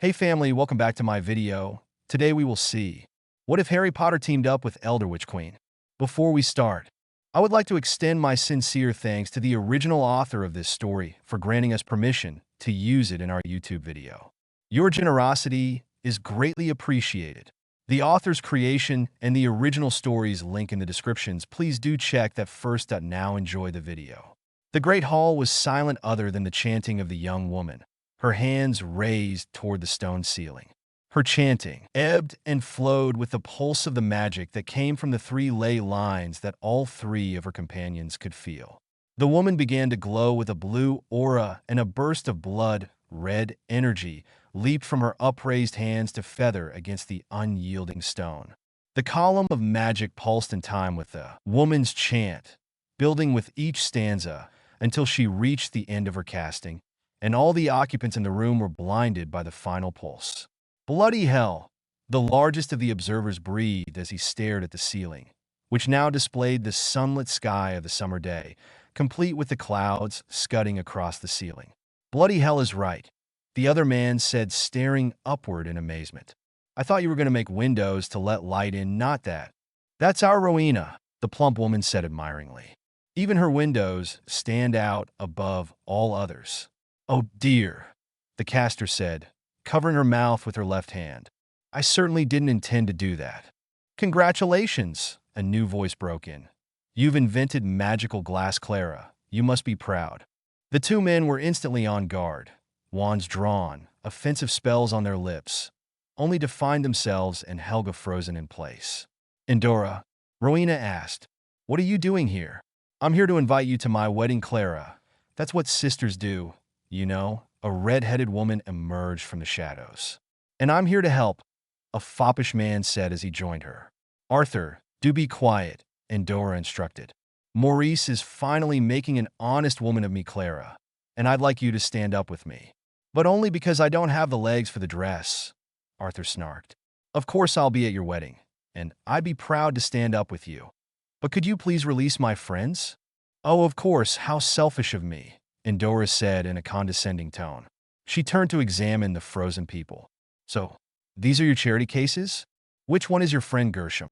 Hey family, welcome back to my video. Today we will see, what if Harry Potter teamed up with Elder Witch Queen? Before we start, I would like to extend my sincere thanks to the original author of this story for granting us permission to use it in our YouTube video. Your generosity is greatly appreciated. The author's creation and the original stories link in the descriptions. Please do check that first. Now enjoy the video. The Great Hall was silent other than the chanting of the young woman, her hands raised toward the stone ceiling. Her chanting ebbed and flowed with the pulse of the magic that came from the three ley lines that all three of her companions could feel. The woman began to glow with a blue aura, and a burst of blood-red energy leaped from her upraised hands to feather against the unyielding stone. The column of magic pulsed in time with the woman's chant, building with each stanza until she reached the end of her casting, and all the occupants in the room were blinded by the final pulse. Bloody hell! The largest of the observers breathed as he stared at the ceiling, which now displayed the sunlit sky of the summer day, complete with the clouds scudding across the ceiling. Bloody hell is right, the other man said, staring upward in amazement. I thought you were going to make windows to let light in, not that. That's our Rowena, the plump woman said admiringly. Even her windows stand out above all others. Oh dear, the caster said, covering her mouth with her left hand. I certainly didn't intend to do that. Congratulations, a new voice broke in. You've invented magical glass, Clara. You must be proud. The two men were instantly on guard, wands drawn, offensive spells on their lips, only to find themselves and Helga frozen in place. Endora, Rowena asked, what are you doing here? I'm here to invite you to my wedding, Clara. That's what sisters do. You know, a red-headed woman emerged from the shadows. And I'm here to help, a foppish man said as he joined her. Arthur, do be quiet, Endora instructed. Maurice is finally making an honest woman of me, Clara, and I'd like you to stand up with me. But only because I don't have the legs for the dress, Arthur snarked. Of course I'll be at your wedding, and I'd be proud to stand up with you. But could you please release my friends? Oh, of course, how selfish of me, Endora said in a condescending tone. She turned to examine the frozen people. So, these are your charity cases? Which one is your friend Gershom?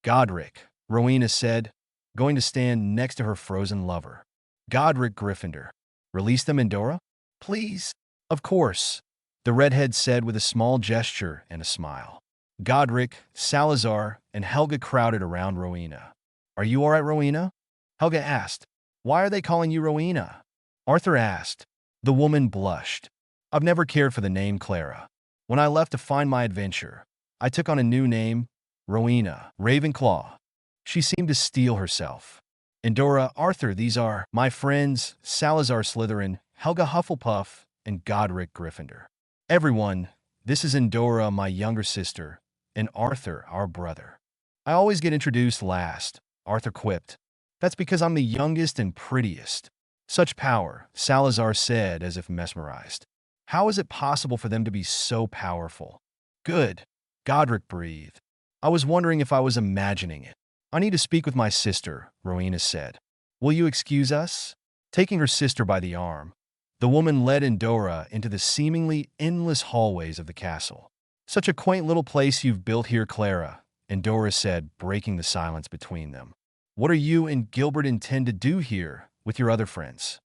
Godric, Rowena said, going to stand next to her frozen lover. Godric Gryffindor. Release them, Endora? Please. Of course, the redhead said with a small gesture and a smile. Godric, Salazar, and Helga crowded around Rowena. Are you all right, Rowena? Helga asked. Why are they calling you Rowena? Arthur asked. The woman blushed. I've never cared for the name Clara. When I left to find my adventure, I took on a new name, Rowena Ravenclaw. She seemed to steel herself. Endora, Arthur, these are my friends, Salazar Slytherin, Helga Hufflepuff, and Godric Gryffindor. Everyone, this is Endora, my younger sister, and Arthur, our brother. I always get introduced last, Arthur quipped. That's because I'm the youngest and prettiest. Such power, Salazar said as if mesmerized. How is it possible for them to be so powerful? Good, Godric breathed. I was wondering if I was imagining it. I need to speak with my sister, Rowena said. Will you excuse us? Taking her sister by the arm, the woman led Endora into the seemingly endless hallways of the castle. Such a quaint little place you've built here, Clara, Endora said, breaking the silence between them. What do you and Gilbert intend to do here with your other friends?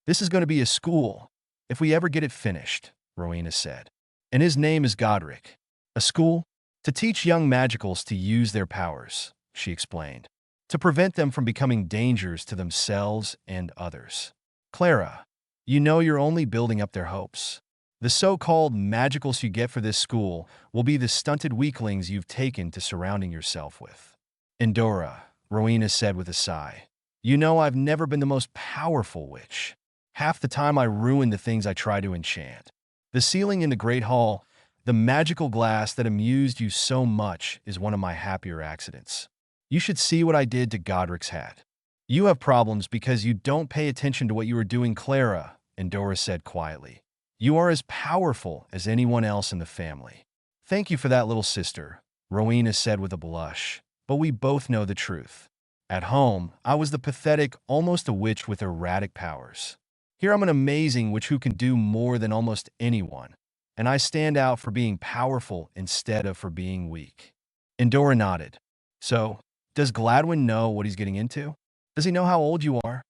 This is going to be a school, if we ever get it finished, Rowena said. And his name is Godric. A school? To teach young magicals to use their powers, she explained. To prevent them from becoming dangers to themselves and others. Clara, you know you're only building up their hopes. The so-called magicals you get for this school will be the stunted weaklings you've taken to surrounding yourself with. Endora, Rowena said with a sigh. You know I've never been the most powerful witch. Half the time I ruin the things I try to enchant. The ceiling in the Great Hall, the magical glass that amused you so much, is one of my happier accidents. You should see what I did to Godric's hat. You have problems because you don't pay attention to what you are doing, Clara, Endora said quietly. You are as powerful as anyone else in the family. Thank you for that, little sister, Rowena said with a blush. But we both know the truth. At home, I was the pathetic, almost a witch with erratic powers. Here I'm an amazing witch who can do more than almost anyone. and I stand out for being powerful instead of for being weak." Endora nodded. "So, does Gladwin know what he's getting into? Does he know how old you are?"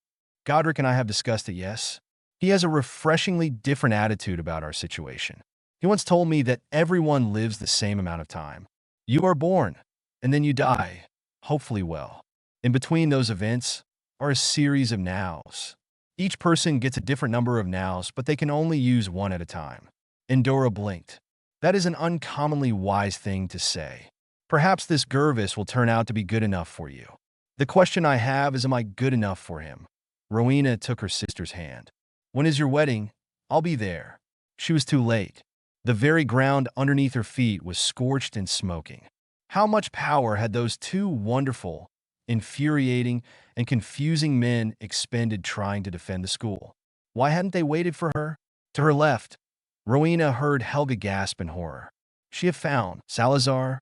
"Godric and I have discussed it, yes. He has a refreshingly different attitude about our situation. He once told me that everyone lives the same amount of time. You are born, and then you die, hopefully well. In between those events are a series of nows. Each person gets a different number of nows, but they can only use one at a time." Endora blinked. "That is an uncommonly wise thing to say. Perhaps this Gervis will turn out to be good enough for you. The question I have is, am I good enough for him?" Rowena took her sister's hand. "When is your wedding? I'll be there." She was too late. The very ground underneath her feet was scorched and smoking. How much power had those two wonderful, infuriating, and confusing men expended trying to defend the school? Why hadn't they waited for her? To her left, Rowena heard Helga gasp in horror. She had found Salazar,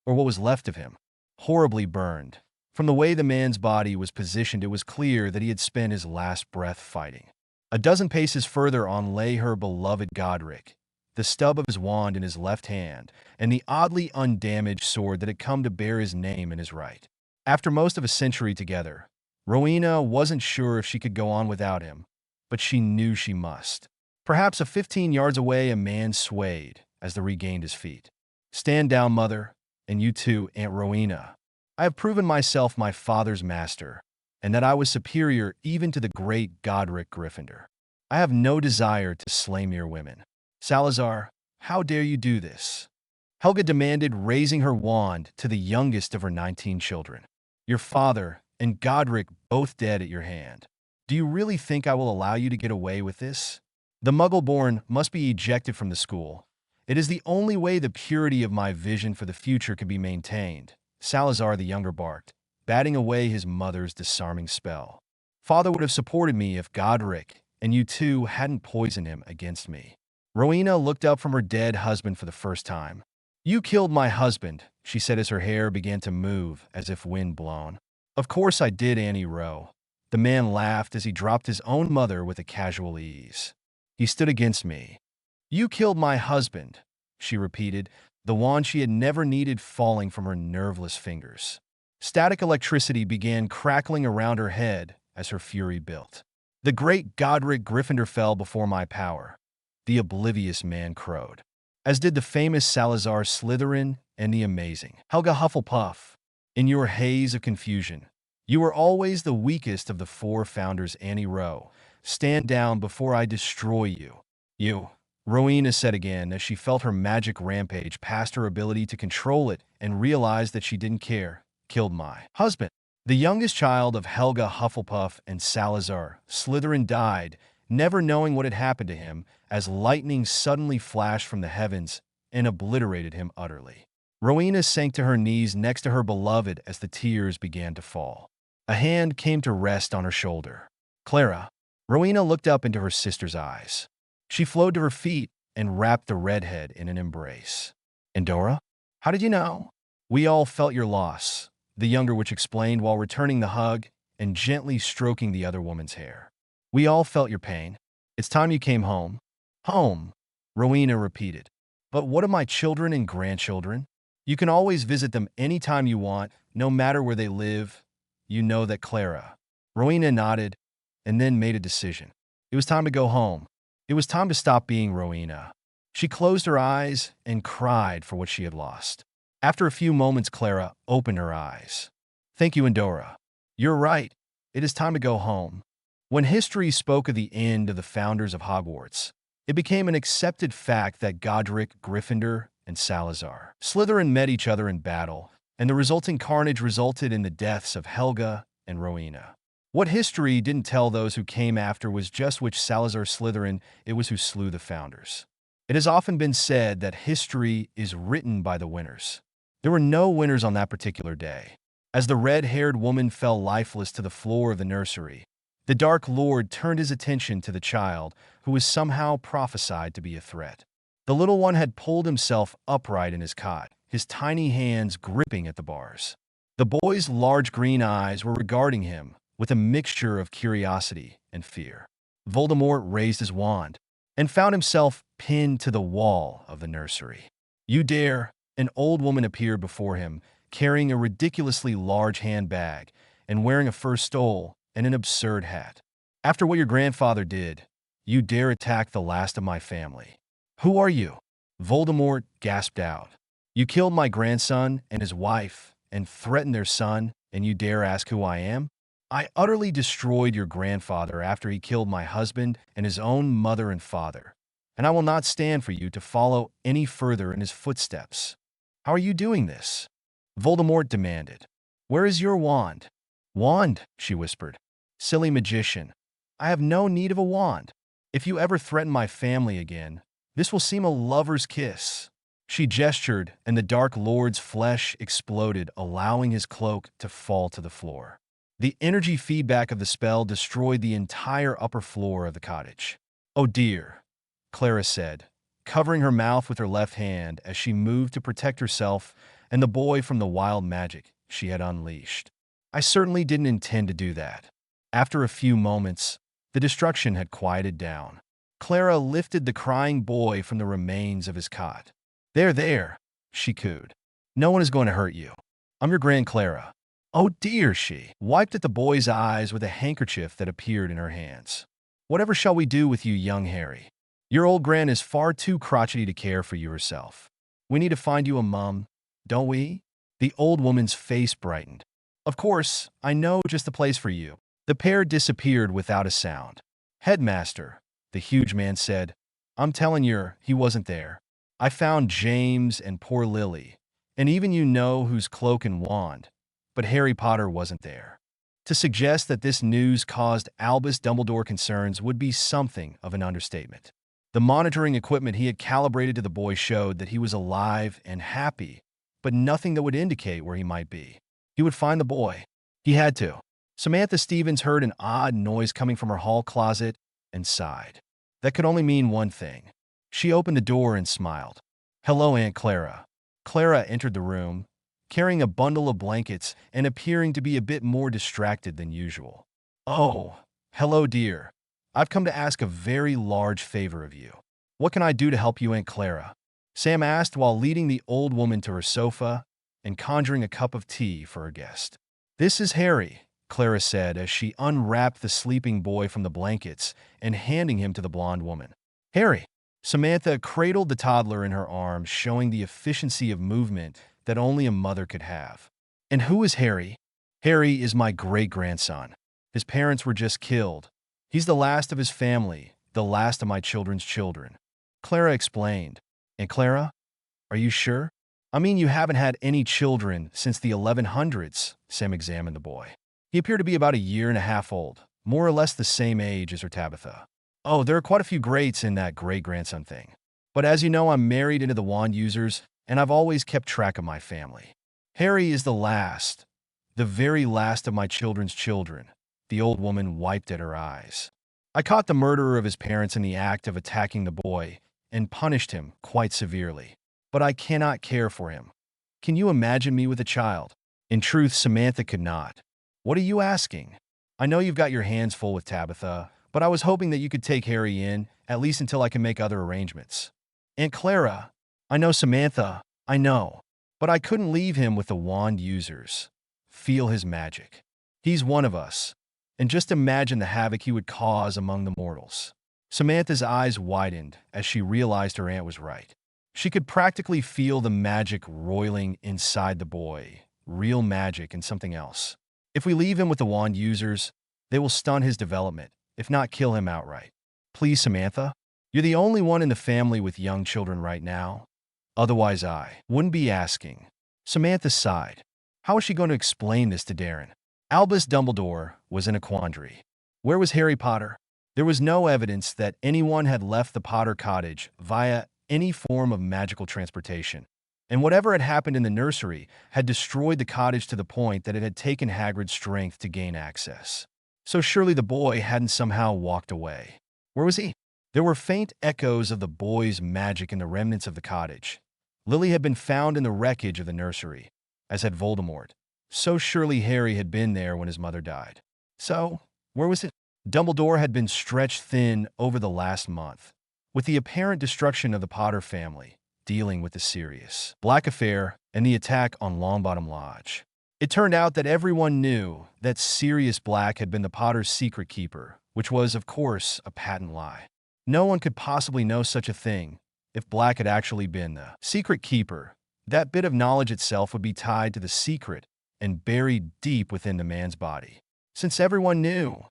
or what was left of him, horribly burned. From the way the man's body was positioned, it was clear that he had spent his last breath fighting. A dozen paces further on lay her beloved Godric, the stub of his wand in his left hand, and the oddly undamaged sword that had come to bear his name in his right. After most of a century together, Rowena wasn't sure if she could go on without him, but she knew she must. Perhaps 15 yards away, a man swayed as they regained his feet. "Stand down, mother, and you too, Aunt Rowena. I have proven myself my father's master, and that I was superior even to the great Godric Gryffindor. I have no desire to slay mere women. Salazar, how dare you do this?" Helga demanded, raising her wand to the youngest of her 19 children. "Your father and Godric both dead at your hand. Do you really think I will allow you to get away with this? The Muggle-born must be ejected from the school. It is the only way the purity of my vision for the future can be maintained," Salazar the younger barked, batting away his mother's disarming spell. "Father would have supported me if Godric and you two hadn't poisoned him against me." Rowena looked up from her dead husband for the first time. "You killed my husband," she said as her hair began to move as if wind blown. "Of course I did, Annie Rowe." The man laughed as he dropped his own mother with a casual ease. "He stood against me." "You killed my husband," she repeated, the wand she had never needed falling from her nerveless fingers. Static electricity began crackling around her head as her fury built. "The great Godric Gryffindor fell before my power," the oblivious man crowed, as did the famous Salazar Slytherin and the amazing Helga Hufflepuff. In your haze of confusion, you were always the weakest of the four founders, Annie Rowe. Stand down before I destroy you. "You," Rowena said again as she felt her magic rampage past her ability to control it and realized that she didn't care. "Killed my husband." The youngest child of Helga Hufflepuff and Salazar Slytherin died, never knowing what had happened to him, as lightning suddenly flashed from the heavens and obliterated him utterly. Rowena sank to her knees next to her beloved as the tears began to fall. A hand came to rest on her shoulder. "Clara." Rowena looked up into her sister's eyes. She flowed to her feet and wrapped the redhead in an embrace. "Endora? How did you know?" "We all felt your loss," the younger witch explained while returning the hug and gently stroking the other woman's hair. "We all felt your pain. It's time you came home." "Home," Rowena repeated. "But what of my children and grandchildren?" "You can always visit them anytime you want, no matter where they live. You know that, Clara." Rowena nodded and then made a decision. It was time to go home. It was time to stop being Rowena. She closed her eyes and cried for what she had lost. After a few moments, Clara opened her eyes. "Thank you, Endora. You're right. It is time to go home." When history spoke of the end of the founders of Hogwarts, it became an accepted fact that Godric Gryffindor and Salazar Slytherin met each other in battle, and the resulting carnage resulted in the deaths of Helga and Rowena. What history didn't tell those who came after was just which Salazar Slytherin it was who slew the founders. It has often been said that history is written by the winners. There were no winners on that particular day. As the red-haired woman fell lifeless to the floor of the nursery, the Dark Lord turned his attention to the child who was somehow prophesied to be a threat. The little one had pulled himself upright in his cot, his tiny hands gripping at the bars. The boy's large green eyes were regarding him with a mixture of curiosity and fear. Voldemort raised his wand, and found himself pinned to the wall of the nursery. "You dare!" An old woman appeared before him, carrying a ridiculously large handbag and wearing a fur stole and an absurd hat. "After what your grandfather did, you dare attack the last of my family. Who are you?" Voldemort gasped out. "You killed my grandson and his wife and threatened their son, and you dare ask who I am? I utterly destroyed your grandfather after he killed my husband and his own mother and father, and I will not stand for you to follow any further in his footsteps." "How are you doing this?" Voldemort demanded. "Where is your wand?" "Wand?" she whispered. "Silly magician. I have no need of a wand. If you ever threaten my family again, this will seem a lover's kiss." She gestured, and the Dark Lord's flesh exploded, allowing his cloak to fall to the floor. The energy feedback of the spell destroyed the entire upper floor of the cottage. "Oh dear," Clara said, covering her mouth with her left hand as she moved to protect herself and the boy from the wild magic she had unleashed. "I certainly didn't intend to do that." After a few moments, the destruction had quieted down. Clara lifted the crying boy from the remains of his cot. "There, there," she cooed. "No one is going to hurt you. I'm your Grand Clara." "Oh dear," she wiped at the boy's eyes with a handkerchief that appeared in her hands. "Whatever shall we do with you, young Harry? Your old Gran is far too crotchety to care for you herself. We need to find you a mum, don't we?" The old woman's face brightened. "Of course, I know just the place for you." The pair disappeared without a sound. "Headmaster," the huge man said, "I'm telling you, he wasn't there. I found James and poor Lily, and even you know whose cloak and wand, but Harry Potter wasn't there." To suggest that this news caused Albus Dumbledore concerns would be something of an understatement. The monitoring equipment he had calibrated to the boy showed that he was alive and happy, but nothing that would indicate where he might be. He would find the boy. He had to. Samantha Stevens heard an odd noise coming from her hall closet and sighed. That could only mean one thing. She opened the door and smiled. "Hello, Aunt Clara." Clara entered the room, carrying a bundle of blankets and appearing to be a bit more distracted than usual. "Oh, hello, dear. I've come to ask a very large favor of you." "What can I do to help you, Aunt Clara?" Sam asked while leading the old woman to her sofa and conjuring a cup of tea for her guest. "This is Harry," Clara said as she unwrapped the sleeping boy from the blankets and handing him to the blonde woman. "Harry." Samantha cradled the toddler in her arms, showing the efficiency of movement that only a mother could have. "And who is Harry?" "Harry is my great-grandson. His parents were just killed. He's the last of his family, the last of my children's children," Clara explained. "And Clara, are you sure? I mean, you haven't had any children since the 1100s, Sam examined the boy. He appeared to be about a year and a half old, more or less the same age as her Tabitha. "Oh, there are quite a few greats in that great-grandson thing. But as you know, I'm married into the wand users, and I've always kept track of my family. Harry is the last, the very last of my children's children." The old woman wiped at her eyes. "I caught the murderer of his parents in the act of attacking the boy and punished him quite severely. But I cannot care for him. Can you imagine me with a child?" In truth, Samantha could not. "What are you asking? I know you've got your hands full with Tabitha, but I was hoping that you could take Harry in, at least until I can make other arrangements." "Aunt Clara, I know Samantha, I know, but I couldn't leave him with the wand users. Feel his magic. He's one of us, and just imagine the havoc he would cause among the mortals." Samantha's eyes widened as she realized her aunt was right. She could practically feel the magic roiling inside the boy, real magic and something else. "If we leave him with the wand users, they will stunt his development, if not kill him outright. Please, Samantha, you're the only one in the family with young children right now. Otherwise, I wouldn't be asking." Samantha sighed. How was she going to explain this to Darren? Albus Dumbledore was in a quandary. Where was Harry Potter? There was no evidence that anyone had left the Potter cottage via any form of magical transportation, and whatever had happened in the nursery had destroyed the cottage to the point that it had taken Hagrid's strength to gain access. So surely the boy hadn't somehow walked away. Where was he? There were faint echoes of the boy's magic in the remnants of the cottage. Lily had been found in the wreckage of the nursery, as had Voldemort. So surely Harry had been there when his mother died. So, where was it? Dumbledore had been stretched thin over the last month. with the apparent destruction of the Potter family, dealing with the Sirius Black affair, and the attack on Longbottom Lodge. It turned out that everyone knew that Sirius Black had been the Potter's secret keeper, which was, of course, a patent lie. No one could possibly know such a thing if Black had actually been the secret keeper. That bit of knowledge itself would be tied to the secret and buried deep within the man's body. Since everyone knew,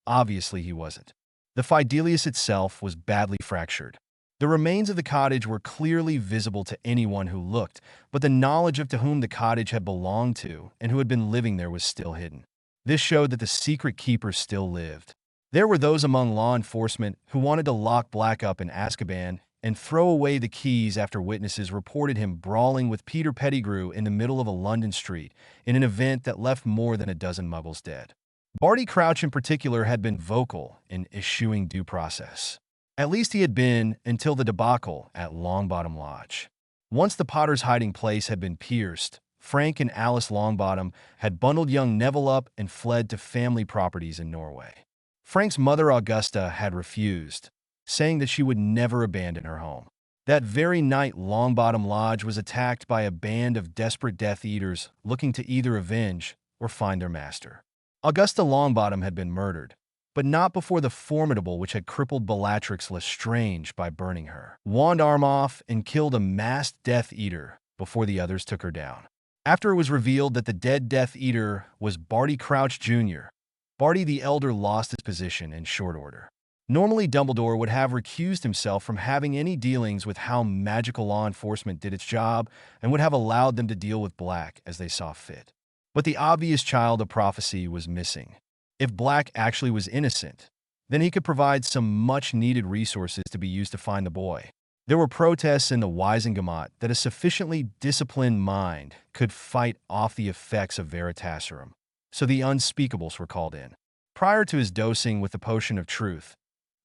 obviously he wasn't. The Fidelius itself was badly fractured. The remains of the cottage were clearly visible to anyone who looked, but the knowledge of to whom the cottage had belonged to and who had been living there was still hidden. This showed that the secret keeper still lived. There were those among law enforcement who wanted to lock Black up in Azkaban and throw away the keys after witnesses reported him brawling with Peter Pettigrew in the middle of a London street in an event that left more than a dozen muggles dead. Barty Crouch in particular had been vocal in eschewing due process. At least he had been until the debacle at Longbottom Lodge. Once the Potter's hiding place had been pierced, Frank and Alice Longbottom had bundled young Neville up and fled to family properties in Norway. Frank's mother Augusta had refused, saying that she would never abandon her home. That very night, Longbottom Lodge was attacked by a band of desperate Death Eaters looking to either avenge or find their master. Augusta Longbottom had been murdered, but not before the formidable which had crippled Bellatrix Lestrange by burning her wand arm off and killed a masked Death Eater before the others took her down. After it was revealed that the dead Death Eater was Barty Crouch Jr., Barty the Elder lost his position in short order. Normally, Dumbledore would have recused himself from having any dealings with how magical law enforcement did its job and would have allowed them to deal with Black as they saw fit. But the obvious child of prophecy was missing. If Black actually was innocent, then he could provide some much-needed resources to be used to find the boy. There were protests in the Wisengamot that a sufficiently disciplined mind could fight off the effects of Veritaserum, so the unspeakables were called in. Prior to his dosing with the Potion of Truth,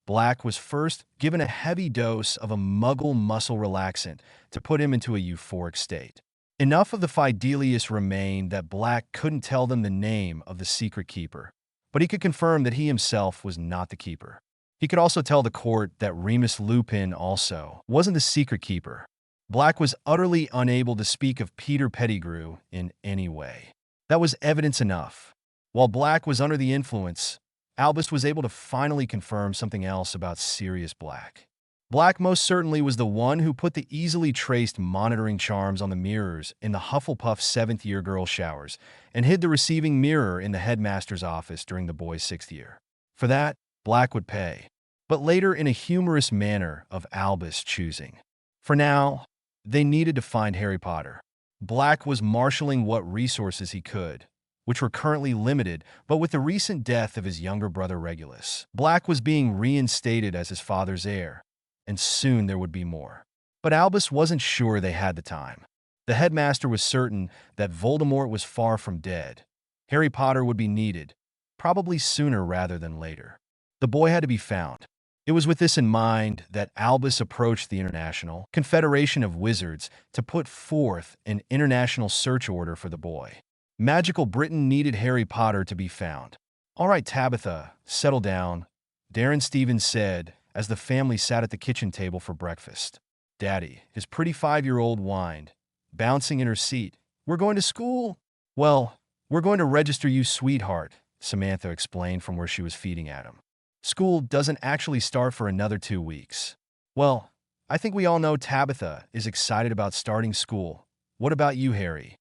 Black was first given a heavy dose of a Muggle muscle relaxant to put him into a euphoric state. Enough of the Fidelius remained that Black couldn't tell them the name of the secret keeper, but he could confirm that he himself was not the keeper. He could also tell the court that Remus Lupin also wasn't the secret keeper. Black was utterly unable to speak of Peter Pettigrew in any way. That was evidence enough. While Black was under the influence, Albus was able to finally confirm something else about Sirius Black. Black most certainly was the one who put the easily traced monitoring charms on the mirrors in the Hufflepuff 7th-year girl showers and hid the receiving mirror in the headmaster's office during the boys' 6th year. For that, Black would pay, but later in a humorous manner of Albus choosing. For now, they needed to find Harry Potter. Black was marshaling what resources he could, which were currently limited, but with the recent death of his younger brother Regulus, Black was being reinstated as his father's heir, and soon there would be more. But Albus wasn't sure they had the time. The headmaster was certain that Voldemort was far from dead. Harry Potter would be needed, probably sooner rather than later. The boy had to be found. It was with this in mind that Albus approached the International Confederation of Wizards to put forth an international search order for the boy. Magical Britain needed Harry Potter to be found. "All right, Tabitha, settle down," Darren Stevens said as the family sat at the kitchen table for breakfast. Daddy, his pretty 5-year-old whined, bouncing in her seat. "We're going to school?" "Well, we're going to register you, sweetheart," Samantha explained from where she was feeding Adam. "School doesn't actually start for another 2 weeks." "Well, I think we all know Tabitha is excited about starting school. What about you, Harry?"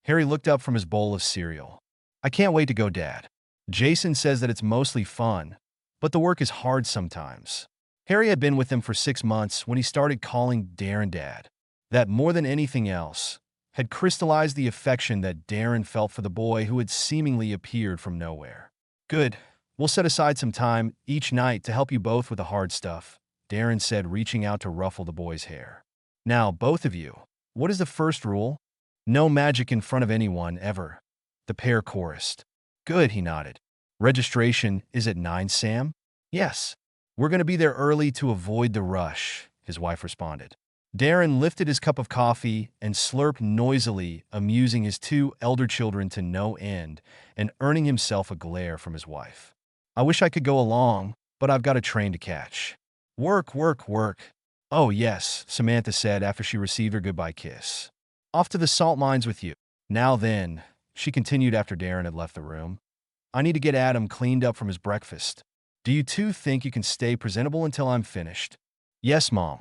Harry looked up from his bowl of cereal. "I can't wait to go, Dad. Jason says that it's mostly fun, but the work is hard sometimes." Harry had been with them for 6 months when he started calling Darren Dad. That, more than anything else, had crystallized the affection that Darren felt for the boy who had seemingly appeared from nowhere. "Good. We'll set aside some time each night to help you both with the hard stuff," Darren said, reaching out to ruffle the boy's hair. "Now, both of you, what is the first rule?" "No magic in front of anyone, ever," the pair chorused. "Good," he nodded. "Registration is at 9, Sam?" "Yes. We're going to be there early to avoid the rush," his wife responded. Darren lifted his cup of coffee and slurped noisily, amusing his 2 elder children to no end and earning himself a glare from his wife. "I wish I could go along, but I've got a train to catch." Work, work, work. Oh, yes, Samantha said after she received her goodbye kiss. Off to the salt mines with you. Now then, she continued after Darren had left the room. I need to get Adam cleaned up from his breakfast. Do you two think you can stay presentable until I'm finished? Yes, Mom,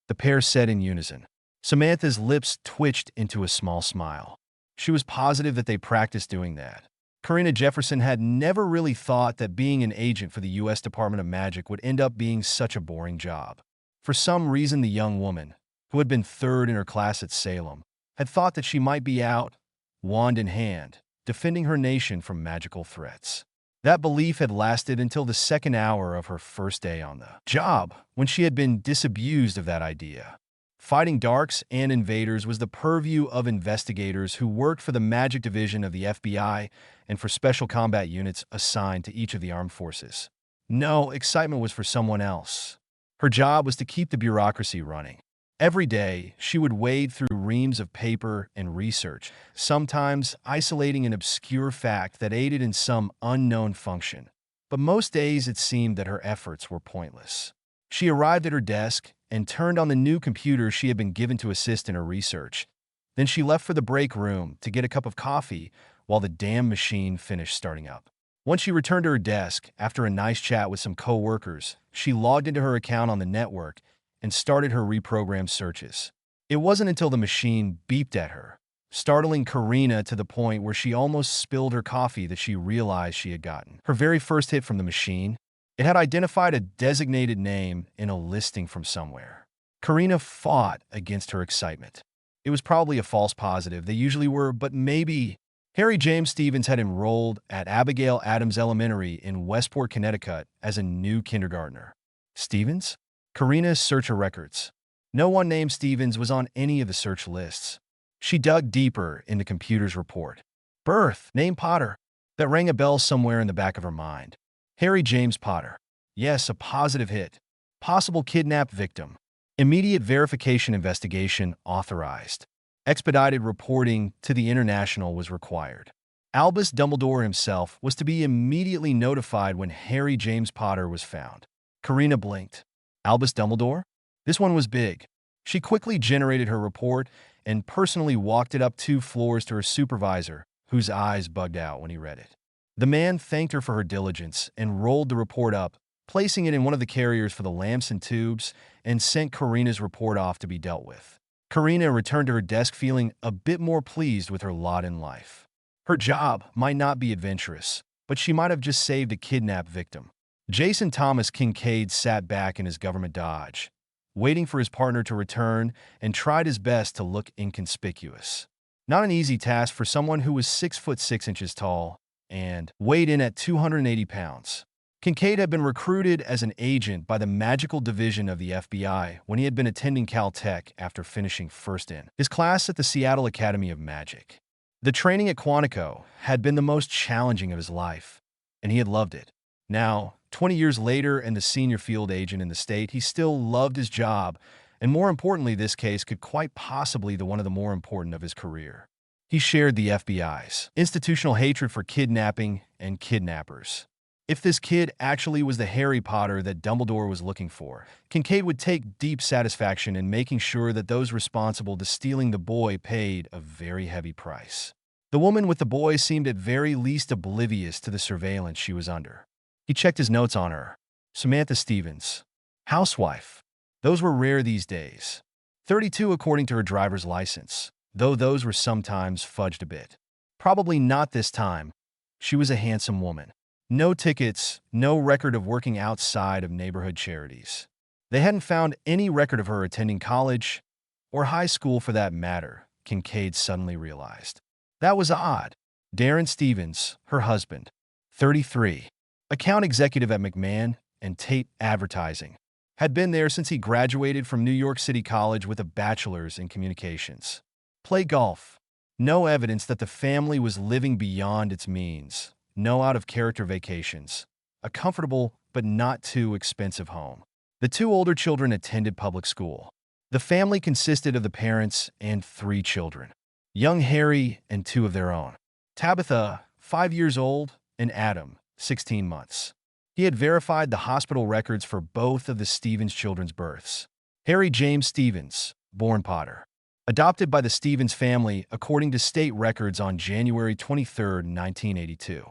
the pair said in unison. Samantha's lips twitched into a small smile. She was positive that they practiced doing that. Karina Jefferson had never really thought that being an agent for the U.S. Department of Magic would end up being such a boring job. For some reason, the young woman, who had been third in her class at Salem, had thought that she might be out, wand in hand, defending her nation from magical threats. That belief had lasted until the second hour of her first day on the job, when she had been disabused of that idea. Fighting darks and invaders was the purview of investigators who worked for the Magic Division of the FBI and for special combat units assigned to each of the armed forces. No, excitement was for someone else. Her job was to keep the bureaucracy running. Every day, she would wade through reams of paper and research, sometimes isolating an obscure fact that aided in some unknown function. But most days it seemed that her efforts were pointless. She arrived at her desk and turned on the new computer she had been given to assist in her research. Then she left for the break room to get a cup of coffee while the damn machine finished starting up. Once she returned to her desk, after a nice chat with some co-workers, she logged into her account on the network and started her reprogrammed searches. It wasn't until the machine beeped at her, startling Karina to the point where she almost spilled her coffee, that she realized she had gotten her very first hit from the machine. It had identified a designated name in a listing from somewhere. Karina fought against her excitement. It was probably a false positive. They usually were, but maybe. Harry James Stevens had enrolled at Abigail Adams Elementary in Westport, Connecticut as a new kindergartner. Stevens? Karina's search her records. No one named Stevens was on any of the search lists. She dug deeper in the computer's report. Birth, name Potter. That rang a bell somewhere in the back of her mind. Harry James Potter. Yes, a positive hit. Possible kidnap victim. Immediate verification investigation authorized. Expedited reporting to the International was required. Albus Dumbledore himself was to be immediately notified when Harry James Potter was found. Karina blinked. Albus Dumbledore? This one was big. She quickly generated her report and personally walked it up 2 floors to her supervisor, whose eyes bugged out when he read it. The man thanked her for her diligence and rolled the report up, placing it in one of the carriers for the lamps and tubes, and sent Karina's report off to be dealt with. Karina returned to her desk feeling a bit more pleased with her lot in life. Her job might not be adventurous, but she might have just saved a kidnapped victim. Jason Thomas Kincaid sat back in his government dodge, waiting for his partner to return, and tried his best to look inconspicuous. Not an easy task for someone who was 6 foot 6 inches tall and weighed in at 280 pounds. Kincaid had been recruited as an agent by the Magical Division of the FBI when he had been attending Caltech after finishing first in his class at the Seattle Academy of Magic. The training at Quantico had been the most challenging of his life, and he had loved it. Now, 20 years later and the senior field agent in the state, he still loved his job, and more importantly, this case could quite possibly be one of the more important of his career. He shared the FBI's institutional hatred for kidnapping and kidnappers. If this kid actually was the Harry Potter that Dumbledore was looking for, Kincaid would take deep satisfaction in making sure that those responsible to stealing the boy paid a very heavy price. The woman with the boy seemed at very least oblivious to the surveillance she was under. He checked his notes on her. Samantha Stevens. Housewife. Those were rare these days. 32 according to her driver's license, though those were sometimes fudged a bit. Probably not this time. She was a handsome woman. No tickets, no record of working outside of neighborhood charities. They hadn't found any record of her attending college, or high school for that matter, Kincaid suddenly realized. That was odd. Darren Stevens, her husband, 33, account executive at McMahon and Tate Advertising, had been there since he graduated from New York City College with a bachelor's in communications. Play golf. No evidence that the family was living beyond its means. No out-of-character vacations. A comfortable but not too expensive home. The 2 older children attended public school. The family consisted of the parents and 3 children. Young Harry and 2 of their own. Tabitha, 5 years old, and Adam, 16 months. He had verified the hospital records for both of the Stevens children's births. Harry James Stevens, born Potter. Adopted by the Stevens family according to state records on January 23, 1982.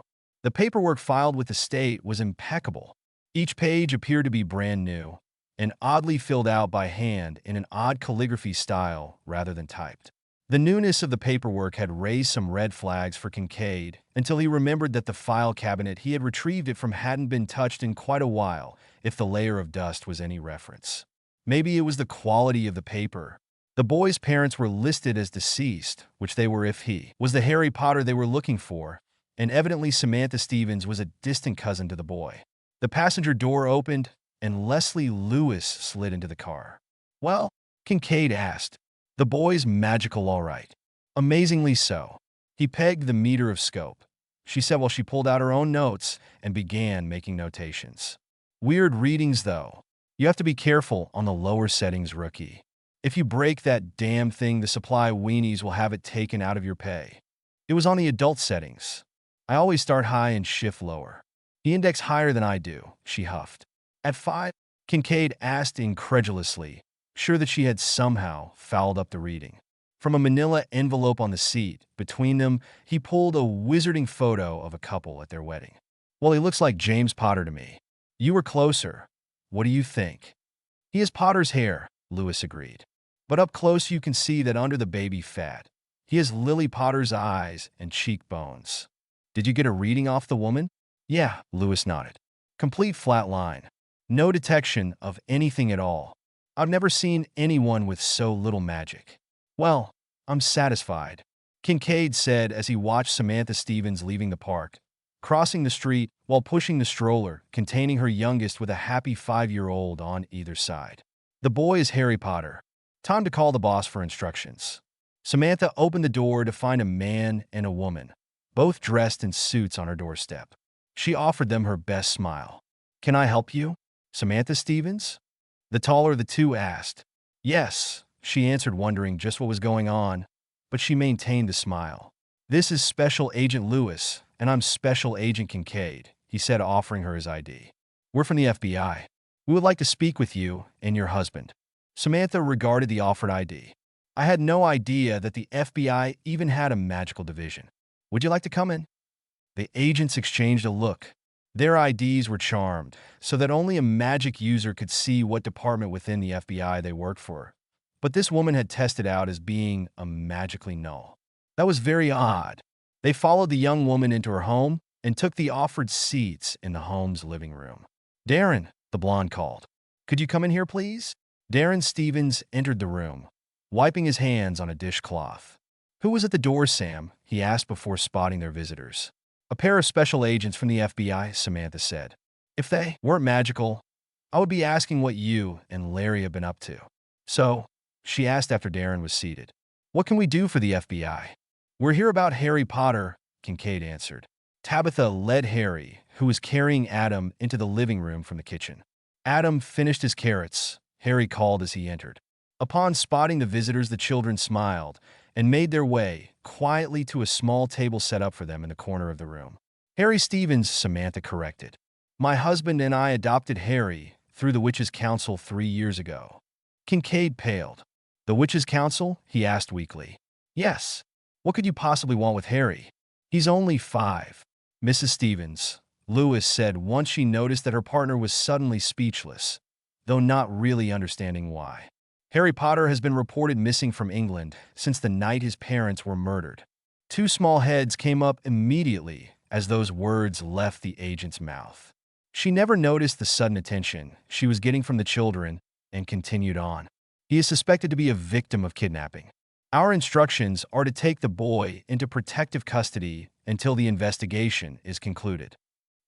The paperwork filed with the state was impeccable. Each page appeared to be brand new and oddly filled out by hand in an odd calligraphy style rather than typed. The newness of the paperwork had raised some red flags for Kincaid until he remembered that the file cabinet he had retrieved it from hadn't been touched in quite a while, if the layer of dust was any reference. Maybe it was the quality of the paper. The boy's parents were listed as deceased, which they were if he was the Harry Potter they were looking for, and evidently Samantha Stevens was a distant cousin to the boy. The passenger door opened, and Leslie Lewis slid into the car. "Well?" Kincaid asked. "The boy's magical all right." "Amazingly so." He pegged the meter of scope, she said while she pulled out her own notes and began making notations. "Weird readings, though. You have to be careful on the lower settings, rookie. If you break that damn thing, the supply weenies will have it taken out of your pay." It was on the adult settings. "I always start high and shift lower." "He indexed higher than I do," she huffed. "At 5? Kincaid asked incredulously, sure that she had somehow fouled up the reading. From a manila envelope on the seat between them, he pulled a wizarding photo of a couple at their wedding. "Well, he looks like James Potter to me." "You were closer. What do you think?" "He has Potter's hair," Lewis agreed. "But up close you can see that under the baby fat. He has Lily Potter's eyes and cheekbones." "Did you get a reading off the woman?" "Yeah," Lewis nodded. "Complete flat line. No detection of anything at all. I've never seen anyone with so little magic." "Well, I'm satisfied," Kincaid said as he watched Samantha Stevens leaving the park, crossing the street while pushing the stroller containing her youngest with a happy 5-year-old on either side. "The boy is Harry Potter. Time to call the boss for instructions." Samantha opened the door to find a man and a woman, both dressed in suits on her doorstep. She offered them her best smile. "Can I help you, Samantha Stevens?" the taller of the two asked. "Yes," she answered, wondering just what was going on, but she maintained the smile. "This is Special Agent Lewis, and I'm Special Agent Kincaid," he said, offering her his ID. "We're from the FBI. We would like to speak with you and your husband." Samantha regarded the offered ID. "I had no idea that the FBI even had a magical division. Would you like to come in?" The agents exchanged a look. Their IDs were charmed, so that only a magic user could see what department within the FBI they worked for. But this woman had tested out as being a magically null. That was very odd. They followed the young woman into her home and took the offered seats in the home's living room. "Darren," the blonde called. "Could you come in here, please?" Darren Stevens entered the room, wiping his hands on a dishcloth. "Who was at the door, Sam?" he asked before spotting their visitors. "A pair of special agents from the FBI," Samantha said. "If they weren't magical, I would be asking what you and Larry have been up to." "So," she asked after Darren was seated, "what can we do for the FBI?" "We're here about Harry Potter," Kincaid answered. Tabitha led Harry, who was carrying Adam, into the living room from the kitchen. Adam finished his carrots, Harry called as he entered. Upon spotting the visitors, the children smiled and made their way quietly to a small table set up for them in the corner of the room. "Harry Stevens," Samantha corrected. "My husband and I adopted Harry through the Witches' Council 3 years ago." Kincaid paled. "The Witches' Council?" he asked weakly. "Yes. What could you possibly want with Harry? He's only 5. "Mrs. Stevens," Lewis said once she noticed that her partner was suddenly speechless, though not really understanding why. "Harry Potter has been reported missing from England since the night his parents were murdered." 2 small heads came up immediately as those words left the agent's mouth. She never noticed the sudden attention she was getting from the children and continued on. "He is suspected to be a victim of kidnapping. Our instructions are to take the boy into protective custody until the investigation is concluded."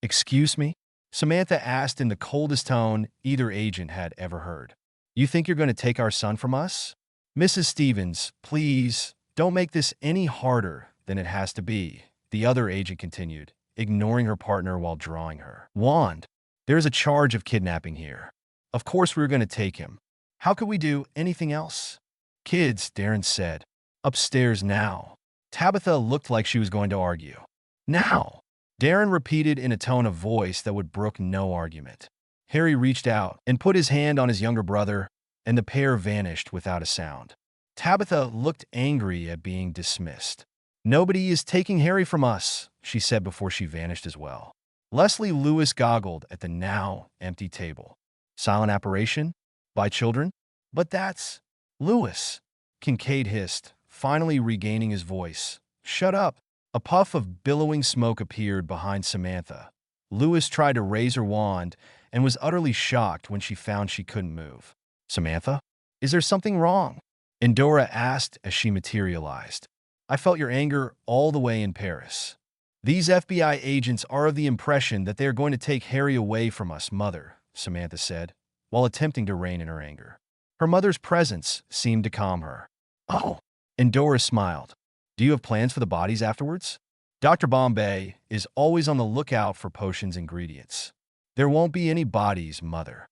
"Excuse me?" Samantha asked in the coldest tone either agent had ever heard. "You think you're going to take our son from us?" "Mrs. Stevens, please, don't make this any harder than it has to be," the other agent continued, ignoring her partner while drawing her wand. "There's a charge of kidnapping here. Of course we're going to take him. How could we do anything else?" "Kids," Darren said. "Upstairs now." Tabitha looked like she was going to argue. "Now!" Darren repeated in a tone of voice that would brook no argument. Harry reached out and put his hand on his younger brother, and the pair vanished without a sound. Tabitha looked angry at being dismissed. "Nobody is taking Harry from us," she said before she vanished as well. Leslie Lewis goggled at the now empty table. "Silent apparition? By children? But that's Lewis," Kincaid hissed, finally regaining his voice. "Shut up." A puff of billowing smoke appeared behind Samantha. Lewis tried to raise her wand and was utterly shocked when she found she couldn't move. "Samantha, is there something wrong?" Endora asked as she materialized. "I felt your anger all the way in Paris. These FBI agents are of the impression that they are going to take Harry away from us, Mother," Samantha said, while attempting to rein in her anger. Her mother's presence seemed to calm her. "Oh," Endora smiled. "Do you have plans for the bodies afterwards?" Dr. Bombay is always on the lookout for potions ingredients. "There won't be any bodies, Mother."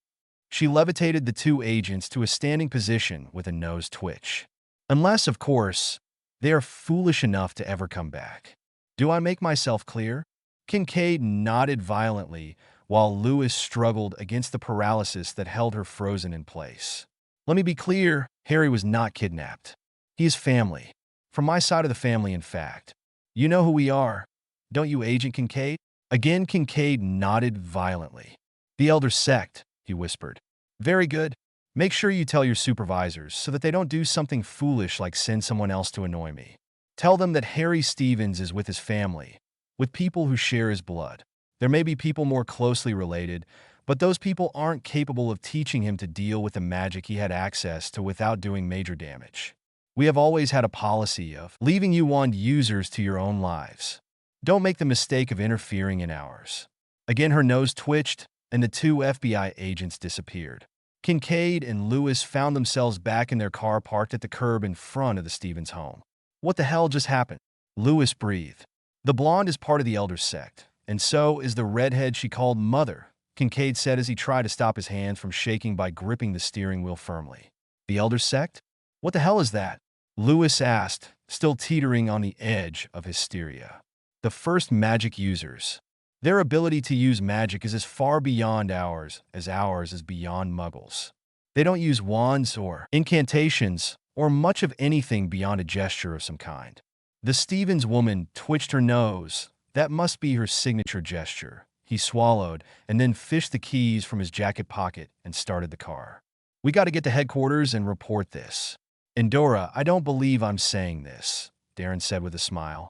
She levitated the two agents to a standing position with a nose twitch. "Unless, of course, they are foolish enough to ever come back. Do I make myself clear?" Kincaid nodded violently while Lewis struggled against the paralysis that held her frozen in place. "Let me be clear, Harry was not kidnapped. He is family. From my side of the family, in fact. You know who we are, don't you, Agent Kincaid?" Again, Kincaid nodded violently. "The Elder Sect," he whispered. "Very good. Make sure you tell your supervisors so that they don't do something foolish like send someone else to annoy me. Tell them that Harry Stevens is with his family, with people who share his blood. There may be people more closely related, but those people aren't capable of teaching him to deal with the magic he had access to without doing major damage. We have always had a policy of leaving you wand users to your own lives. Don't make the mistake of interfering in ours." Again, her nose twitched, and the two FBI agents disappeared. Kincaid and Lewis found themselves back in their car parked at the curb in front of the Stevens home. "What the hell just happened?" Lewis breathed. "The blonde is part of the Elder Sect, and so is the redhead she called Mother," Kincaid said as he tried to stop his hands from shaking by gripping the steering wheel firmly. "The Elder Sect? What the hell is that?" Lewis asked, still teetering on the edge of hysteria. "The first magic users. Their ability to use magic is as far beyond ours is beyond Muggles. They don't use wands or incantations or much of anything beyond a gesture of some kind." The Stevens woman twitched her nose. "That must be her signature gesture." He swallowed and then fished the keys from his jacket pocket and started the car. "We got to get to headquarters and report this." "Endora, I don't believe I'm saying this," Darren said with a smile.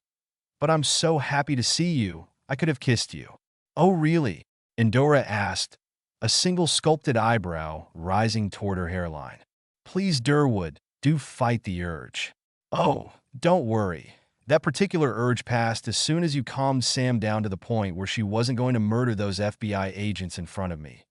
"But I'm so happy to see you. I could have kissed you." "Oh, really?" Endora asked, a single sculpted eyebrow rising toward her hairline. "Please, Durwood, do fight the urge." "Oh, don't worry. That particular urge passed as soon as you calmed Sam down to the point where she wasn't going to murder those FBI agents in front of me."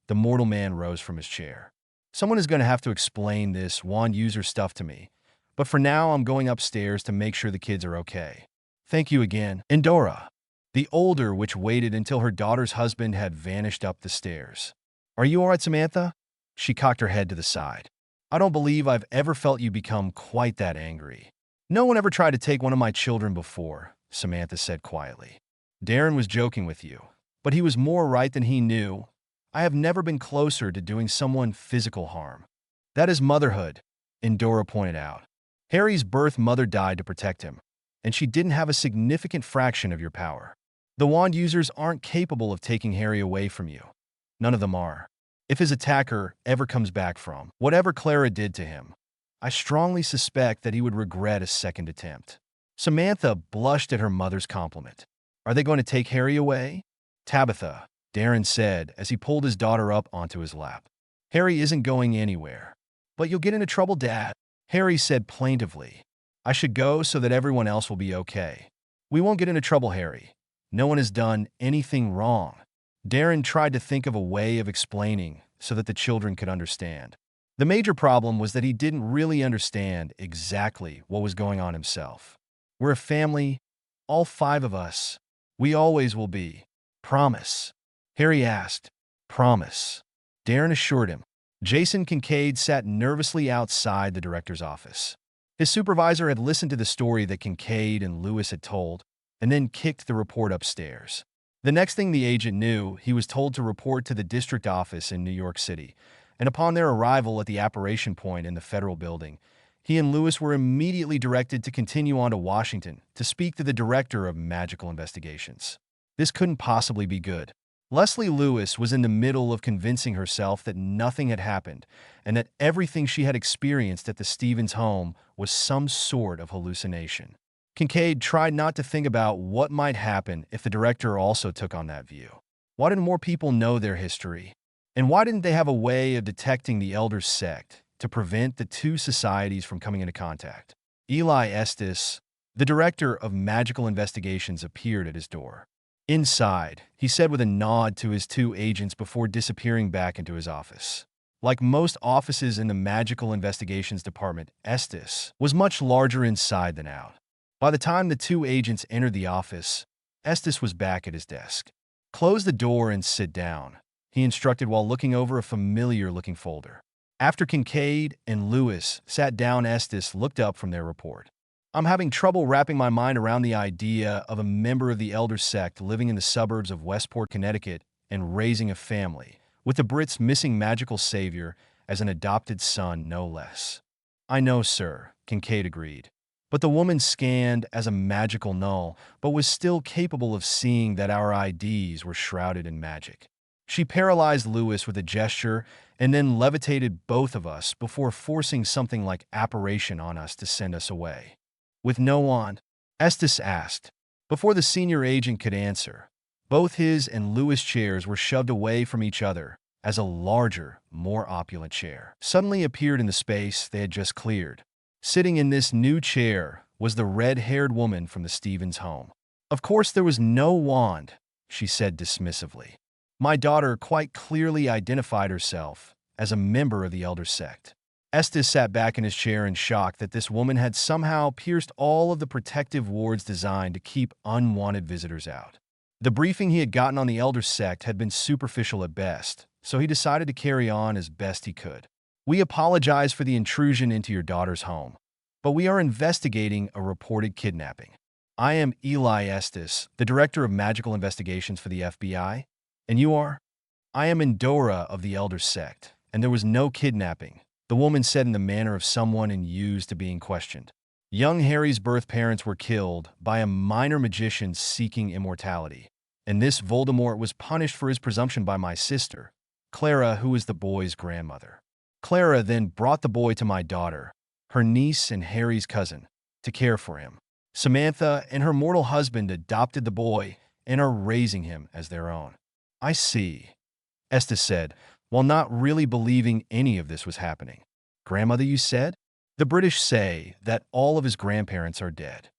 The mortal man rose from his chair. "Someone is going to have to explain this wand user stuff to me, but for now I'm going upstairs to make sure the kids are okay." "Thank you again, Endora." The older witch waited until her daughter's husband had vanished up the stairs. "Are you all right, Samantha?" She cocked her head to the side. "I don't believe I've ever felt you become quite that angry." "No one ever tried to take one of my children before," Samantha said quietly. "Darren was joking with you, but he was more right than he knew. I have never been closer to doing someone physical harm." "That is motherhood," Endora pointed out. "Harry's birth mother died to protect him, and she didn't have a significant fraction of your power. The wand users aren't capable of taking Harry away from you. None of them are. If his attacker ever comes back from whatever Clara did to him, I strongly suspect that he would regret a second attempt." Samantha blushed at her mother's compliment. "Are they going to take Harry away?" "Tabitha," Darren said as he pulled his daughter up onto his lap. "Harry isn't going anywhere." "But you'll get into trouble, Dad," Harry said plaintively. "I should go so that everyone else will be okay." "We won't get into trouble, Harry. No one has done anything wrong." Darren tried to think of a way of explaining so that the children could understand. The major problem was that he didn't really understand exactly what was going on himself. "We're a family, all 5 of us. We always will be. Promise?" Harry asked. "Promise," Darren assured him. Jason Kincaid sat nervously outside the director's office. His supervisor had listened to the story that Kincaid and Lewis had told, and then kicked the report upstairs. The next thing the agent knew, he was told to report to the district office in New York City, and upon their arrival at the apparition point in the federal building, he and Lewis were immediately directed to continue on to Washington to speak to the director of magical investigations. This couldn't possibly be good. Leslie Lewis was in the middle of convincing herself that nothing had happened and that everything she had experienced at the Stevens home was some sort of hallucination. Kincaid tried not to think about what might happen if the director also took on that view. Why didn't more people know their history? And why didn't they have a way of detecting the Elder Sect to prevent the two societies from coming into contact? Eli Estes, the director of magical investigations, appeared at his door. Inside, he said with a nod to his two agents before disappearing back into his office. Like most offices in the magical investigations department, Estes was much larger inside than out. By the time the two agents entered the office, Estes was back at his desk. "Close the door and sit down," he instructed while looking over a familiar-looking folder. After Kincaid and Lewis sat down, Estes looked up from their report. "I'm having trouble wrapping my mind around the idea of a member of the Elder Sect living in the suburbs of Westport, Connecticut, and raising a family, with the Brits' missing magical savior as an adopted son, no less." "I know, sir," Kincaid agreed. But the woman scanned as a magical null, but was still capable of seeing that our IDs were shrouded in magic. She paralyzed Lewis with a gesture and then levitated both of us before forcing something like apparition on us to send us away. "With no wand?" Estes asked. Before the senior agent could answer, both his and Lewis' chairs were shoved away from each other as a larger, more opulent chair suddenly appeared in the space they had just cleared. Sitting in this new chair was the red-haired woman from the Stevens home. "Of course there was no wand," she said dismissively. "My daughter quite clearly identified herself as a member of the Elder Sect." Estes sat back in his chair in shock that this woman had somehow pierced all of the protective wards designed to keep unwanted visitors out. The briefing he had gotten on the Elder Sect had been superficial at best, so he decided to carry on as best he could. "We apologize for the intrusion into your daughter's home, but we are investigating a reported kidnapping. I am Eli Estes, the Director of Magical Investigations for the FBI, and you are?" "I am Endora of the Elder Sect, and there was no kidnapping," the woman said in the manner of someone used to being questioned. "Young Harry's birth parents were killed by a minor magician seeking immortality, and this Voldemort was punished for his presumption by my sister, Clara, who is the boy's grandmother. Clara then brought the boy to my daughter, her niece and Harry's cousin, to care for him. Samantha and her mortal husband adopted the boy and are raising him as their own." "I see," Estes said, while not really believing any of this was happening. "Grandmother, you said?" "The British say that all of his grandparents are dead.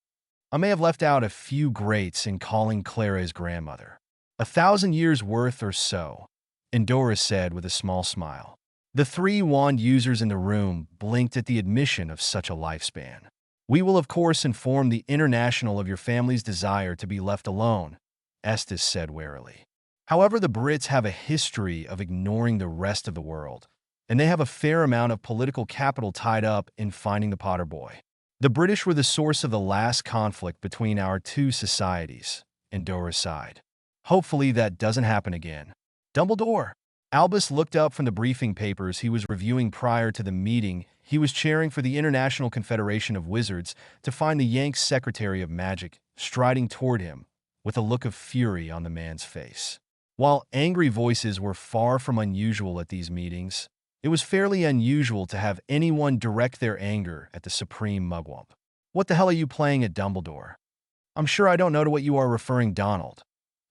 I may have left out a few greats in calling Clara his grandmother. 1,000 years worth or so," Endora said with a small smile. The three wand users in the room blinked at the admission of such a lifespan. "We will of course inform the International of your family's desire to be left alone," Estes said warily. "However, the Brits have a history of ignoring the rest of the world, and they have a fair amount of political capital tied up in finding the Potter boy. The British were the source of the last conflict between our two societies," Endora sighed. "Hopefully that doesn't happen again." "Dumbledore!" Albus looked up from the briefing papers he was reviewing prior to the meeting he was chairing for the International Confederation of Wizards to find the Yanks' Secretary of Magic striding toward him with a look of fury on the man's face. While angry voices were far from unusual at these meetings, it was fairly unusual to have anyone direct their anger at the Supreme Mugwump. "What the hell are you playing at, Dumbledore?" "I'm sure I don't know to what you are referring, Donald,"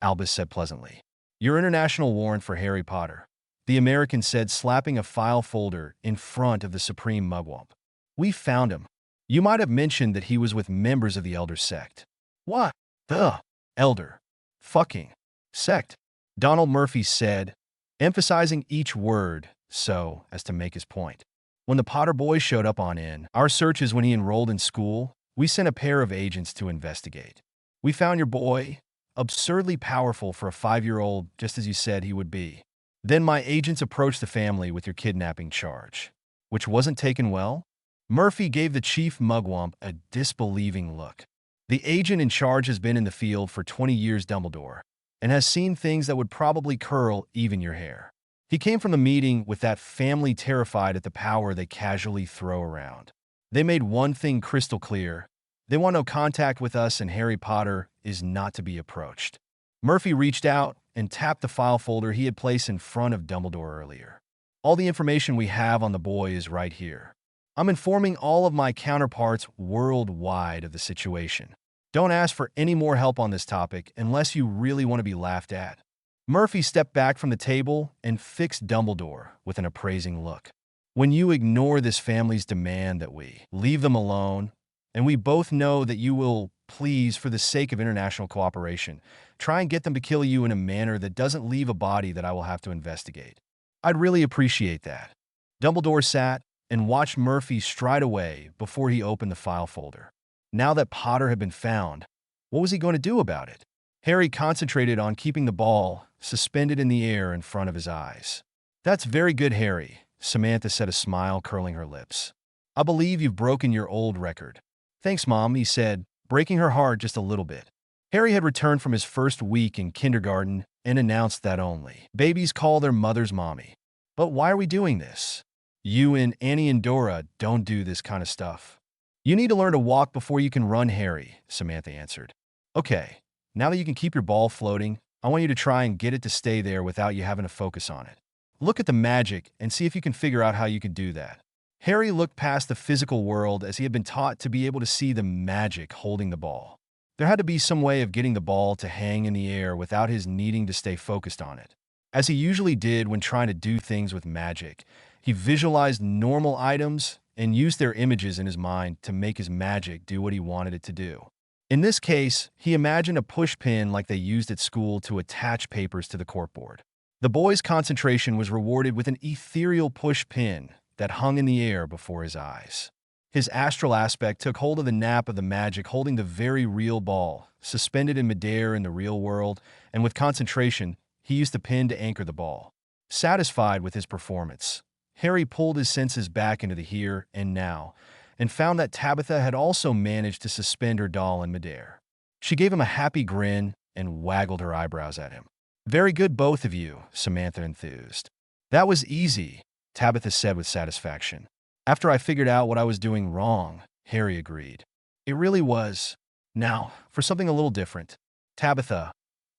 Albus said pleasantly. "Your international warrant for Harry Potter," the American said, slapping a file folder in front of the Supreme Mugwump. "We found him. You might have mentioned that he was with members of the Elder Sect." "What? The Elder fucking Sect," Donald Murphy said, emphasizing each word so as to make his point. "When the Potter boy showed up on our searches when he enrolled in school, we sent a pair of agents to investigate. We found your boy, absurdly powerful for a 5-year-old, just as you said he would be. Then my agents approached the family with your kidnapping charge, which wasn't taken well." Murphy gave the chief mugwump a disbelieving look. The agent in charge has been in the field for 20 years, Dumbledore, and has seen things that would probably curl even your hair. He came from the meeting with that family terrified at the power they casually throw around. They made one thing crystal clear. They want no contact with us, and Harry Potter is not to be approached. Murphy reached out and tapped the file folder he had placed in front of Dumbledore earlier. All the information we have on the boy is right here. I'm informing all of my counterparts worldwide of the situation. Don't ask for any more help on this topic unless you really want to be laughed at. Murphy stepped back from the table and fixed Dumbledore with an appraising look. When you ignore this family's demand that we leave them alone, and we both know that you will, please, for the sake of international cooperation, try and get them to kill you in a manner that doesn't leave a body that I will have to investigate. I'd really appreciate that. Dumbledore sat and watched Murphy stride away before he opened the file folder. Now that Potter had been found, what was he going to do about it? Harry concentrated on keeping the ball suspended in the air in front of his eyes. That's very good, Harry, Samantha said, a smile curling her lips. I believe you've broken your old record. Thanks, Mom, he said, breaking her heart just a little bit. Harry had returned from his first week in kindergarten and announced that only babies call their mothers mommy. But why are we doing this? You and Annie and Dora don't do this kind of stuff. You need to learn to walk before you can run, Harry, Samantha answered. Okay, now that you can keep your ball floating, I want you to try and get it to stay there without you having to focus on it. Look at the magic and see if you can figure out how you can do that. Harry looked past the physical world as he had been taught to be able to see the magic holding the ball. There had to be some way of getting the ball to hang in the air without his needing to stay focused on it. As he usually did when trying to do things with magic, he visualized normal items and used their images in his mind to make his magic do what he wanted it to do. In this case, he imagined a push pin like they used at school to attach papers to the corkboard. The boy's concentration was rewarded with an ethereal push pin that hung in the air before his eyes. His astral aspect took hold of the nap of the magic holding the very real ball, suspended in midair in the real world, and with concentration, he used the pin to anchor the ball. Satisfied with his performance, Harry pulled his senses back into the here and now, and found that Tabitha had also managed to suspend her doll in midair. She gave him a happy grin and waggled her eyebrows at him. Very good, both of you, Samantha enthused. That was easy, Tabitha said with satisfaction. After I figured out what I was doing wrong, Harry agreed. It really was. Now, for something a little different. Tabitha,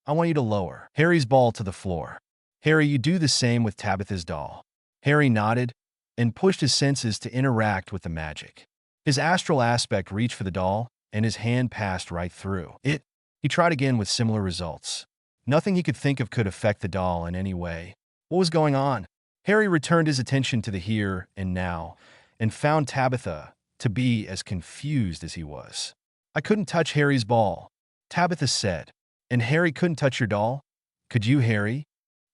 I want you to lower Harry's ball to the floor. Harry, you do the same with Tabitha's doll. Harry nodded and pushed his senses to interact with the magic. His astral aspect reached for the doll, and his hand passed right through it. He tried again with similar results. Nothing he could think of could affect the doll in any way. What was going on? Harry returned his attention to the here and now, and found Tabitha to be as confused as he was. I couldn't touch Harry's ball, Tabitha said. And Harry couldn't touch your doll? Could you, Harry?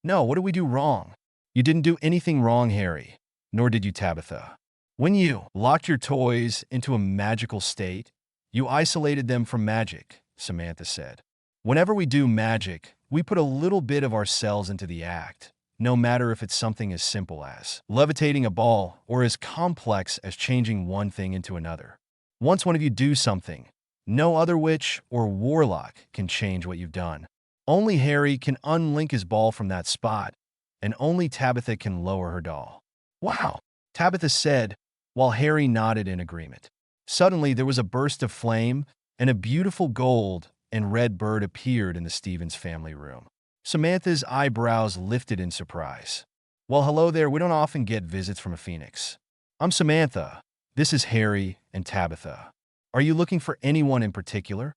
No, what did we do wrong? You didn't do anything wrong, Harry. Nor did you, Tabitha. When you locked your toys into a magical state, you isolated them from magic, Samantha said. Whenever we do magic, we put a little bit of ourselves into the act, no matter if it's something as simple as levitating a ball or as complex as changing one thing into another. Once one of you do something, no other witch or warlock can change what you've done. Only Harry can unlink his ball from that spot, and only Tabitha can lower her doll. Wow, Tabitha said, while Harry nodded in agreement. Suddenly, there was a burst of flame, and a beautiful gold and red bird appeared in the Stevens family room. Samantha's eyebrows lifted in surprise. Well, hello there, we don't often get visits from a phoenix. I'm Samantha. This is Harry and Tabitha. Are you looking for anyone in particular?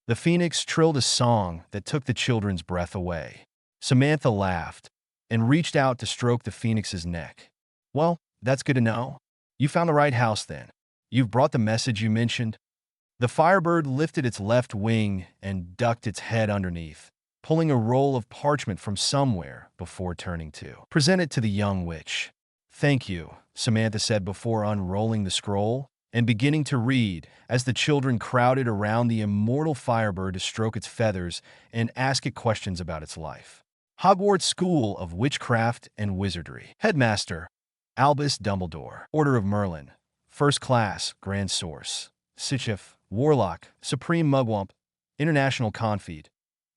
The phoenix trilled a song that took the children's breath away. Samantha laughed and reached out to stroke the phoenix's neck. Well, that's good to know. You found the right house then. You've brought the message you mentioned. The firebird lifted its left wing and ducked its head underneath, pulling a roll of parchment from somewhere before turning to present it to the young witch. Thank you, Samantha said before unrolling the scroll and beginning to read as the children crowded around the immortal firebird to stroke its feathers and ask it questions about its life. Hogwarts School of Witchcraft and Wizardry. Headmaster, Albus Dumbledore. Order of Merlin. First Class, Grand Source. Sichif, Warlock, Supreme Mugwump, International Confeed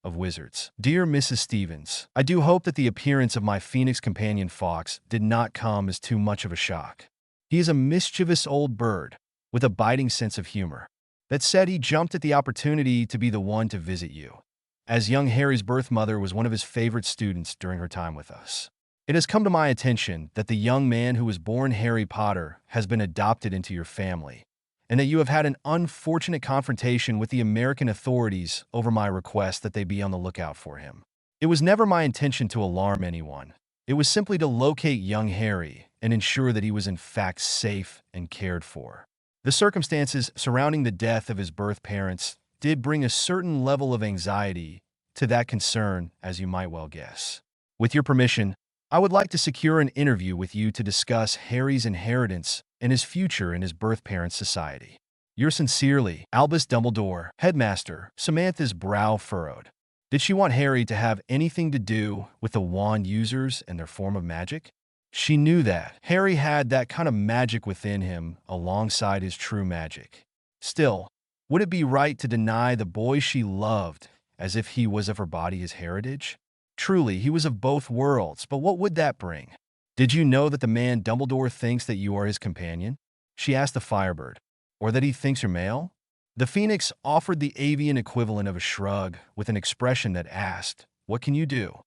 of Wizards. Dear Mrs. Stevens, I do hope that the appearance of my Phoenix companion Fox did not come as too much of a shock. He is a mischievous old bird with a biting sense of humor. That said, he jumped at the opportunity to be the one to visit you, as young Harry's birth mother was one of his favorite students during her time with us. It has come to my attention that the young man who was born Harry Potter has been adopted into your family, and that you have had an unfortunate confrontation with the American authorities over my request that they be on the lookout for him. It was never my intention to alarm anyone. It was simply to locate young Harry and ensure that he was in fact safe and cared for. The circumstances surrounding the death of his birth parents did bring a certain level of anxiety to that concern, as you might well guess. With your permission, I would like to secure an interview with you to discuss Harry's inheritance and his future in his birth parents' society. Yours sincerely, Albus Dumbledore, Headmaster. Samantha's brow furrowed. Did she want Harry to have anything to do with the wand users and their form of magic? She knew that Harry had that kind of magic within him alongside his true magic. Still, would it be right to deny the boy she loved as if he was of her body his heritage? Truly, he was of both worlds, but what would that bring? Did you know that the man Dumbledore thinks that you are his companion? She asked the Firebird. Or that he thinks you're male? The Phoenix offered the avian equivalent of a shrug with an expression that asked, "What can you do?"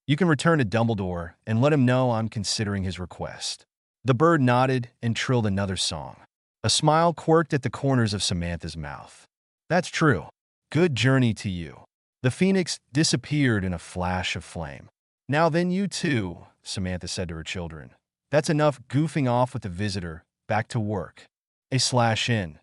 "You can return to Dumbledore and let him know I'm considering his request." The bird nodded and trilled another song. A smile quirked at the corners of Samantha's mouth. "That's true. Good journey to you." The Phoenix disappeared in a flash of flame. "Now then, you too," Samantha said to her children. "That's enough goofing off with the visitor. Back to work." /in.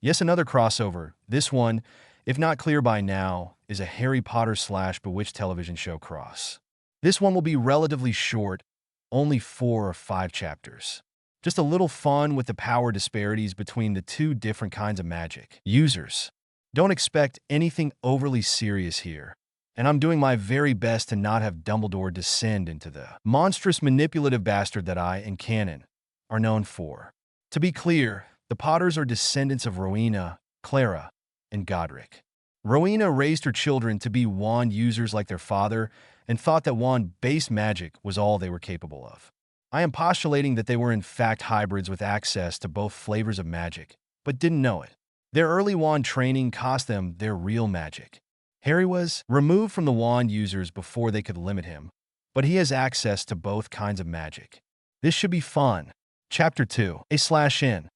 Yes, another crossover. This one, if not clear by now, is a Harry Potter / Bewitched television show cross. This one will be relatively short, only 4 or 5 chapters. Just a little fun with the power disparities between the two different kinds of magic users. Don't expect anything overly serious here, and I'm doing my very best to not have Dumbledore descend into the monstrous manipulative bastard that I and canon are known for. To be clear, the Potters are descendants of Rowena, Clara, and Godric. Rowena raised her children to be wand users like their father and thought that wand-based magic was all they were capable of. I am postulating that they were in fact hybrids with access to both flavors of magic, but didn't know it. Their early wand training cost them their real magic. Harry was removed from the wand users before they could limit him, but he has access to both kinds of magic. This should be fun. Chapter 2, /in.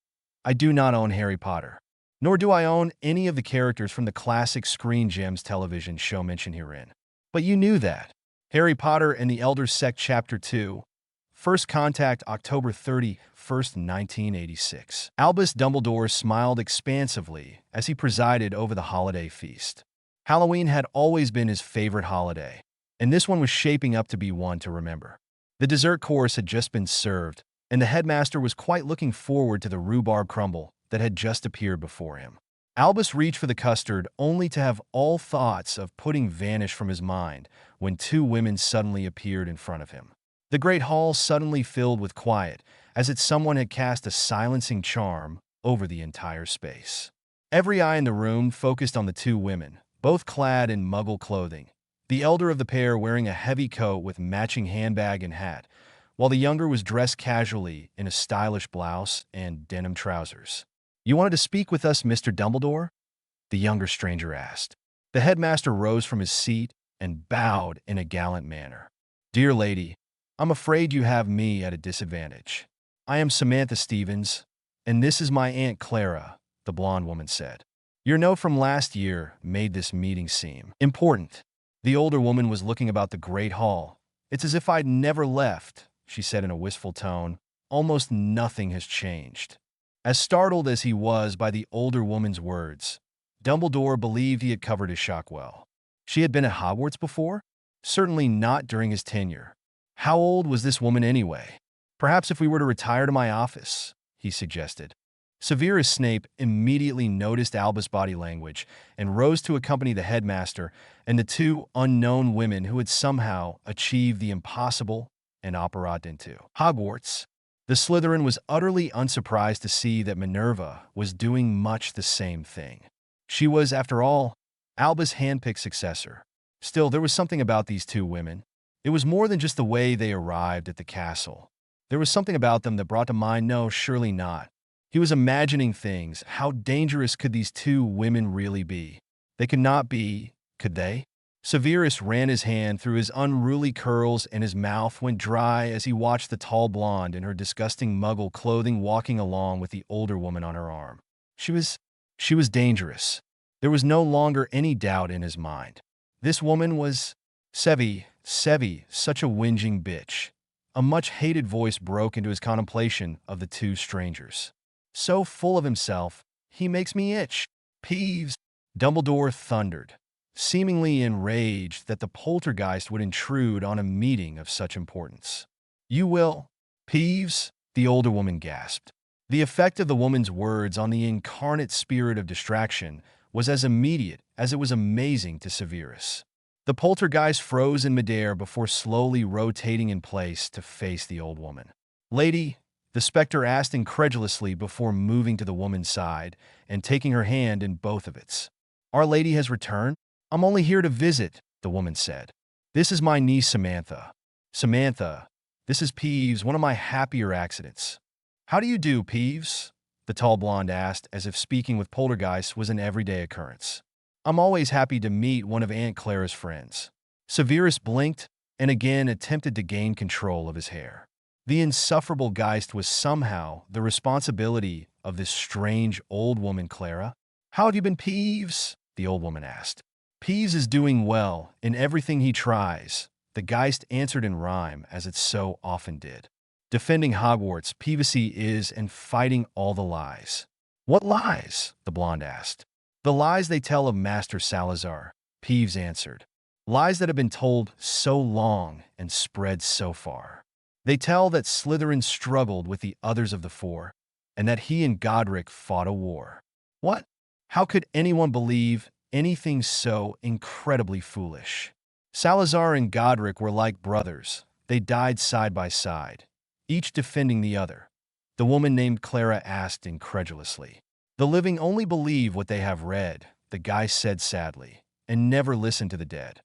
I do not own Harry Potter, nor do I own any of the characters from the classic Screen Gems television show mentioned herein. But you knew that. Harry Potter and the Elder Sect Chapter 2, First Contact, October 31st, 1986. Albus Dumbledore smiled expansively as he presided over the holiday feast. Halloween had always been his favorite holiday, and this one was shaping up to be one to remember. The dessert course had just been served, and the headmaster was quite looking forward to the rhubarb crumble that had just appeared before him. Albus reached for the custard only to have all thoughts of pudding vanish from his mind when 2 women suddenly appeared in front of him. The great hall suddenly filled with quiet, as if someone had cast a silencing charm over the entire space. Every eye in the room focused on the 2 women, both clad in Muggle clothing, the elder of the pair wearing a heavy coat with matching handbag and hat, while the younger was dressed casually in a stylish blouse and denim trousers. "You wanted to speak with us, Mr. Dumbledore?" the younger stranger asked. The headmaster rose from his seat and bowed in a gallant manner. "Dear lady, I'm afraid you have me at a disadvantage. I am Samantha Stevens, and this is my Aunt Clara," the blonde woman said. "Your note from last year made this meeting seem important." The older woman was looking about the great hall. "It's as if I'd never left," she said in a wistful tone. "Almost nothing has changed." As startled as he was by the older woman's words, Dumbledore believed he had covered his shock well. She had been at Hogwarts before? Certainly not during his tenure. How old was this woman anyway? "Perhaps if we were to retire to my office," he suggested. Severus Snape immediately noticed Albus' body language and rose to accompany the headmaster and the 2 unknown women who had somehow achieved the impossible and operated into Hogwarts. The Slytherin was utterly unsurprised to see that Minerva was doing much the same thing. She was, after all, Alba's handpicked successor. Still, there was something about these two women. It was more than just the way they arrived at the castle. There was something about them that brought to mind, no, surely not. He was imagining things. How dangerous could these two women really be? They could not be, could they? Sirius ran his hand through his unruly curls and his mouth went dry as he watched the tall blonde in her disgusting muggle clothing walking along with the older woman on her arm. She was dangerous. There was no longer any doubt in his mind. This woman was Sevi, such a whinging bitch. A much-hated voice broke into his contemplation of the two strangers. So full of himself, he makes me itch. Peeves, Dumbledore thundered, seemingly enraged that the poltergeist would intrude on a meeting of such importance. You will, Peeves, the older woman gasped. The effect of the woman's words on the incarnate spirit of distraction was as immediate as it was amazing to Sirius. The poltergeist froze in midair before slowly rotating in place to face the old woman. Lady, the specter asked incredulously before moving to the woman's side and taking her hand in both of its. Our lady has returned? I'm only here to visit, the woman said. This is my niece Samantha. Samantha, this is Peeves, one of my happier accidents. How do you do, Peeves? The tall blonde asked, as if speaking with poltergeists was an everyday occurrence. I'm always happy to meet one of Aunt Clara's friends. Sirius blinked and again attempted to gain control of his hair. The insufferable geist was somehow the responsibility of this strange old woman Clara. How have you been, Peeves? The old woman asked. Peeves is doing well in everything he tries, the geist answered in rhyme, as it so often did. Defending Hogwarts, Peevesy is, and fighting all the lies. What lies? The blonde asked. The lies they tell of Master Salazar, Peeves answered. Lies that have been told so long and spread so far. They tell that Slytherin struggled with the others of the four, and that he and Godric fought a war. What? How could anyone believe anything so incredibly foolish? Salazar and Godric were like brothers. They died side by side, each defending the other. The woman named Clara asked incredulously. The living only believe what they have read, the guy said sadly, and never listen to the dead.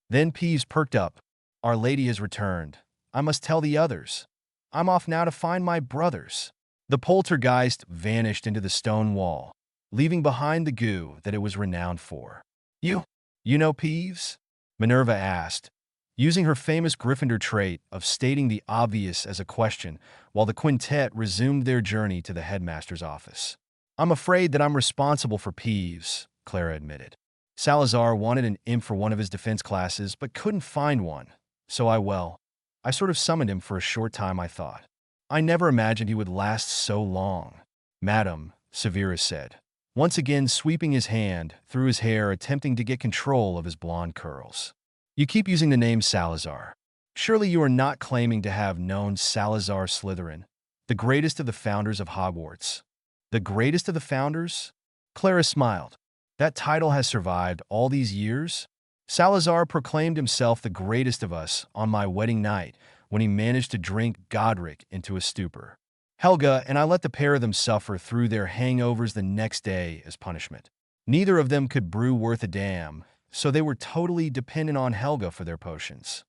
Then Peeves perked up. Our lady has returned. I must tell the others. I'm off now to find my brothers. The poltergeist vanished into the stone wall, leaving behind the goo that it was renowned for. You know Peeves? Minerva asked, using her famous Gryffindor trait of stating the obvious as a question while the quintet resumed their journey to the headmaster's office. I'm afraid that I'm responsible for Peeves, Clara admitted. Salazar wanted an imp for one of his defense classes but couldn't find one, so I sort of summoned him for a short time, I thought. I never imagined he would last so long. Madam, Sirius said, once again sweeping his hand through his hair, attempting to get control of his blonde curls. You keep using the name Salazar. Surely you are not claiming to have known Salazar Slytherin, the greatest of the founders of Hogwarts. The greatest of the founders? Clara smiled. That title has survived all these years? Salazar proclaimed himself the greatest of us on my wedding night when he managed to drink Godric into a stupor. Helga and I let the pair of them suffer through their hangovers the next day as punishment. Neither of them could brew worth a damn, so they were totally dependent on Helga for their potions.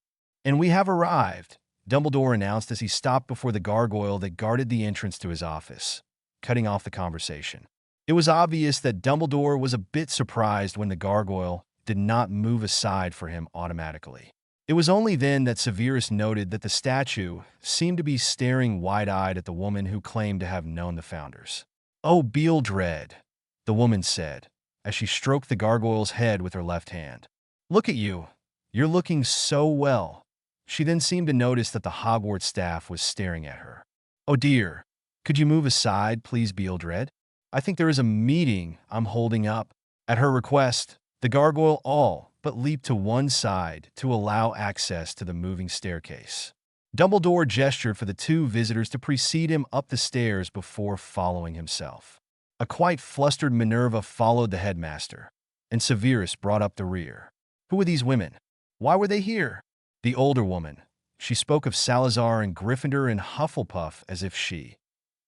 And we have arrived, Dumbledore announced as he stopped before the gargoyle that guarded the entrance to his office, cutting off the conversation. It was obvious that Dumbledore was a bit surprised when the gargoyle did not move aside for him automatically. It was only then that Sirius noted that the statue seemed to be staring wide-eyed at the woman who claimed to have known the founders. Oh, Beeldred, the woman said, as she stroked the gargoyle's head with her left hand. Look at you. You're looking so well. She then seemed to notice that the Hogwarts staff was staring at her. Oh dear, could you move aside, please, Beeldred? I think there is a meeting I'm holding up. At her request, the gargoyle all but leaped to one side to allow access to the moving staircase. Dumbledore gestured for the two visitors to precede him up the stairs before following himself. A quite flustered Minerva followed the headmaster, and Sirius brought up the rear. Who were these women? Why were they here? The older woman, She spoke of Salazar and Gryffindor and Hufflepuff as if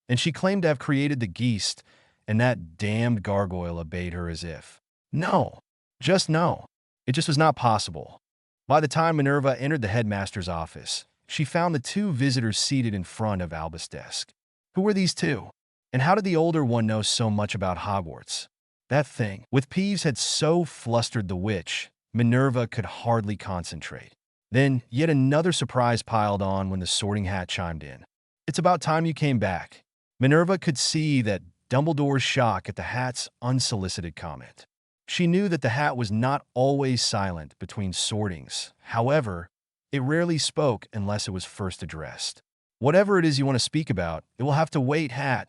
and she claimed to have created the Geist, and that damned gargoyle obeyed her as if. No, just no. It just was not possible. By the time Minerva entered the headmaster's office, she found the two visitors seated in front of Albus' desk. Who were these two? And how did the older one know so much about Hogwarts? That thing with Peeves had so flustered the witch, Minerva could hardly concentrate. Then, yet another surprise piled on when the Sorting Hat chimed in. It's about time you came back. Minerva could see that Dumbledore's shock at the Hat's unsolicited comment. She knew that the Hat was not always silent between sortings. However, it rarely spoke unless it was first addressed. Whatever it is you want to speak about, it will have to wait, Hat,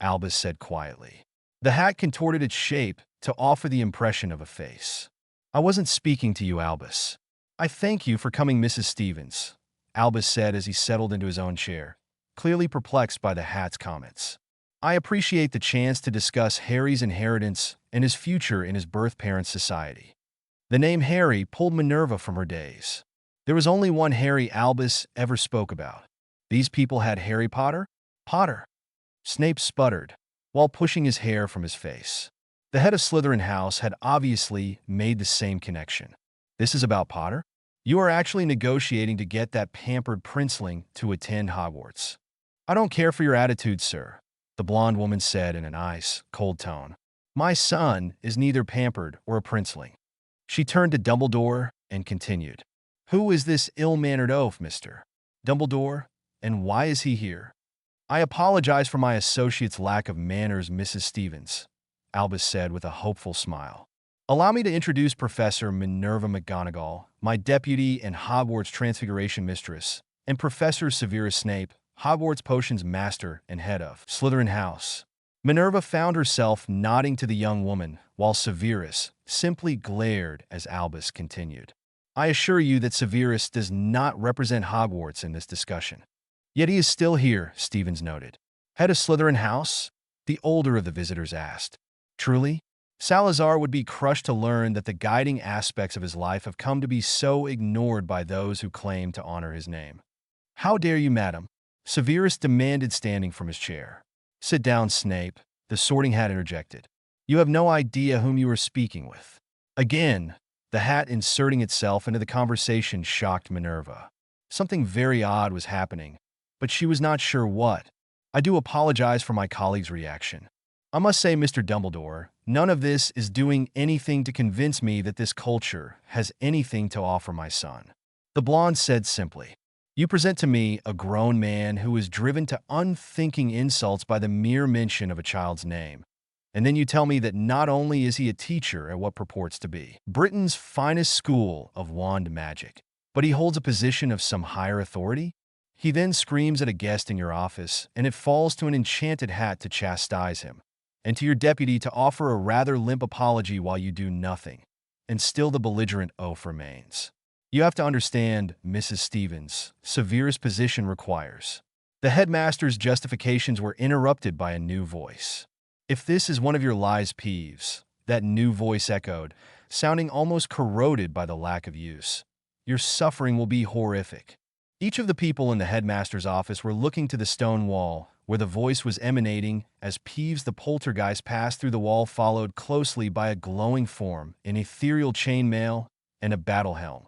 Albus said quietly. The Hat contorted its shape to offer the impression of a face. I wasn't speaking to you, Albus. I thank you for coming, Mrs. Stevens, Albus said as he settled into his own chair, clearly perplexed by the Hat's comments. I appreciate the chance to discuss Harry's inheritance and his future in his birth parents' society. The name Harry pulled Minerva from her daze. There was only one Harry Albus ever spoke about. These people had Harry Potter? Potter. Snape sputtered, while pushing his hair from his face. The head of Slytherin House had obviously made the same connection. This is about Potter? You are actually negotiating to get that pampered princeling to attend Hogwarts. I don't care for your attitude, sir, the blonde woman said in an ice, cold tone. My son is neither pampered or a princeling. She turned to Dumbledore and continued. Who is this ill-mannered oaf, Mr. Dumbledore, and why is he here? I apologize for my associate's lack of manners, Mrs. Stevens, Albus said with a hopeful smile. Allow me to introduce Professor Minerva McGonagall, my deputy and Hogwarts Transfiguration Mistress, and Professor Severus Snape, Hogwarts Potions Master and head of Slytherin House. Minerva found herself nodding to the young woman, while Severus simply glared as Albus continued. I assure you that Severus does not represent Hogwarts in this discussion. Yet he is still here, Stevens noted. Head of Slytherin House? The older of the visitors asked. Truly? Salazar would be crushed to learn that the guiding aspects of his life have come to be so ignored by those who claim to honor his name. How dare you, madam? Severus demanded, standing from his chair. Sit down, Snape, the Sorting Hat interjected. You have no idea whom you are speaking with. Again, the Hat inserting itself into the conversation shocked Minerva. Something very odd was happening, but she was not sure what. I do apologize for my colleague's reaction. I must say, Mr. Dumbledore, none of this is doing anything to convince me that this culture has anything to offer my son. The blonde said simply. You present to me a grown man who is driven to unthinking insults by the mere mention of a child's name. And then you tell me that not only is he a teacher at what purports to be Britain's finest school of wand magic, but he holds a position of some higher authority? He then screams at a guest in your office, and it falls to an enchanted hat to chastise him, and to your deputy to offer a rather limp apology while you do nothing. And still the belligerent oaf remains. You have to understand, Mrs. Stevens, Severus' position requires. The headmaster's justifications were interrupted by a new voice. If this is one of your lies, Peeves, that new voice echoed, sounding almost corroded by the lack of use, your suffering will be horrific. Each of the people in the headmaster's office were looking to the stone wall, where the voice was emanating as Peeves the poltergeist passed through the wall, followed closely by a glowing form in ethereal chainmail and a battle helm.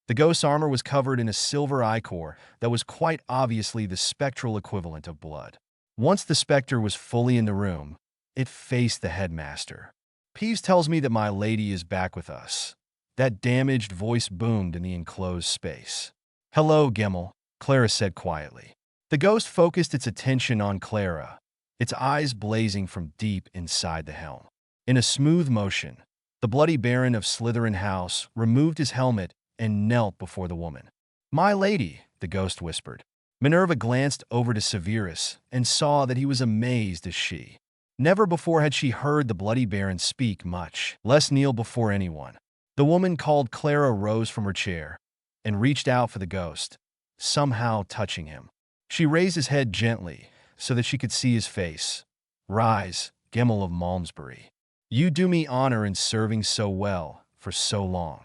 The ghost's armor was covered in a silver ichor that was quite obviously the spectral equivalent of blood. Once the specter was fully in the room, it faced the headmaster. Peeves tells me that my lady is back with us. That damaged voice boomed in the enclosed space. Hello, Gemmel, Clara said quietly. The ghost focused its attention on Clara, its eyes blazing from deep inside the helm. In a smooth motion, the bloody Baron of Slytherin House removed his helmet and knelt before the woman. My lady, the ghost whispered. Minerva glanced over to Severus and saw that he was amazed as she. Never before had she heard the bloody Baron speak, much less kneel before anyone. The woman called Clara rose from her chair and reached out for the ghost, somehow touching him. She raised his head gently so that she could see his face. Rise, Gemmel of Malmesbury. You do me honor in serving so well for so long.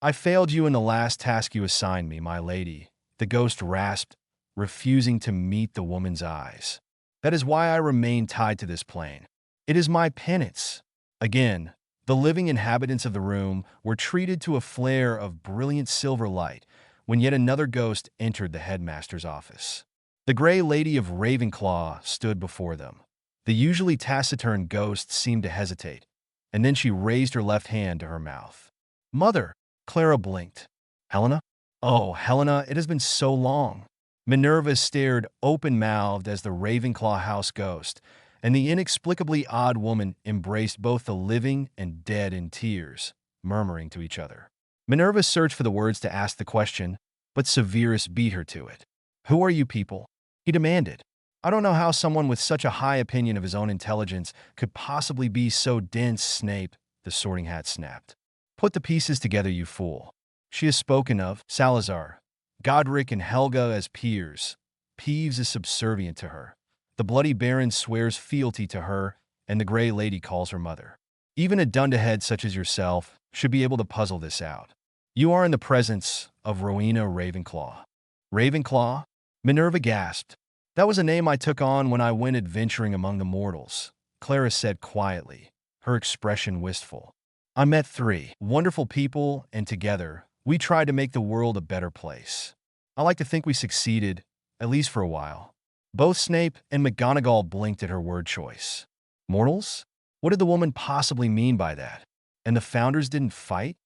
I failed you in the last task you assigned me, my lady, the ghost rasped, refusing to meet the woman's eyes. That is why I remain tied to this plane. It is my penance. Again, the living inhabitants of the room were treated to a flare of brilliant silver light when yet another ghost entered the headmaster's office. The Gray Lady of Ravenclaw stood before them. The usually taciturn ghost seemed to hesitate, and then she raised her left hand to her mouth. "Mother!" Clara blinked. "Helena?" "Oh, Helena, it has been so long." Minerva stared open-mouthed as the Ravenclaw house ghost and the inexplicably odd woman embraced both the living and dead in tears, murmuring to each other. Minerva searched for the words to ask the question, but Severus beat her to it. "Who are you people?" he demanded. "I don't know how someone with such a high opinion of his own intelligence could possibly be so dense, Snape," the Sorting Hat snapped. "Put the pieces together, you fool. She has spoken of Salazar, Godric, and Helga as peers. Peeves is subservient to her. The Bloody Baron swears fealty to her, and the Grey Lady calls her mother. Even a dunderhead such as yourself should be able to puzzle this out. You are in the presence of Rowena Ravenclaw." "Ravenclaw?" Minerva gasped. "That was a name I took on when I went adventuring among the mortals," Clara said quietly, her expression wistful. "I met 3 wonderful people, and together, we tried to make the world a better place. I like to think we succeeded, at least for a while." Both Snape and McGonagall blinked at her word choice. Mortals? What did the woman possibly mean by that? And the founders didn't fight?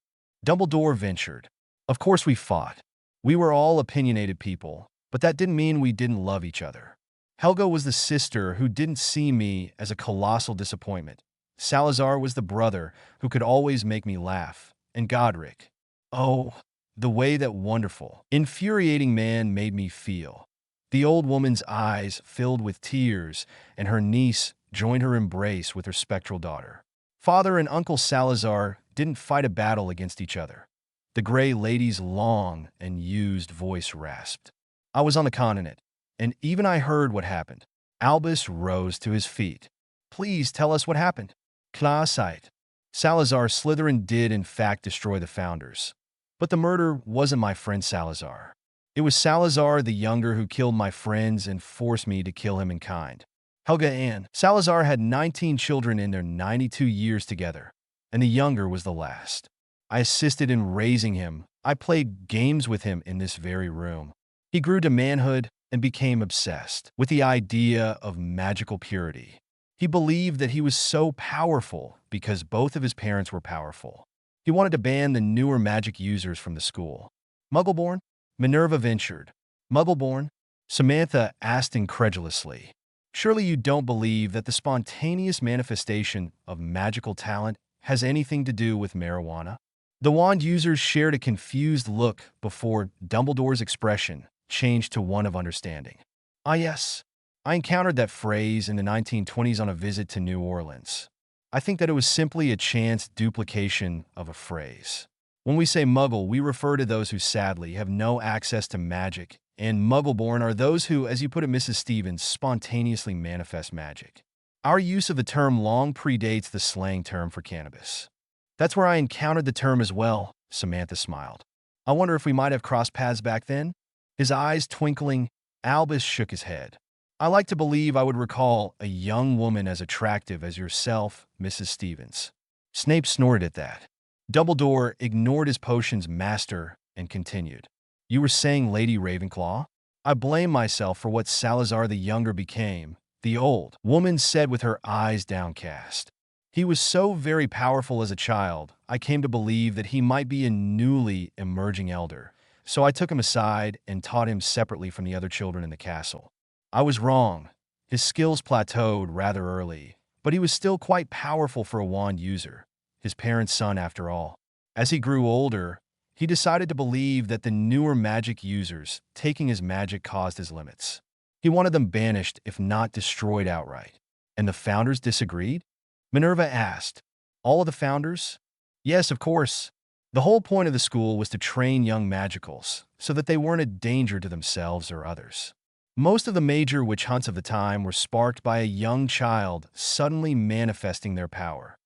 Dumbledore ventured. "Of course we fought. We were all opinionated people, but that didn't mean we didn't love each other. Helga was the sister who didn't see me as a colossal disappointment. Salazar was the brother who could always make me laugh. And Godric. Oh, the way that wonderful, infuriating man made me feel." The old woman's eyes filled with tears, and her niece joined her embrace with her spectral daughter. "Father and Uncle Salazar didn't fight a battle against each other." The Grey Lady's long and used voice rasped. "I was on the continent, and even I heard what happened." Albus rose to his feet. "Please tell us what happened." Clara sighed. "Salazar Slytherin did in fact destroy the founders. But the murder wasn't my friend Salazar. It was Salazar the younger who killed my friends and forced me to kill him in kind. Helga and Salazar had 19 children in their 92 years together, and the younger was the last. I assisted in raising him. I played games with him in this very room. He grew to manhood and became obsessed with the idea of magical purity. He believed that he was so powerful because both of his parents were powerful. He wanted to ban the newer magic users from the school." "Muggleborn?" Minerva ventured. "Muggleborn?" Samantha asked incredulously. "Surely you don't believe that the spontaneous manifestation of magical talent has anything to do with marijuana?" The wand users shared a confused look before Dumbledore's expression changed to one of understanding. "Ah, yes. I encountered that phrase in the 1920s on a visit to New Orleans. I think that it was simply a chance duplication of a phrase. When we say muggle, we refer to those who sadly have no access to magic, and muggleborn are those who, as you put it, Mrs. Stevens, spontaneously manifest magic. Our use of the term long predates the slang term for cannabis." "That's where I encountered the term as well," Samantha smiled. "I wonder if we might have crossed paths back then?" His eyes twinkling, Albus shook his head. "I like to believe I would recall a young woman as attractive as yourself, Mrs. Stevens." Snape snorted at that. Dumbledore ignored his potion's master and continued. "You were saying Lady Ravenclaw? I blame myself for what Salazar the younger became," the old woman said with her eyes downcast. "He was so very powerful as a child, I came to believe that he might be a newly emerging elder, so I took him aside and taught him separately from the other children in the castle. I was wrong. His skills plateaued rather early, but he was still quite powerful for a wand user, his parents' son after all. As he grew older, he decided to believe that the newer magic users taking his magic caused his limits. He wanted them banished, if not destroyed outright. And the founders disagreed?" Minerva asked. "All of the founders?" "Yes, of course. The whole point of the school was to train young magicals so that they weren't a danger to themselves or others. Most of the major witch hunts of the time were sparked by a young child suddenly manifesting their power."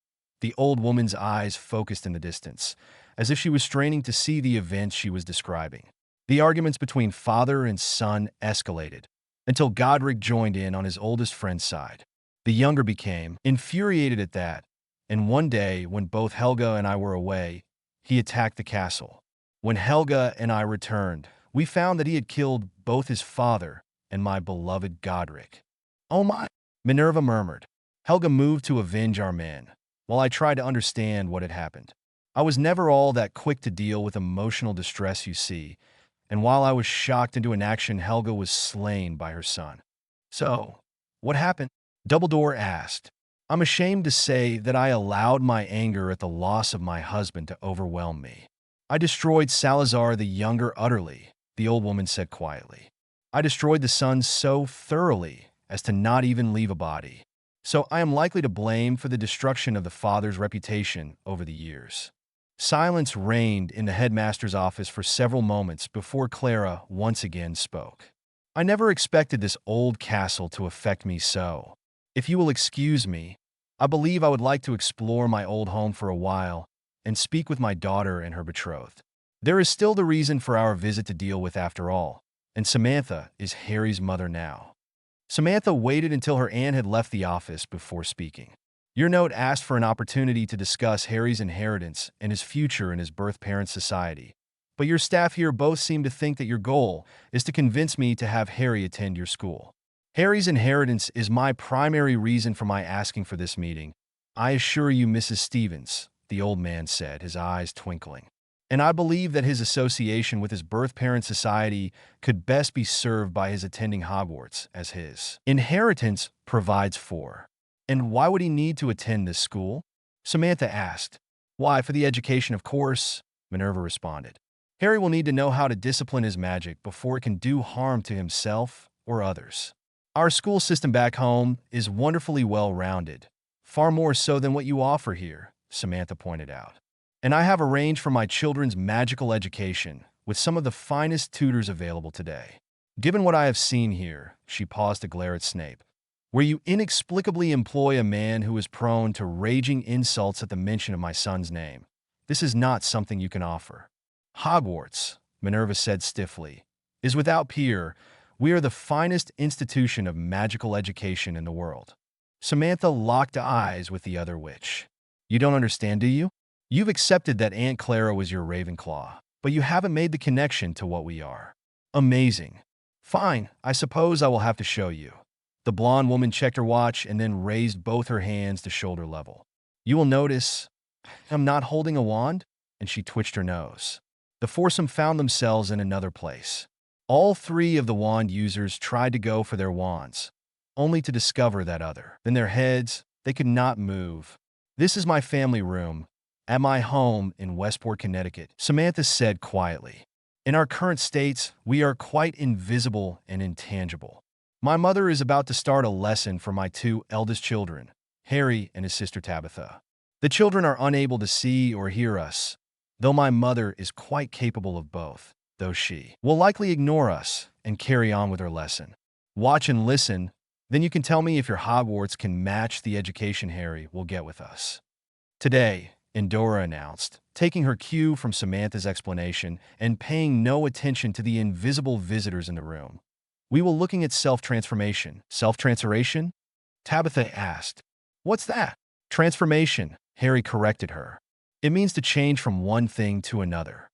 The old woman's eyes focused in the distance, as if she was straining to see the events she was describing. The arguments between father and son escalated until Godric joined in on his oldest friend's side. The younger became infuriated at that, and one day, when both Helga and I were away, he attacked the castle. When Helga and I returned, we found that he had killed both his father and my beloved Godric. "Oh my," Minerva murmured. Helga moved to avenge our men, while I tried to understand what had happened. I was never all that quick to deal with emotional distress, you see, and while I was shocked into an action, Helga was slain by her son. "So, what happened?" Dumbledore asked. "I'm ashamed to say that I allowed my anger at the loss of my husband to overwhelm me. I destroyed Salazar the Younger utterly," the old woman said quietly. "I destroyed the son so thoroughly as to not even leave a body. So I am likely to blame for the destruction of the father's reputation over the years." Silence reigned in the headmaster's office for several moments before Clara once again spoke. "I never expected this old castle to affect me so. If you will excuse me, I believe I would like to explore my old home for a while and speak with my daughter and her betrothed. There is still the reason for our visit to deal with after all, and Samantha is Harry's mother now." Samantha waited until her aunt had left the office before speaking. "Your note asked for an opportunity to discuss Harry's inheritance and his future in his birth parents' society. But your staff here both seem to think that your goal is to convince me to have Harry attend your school. Harry's inheritance is my primary reason for my asking for this meeting, I assure you, Mrs. Stevens," the old man said, his eyes twinkling. "And I believe that his association with his birth parents' society could best be served by his attending Hogwarts, as his inheritance provides for." "And why would he need to attend this school?" Samantha asked. "Why, for the education, of course," Minerva responded. "Harry will need to know how to discipline his magic before it can do harm to himself or others. Our school system back home is wonderfully well-rounded, far more so than what you offer here," Samantha pointed out. "And I have arranged for my children's magical education with some of the finest tutors available today. Given what I have seen here," she paused to glare at Snape, "where you inexplicably employ a man who is prone to raging insults at the mention of my son's name, this is not something you can offer." "Hogwarts," Minerva said stiffly, "is without peer. We are the finest institution of magical education in the world." Samantha locked eyes with the other witch. "You don't understand, do you? You've accepted that Aunt Clara was your Ravenclaw, but you haven't made the connection to what we are." "Amazing. Fine, I suppose I will have to show you." The blonde woman checked her watch and then raised both her hands to shoulder level. "You will notice I'm not holding a wand," and she twitched her nose. The foursome found themselves in another place. All three of the wand users tried to go for their wands, only to discover that other than their heads, they could not move. "This is my family room, at my home in Westport, Connecticut," Samantha said quietly. "In our current states, we are quite invisible and intangible. My mother is about to start a lesson for my two eldest children, Harry and his sister Tabitha. The children are unable to see or hear us, though my mother is quite capable of both, though she will likely ignore us and carry on with her lesson. Watch and listen, then you can tell me if your Hogwarts can match the education Harry will get with us." "Today," Endora announced, taking her cue from Samantha's explanation and paying no attention to the invisible visitors in the room, "we will looking at self-transformation." "Self-transformation?" Tabitha asked. "What's that?" "Transformation," Harry corrected her. "It means to change from one thing to another."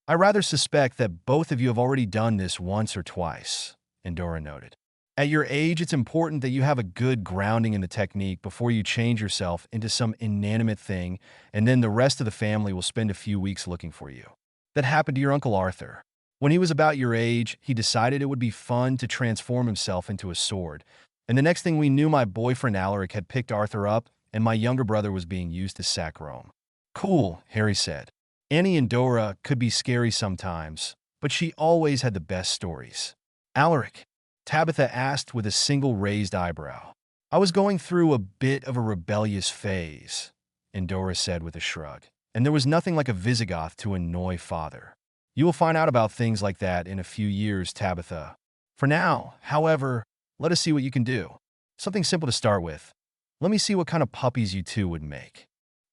"I rather suspect that both of you have already done this once or twice," Endora noted. "At your age, it's important that you have a good grounding in the technique before you change yourself into some inanimate thing, and then the rest of the family will spend a few weeks looking for you. That happened to your Uncle Arthur. When he was about your age, he decided it would be fun to transform himself into a sword, and the next thing we knew, my boyfriend Alaric had picked Arthur up, and my younger brother was being used to sack Rome." "Cool," Harry said. "Annie and Dora could be scary sometimes, but she always had the best stories." "Alaric?" Tabitha asked with a single raised eyebrow. "I was going through a bit of a rebellious phase," Endora said with a shrug, "and there was nothing like a Visigoth to annoy father. You will find out about things like that in a few years, Tabitha. For now, however, let us see what you can do. Something simple to start with. Let me see what kind of puppies you two would make."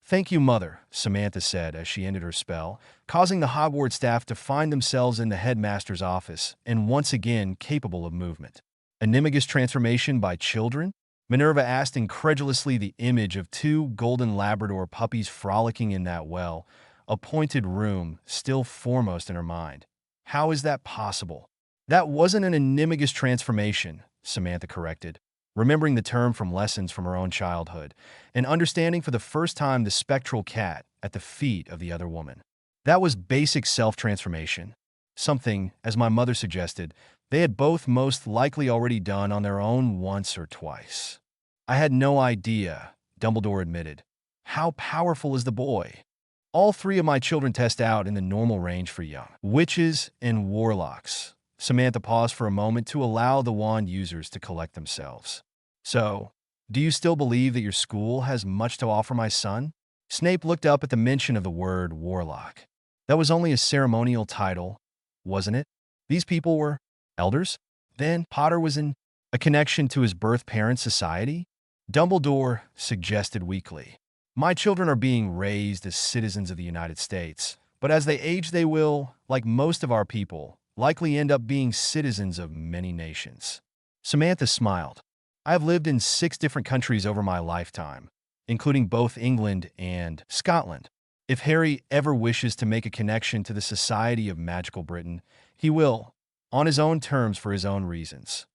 "Thank you, Mother," Samantha said as she ended her spell, causing the Hogwarts staff to find themselves in the headmaster's office and once again capable of movement. Animagus transformation by children? Minerva asked incredulously, the image of two golden Labrador puppies frolicking in that well-appointed room still foremost in her mind. How is that possible? That wasn't an animagus transformation, Samantha corrected, remembering the term from lessons from her own childhood, and understanding for the first time the spectral cat at the feet of the other woman. That was basic self-transformation, something, as my mother suggested, they had both most likely already done on their own once or twice. "I had no idea," Dumbledore admitted. "How powerful is the boy?" "All three of my children test out in the normal range for young witches and warlocks." Samantha paused for a moment to allow the wand users to collect themselves. "So, do you still believe that your school has much to offer my son?" Snape looked up at the mention of the word warlock. That was only a ceremonial title, wasn't it? These people were elders? Then Potter was in a connection to his birth parents' society? Dumbledore suggested weakly. "My children are being raised as citizens of the United States, but as they age they will, like most of our people, likely end up being citizens of many nations." Samantha smiled. "I have lived in 6 different countries over my lifetime, including both England and Scotland. If Harry ever wishes to make a connection to the Society of Magical Britain, he will, on his own terms for his own reasons."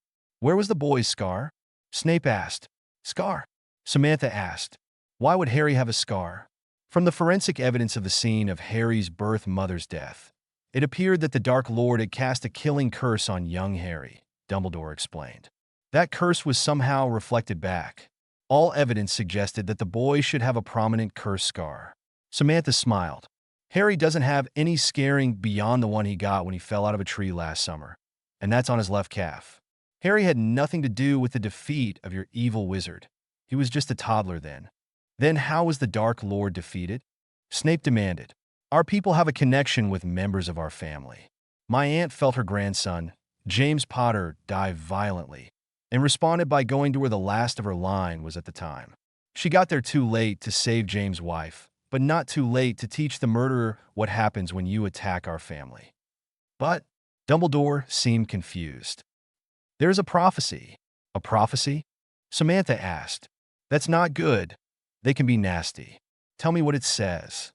"Where was the boy's scar?" Snape asked. "Scar?" Samantha asked. "Why would Harry have a scar?" From the forensic evidence of the scene of Harry's birth mother's death, it appeared that the Dark Lord had cast a killing curse on young Harry, Dumbledore explained. That curse was somehow reflected back. All evidence suggested that the boy should have a prominent curse scar. Samantha smiled. "Harry doesn't have any scarring beyond the one he got when he fell out of a tree last summer, and that's on his left calf. Harry had nothing to do with the defeat of your evil wizard. He was just a toddler then." "Then how was the Dark Lord defeated?" Snape demanded. "Our people have a connection with members of our family. My aunt felt her grandson, James Potter, die violently, and responded by going to where the last of her line was at the time. She got there too late to save James' wife, but not too late to teach the murderer what happens when you attack our family." "But," Dumbledore seemed confused. "There's a prophecy." "A prophecy?" Samantha asked. "That's not good. They can be nasty. Tell me what it says."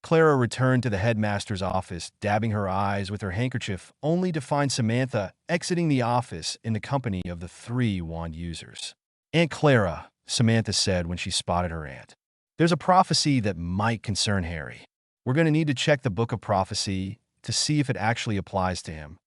Clara returned to the headmaster's office, dabbing her eyes with her handkerchief, only to find Samantha exiting the office in the company of the 3 wand users. "Aunt Clara," Samantha said when she spotted her aunt, "there's a prophecy that might concern Harry. We're going to need to check the Book of Prophecy to see if it actually applies to him."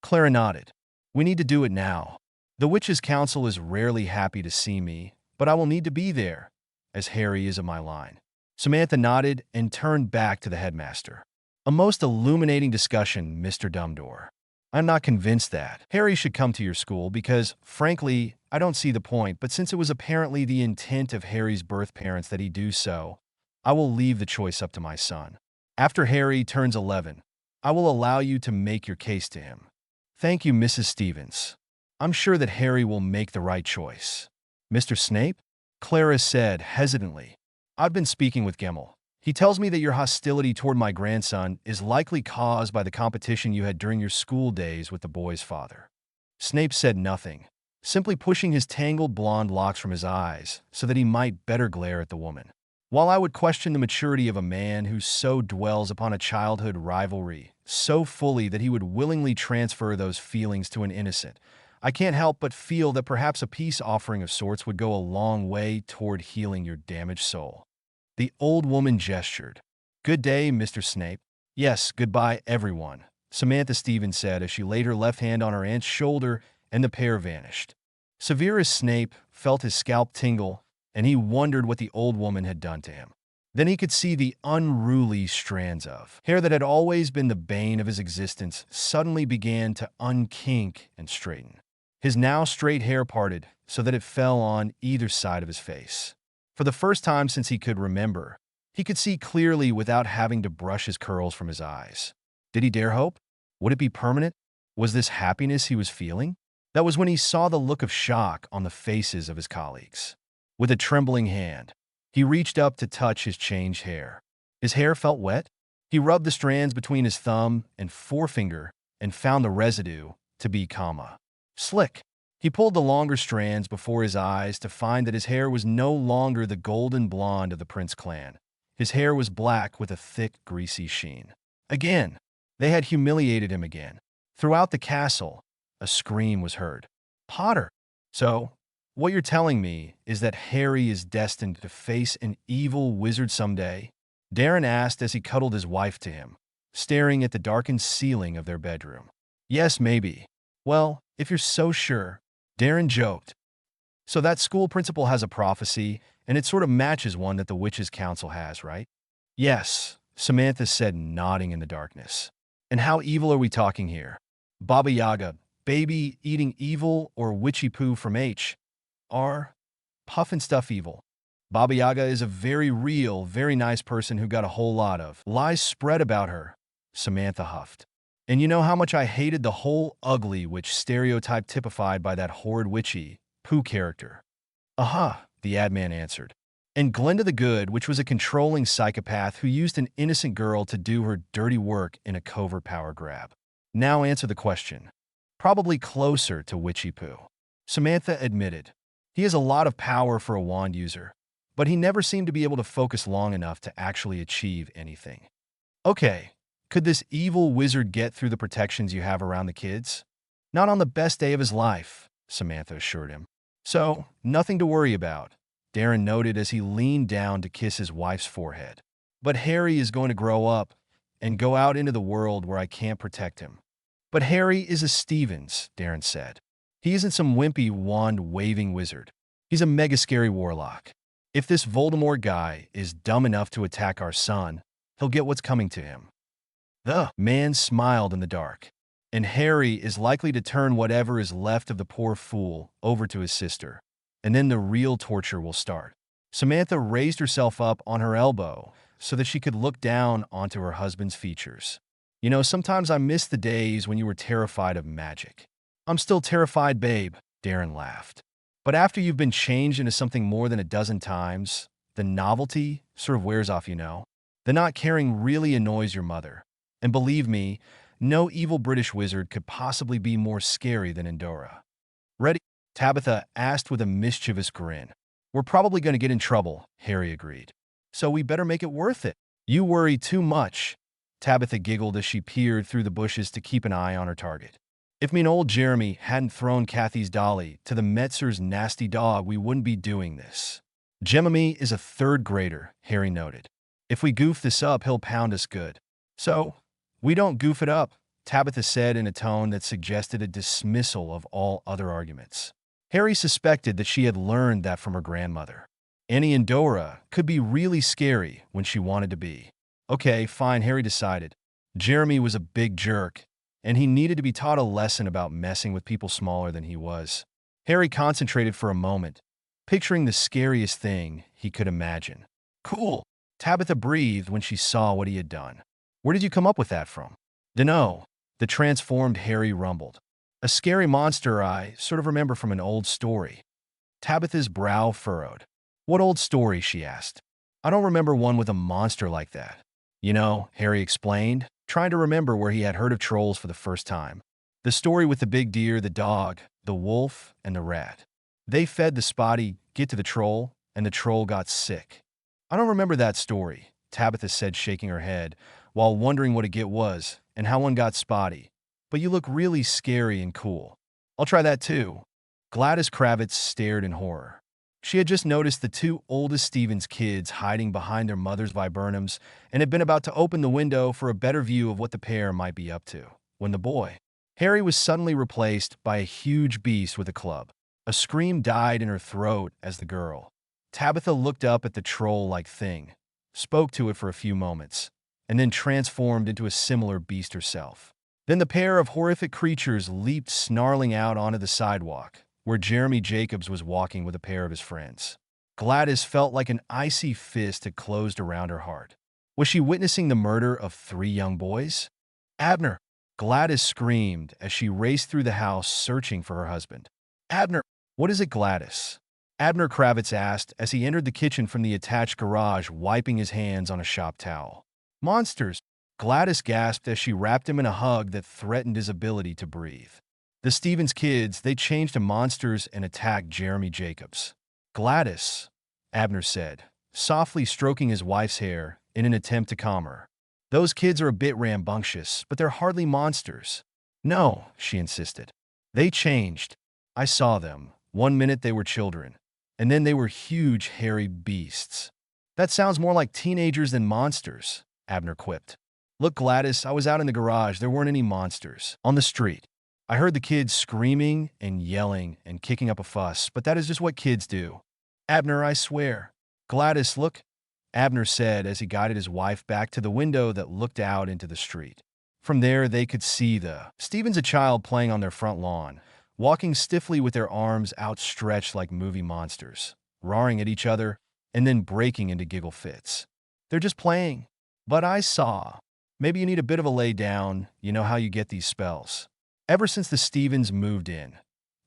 Clara nodded. "We need to do it now. The Witches' Council is rarely happy to see me, but I will need to be there, as Harry is of my line." Samantha nodded and turned back to the headmaster. "A most illuminating discussion, Mr. Dumbledore. I'm not convinced that Harry should come to your school because, frankly, I don't see the point, but since it was apparently the intent of Harry's birth parents that he do so, I will leave the choice up to my son. After Harry turns 11, I will allow you to make your case to him." "Thank you, Mrs. Stevens. I'm sure that Harry will make the right choice." "Mr. Snape?" Clara said hesitantly. "I've been speaking with Gemmell. He tells me that your hostility toward my grandson is likely caused by the competition you had during your school days with the boy's father." Snape said nothing, simply pushing his tangled blonde locks from his eyes so that he might better glare at the woman. "While I would question the maturity of a man who so dwells upon a childhood rivalry so fully that he would willingly transfer those feelings to an innocent, I can't help but feel that perhaps a peace offering of sorts would go a long way toward healing your damaged soul." The old woman gestured. "Good day, Mr. Snape." "Yes, goodbye, everyone," Samantha Stevens said as she laid her left hand on her aunt's shoulder and the pair vanished. Severus Snape felt his scalp tingle, and he wondered what the old woman had done to him. Then he could see the unruly strands of hair that had always been the bane of his existence suddenly began to unkink and straighten. His now straight hair parted so that it fell on either side of his face. For the first time since he could remember, he could see clearly without having to brush his curls from his eyes. Did he dare hope? Would it be permanent? Was this happiness he was feeling? That was when he saw the look of shock on the faces of his colleagues. With a trembling hand, He reached up to touch his changed hair. His hair felt wet. He rubbed the strands between his thumb and forefinger and found the residue to be slick. He pulled the longer strands before his eyes to find that his hair was no longer the golden blonde of the Prince clan. His hair was black with a thick, greasy sheen. Again, they had humiliated him again. Throughout the castle, a scream was heard. Potter! So, what you're telling me is that Harry is destined to face an evil wizard someday? Darren asked as he cuddled his wife to him, staring at the darkened ceiling of their bedroom. Yes, maybe. Well, if you're so sure, Darren joked. So that school principal has a prophecy, and it sort of matches one that the Witches' Council has, right? Yes, Samantha said, nodding in the darkness. And how evil are we talking here? Baba Yaga, baby eating evil, or witchy poo from H.R. Puff and stuff evil. Baba Yaga is a very real, very nice person who got a whole lot of lies spread about her, Samantha huffed. And you know how much I hated the whole ugly witch stereotype typified by that horrid witchy poo character. Aha, the ad man answered. And Glenda the Good, which was a controlling psychopath who used an innocent girl to do her dirty work in a covert power grab. Now answer the question. Probably closer to witchy poo. Samantha admitted. He has a lot of power for a wand user, but he never seemed to be able to focus long enough to actually achieve anything. Okay, could this evil wizard get through the protections you have around the kids? Not on the best day of his life, Samantha assured him. So, nothing to worry about, Darren noted as he leaned down to kiss his wife's forehead. But Harry is going to grow up and go out into the world where I can't protect him. But Harry is a Stevens, Darren said. He isn't some wimpy wand-waving wizard. He's a mega-scary warlock. If this Voldemort guy is dumb enough to attack our son, he'll get what's coming to him. The man smiled in the dark, and Harry is likely to turn whatever is left of the poor fool over to his sister, and then the real torture will start. Samantha raised herself up on her elbow so that she could look down onto her husband's features. You know, sometimes I miss the days when you were terrified of magic. I'm still terrified, babe, Darren laughed. But after you've been changed into something more than a dozen times, the novelty sort of wears off, you know. The not caring really annoys your mother. And believe me, no evil British wizard could possibly be more scary than Endora. Ready? Tabitha asked with a mischievous grin. We're probably going to get in trouble, Harry agreed. So we better make it worth it. You worry too much, Tabitha giggled as she peered through the bushes to keep an eye on her target. If me and old Jeremy hadn't thrown Kathy's dolly to the Metzer's nasty dog, we wouldn't be doing this. Jemimy is a third grader, Harry noted. If we goof this up, he'll pound us good. So, we don't goof it up, Tabitha said in a tone that suggested a dismissal of all other arguments. Harry suspected that she had learned that from her grandmother. Annie and Dora could be really scary when she wanted to be. Okay, fine, Harry decided. Jeremy was a big jerk, and he needed to be taught a lesson about messing with people smaller than he was. Harry concentrated for a moment, picturing the scariest thing he could imagine. Cool, Tabitha breathed when she saw what he had done. Where did you come up with that from? Dunno, the transformed Harry rumbled. A scary monster I sort of remember from an old story. Tabitha's brow furrowed. What old story, she asked. I don't remember one with a monster like that. You know, Harry explained, trying to remember where he had heard of trolls for the first time. The story with the big deer, the dog, the wolf, and the rat. They fed the spotty get to the troll, and the troll got sick. I don't remember that story, Tabitha said, shaking her head, while wondering what a get was and how one got spotty. But you look really scary and cool. I'll try that too. Gladys Kravitz stared in horror. She had just noticed the two oldest Stevens kids hiding behind their mother's viburnums and had been about to open the window for a better view of what the pair might be up to, when the boy, Harry, was suddenly replaced by a huge beast with a club. A scream died in her throat as the girl, Tabitha, looked up at the troll-like thing, spoke to it for a few moments, and then transformed into a similar beast herself. Then the pair of horrific creatures leaped snarling out onto the sidewalk, where Jeremy Jacobs was walking with a pair of his friends. Gladys felt like an icy fist had closed around her heart. Was she witnessing the murder of 3 young boys? Abner! Gladys screamed as she raced through the house searching for her husband. Abner! What is it, Gladys? Abner Kravitz asked as he entered the kitchen from the attached garage, wiping his hands on a shop towel. Monsters, Gladys gasped as she wrapped him in a hug that threatened his ability to breathe. The Stevens kids, they changed to monsters and attacked Jeremy Jacobs. Gladys, Abner said, softly stroking his wife's hair in an attempt to calm her. Those kids are a bit rambunctious, but they're hardly monsters. No, she insisted. They changed. I saw them. One minute they were children, and then they were huge, hairy beasts. That sounds more like teenagers than monsters, Abner quipped. Look, Gladys, I was out in the garage. There weren't any monsters. On the street, I heard the kids screaming and yelling and kicking up a fuss, but that is just what kids do. Abner, I swear. Gladys, look, Abner said as he guided his wife back to the window that looked out into the street. From there, they could see the Stevens, a child playing on their front lawn, walking stiffly with their arms outstretched like movie monsters, roaring at each other, and then breaking into giggle fits. They're just playing. But I saw. Maybe you need a bit of a lay down. You know how you get these spells. Ever since the Stevens moved in,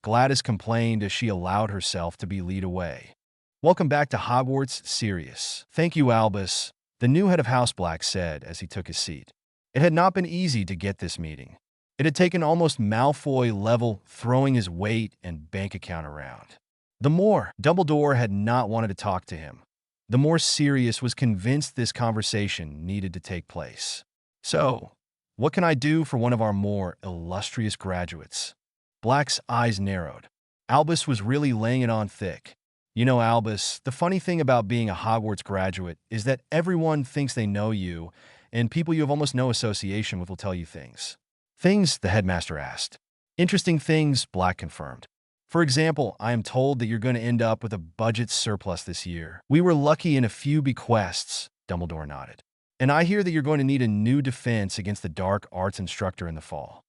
Gladys complained as she allowed herself to be led away. Welcome back to Hogwarts, Sirius. Thank you, Albus, the new head of House Black said as he took his seat. It had not been easy to get this meeting. It had taken almost Malfoy-level throwing his weight and bank account around. The more Dumbledore had not wanted to talk to him, the more Sirius was convinced this conversation needed to take place. So, what can I do for one of our more illustrious graduates? Black's eyes narrowed. Albus was really laying it on thick. You know, Albus, the funny thing about being a Hogwarts graduate is that everyone thinks they know you, and people you have almost no association with will tell you things. Things, the headmaster asked. Interesting things, Black confirmed. For example, I am told that you're going to end up with a budget surplus this year. We were lucky in a few bequests, Dumbledore nodded. And I hear that you're going to need a new defense against the dark arts instructor in the fall.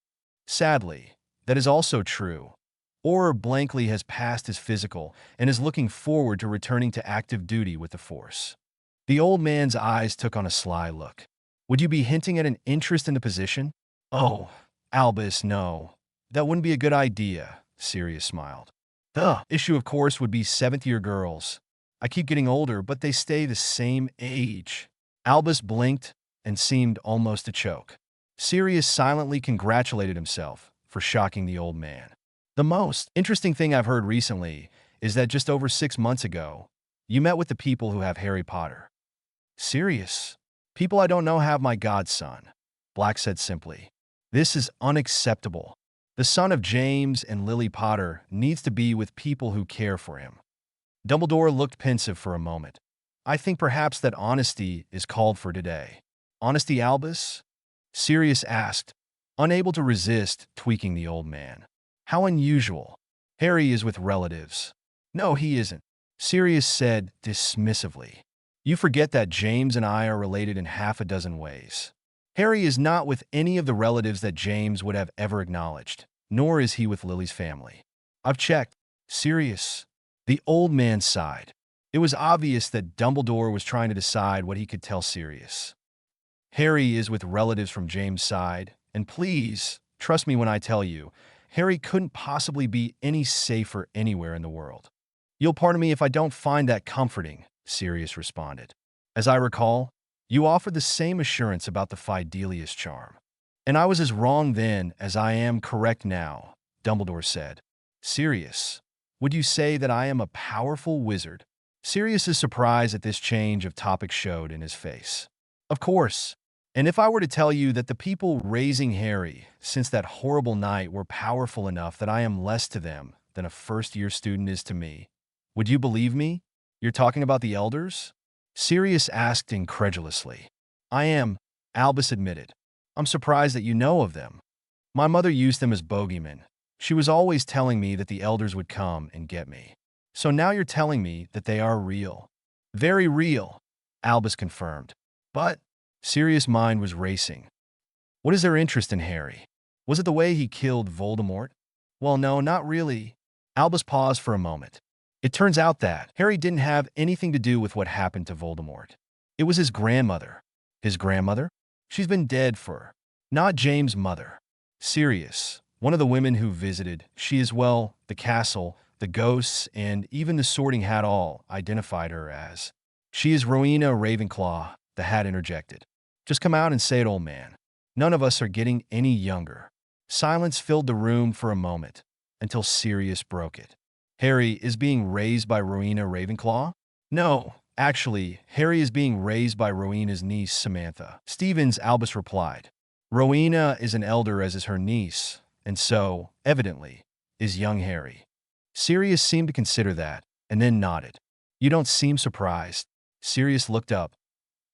Sadly, that is also true. Auror Blankley has passed his physical and is looking forward to returning to active duty with the Force. The old man's eyes took on a sly look. Would you be hinting at an interest in the position? Oh, Albus, no. That wouldn't be a good idea, Sirius smiled. The issue, of course, would be seventh-year girls. I keep getting older, but they stay the same age. Albus blinked and seemed almost to choke. Sirius silently congratulated himself for shocking the old man. The most interesting thing I've heard recently is that just over 6 months ago, you met with the people who have Harry Potter. Sirius, people I don't know have my godson, Black said simply. This is unacceptable. The son of James and Lily Potter needs to be with people who care for him. Dumbledore looked pensive for a moment. I think perhaps that honesty is called for today. Honesty, Albus? Sirius asked, unable to resist tweaking the old man. How unusual. Harry is with relatives. No, he isn't, Sirius said dismissively. You forget that James and I are related in half a dozen ways. Harry is not with any of the relatives that James would have ever acknowledged, nor is he with Lily's family. I've checked. Sirius. The old man sighed. It was obvious that Dumbledore was trying to decide what he could tell Sirius. Harry is with relatives from James' side, and please, trust me when I tell you, Harry couldn't possibly be any safer anywhere in the world. You'll pardon me if I don't find that comforting, Sirius responded. As I recall, you offered the same assurance about the Fidelius charm. And I was as wrong then as I am correct now, Dumbledore said. Sirius, would you say that I am a powerful wizard? Sirius's surprise at this change of topic showed in his face. Of course. And if I were to tell you that the people raising Harry since that horrible night were powerful enough that I am less to them than a first-year student is to me, would you believe me? You're talking about the elders? Sirius asked incredulously. I am, Albus admitted. I'm surprised that you know of them. My mother used them as bogeymen. She was always telling me that the elders would come and get me. So now you're telling me that they are real. Very real, Albus confirmed. But Sirius' mind was racing. What is their interest in Harry? Was it the way he killed Voldemort? Well, no, not really. Albus paused for a moment. It turns out that Harry didn't have anything to do with what happened to Voldemort. It was his grandmother. His grandmother? She's been dead for. Not James' mother. Sirius, one of the women who visited, she is, well, the castle, the ghosts, and even the Sorting Hat all identified her as. She is Rowena Ravenclaw, the hat interjected. Just come out and say it, old man. None of us are getting any younger. Silence filled the room for a moment, until Sirius broke it. Harry is being raised by Rowena Ravenclaw? No, actually, Harry is being raised by Rowena's niece, Samantha. Stevens Albus replied. Rowena is an elder, as is her niece, and so, evidently, is young Harry. Sirius seemed to consider that, and then nodded. You don't seem surprised. Sirius looked up.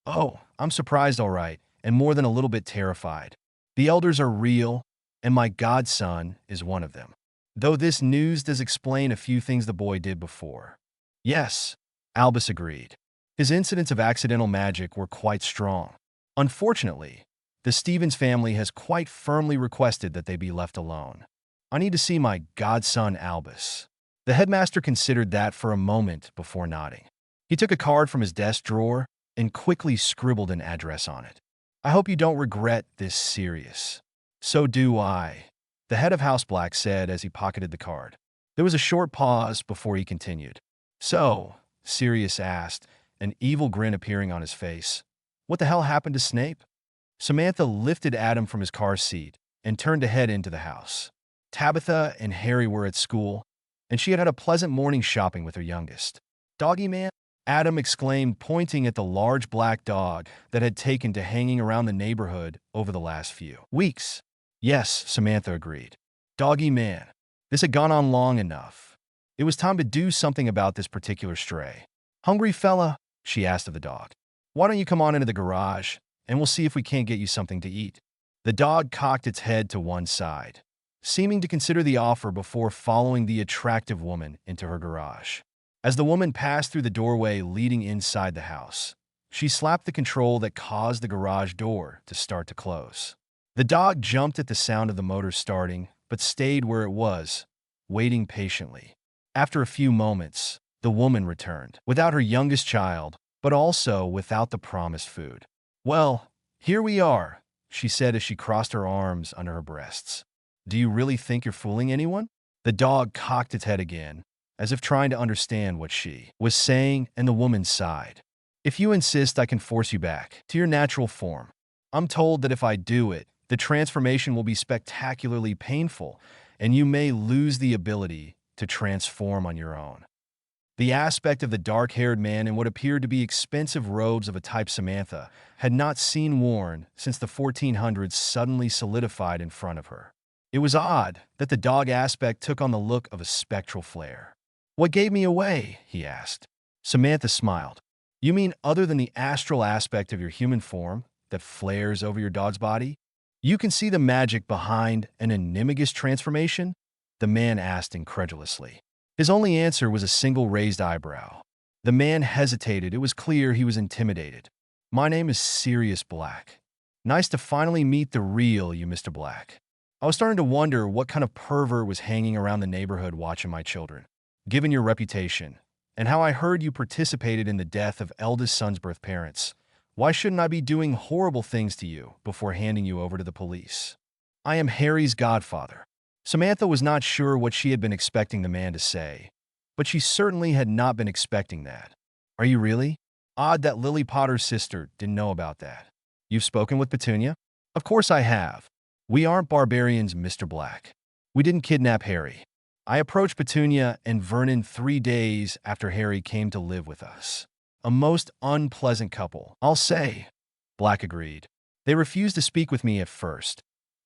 Oh, I'm surprised all right, and more than a little bit terrified. The elders are real, and my godson is one of them. Though this news does explain a few things the boy did before. Yes, Albus agreed. His incidents of accidental magic were quite strong. Unfortunately, the Stevens family has quite firmly requested that they be left alone. I need to see my godson Albus. The headmaster considered that for a moment before nodding. He took a card from his desk drawer and quickly scribbled an address on it. I hope you don't regret this, Sirius. So do I, the head of House Black said as he pocketed the card. There was a short pause before he continued. So, Sirius asked, an evil grin appearing on his face. What the hell happened to Snape? Samantha lifted Adam from his car seat and turned to head into the house. Tabitha and Harry were at school, and she had had a pleasant morning shopping with her youngest. Doggy man? Adam exclaimed, pointing at the large black dog that had taken to hanging around the neighborhood over the last few weeks. Yes, Samantha agreed. Doggy man. This had gone on long enough. It was time to do something about this particular stray. Hungry fella? She asked of the dog. Why don't you come on into the garage, and we'll see if we can't get you something to eat. The dog cocked its head to one side, seeming to consider the offer before following the attractive woman into her garage. As the woman passed through the doorway leading inside the house, she slapped the control that caused the garage door to start to close. The dog jumped at the sound of the motor starting, but stayed where it was, waiting patiently. After a few moments, the woman returned, without her youngest child, but also without the promised food. Well, here we are, she said as she crossed her arms under her breasts. Do you really think you're fooling anyone? The dog cocked its head again, as if trying to understand what she was saying, and the woman sighed. If you insist, I can force you back to your natural form. I'm told that if I do it, the transformation will be spectacularly painful, and you may lose the ability to transform on your own. The aspect of the dark-haired man in what appeared to be expensive robes of a type Samantha had not seen worn since the 1400s suddenly solidified in front of her. It was odd that the dog aspect took on the look of a spectral flare. What gave me away? He asked. Samantha smiled. You mean other than the astral aspect of your human form that flares over your dog's body? You can see the magic behind an animagus transformation? The man asked incredulously. His only answer was a single raised eyebrow. The man hesitated. It was clear he was intimidated. My name is Sirius Black. Nice to finally meet the real you, Mr. Black. I was starting to wonder what kind of pervert was hanging around the neighborhood watching my children. Given your reputation, and how I heard you participated in the death of eldest son's birth parents, why shouldn't I be doing horrible things to you before handing you over to the police? I am Harry's godfather. Samantha was not sure what she had been expecting the man to say, but she certainly had not been expecting that. Are you really? Odd that Lily Potter's sister didn't know about that. You've spoken with Petunia? Of course I have. We aren't barbarians, Mr. Black. We didn't kidnap Harry. I approached Petunia and Vernon 3 days after Harry came to live with us. A most unpleasant couple, I'll say, Black agreed. They refused to speak with me at first.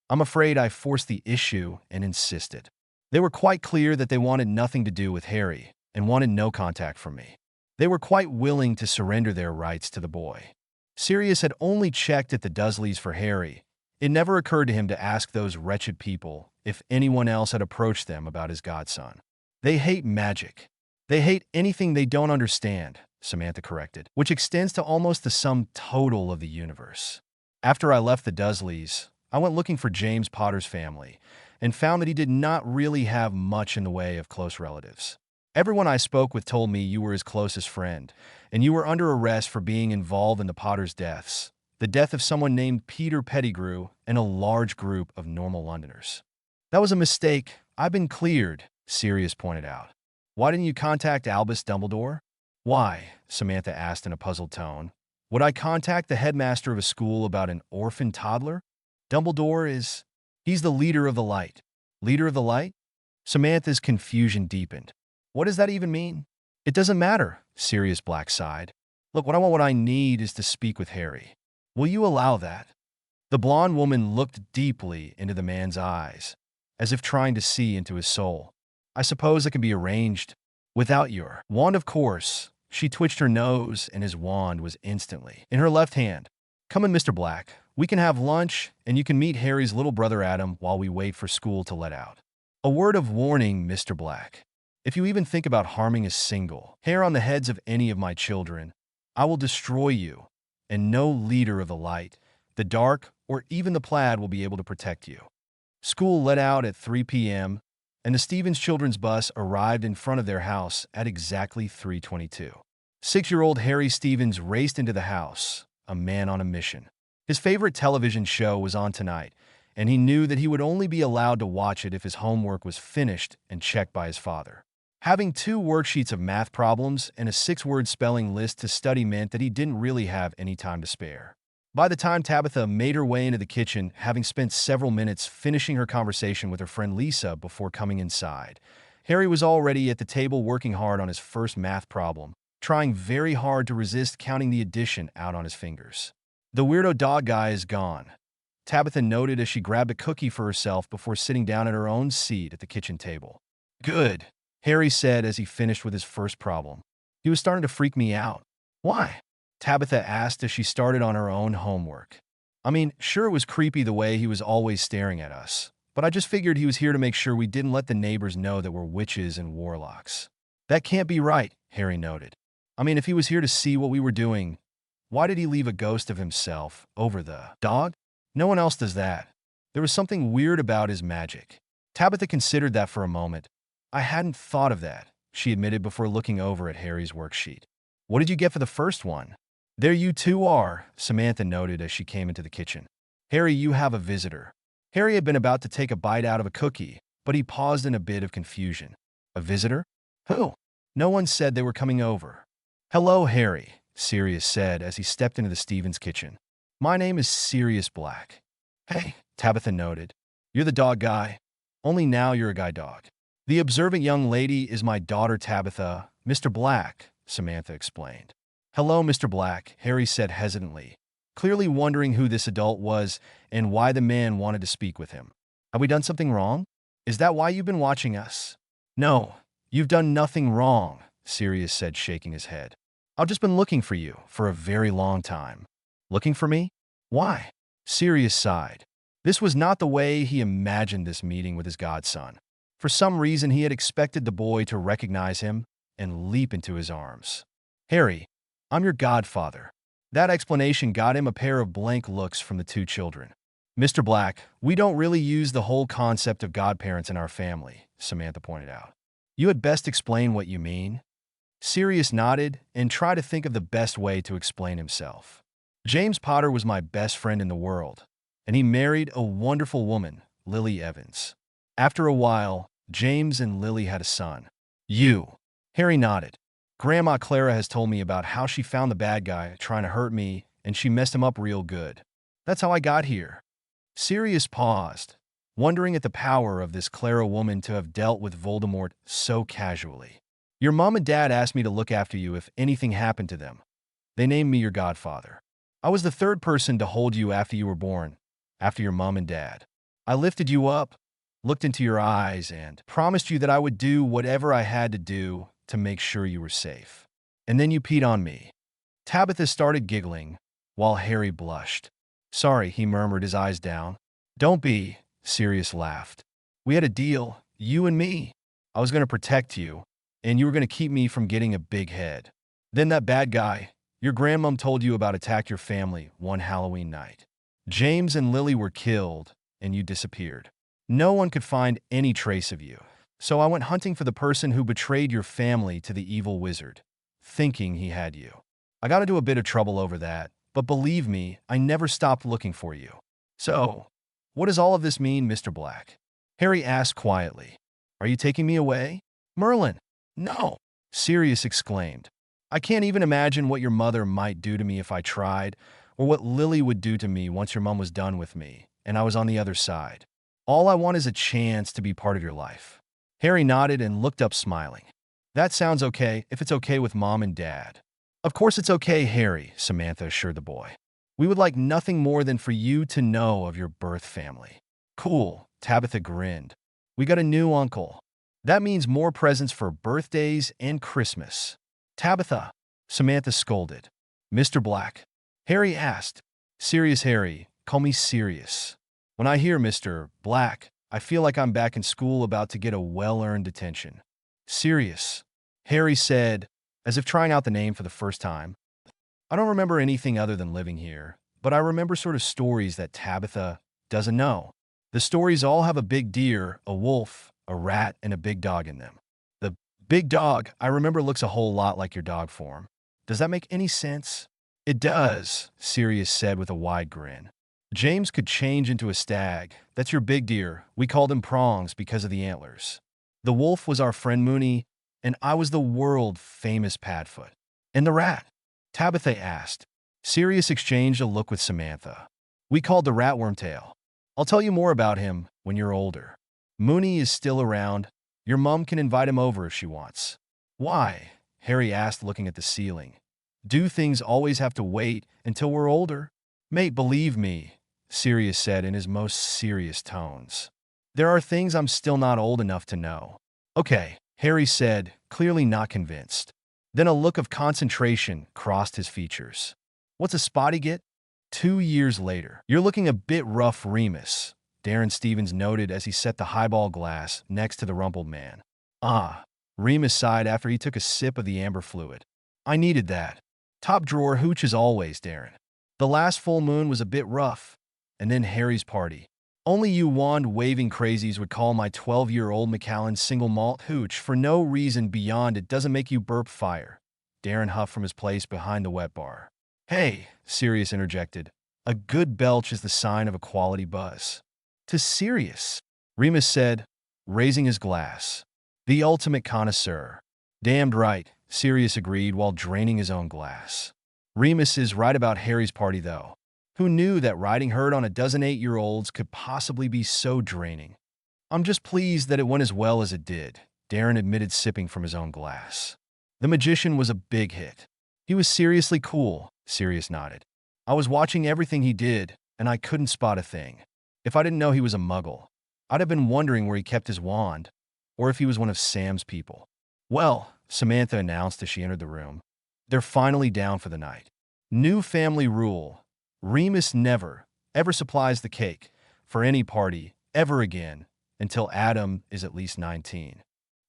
I'm afraid I forced the issue and insisted. They were quite clear that they wanted nothing to do with Harry and wanted no contact from me. They were quite willing to surrender their rights to the boy. Sirius had only checked at the Dursleys for Harry. It never occurred to him to ask those wretched people if anyone else had approached them about his godson. They hate magic. They hate anything they don't understand, Samantha corrected, which extends to almost the sum total of the universe. After I left the Dursleys, I went looking for James Potter's family and found that he did not really have much in the way of close relatives. Everyone I spoke with told me you were his closest friend, and you were under arrest for being involved in the Potters' deaths, the death of someone named Peter Pettigrew, and a large group of normal Londoners. That was a mistake. I've been cleared, Sirius pointed out. Why didn't you contact Albus Dumbledore? Why? Samantha asked in a puzzled tone. Would I contact the headmaster of a school about an orphan toddler? Dumbledore is... He's the leader of the light. Leader of the light? Samantha's confusion deepened. What does that even mean? It doesn't matter, Sirius Black sighed. Look, what I need is to speak with Harry. Will you allow that? The blonde woman looked deeply into the man's eyes, as if trying to see into his soul. I suppose it can be arranged. Without your wand, of course. She twitched her nose, and his wand was instantly in her left hand. Come in, Mr. Black. We can have lunch, and you can meet Harry's little brother Adam while we wait for school to let out. A word of warning, Mr. Black. If you even think about harming a single hair on the heads of any of my children, I will destroy you, and no leader of the light, the dark, or even the plaid will be able to protect you. School let out at 3 p.m., and the Stevens children's bus arrived in front of their house at exactly 3:22. 6-year-old Harry Stevens raced into the house, a man on a mission. His favorite television show was on tonight, and he knew that he would only be allowed to watch it if his homework was finished and checked by his father. Having 2 worksheets of math problems and a 6-word spelling list to study meant that he didn't really have any time to spare. By the time Tabitha made her way into the kitchen, having spent several minutes finishing her conversation with her friend Lisa before coming inside, Harry was already at the table working hard on his first math problem, trying very hard to resist counting the addition out on his fingers. The weirdo dog guy is gone, Tabitha noted as she grabbed a cookie for herself before sitting down at her own seat at the kitchen table. Good, Harry said as he finished with his first problem. He was starting to freak me out. Why? Tabitha asked as she started on her own homework. I mean, sure, it was creepy the way he was always staring at us, but I just figured he was here to make sure we didn't let the neighbors know that we're witches and warlocks. That can't be right, Harry noted. I mean, if he was here to see what we were doing, why did he leave a ghost of himself over the dog? No one else does that. There was something weird about his magic. Tabitha considered that for a moment. I hadn't thought of that, she admitted before looking over at Harry's worksheet. What did you get for the first one? There you two are, Samantha noted as she came into the kitchen. Harry, you have a visitor. Harry had been about to take a bite out of a cookie, but he paused in a bit of confusion. A visitor? Who? No one said they were coming over. Hello, Harry, Sirius said as he stepped into the Stevens kitchen. My name is Sirius Black. Hey, Tabitha noted. You're the dog guy. Only now you're a guide dog. The observant young lady is my daughter Tabitha, Mr. Black, Samantha explained. Hello, Mr. Black, Harry said hesitantly, clearly wondering who this adult was and why the man wanted to speak with him. Have we done something wrong? Is that why you've been watching us? No, you've done nothing wrong, Sirius said, shaking his head. I've just been looking for you for a very long time. Looking for me? Why? Sirius sighed. This was not the way he imagined this meeting with his godson. For some reason, he had expected the boy to recognize him and leap into his arms. Harry, I'm your godfather. That explanation got him a pair of blank looks from the 2 children. Mr. Black, we don't really use the whole concept of godparents in our family, Samantha pointed out. You had best explain what you mean. Sirius nodded and tried to think of the best way to explain himself. James Potter was my best friend in the world, and he married a wonderful woman, Lily Evans. After a while, James and Lily had a son. You. Harry nodded. Grandma Clara has told me about how she found the bad guy trying to hurt me, and she messed him up real good. That's how I got here. Sirius paused, wondering at the power of this Clara woman to have dealt with Voldemort so casually. Your mom and dad asked me to look after you if anything happened to them. They named me your godfather. I was the 3rd person to hold you after you were born, after your mom and dad. I lifted you up, looked into your eyes, and promised you that I would do whatever I had to do to make sure you were safe. And then you peed on me. Tabitha started giggling, while Harry blushed. Sorry, he murmured, his eyes down. Don't be, Sirius laughed. We had a deal, you and me. I was going to protect you, and you were going to keep me from getting a big head. Then that bad guy, your grandmom told you about, attacked your family one Halloween night. James and Lily were killed, and you disappeared. No one could find any trace of you. So I went hunting for the person who betrayed your family to the evil wizard, thinking he had you. I got into a bit of trouble over that, but believe me, I never stopped looking for you. So, what does all of this mean, Mr. Black? Harry asked quietly. Are you taking me away? Merlin, No, Sirius exclaimed. I can't even imagine what your mother might do to me if I tried, or what Lily would do to me once your mom was done with me, and I was on the other side. All I want is a chance to be part of your life. Harry nodded and looked up smiling. That sounds okay if it's okay with Mom and Dad. Of course it's okay, Harry, Samantha assured the boy. We would like nothing more than for you to know of your birth family. Cool, Tabitha grinned. We got a new uncle. That means more presents for birthdays and Christmas. Tabitha, Samantha scolded. Mr. Black. Harry asked. Serious Harry, call me Sirius. When I hear Mr. Black, I feel like I'm back in school about to get a well-earned detention. Sirius, Harry said, as if trying out the name for the first time. I don't remember anything other than living here, but I remember sort of stories that Tabitha doesn't know. The stories all have a big deer, a wolf, a rat, and a big dog in them. The big dog, I remember, looks a whole lot like your dog form. Does that make any sense? It does, Sirius said with a wide grin. James could change into a stag. That's your big deer. We called him Prongs because of the antlers. The wolf was our friend Mooney, and I was the world-famous Padfoot. And the rat? Tabitha asked. Sirius exchanged a look with Samantha. We called the rat Wormtail. I'll tell you more about him when you're older. Mooney is still around. Your mom can invite him over if she wants. Why? Harry asked, looking at the ceiling. Do things always have to wait until we're older? Mate, believe me, Sirius said in his most serious tones. There are things I'm still not old enough to know. Okay, Harry said, clearly not convinced. Then a look of concentration crossed his features. What's a spotty get? 2 years later. You're looking a bit rough, Remus, Darren Stevens noted as he set the highball glass next to the rumpled man. Ah, Remus sighed after he took a sip of the amber fluid. I needed that. Top drawer hooch as always, Darren. The last full moon was a bit rough. And then Harry's party. Only you wand-waving crazies would call my 12-year-old Macallan single malt hooch for no reason beyond it doesn't make you burp fire. Darren huffed from his place behind the wet bar. Hey, Sirius interjected. A good belch is the sign of a quality buzz. To Sirius, Remus said, raising his glass. The ultimate connoisseur. Damned right, Sirius agreed while draining his own glass. Remus is right about Harry's party, though. Who knew that riding herd on a dozen 8-year-olds could possibly be so draining? I'm just pleased that it went as well as it did, Darren admitted, sipping from his own glass. The magician was a big hit. He was seriously cool, Sirius nodded. I was watching everything he did, and I couldn't spot a thing. If I didn't know he was a muggle, I'd have been wondering where he kept his wand, or if he was one of Sam's people. Well, Samantha announced as she entered the room, they're finally down for the night. New family rule. Remus never, ever supplies the cake for any party ever again until Adam is at least 19.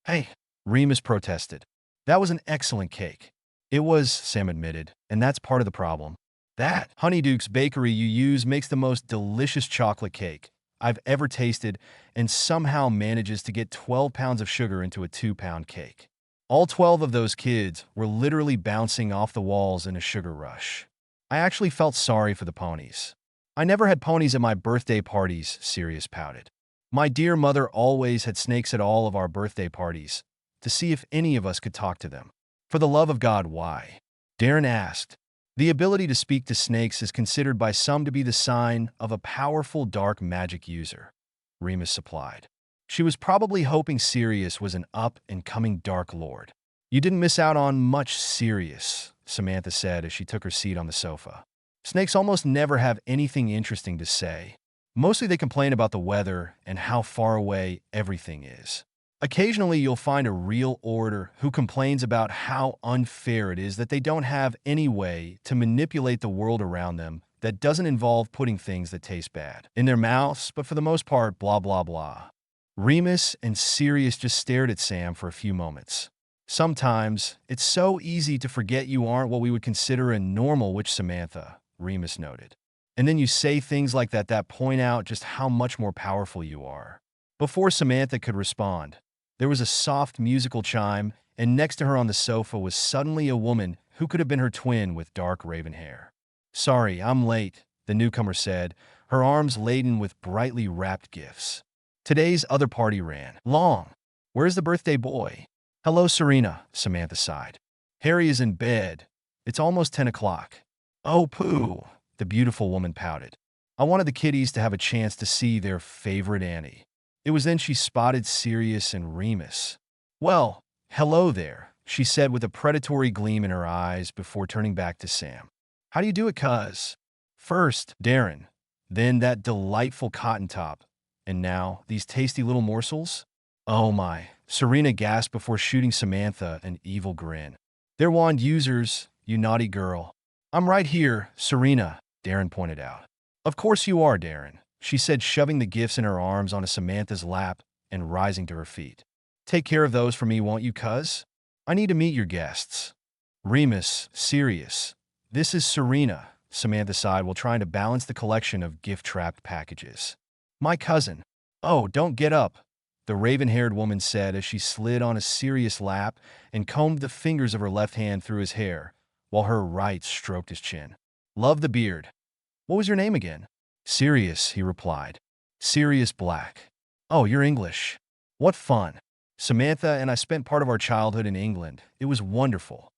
Hey, Remus protested. That was an excellent cake. It was, Sam admitted, and that's part of the problem. That Honeyduke's bakery you use makes the most delicious chocolate cake I've ever tasted and somehow manages to get 12 pounds of sugar into a 2-pound cake. All 12 of those kids were literally bouncing off the walls in a sugar rush. I actually felt sorry for the ponies. I never had ponies at my birthday parties, Sirius pouted. My dear mother always had snakes at all of our birthday parties, to see if any of us could talk to them. For the love of God, why? Darren asked. The ability to speak to snakes is considered by some to be the sign of a powerful dark magic user, Remus supplied. She was probably hoping Sirius was an up-and-coming Dark Lord. You didn't miss out on much, Sirius, Samantha said as she took her seat on the sofa. Snakes almost never have anything interesting to say. Mostly they complain about the weather and how far away everything is. Occasionally you'll find a real orator who complains about how unfair it is that they don't have any way to manipulate the world around them that doesn't involve putting things that taste bad in their mouths, but for the most part, blah, blah, blah. Remus and Sirius just stared at Sam for a few moments. Sometimes, it's so easy to forget you aren't what we would consider a normal witch, Samantha, Remus noted. And then you say things like that point out just how much more powerful you are. Before Samantha could respond, there was a soft musical chime, and next to her on the sofa was suddenly a woman who could have been her twin with dark raven hair. Sorry, I'm late, the newcomer said, her arms laden with brightly wrapped gifts. Today's other party ran long. Where's the birthday boy? Hello, Serena, Samantha sighed. Harry is in bed. It's almost 10 o'clock. Oh, pooh, the beautiful woman pouted. I wanted the kiddies to have a chance to see their favorite Annie. It was then she spotted Sirius and Remus. Well, hello there, she said with a predatory gleam in her eyes before turning back to Sam. How do you do it, cuz? First, Darren, then that delightful cotton top, and now these tasty little morsels? Oh my, Serena gasped before shooting Samantha an evil grin. They're wand users, you naughty girl. I'm right here, Serena, Darren pointed out. Of course you are, Darren, she said, shoving the gifts in her arms onto Samantha's lap and rising to her feet. Take care of those for me, won't you, cuz? I need to meet your guests. Remus, Sirius. This is Serena, Samantha sighed while trying to balance the collection of gift-trapped packages. My cousin. Oh, don't get up, the raven-haired woman said as she slid on a Sirius' lap and combed the fingers of her left hand through his hair, while her right stroked his chin. Love the beard. What was your name again? Sirius, he replied. Sirius Black. Oh, you're English. What fun. Samantha and I spent part of our childhood in England. It was wonderful.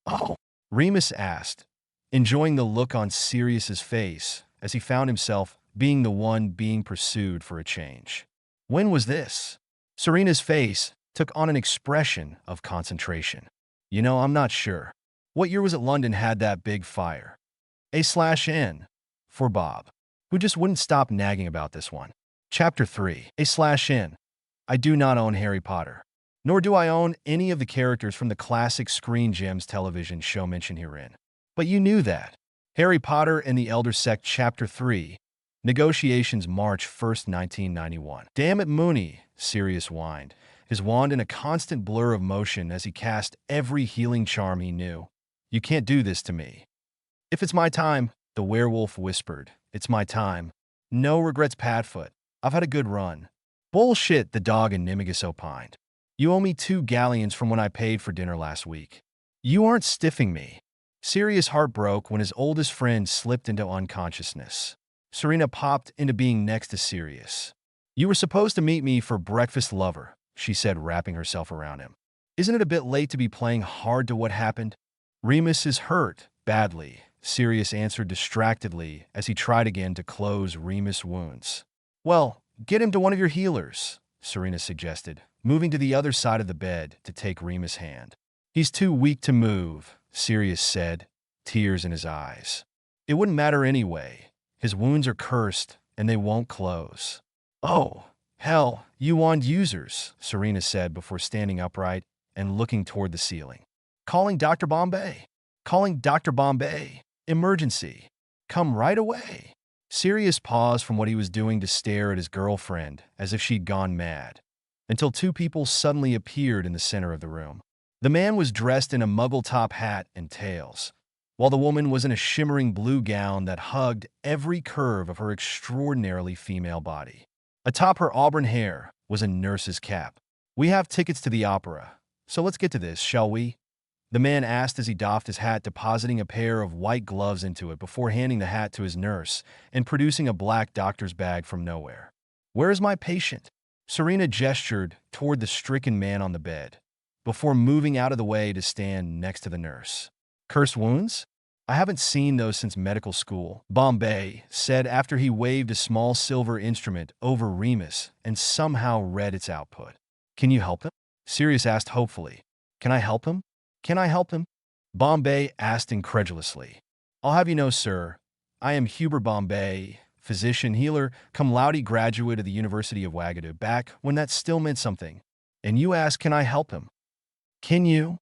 Oh, Remus asked, enjoying the look on Sirius's face as he found himself being the one being pursued for a change. When was this? Serena's face took on an expression of concentration. You know, I'm not sure. What year was it London had that big fire? A/N for Bob, who just wouldn't stop nagging about this one. Chapter 3. A/N. I do not own Harry Potter, nor do I own any of the characters from the classic Screen Gems television show mentioned herein. But you knew that. Harry Potter and the Elder Sect Chapter 3. Negotiations March 1st, 1991. Damn it, Mooney, Sirius whined, his wand in a constant blur of motion as he cast every healing charm he knew. You can't do this to me. If it's my time, the werewolf whispered. It's my time. No regrets, Padfoot. I've had a good run. Bullshit, the dog Animagus opined. You owe me 2 galleons from when I paid for dinner last week. You aren't stiffing me. Sirius' heart broke when his oldest friend slipped into unconsciousness. Serena popped into being next to Sirius. You were supposed to meet me for breakfast, lover, she said, wrapping herself around him. Isn't it a bit late to be playing hard to what happened? Remus is hurt, badly, Sirius answered distractedly as he tried again to close Remus' wounds. Well, get him to one of your healers, Serena suggested, moving to the other side of the bed to take Remus' hand. He's too weak to move, Sirius said, tears in his eyes. It wouldn't matter anyway. His wounds are cursed, and they won't close. Oh, hell, you wand users, Serena said before standing upright and looking toward the ceiling. Calling Dr. Bombay. Calling Dr. Bombay. Emergency. Come right away. Sirius paused from what he was doing to stare at his girlfriend as if she'd gone mad, until 2 people suddenly appeared in the center of the room. The man was dressed in a muggle-top hat and tails, while the woman was in a shimmering blue gown that hugged every curve of her extraordinarily female body. Atop her auburn hair was a nurse's cap. We have tickets to the opera, so let's get to this, shall we? The man asked as he doffed his hat, depositing a pair of white gloves into it before handing the hat to his nurse and producing a black doctor's bag from nowhere. Where is my patient? Serena gestured toward the stricken man on the bed, before moving out of the way to stand next to the nurse. Cursed wounds? I haven't seen those since medical school, Bombay said after he waved a small silver instrument over Remus and somehow read its output. Can you help him? Sirius asked hopefully. Can I help him? Can I help him? Bombay asked incredulously. I'll have you know, sir, I am Hubert Bombay, physician, healer, cum laude graduate of the University of Wagadu, back when that still meant something. And you ask, can I help him? Can you?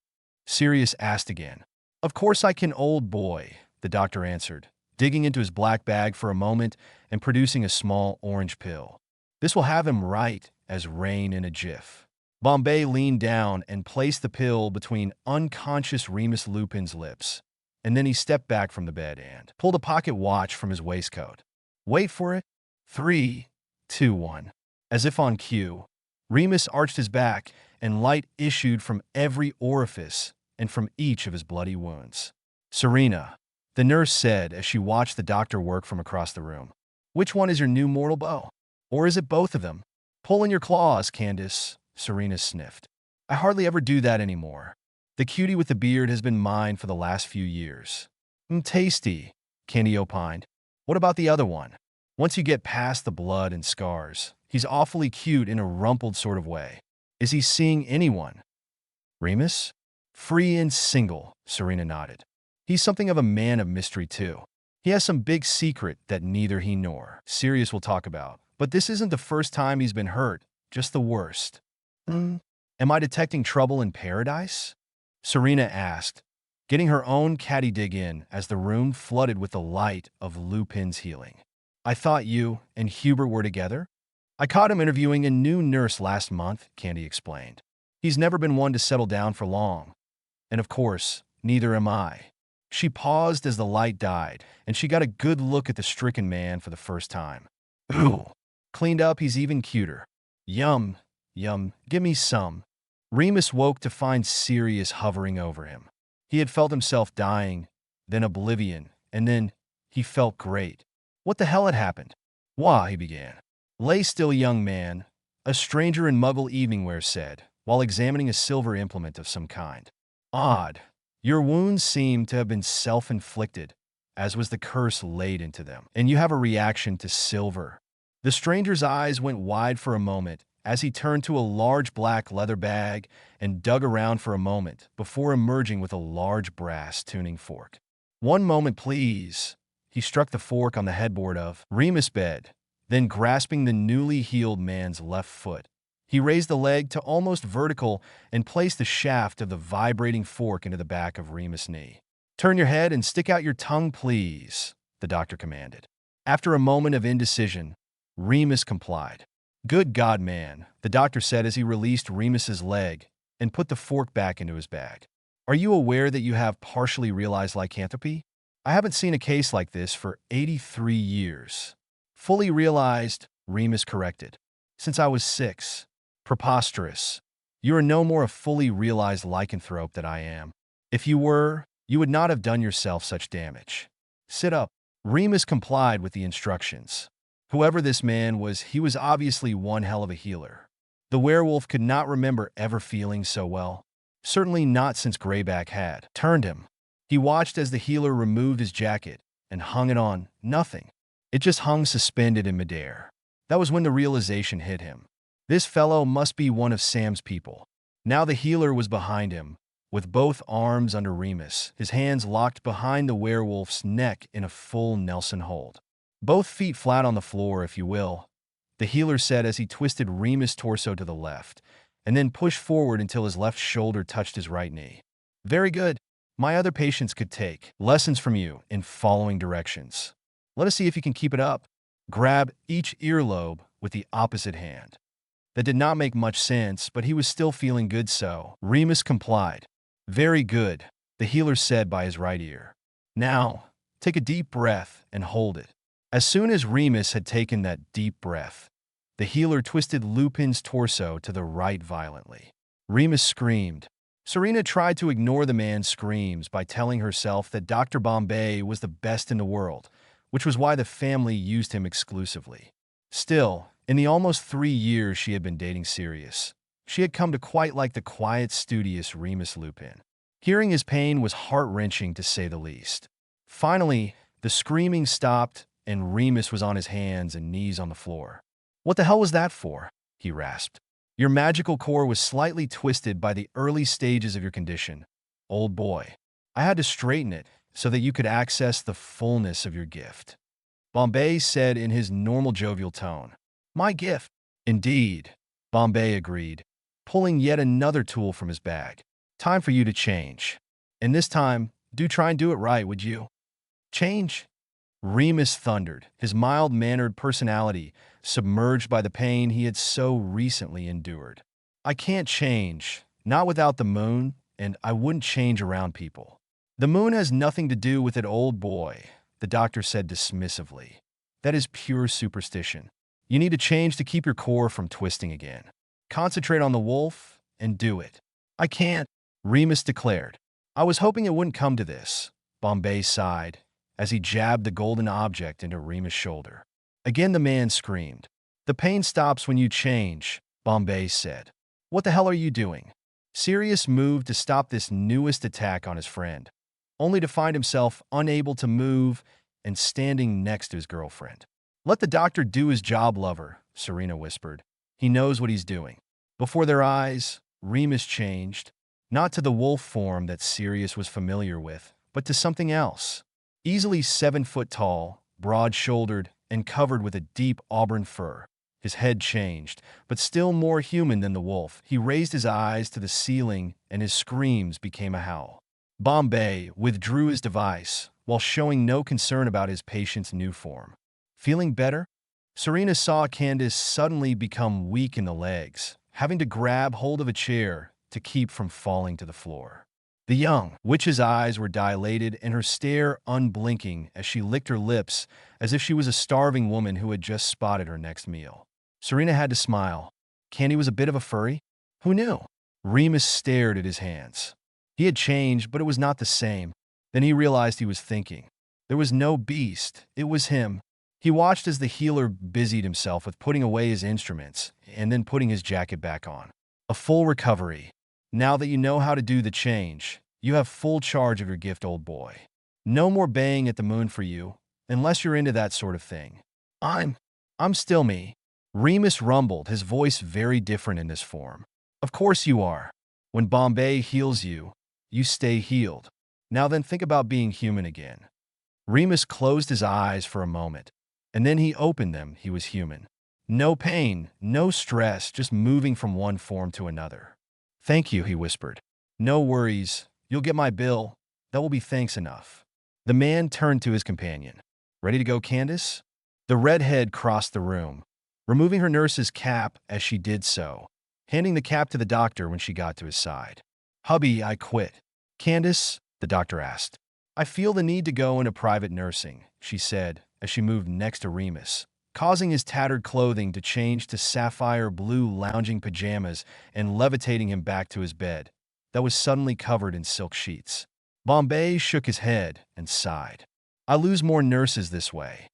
Sirius asked again. Of course I can, old boy, the doctor answered, digging into his black bag for a moment and producing a small orange pill. This will have him right as rain in a jiff. Bombay leaned down and placed the pill between unconscious Remus Lupin's lips, and then he stepped back from the bed and pulled a pocket watch from his waistcoat. Wait for it. 3, 2, 1. As if on cue, Remus arched his back, and light issued from every orifice and from each of his bloody wounds. Serena, the nurse said as she watched the doctor work from across the room. Which one is your new mortal bow? Or is it both of them? Pull in your claws, Candace, Serena sniffed. I hardly ever do that anymore. The cutie with the beard has been mine for the last few years. Tasty, Candy opined. What about the other one? Once you get past the blood and scars, he's awfully cute in a rumpled sort of way. Is he seeing anyone? Remus? Free and single, Serena nodded. He's something of a man of mystery, too. He has some big secret that neither he nor Sirius will talk about. But this isn't the first time he's been hurt, just the worst. Am I detecting trouble in paradise? Serena asked, getting her own catty dig in as the room flooded with the light of Lupin's healing. I thought you and Hubert were together? I caught him interviewing a new nurse last month, Candy explained. He's never been one to settle down for long. And of course, neither am I. She paused as the light died, and she got a good look at the stricken man for the first time. Ooh, cleaned up, he's even cuter. Yum, yum, give me some. Remus woke to find Sirius hovering over him. He had felt himself dying, then oblivion, and then he felt great. What the hell had happened? Why, he began. Lay still, young man, a stranger in Muggle evening wear said, while examining a silver implement of some kind. Odd. Your wounds seem to have been self-inflicted, as was the curse laid into them, and you have a reaction to silver. The stranger's eyes went wide for a moment as he turned to a large black leather bag and dug around for a moment before emerging with a large brass tuning fork. One moment, please. He struck the fork on the headboard of Remus' bed, then grasping the newly healed man's left foot. He raised the leg to almost vertical and placed the shaft of the vibrating fork into the back of Remus' knee. Turn your head and stick out your tongue, please, the doctor commanded. After a moment of indecision, Remus complied. Good God, man, the doctor said as he released Remus's leg and put the fork back into his bag. Are you aware that you have partially realized lycanthropy? I haven't seen a case like this for 83 years. Fully realized, Remus corrected. Since I was 6. Preposterous. You are no more a fully realized lycanthrope than I am. If you were, you would not have done yourself such damage. Sit up. Remus complied with the instructions. Whoever this man was, he was obviously one hell of a healer. The werewolf could not remember ever feeling so well. Certainly not since Greyback had turned him. He watched as the healer removed his jacket and hung it on. Nothing. It just hung suspended in midair. That was when the realization hit him. This fellow must be one of Sam's people. Now the healer was behind him, with both arms under Remus, his hands locked behind the werewolf's neck in a full Nelson hold. Both feet flat on the floor, if you will, the healer said as he twisted Remus' torso to the left, and then pushed forward until his left shoulder touched his right knee. Very good. My other patients could take lessons from you in following directions. Let us see if you can keep it up. Grab each earlobe with the opposite hand. That did not make much sense, but he was still feeling good, so Remus complied. Very good, the healer said by his right ear. Now, take a deep breath and hold it. As soon as Remus had taken that deep breath, the healer twisted Lupin's torso to the right violently. Remus screamed. Serena tried to ignore the man's screams by telling herself that Dr. Bombay was the best in the world, which was why the family used him exclusively. Still, in the almost 3 years she had been dating Sirius, she had come to quite like the quiet, studious Remus Lupin. Hearing his pain was heart-wrenching to say the least. Finally, the screaming stopped and Remus was on his hands and knees on the floor. What the hell was that for? He rasped. Your magical core was slightly twisted by the early stages of your condition, old boy. I had to straighten it so that you could access the fullness of your gift. Bombay said in his normal jovial tone. My gift. Indeed, Bombay agreed, pulling yet another tool from his bag. Time for you to change. And this time, do try and do it right, would you? Change? Remus thundered, his mild-mannered personality submerged by the pain he had so recently endured. I can't change, not without the moon, and I wouldn't change around people. The moon has nothing to do with it, old boy, the doctor said dismissively. That is pure superstition. You need to change to keep your core from twisting again. Concentrate on the wolf and do it. I can't, Remus declared. I was hoping it wouldn't come to this, Bombay sighed, as he jabbed the golden object into Remus' shoulder. Again the man screamed. The pain stops when you change, Bombay said. What the hell are you doing? Sirius moved to stop this newest attack on his friend, only to find himself unable to move and standing next to his girlfriend. "Let the doctor do his job, lover," Serena whispered. "He knows what he's doing." Before their eyes, Remus changed, not to the wolf form that Sirius was familiar with, but to something else. Easily 7 foot tall, broad-shouldered, and covered with a deep auburn fur. His head changed, but still more human than the wolf. He raised his eyes to the ceiling, and his screams became a howl. Bombay withdrew his device, while showing no concern about his patient's new form. Feeling better? Serena saw Candace suddenly become weak in the legs, having to grab hold of a chair to keep from falling to the floor. The young witch's eyes were dilated and her stare unblinking as she licked her lips as if she was a starving woman who had just spotted her next meal. Serena had to smile. Candy was a bit of a furry? Who knew? Remus stared at his hands. He had changed, but it was not the same. Then he realized he was thinking. There was no beast. It was him. He watched as the healer busied himself with putting away his instruments and then putting his jacket back on. A full recovery. Now that you know how to do the change, you have full charge of your gift, old boy. No more baying at the moon for you, unless you're into that sort of thing. I'm still me. Remus rumbled, his voice very different in this form. Of course you are. When Bombay heals you, you stay healed. Now then think about being human again. Remus closed his eyes for a moment, and then he opened them. He was human. No pain, no stress, just moving from one form to another. "Thank you," he whispered. "No worries. You'll get my bill. That will be thanks enough." The man turned to his companion. "Ready to go, Candace?" The redhead crossed the room, removing her nurse's cap as she did so, handing the cap to the doctor when she got to his side. "Hubby, I quit." "Candace?" the doctor asked. "I feel the need to go into private nursing," she said as she moved next to Remus, causing his tattered clothing to change to sapphire blue lounging pajamas and levitating him back to his bed that was suddenly covered in silk sheets. Bombay shook his head and sighed. "I lose more nurses this way."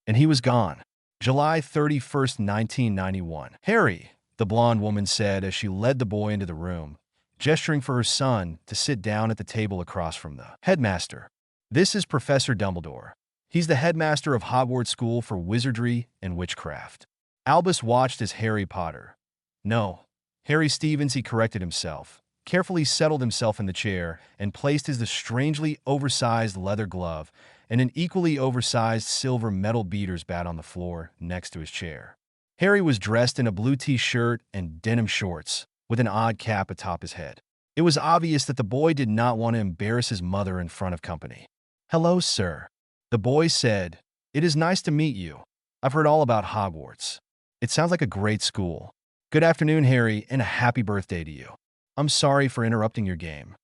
And he was gone. July 31st, 1991. "Harry," the blonde woman said as she led the boy into the room, gesturing for her son to sit down at the table across from the headmaster. "This is Professor Dumbledore. He's the headmaster of Hogwarts School for Wizardry and Witchcraft." Albus watched as Harry Potter. "No, Harry Stevens," he corrected himself, carefully settled himself in the chair, and placed his strangely oversized leather glove and an equally oversized silver metal beater's bat on the floor next to his chair. Harry was dressed in a blue t-shirt and denim shorts, with an odd cap atop his head. It was obvious that the boy did not want to embarrass his mother in front of company. "Hello, sir," the boy said. "It is nice to meet you. I've heard all about Hogwarts. It sounds like a great school." "Good afternoon, Harry, and a happy birthday to you. I'm sorry for interrupting your game."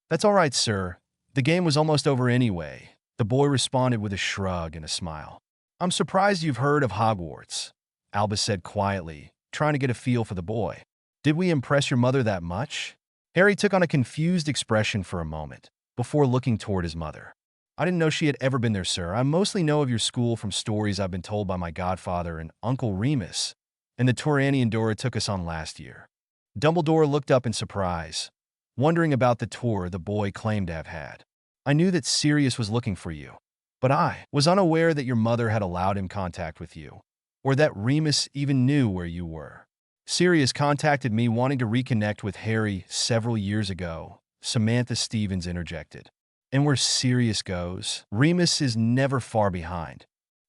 "That's all right, sir. The game was almost over anyway," the boy responded with a shrug and a smile. "I'm surprised you've heard of Hogwarts," Albus said quietly, trying to get a feel for the boy. "Did we impress your mother that much?" Harry took on a confused expression for a moment, before looking toward his mother. "I didn't know she had ever been there, sir. I mostly know of your school from stories I've been told by my godfather and Uncle Remus, and the tour Annie and Dora took us on last year." Dumbledore looked up in surprise, wondering about the tour the boy claimed to have had. "I knew that Sirius was looking for you, but I was unaware that your mother had allowed him contact with you, or that Remus even knew where you were. Sirius contacted me wanting to reconnect with Harry several years ago," Samantha Stevens interjected. "And where Sirius goes, Remus is never far behind."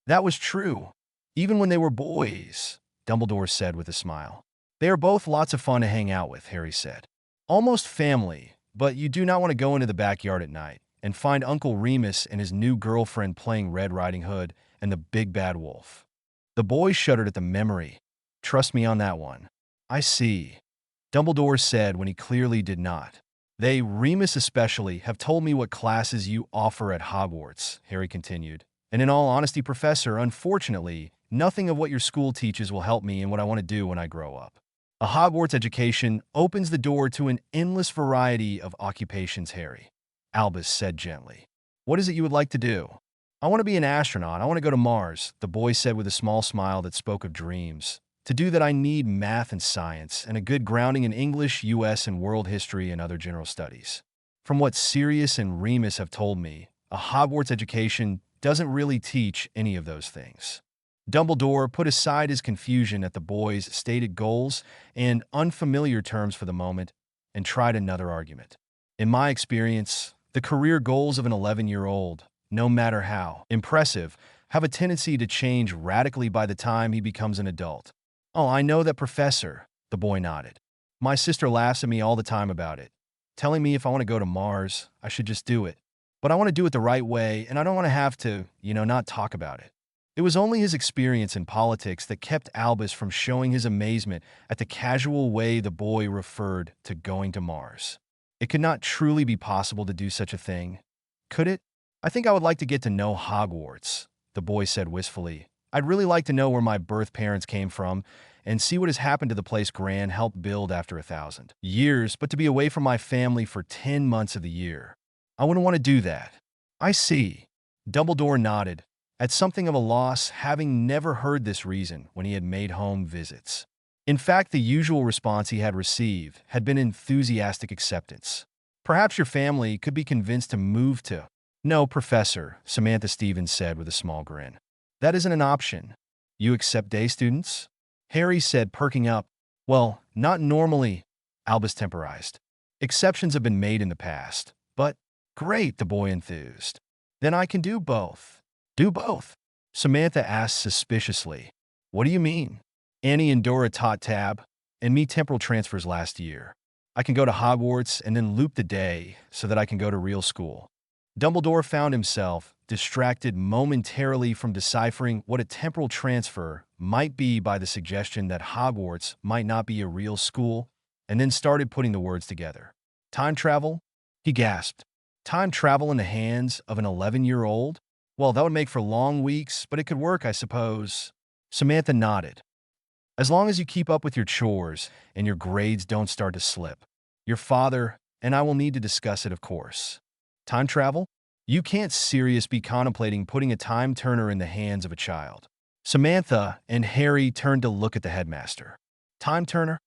"That was true, even when they were boys," Dumbledore said with a smile. "They are both lots of fun to hang out with," Harry said. "Almost family, but you do not want to go into the backyard at night and find Uncle Remus and his new girlfriend playing Red Riding Hood and the Big Bad Wolf." The boy shuddered at the memory. "Trust me on that one." "I see," Dumbledore said when he clearly did not. "They, Remus especially, have told me what classes you offer at Hogwarts," Harry continued. "And in all honesty, Professor, unfortunately, nothing of what your school teaches will help me in what I want to do when I grow up. A Hogwarts education opens the door to an endless variety of occupations, Harry," Albus said gently. "What is it you would like to do?" "I want to be an astronaut. I want to go to Mars," the boy said with a small smile that spoke of dreams. To do that, I need math and science, and a good grounding in English, US, and world history and other general studies. From what Sirius and Remus have told me, a Hogwarts education doesn't really teach any of those things. Dumbledore put aside his confusion at the boys' stated goals and unfamiliar terms for the moment and tried another argument. In my experience, the career goals of an 11-year-old, no matter how impressive, have a tendency to change radically by the time he becomes an adult. Oh, I know that, Professor, the boy nodded. My sister laughs at me all the time about it, telling me if I want to go to Mars, I should just do it. But I want to do it the right way, and I don't want to have to, not talk about it. It was only his experience in politics that kept Albus from showing his amazement at the casual way the boy referred to going to Mars. It could not truly be possible to do such a thing, could it? I think I would like to get to know Hogwarts, the boy said wistfully. I'd really like to know where my birth parents came from and see what has happened to the place Gran helped build after 1,000 years, but to be away from my family for 10 months of the year. I wouldn't want to do that. I see. Dumbledore nodded, at something of a loss, having never heard this reason when he had made home visits. In fact, the usual response he had received had been enthusiastic acceptance. Perhaps your family could be convinced to move to... No, Professor, Samantha Stevens said with a small grin. That isn't an option. You accept day students? Harry said, perking up. Well, not normally, Albus temporized. Exceptions have been made in the past. But, great, the boy enthused. Then I can do both. Do both? Samantha asked suspiciously. What do you mean? Annie and Dora taught Tab, and me temporal transfers last year. I can go to Hogwarts and then loop the day so that I can go to real school. Dumbledore found himself distracted momentarily from deciphering what a temporal transfer might be by the suggestion that Hogwarts might not be a real school, and then started putting the words together. Time travel? He gasped. Time travel in the hands of an 11-year-old? Well, that would make for long weeks, but it could work, I suppose. Samantha nodded. As long as you keep up with your chores and your grades don't start to slip. Your father and I will need to discuss it, of course. Time travel? You can't Sirius be contemplating putting a time turner in the hands of a child. Samantha and Harry turned to look at the headmaster. Time turner?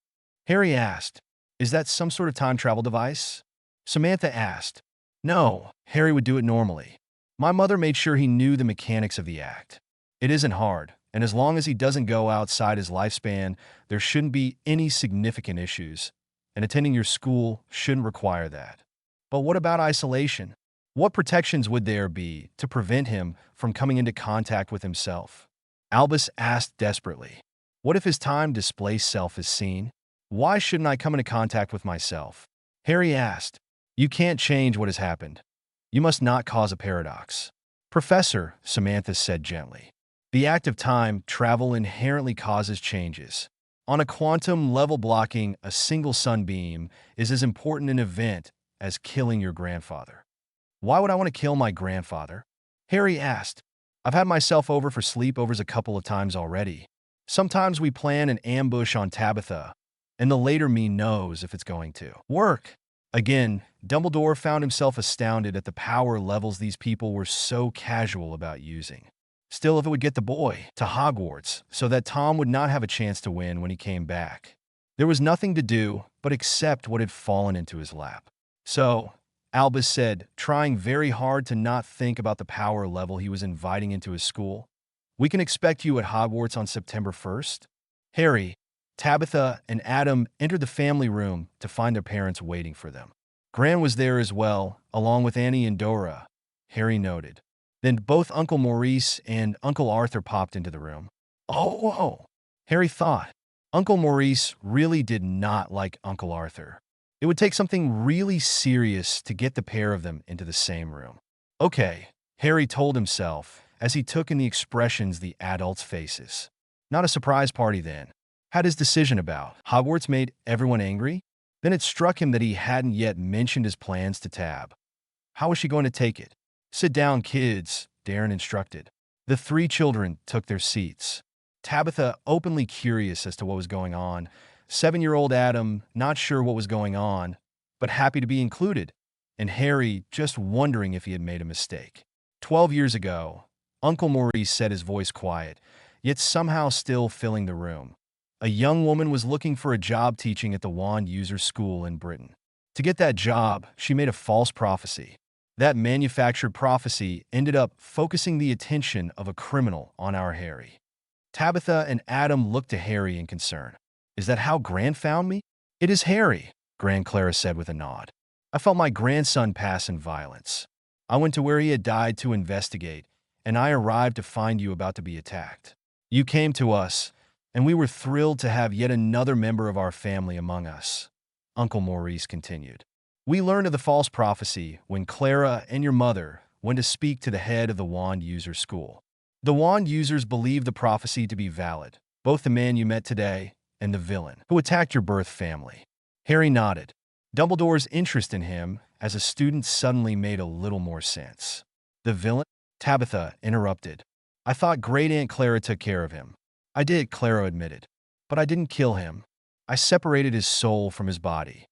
Harry asked. Is that some sort of time travel device? Samantha asked. No, Harry would do it normally. My mother made sure he knew the mechanics of the act. It isn't hard, and as long as he doesn't go outside his lifespan, there shouldn't be any significant issues, and attending your school shouldn't require that. But what about isolation? What protections would there be to prevent him from coming into contact with himself? Albus asked desperately. What if his time-displaced self is seen? Why shouldn't I come into contact with myself? Harry asked. You can't change what has happened. You must not cause a paradox. Professor, Samantha said gently. The act of time travel inherently causes changes. On a quantum level, blocking a single sunbeam is as important an event as killing your grandfather. Why would I want to kill my grandfather? Harry asked. I've had myself over for sleepovers a couple of times already. Sometimes we plan an ambush on Tabitha, and the later me knows if it's going to work. Again, Dumbledore found himself astounded at the power levels these people were so casual about using. Still, if it would get the boy to Hogwarts so that Tom would not have a chance to win when he came back, there was nothing to do but accept what had fallen into his lap. So, Albus said, trying very hard to not think about the power level he was inviting into his school, we can expect you at Hogwarts on September 1st? Harry, Tabitha, and Adam entered the family room to find their parents waiting for them. Gran was there as well, along with Annie and Dora, Harry noted. Then both Uncle Maurice and Uncle Arthur popped into the room. Oh, Harry thought. Uncle Maurice really did not like Uncle Arthur. It would take something really serious to get the pair of them into the same room. Okay, Harry told himself as he took in the expressions the adults' faces. Not a surprise party then. Had his decision about Hogwarts made everyone angry? Then it struck him that he hadn't yet mentioned his plans to Tab. How was she going to take it? Sit down, kids, Darren instructed. The three children took their seats. Tabitha, openly curious as to what was going on. 7-year-old Adam, not sure what was going on, but happy to be included. And Harry, just wondering if he had made a mistake. 12 years ago, Uncle Maurice set his voice quiet, yet somehow still filling the room. A young woman was looking for a job teaching at the wand user school in Britain. To get that job, she made a false prophecy. That manufactured prophecy ended up focusing the attention of a criminal on our Harry. Tabitha and Adam looked to Harry in concern. Is that how Gran found me? It is Harry, Gran Clara said with a nod. I felt my grandson pass in violence. I went to where he had died to investigate, and I arrived to find you about to be attacked. You came to us, and we were thrilled to have yet another member of our family among us, Uncle Maurice continued. We learned of the false prophecy when Clara and your mother went to speak to the head of the wand user school. The wand users believed the prophecy to be valid, both the man you met today and the villain who attacked your birth family. Harry nodded. Dumbledore's interest in him as a student suddenly made a little more sense. The villain? Tabitha interrupted. I thought Great Aunt Clara took care of him. I did, Clara admitted. But I didn't kill him. I separated his soul from his body.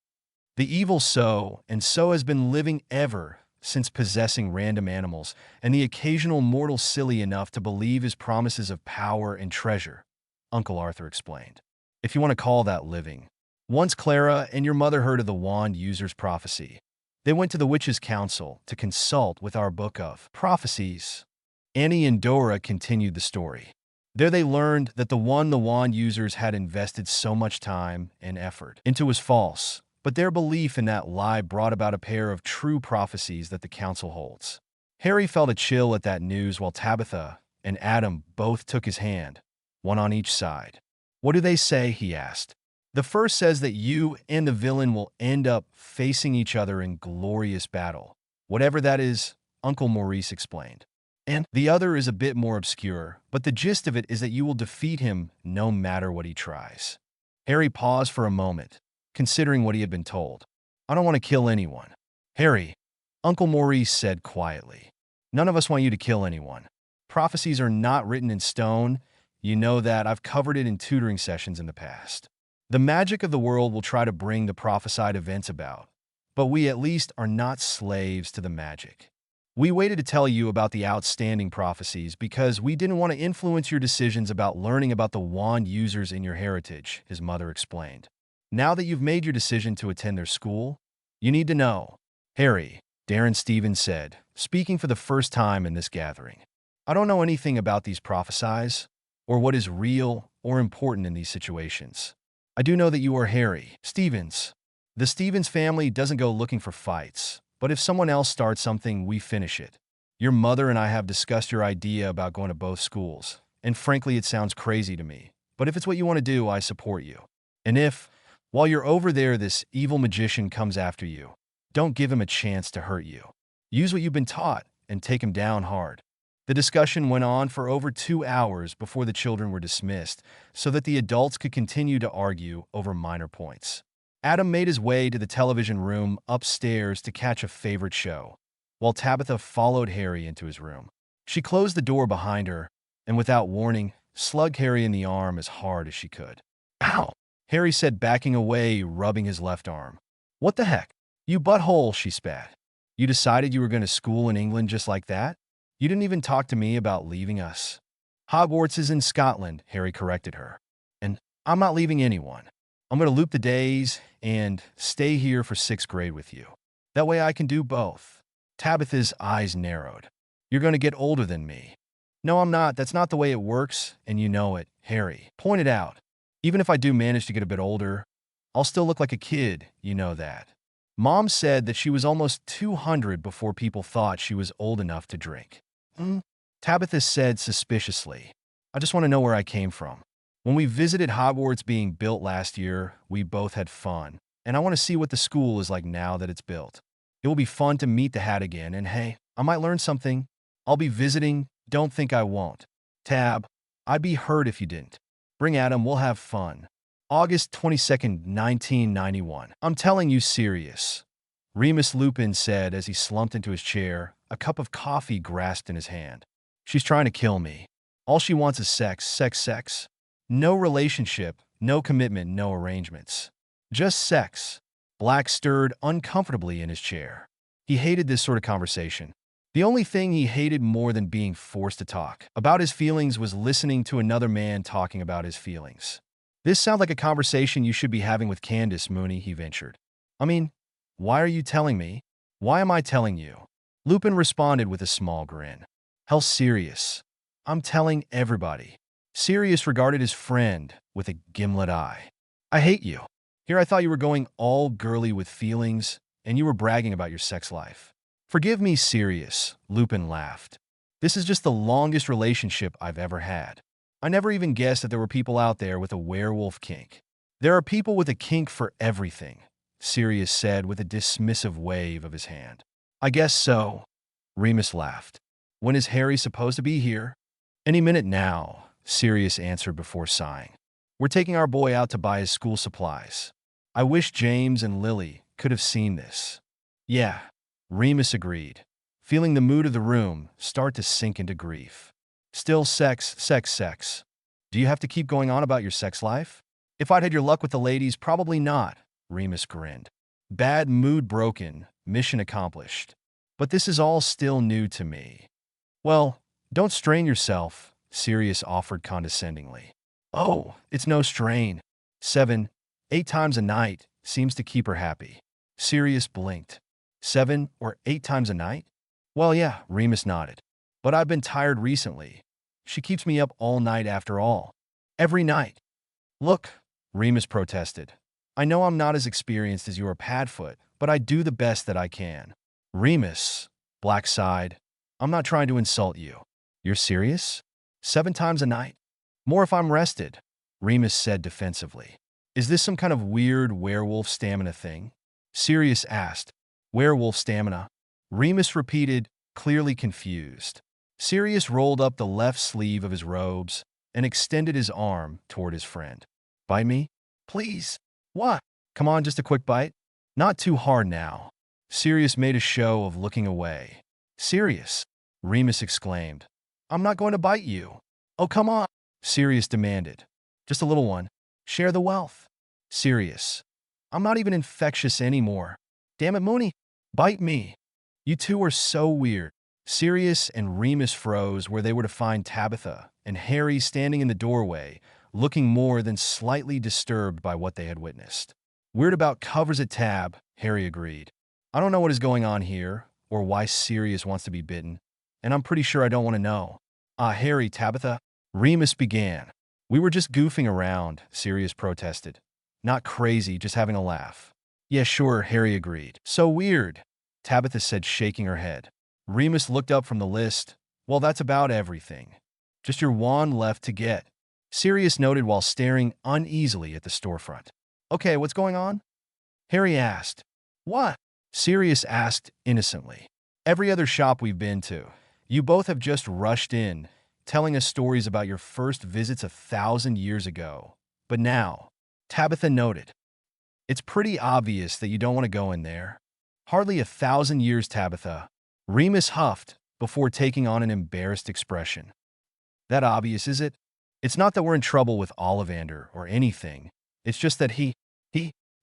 The evil So has been living ever since, possessing random animals and the occasional mortal silly enough to believe his promises of power and treasure, Uncle Arthur explained. If you want to call that living. Once Clara and your mother heard of the wand user's prophecy, they went to the Witches' Council to consult with our book of prophecies. Annie and Dora continued the story. There they learned that the wand users had invested so much time and effort into was false, but their belief in that lie brought about a pair of true prophecies that the council holds. Harry felt a chill at that news while Tabitha and Adam both took his hand, one on each side. What do they say? He asked. The first says that you and the villain will end up facing each other in glorious battle. Whatever that is, Uncle Maurice explained. And the other is a bit more obscure, but the gist of it is that you will defeat him no matter what he tries. Harry paused for a moment, considering what he had been told. I don't want to kill anyone. Harry, Uncle Maurice said quietly. None of us want you to kill anyone. Prophecies are not written in stone. You know that. I've covered it in tutoring sessions in the past. The magic of the world will try to bring the prophesied events about, but we at least are not slaves to the magic. We waited to tell you about the outstanding prophecies because we didn't want to influence your decisions about learning about the wand users in your heritage, his mother explained. Now that you've made your decision to attend their school, you need to know. Harry, Darren Stevens said, speaking for the first time in this gathering. I don't know anything about these prophecies, or what is real or important in these situations. I do know that you are Harry Stevens. The Stevens family doesn't go looking for fights, but if someone else starts something, we finish it. Your mother and I have discussed your idea about going to both schools, and frankly, it sounds crazy to me. But if it's what you want to do, I support you. And if, while you're over there, this evil magician comes after you, don't give him a chance to hurt you. Use what you've been taught and take him down hard. The discussion went on for over 2 hours before the children were dismissed, so that the adults could continue to argue over minor points. Adam made his way to the television room upstairs to catch a favorite show, while Tabitha followed Harry into his room. She closed the door behind her, and without warning, slugged Harry in the arm as hard as she could. Ow! Harry said, backing away, rubbing his left arm. What the heck? You butthole, she spat. You decided you were going to school in England just like that? You didn't even talk to me about leaving us. Hogwarts is in Scotland, Harry corrected her. And I'm not leaving anyone. I'm going to loop the days and stay here for 6th grade with you. That way I can do both. Tabitha's eyes narrowed. You're going to get older than me. No, I'm not. That's not the way it works, and you know it, Harry pointed out. Even if I do manage to get a bit older, I'll still look like a kid, you know that. Mom said that she was almost 200 before people thought she was old enough to drink. Tabitha said suspiciously. I just want to know where I came from. When we visited Hogwarts being built last year, we both had fun, and I want to see what the school is like now that it's built. It will be fun to meet the hat again, and hey, I might learn something. I'll be visiting, don't think I won't. Tab, I'd be hurt if you didn't. Bring Adam, we'll have fun. August 22nd, 1991. I'm telling you, Sirius. Remus Lupin said as he slumped into his chair, a cup of coffee grasped in his hand. She's trying to kill me. All she wants is sex, sex, sex. No relationship, no commitment, no arrangements. Just sex. Black stirred uncomfortably in his chair. He hated this sort of conversation. The only thing he hated more than being forced to talk about his feelings was listening to another man talking about his feelings. This sounds like a conversation you should be having with Candace, Mooney, he ventured. I mean, why are you telling me? Why am I telling you? Lupin responded with a small grin. Hell, Sirius. I'm telling everybody. Sirius regarded his friend with a gimlet eye. I hate you. Here I thought you were going all girly with feelings, and you were bragging about your sex life. Forgive me, Sirius, Lupin laughed. This is just the longest relationship I've ever had. I never even guessed that there were people out there with a werewolf kink. There are people with a kink for everything, Sirius said with a dismissive wave of his hand. I guess so, Remus laughed. When is Harry supposed to be here? Any minute now, Sirius answered before sighing. We're taking our boy out to buy his school supplies. I wish James and Lily could have seen this. Yeah, Remus agreed, feeling the mood of the room start to sink into grief. Still sex. Do you have to keep going on about your sex life? If I'd had your luck with the ladies, probably not, Remus grinned. Bad mood broken, mission accomplished. But this is all still new to me. Well, don't strain yourself, Sirius offered condescendingly. Oh, it's no strain. 7, 8 times a night seems to keep her happy. Sirius blinked. 7 or 8 times a night? Well, yeah, Remus nodded. But I've been tired recently. She keeps me up all night after all. Every night. Look, Remus protested. I know I'm not as experienced as your Padfoot, but I do the best that I can. Remus, Black sighed. I'm not trying to insult you. You're serious? 7 times a night? More if I'm rested, Remus said defensively. Is this some kind of weird werewolf stamina thing? Sirius asked. Werewolf stamina? Remus repeated, clearly confused. Sirius rolled up the left sleeve of his robes and extended his arm toward his friend. Bite me? Please. What? Come on, just a quick bite? Not too hard now. Sirius made a show of looking away. Sirius, Remus exclaimed. I'm not going to bite you. Oh, come on, Sirius demanded. Just a little one. Share the wealth. Sirius. I'm not even infectious anymore. Damn it, Mooney. Bite me. You two are so weird. Sirius and Remus froze where they were to find Tabitha and Harry standing in the doorway, looking more than slightly disturbed by what they had witnessed. Weird about covers a tab, Harry agreed. I don't know what is going on here, or why Sirius wants to be bitten, and I'm pretty sure I don't want to know. Harry, Tabitha, Remus began. We were just goofing around, Sirius protested. Not crazy, just having a laugh. Yeah, sure, Harry agreed. So weird, Tabitha said, shaking her head. Remus looked up from the list. Well, that's about everything. Just your wand left to get, Sirius noted while staring uneasily at the storefront. Okay, what's going on? Harry asked. What? Sirius asked innocently. Every other shop we've been to, you both have just rushed in, telling us stories about your first visits 1,000 years ago. But now, Tabitha noted, it's pretty obvious that you don't want to go in there. Hardly 1,000 years, Tabitha. Remus huffed before taking on an embarrassed expression. That obvious, is it? It's not that we're in trouble with Ollivander or anything. It's just that he,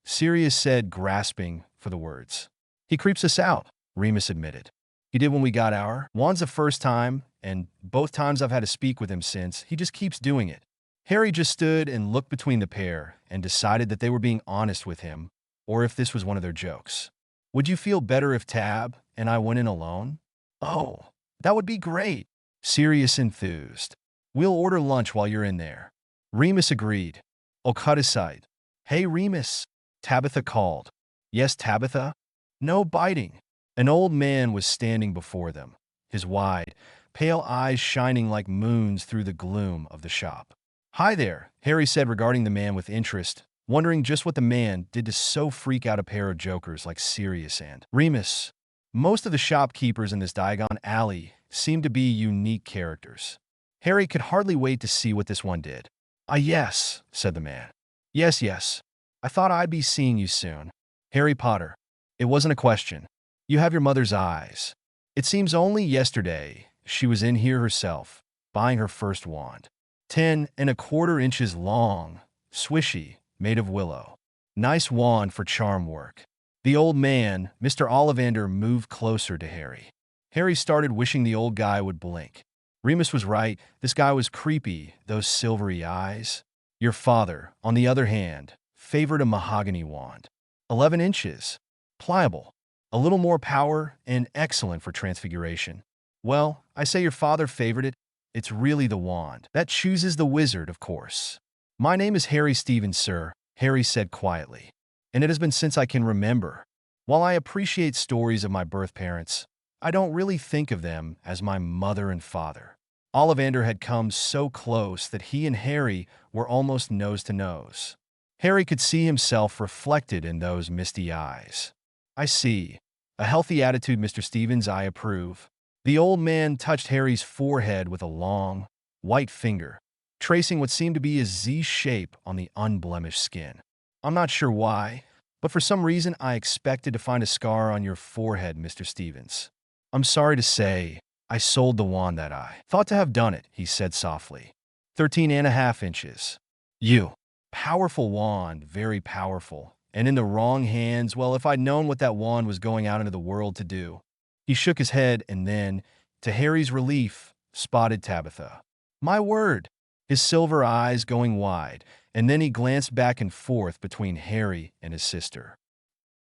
Sirius said, grasping for the words. He creeps us out, Remus admitted. He did when we got our wands the first time, and both times I've had to speak with him since. He just keeps doing it. Harry just stood and looked between the pair and decided that they were being honest with him, or if this was one of their jokes. Would you feel better if Tab and I went in alone? Oh, that would be great, Sirius enthused. We'll order lunch while you're in there. Remus agreed. Oh, cut aside. Hey, Remus, Tabitha called. Yes, Tabitha? No biting. An old man was standing before them, his wide, pale eyes shining like moons through the gloom of the shop. Hi there, Harry said regarding the man with interest, wondering just what the man did to so freak out a pair of jokers like Sirius and Remus. Most of the shopkeepers in this Diagon Alley seemed to be unique characters. Harry could hardly wait to see what this one did. Yes, said the man. Yes. I thought I'd be seeing you soon. Harry Potter. It wasn't a question. You have your mother's eyes. It seems only yesterday she was in here herself, buying her first wand. 10¼ inches long, swishy, made of willow. Nice wand for charm work. The old man, Mr. Ollivander, moved closer to Harry. Harry started wishing the old guy would blink. Remus was right. This guy was creepy, those silvery eyes. Your father, on the other hand, favored a mahogany wand. 11 inches. Pliable. A little more power and excellent for transfiguration. Well, I say your father favored it. It's really the wand. That chooses the wizard, of course. My name is Harry Stevens, sir, Harry said quietly. And it has been since I can remember. While I appreciate stories of my birth parents, I don't really think of them as my mother and father. Ollivander had come so close that he and Harry were almost nose to nose. Harry could see himself reflected in those misty eyes. I see. A healthy attitude, Mr. Stevens, I approve. The old man touched Harry's forehead with a long, white finger, tracing what seemed to be a Z shape on the unblemished skin. I'm not sure why, but for some reason I expected to find a scar on your forehead, Mr. Stevens. I'm sorry to say, I sold the wand that I thought to have done it, he said softly. 13.5 inches. You. Powerful wand, very powerful. And in the wrong hands, well, if I'd known what that wand was going out into the world to do. He shook his head and then, to Harry's relief, spotted Tabitha. My word! His silver eyes going wide, and then he glanced back and forth between Harry and his sister.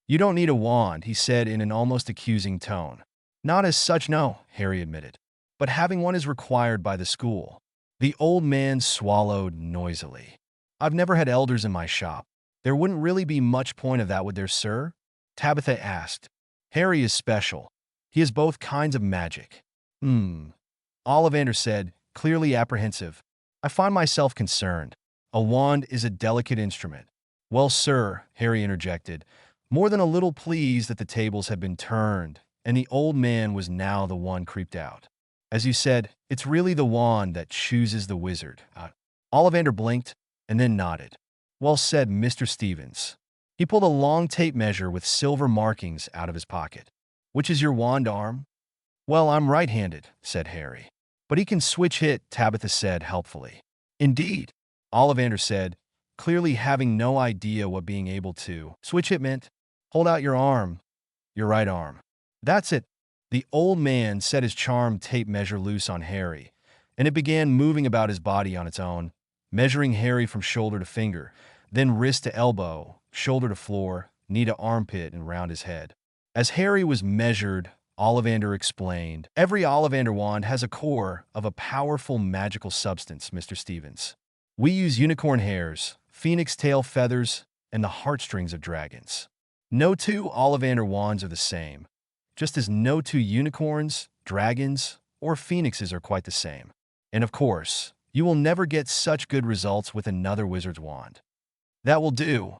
You don't need a wand, he said in an almost accusing tone. Not as such, no, Harry admitted. But having one is required by the school. The old man swallowed noisily. I've never had elders in my shop. There wouldn't really be much point of that, would there, sir? Tabitha asked. Harry is special. He has both kinds of magic. Ollivander said, clearly apprehensive. I find myself concerned. A wand is a delicate instrument. Well, sir, Harry interjected, more than a little pleased that the tables had been turned, and the old man was now the one creeped out. As you said, it's really the wand that chooses the wizard. Ollivander blinked and then nodded. Well said, Mr. Stevens. He pulled a long tape measure with silver markings out of his pocket. Which is your wand arm? Well, I'm right-handed, said Harry. But he can switch hit, Tabitha said helpfully. Indeed, Ollivander said, clearly having no idea what being able to switch hit meant. Hold out your arm, your right arm. That's it. The old man set his charmed tape measure loose on Harry, and it began moving about his body on its own, measuring Harry from shoulder to finger, then wrist to elbow, shoulder to floor, knee to armpit, and round his head. As Harry was measured, Ollivander explained, every Ollivander wand has a core of a powerful magical substance, Mr. Stevens. We use unicorn hairs, phoenix tail feathers, and the heartstrings of dragons. No two Ollivander wands are the same, just as no two unicorns, dragons, or phoenixes are quite the same. And of course, you will never get such good results with another wizard's wand. That will do,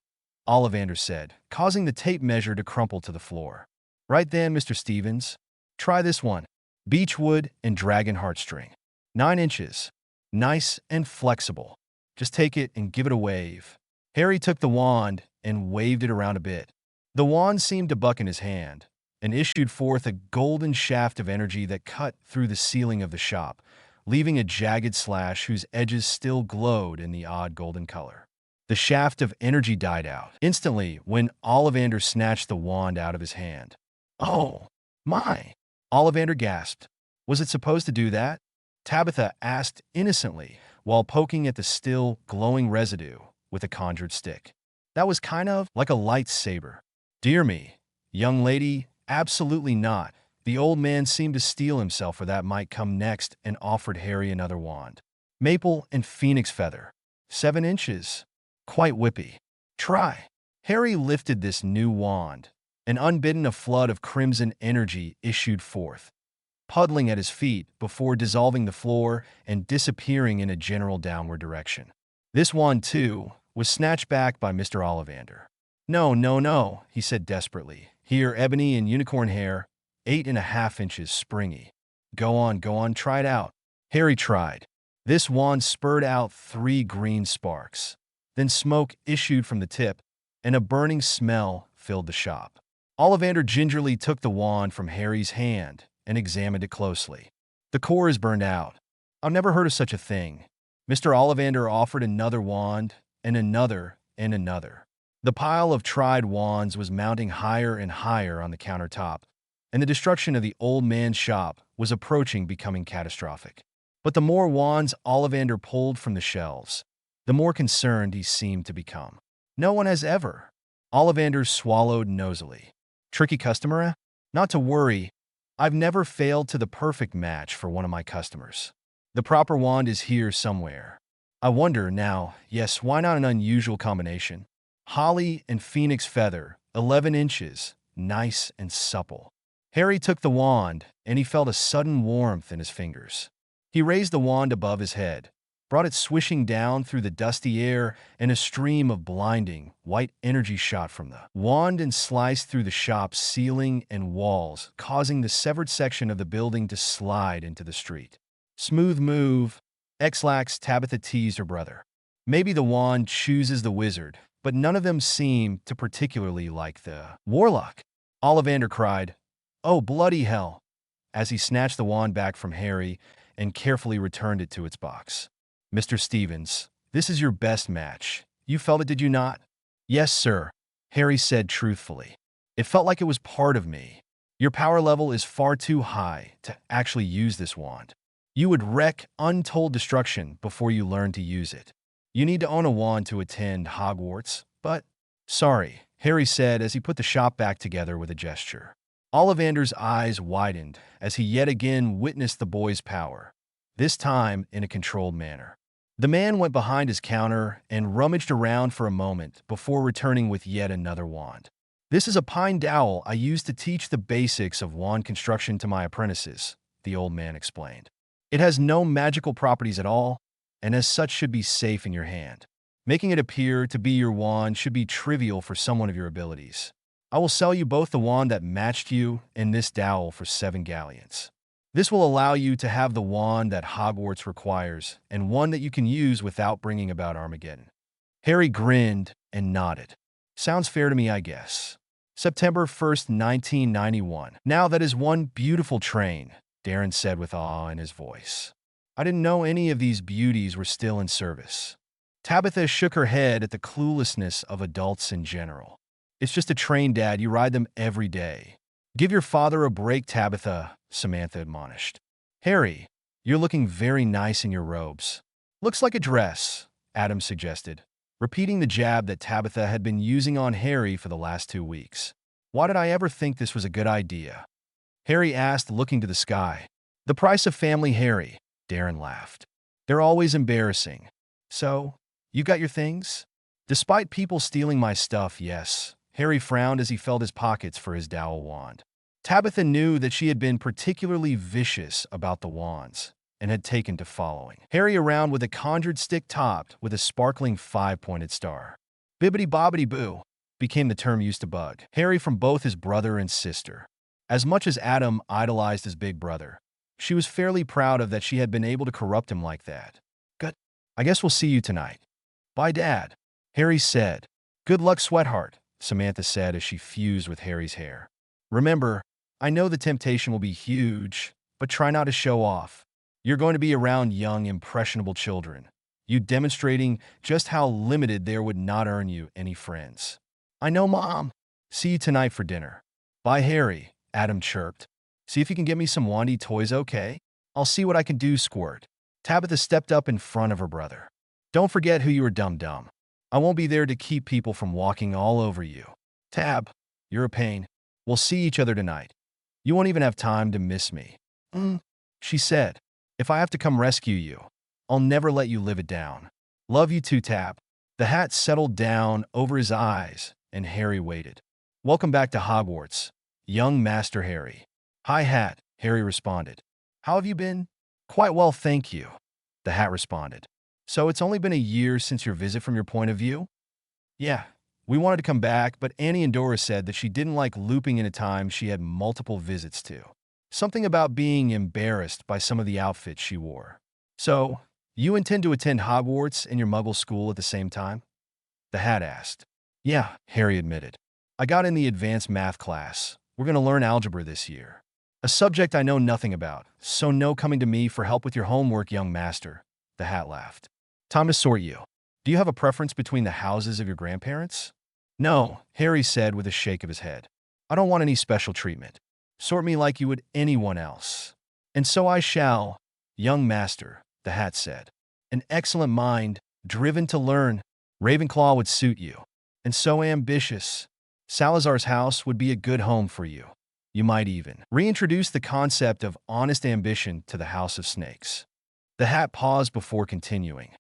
Ollivander said, causing the tape measure to crumple to the floor. Right then, Mr. Stevens, try this one. Beechwood and dragon heartstring. 9 inches. Nice and flexible. Just take it and give it a wave. Harry took the wand and waved it around a bit. The wand seemed to buck in his hand and issued forth a golden shaft of energy that cut through the ceiling of the shop, leaving a jagged slash whose edges still glowed in the odd golden color. The shaft of energy died out instantly when Ollivander snatched the wand out of his hand. Oh, my! Ollivander gasped. Was it supposed to do that? Tabitha asked innocently while poking at the still glowing residue with a conjured stick. That was kind of like a lightsaber. Dear me, young lady, absolutely not. The old man seemed to steel himself for that might come next and offered Harry another wand. Maple and phoenix feather. 7 inches. Quite whippy. Try. Harry lifted this new wand, and unbidden a flood of crimson energy issued forth, puddling at his feet before dissolving the floor and disappearing in a general downward direction. This wand, too, was snatched back by Mr. Ollivander. No, no, no, he said desperately. Here, ebony and unicorn hair, 8.5 inches springy. Go on, try it out. Harry tried. This wand spurred out 3 green sparks. Then smoke issued from the tip, and a burning smell filled the shop. Ollivander gingerly took the wand from Harry's hand and examined it closely. The core is burned out. I've never heard of such a thing. Mr. Ollivander offered another wand, and another, and another. The pile of tried wands was mounting higher and higher on the countertop, and the destruction of the old man's shop was approaching becoming catastrophic. But the more wands Ollivander pulled from the shelves, the more concerned he seemed to become. No one has ever. Ollivander swallowed nosily. Tricky customer, eh? Not to worry. I've never failed to the perfect match for one of my customers. The proper wand is here somewhere. I wonder now, yes, why not an unusual combination? Holly and phoenix feather, 11 inches, nice and supple. Harry took the wand, and he felt a sudden warmth in his fingers. He raised the wand above his head, brought it swishing down through the dusty air, and a stream of blinding, white energy shot from the wand and sliced through the shop's ceiling and walls, causing the severed section of the building to slide into the street. Smooth move. Xlax, Tabitha teased her brother. Maybe the wand chooses the wizard, but none of them seem to particularly like the warlock. Ollivander cried, "Oh, bloody hell," as he snatched the wand back from Harry and carefully returned it to its box. "Mr. Stevens, this is your best match. You felt it, did you not?" "Yes, sir," Harry said truthfully. "It felt like it was part of me. Your power level is far too high to actually use this wand. You would wreak untold destruction before you learn to use it. You need to own a wand to attend Hogwarts, but—" "Sorry," Harry said as he put the shop back together with a gesture. Ollivander's eyes widened as he yet again witnessed the boy's power, this time in a controlled manner. The man went behind his counter and rummaged around for a moment before returning with yet another wand. "This is a pine dowel I use to teach the basics of wand construction to my apprentices," the old man explained. "It has no magical properties at all, and as such should be safe in your hand. Making it appear to be your wand should be trivial for someone of your abilities. I will sell you both the wand that matched you and this dowel for 7 galleons. This will allow you to have the wand that Hogwarts requires and one that you can use without bringing about Armageddon." Harry grinned and nodded. "Sounds fair to me, I guess." September 1st, 1991. "Now that is one beautiful train," Darren said with awe in his voice. "I didn't know any of these beauties were still in service." Tabitha shook her head at the cluelessness of adults in general. "It's just a train, Dad. You ride them every day." "Give your father a break, Tabitha," Samantha admonished. "Harry, you're looking very nice in your robes." "Looks like a dress," Adam suggested, repeating the jab that Tabitha had been using on Harry for the last 2 weeks. "Why did I ever think this was a good idea?" Harry asked, looking to the sky. "The price of family, Harry," Darren laughed. "They're always embarrassing. So, you got your things?" "Despite people stealing my stuff, yes." Harry frowned as he felt his pockets for his dowel wand. Tabitha knew that she had been particularly vicious about the wands and had taken to following Harry around with a conjured stick topped with a sparkling 5-pointed star. "Bibbidi-bobbidi-boo" became the term used to bug Harry from both his brother and sister. As much as Adam idolized his big brother, she was fairly proud of that she had been able to corrupt him like that. "Good. I guess we'll see you tonight." "Bye, Dad," Harry said. "Good luck, sweetheart," Samantha said as she fused with Harry's hair. "Remember, I know the temptation will be huge, but try not to show off. You're going to be around young, impressionable children, you demonstrating just how limited there would not earn you any friends." "I know, Mom." "See you tonight for dinner." "Bye, Harry," Adam chirped. "See if you can get me some wandy toys, okay?" "I'll see what I can do, Squirt." Tabitha stepped up in front of her brother. "Don't forget who you are, dum-dum. I won't be there to keep people from walking all over you." "Tab, you're a pain. We'll see each other tonight. You won't even have time to miss me." She said. "If I have to come rescue you, I'll never let you live it down." "Love you too, Tab." The hat settled down over his eyes, and Harry waited. "Welcome back to Hogwarts, young Master Harry." "Hi, Hat," Harry responded. "How have you been?" "Quite well, thank you," the hat responded. "So it's only been a year since your visit from your point of view?" "Yeah. We wanted to come back, but Annie and Dora said that she didn't like looping in a time she had multiple visits to. Something about being embarrassed by some of the outfits she wore." "So, you intend to attend Hogwarts and your Muggle school at the same time?" the hat asked. "Yeah," Harry admitted. "I got in the advanced math class. We're going to learn algebra this year. A subject I know nothing about, so no coming to me for help with your homework, young master," the hat laughed. "Time to sort you. Do you have a preference between the houses of your grandparents?" "No," Harry said with a shake of his head. "I don't want any special treatment. Sort me like you would anyone else." "And so I shall, young master," the hat said. "An excellent mind driven to learn. Ravenclaw would suit you. And so ambitious. Salazar's house would be a good home for you. You might even reintroduce the concept of honest ambition to the House of Snakes. The hat paused before continuing.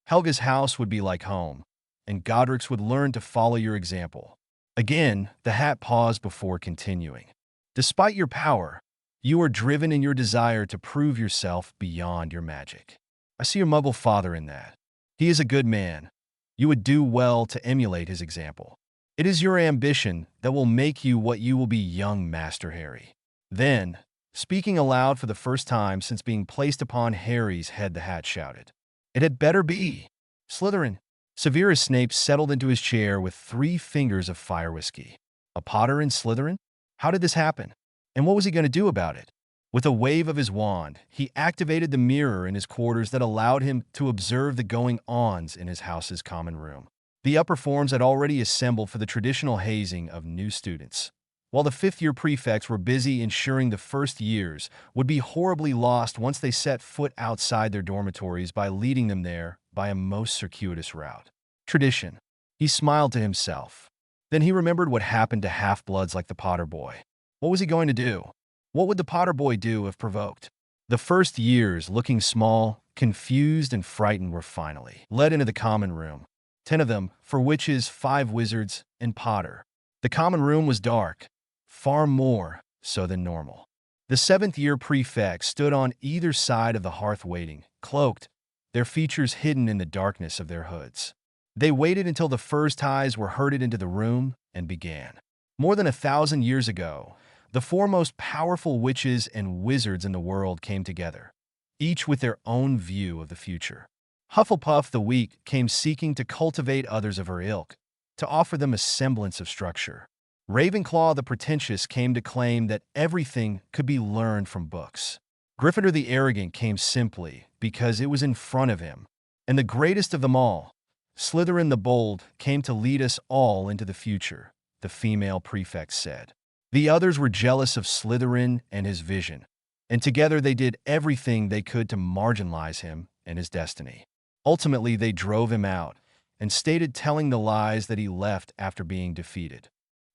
Helga's house would be like home, and Godric's would learn to follow your example. Again, the hat paused before continuing. Despite your power, you are driven in your desire to prove yourself beyond your magic. I see your Muggle father in that. He is a good man. You would do well to emulate his example. It is your ambition that will make you what you will be, young Master Harry. Then, speaking aloud for the first time since being placed upon Harry's head, the hat shouted, "It had better be Slytherin." Severus Snape settled into his chair with 3 fingers of fire whiskey. A Potter in Slytherin? How did this happen? And what was he going to do about it? With a wave of his wand, he activated the mirror in his quarters that allowed him to observe the going-ons in his house's common room. The upper forms had already assembled for the traditional hazing of new students, while the fifth-year prefects were busy ensuring the first years would be horribly lost once they set foot outside their dormitories by leading them there by a most circuitous route. Tradition. He smiled to himself. Then he remembered what happened to half-bloods like the Potter boy. What was he going to do? What would the Potter boy do if provoked? The first years, looking small, confused, and frightened, were finally led into the common room. 10 of them, for witches, 5 wizards, and Potter. The common room was dark, far more so than normal. The 7th-year prefects stood on either side of the hearth waiting, cloaked, their features hidden in the darkness of their hoods. They waited until the first ties were herded into the room and began. More than 1,000 years ago, the 4 most powerful witches and wizards in the world came together, each with their own view of the future. Hufflepuff the Weak came seeking to cultivate others of her ilk, to offer them a semblance of structure. Ravenclaw the Pretentious came to claim that everything could be learned from books. Gryffindor the Arrogant came simply because it was in front of him. And the greatest of them all, Slytherin the Bold, came to lead us all into the future, the female prefect said. The others were jealous of Slytherin and his vision, and together they did everything they could to marginalize him and his destiny. Ultimately, they drove him out and stated telling the lies that he left after being defeated.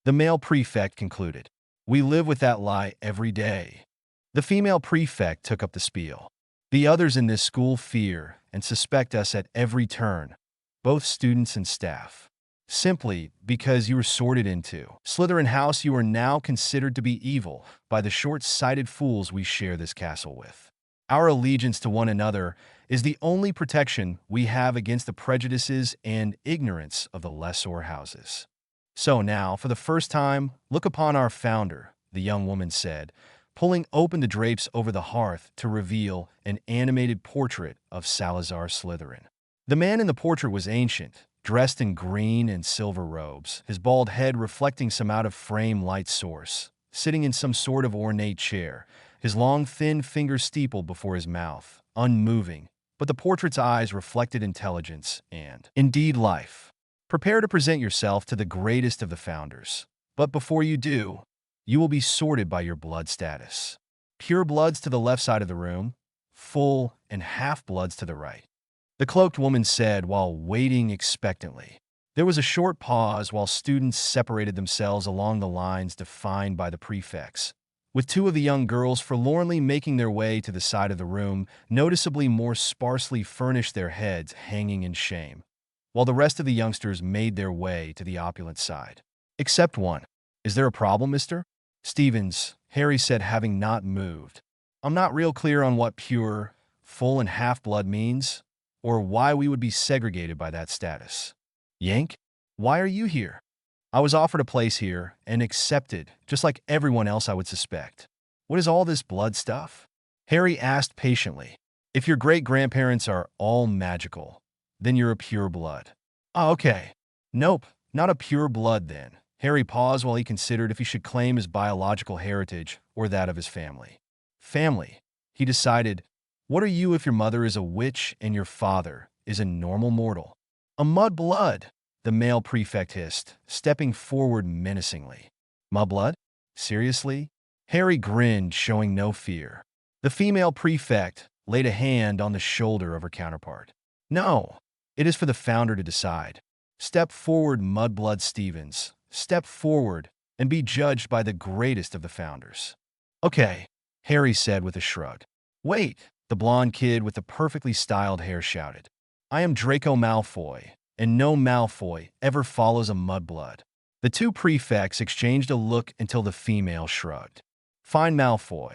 The male prefect concluded, "We live with that lie every day." The female prefect took up the spiel. "The others in this school fear and suspect us at every turn, both students and staff. Simply because you were sorted into Slytherin House, you are now considered to be evil by the short-sighted fools we share this castle with. Our allegiance to one another is the only protection we have against the prejudices and ignorance of the lesser houses. So now, for the first time, look upon our founder," the young woman said, pulling open the drapes over the hearth to reveal an animated portrait of Salazar Slytherin. The man in the portrait was ancient, dressed in green and silver robes, his bald head reflecting some out-of-frame light source, sitting in some sort of ornate chair, his long, thin fingers steepled before his mouth, unmoving, but the portrait's eyes reflected intelligence and, indeed, life. Prepare to present yourself to the greatest of the founders. But before you do, you will be sorted by your blood status. Pure bloods to the left side of the room, full and half-bloods to the right. The cloaked woman said while waiting expectantly. There was a short pause while students separated themselves along the lines defined by the prefects, with 2 of the young girls forlornly making their way to the side of the room, noticeably more sparsely furnished, their heads hanging in shame, while the rest of the youngsters made their way to the opulent side. Except one. "Is there a problem, mister?" "Stevens," Harry said, having not moved. "I'm not real clear on what pure, full, and half-blood means, or why we would be segregated by that status." "Yank, why are you here?" "I was offered a place here and accepted, just like everyone else I would suspect." "What is all this blood stuff?" Harry asked patiently. "If your great-grandparents are all magical, then you're a pure blood." "Oh, okay. Nope, not a pure blood then." Harry paused while he considered if he should claim his biological heritage or that of his family. Family, he decided. What are you if your mother is a witch and your father is a normal mortal? "A mudblood," the male prefect hissed, stepping forward menacingly. "Mudblood? Seriously?" Harry grinned, showing no fear. The female prefect laid a hand on the shoulder of her counterpart. "No, It is for the founder to decide. Step forward, Mudblood Stevens. Step forward and be judged by the greatest of the founders. Okay, Harry said with a shrug. Wait, the blonde kid with the perfectly styled hair shouted. I am Draco Malfoy, and no Malfoy ever follows a mudblood. The two prefects exchanged a look until the female shrugged. Fine, Malfoy.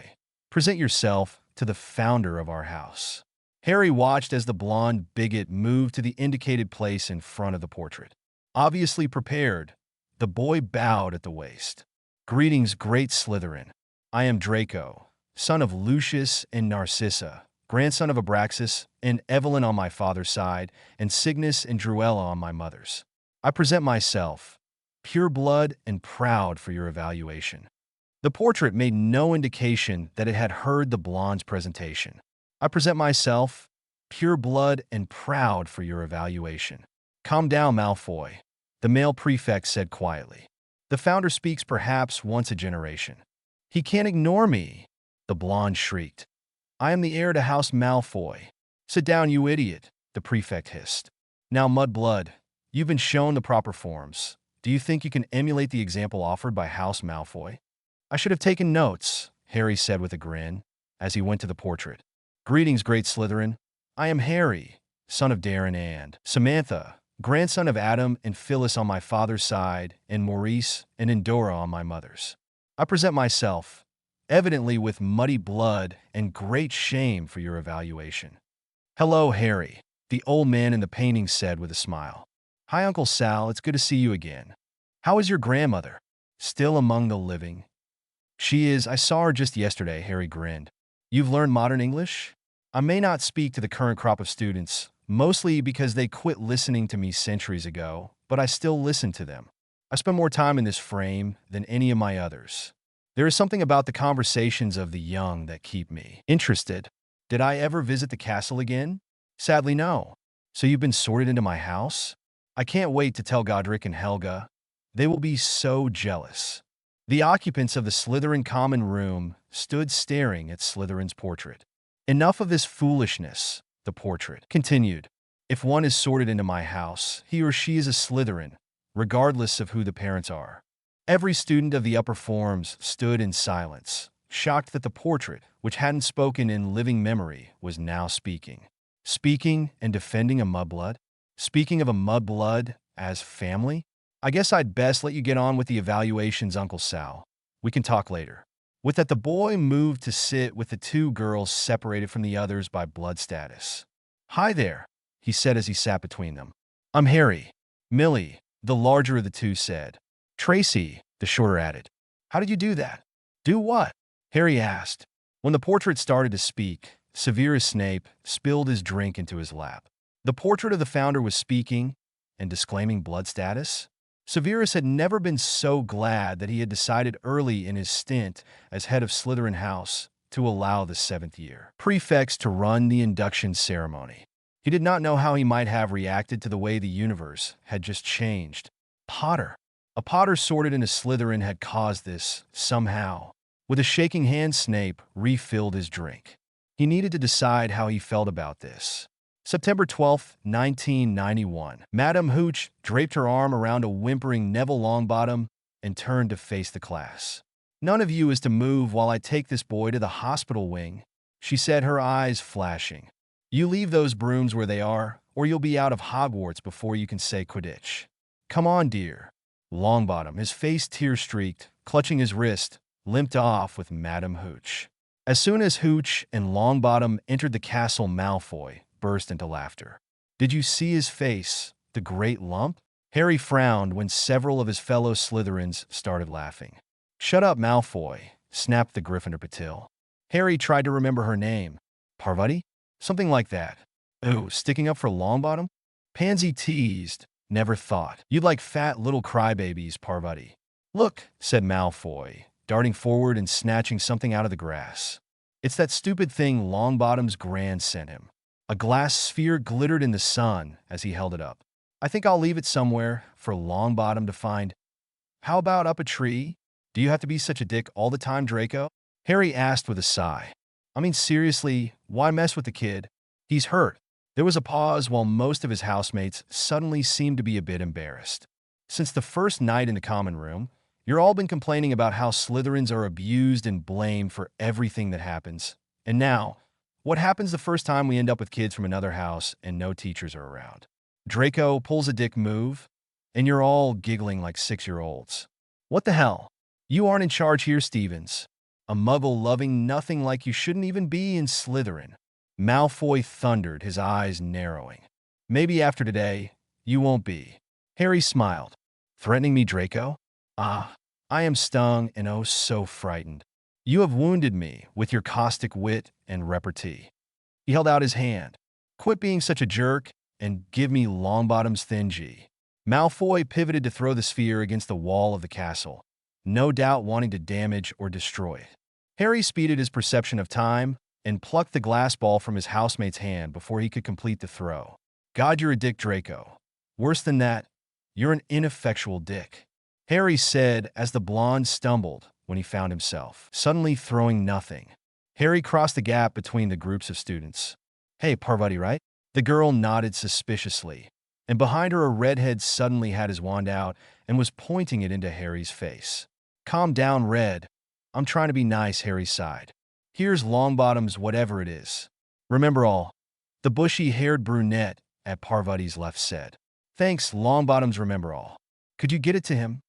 Present yourself to the founder of our house. Harry watched as the blonde bigot moved to the indicated place in front of the portrait. Obviously prepared, the boy bowed at the waist. Greetings, great Slytherin. I am Draco, son of Lucius and Narcissa, grandson of Abraxas and Evelyn on my father's side, and Cygnus and Druella on my mother's. I present myself, pure blood and proud for your evaluation. The portrait made no indication that it had heard the blonde's presentation. I present myself, pure blood and proud for your evaluation. Calm down, Malfoy, the male prefect said quietly. The founder speaks perhaps once a generation. He can't ignore me, the blonde shrieked. I am the heir to House Malfoy. Sit down, you idiot, the prefect hissed. Now, Mudblood, you've been shown the proper forms. Do you think you can emulate the example offered by House Malfoy? I should have taken notes, Harry said with a grin, as he went to the portrait. Greetings, great Slytherin. I am Harry, son of Darren and Samantha, grandson of Adam and Phyllis on my father's side, and Maurice and Endora on my mother's. I present myself, evidently with muddy blood and great shame for your evaluation. Hello, Harry, the old man in the painting said with a smile. Hi, Uncle Sal, it's good to see you again. How is your grandmother? Still among the living? She is. I saw her just yesterday, Harry grinned. You've learned modern English? I may not speak to the current crop of students, mostly because they quit listening to me centuries ago, but I still listen to them. I spend more time in this frame than any of my others. There is something about the conversations of the young that keep me interested. Did I ever visit the castle again? Sadly, no. So you've been sorted into my house? I can't wait to tell Godric and Helga. They will be so jealous. The occupants of the Slytherin common room stood staring at Slytherin's portrait. Enough of this foolishness, the portrait continued. If one is sorted into my house, he or she is a Slytherin, regardless of who the parents are. Every student of the upper forms stood in silence, shocked that the portrait, which hadn't spoken in living memory, was now speaking. Speaking and defending a mudblood? Speaking of a mudblood as family? I guess I'd best let you get on with the evaluations, Uncle Sal. We can talk later. With that, the boy moved to sit with the two girls separated from the others by blood status. Hi there, he said as he sat between them. I'm Harry. Millie, the larger of the two, said. Tracy, the shorter, added. How did you do that? Do what? Harry asked. When the portrait started to speak, Severus Snape spilled his drink into his lap. The portrait of the founder was speaking and disclaiming blood status. Severus had never been so glad that he had decided early in his stint as head of Slytherin House to allow the 7th year prefects to run the induction ceremony. He did not know how he might have reacted to the way the universe had just changed. Potter. A Potter sorted into Slytherin had caused this, somehow. With a shaking hand, Snape refilled his drink. He needed to decide how he felt about this. September 12, 1991. Madame Hooch draped her arm around a whimpering Neville Longbottom and turned to face the class. None of you is to move while I take this boy to the hospital wing, she said, her eyes flashing. You leave those brooms where they are, or you'll be out of Hogwarts before you can say Quidditch. Come on, dear. Longbottom, his face tear-streaked, clutching his wrist, limped off with Madame Hooch. As soon as Hooch and Longbottom entered the castle, Malfoy burst into laughter. Did you see his face, the great lump? Harry frowned when several of his fellow Slytherins started laughing. Shut up, Malfoy, snapped the Gryffindor Patil. Harry tried to remember her name. Parvati? Something like that. Ooh, sticking up for Longbottom? Pansy teased. Never thought. You'd like fat little crybabies, Parvati. Look, said Malfoy, darting forward and snatching something out of the grass. It's that stupid thing Longbottom's Gran sent him. A glass sphere glittered in the sun as he held it up. I think I'll leave it somewhere for Longbottom to find. How about up a tree? Do you have to be such a dick all the time, Draco? Harry asked with a sigh. I mean, seriously, why mess with the kid? He's hurt. There was a pause while most of his housemates suddenly seemed to be a bit embarrassed. Since the first night in the common room, you've all been complaining about how Slytherins are abused and blamed for everything that happens. And now, what happens the first time we end up with kids from another house and no teachers are around? Draco pulls a dick move, and you're all giggling like 6-year-olds. What the hell? You aren't in charge here, Stevens. A muggle-loving nothing like you shouldn't even be in Slytherin. Malfoy thundered, his eyes narrowing. Maybe after today, you won't be. Harry smiled. Threatening me, Draco? Ah, I am stung and oh so frightened. You have wounded me with your caustic wit and repartee. He held out his hand. Quit being such a jerk and give me Longbottom's thin G. Malfoy pivoted to throw the sphere against the wall of the castle, no doubt wanting to damage or destroy it. Harry speeded his perception of time and plucked the glass ball from his housemate's hand before he could complete the throw. God, you're a dick, Draco. Worse than that, you're an ineffectual dick, Harry said as the blonde stumbled when he found himself suddenly throwing nothing. Harry crossed the gap between the groups of students. Hey, Parvati, right? The girl nodded suspiciously, and behind her a redhead suddenly had his wand out and was pointing it into Harry's face. Calm down, Red. I'm trying to be nice, Harry sighed. Here's Longbottom's whatever it is. Remember all. The bushy-haired brunette at Parvati's left said. Thanks, Longbottom's remember all. Could you get it to him?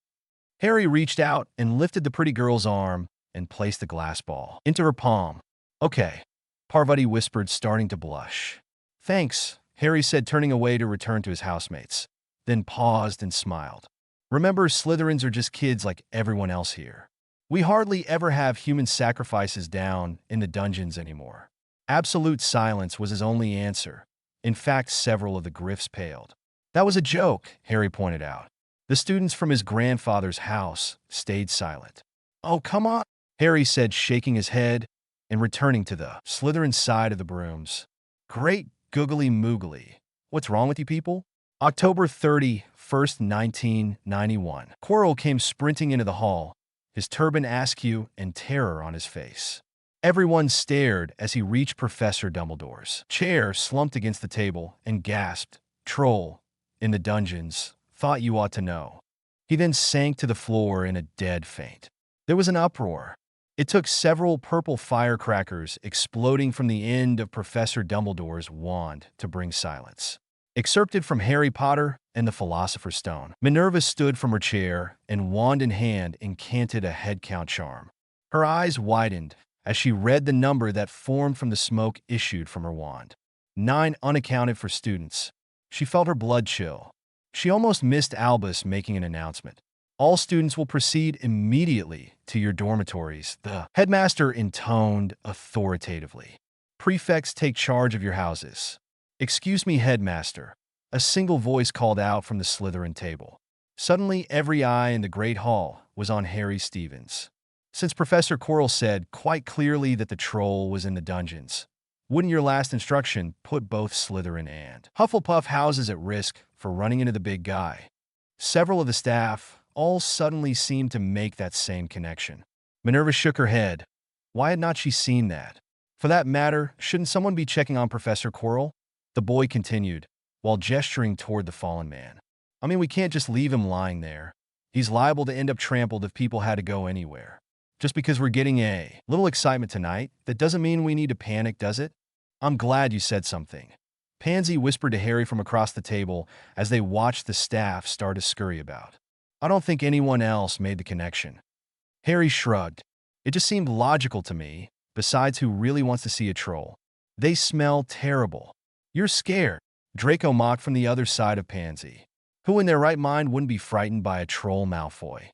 Harry reached out and lifted the pretty girl's arm and placed the glass ball into her palm. Okay, Parvati whispered, starting to blush. Thanks, Harry said, turning away to return to his housemates, then paused and smiled. Remember, Slytherins are just kids like everyone else here. We hardly ever have human sacrifices down in the dungeons anymore. Absolute silence was his only answer. In fact, several of the Griffs paled. That was a joke, Harry pointed out. The students from his grandfather's house stayed silent. Oh, come on, Harry said, shaking his head and returning to the Slytherin side of the brooms. Great googly moogly. What's wrong with you people? October 31st, 1991. Quirrell came sprinting into the hall, his turban askew and terror on his face. Everyone stared as he reached Professor Dumbledore's chair, slumped against the table, and gasped, Troll, in the dungeons, thought you ought to know. He then sank to the floor in a dead faint. There was an uproar. It took several purple firecrackers exploding from the end of Professor Dumbledore's wand to bring silence. Excerpted from Harry Potter and the Philosopher's Stone, Minerva stood from her chair and, wand in hand, incanted a head count charm. Her eyes widened as she read the number that formed from the smoke issued from her wand. 9 unaccounted for students. She felt her blood chill. She almost missed Albus making an announcement. All students will proceed immediately to your dormitories, the headmaster intoned authoritatively. Prefects take charge of your houses. Excuse me, headmaster, a single voice called out from the Slytherin table. Suddenly, every eye in the great hall was on Harry Stevens. Since Professor Quirrell said quite clearly that the troll was in the dungeons, wouldn't your last instruction put both Slytherin and Hufflepuff houses at risk for running into the big guy? Several of the staff all suddenly seemed to make that same connection. Minerva shook her head. Why had not she seen that? For that matter, shouldn't someone be checking on Professor Quirrell? The boy continued, while gesturing toward the fallen man. I mean, we can't just leave him lying there. He's liable to end up trampled if people had to go anywhere. Just because we're getting a little excitement tonight, that doesn't mean we need to panic, does it? I'm glad you said something. Pansy whispered to Harry from across the table as they watched the staff start to scurry about. I don't think anyone else made the connection. Harry shrugged. It just seemed logical to me. Besides, who really wants to see a troll? They smell terrible. You're scared, Draco mocked from the other side of Pansy. Who in their right mind wouldn't be frightened by a troll, Malfoy?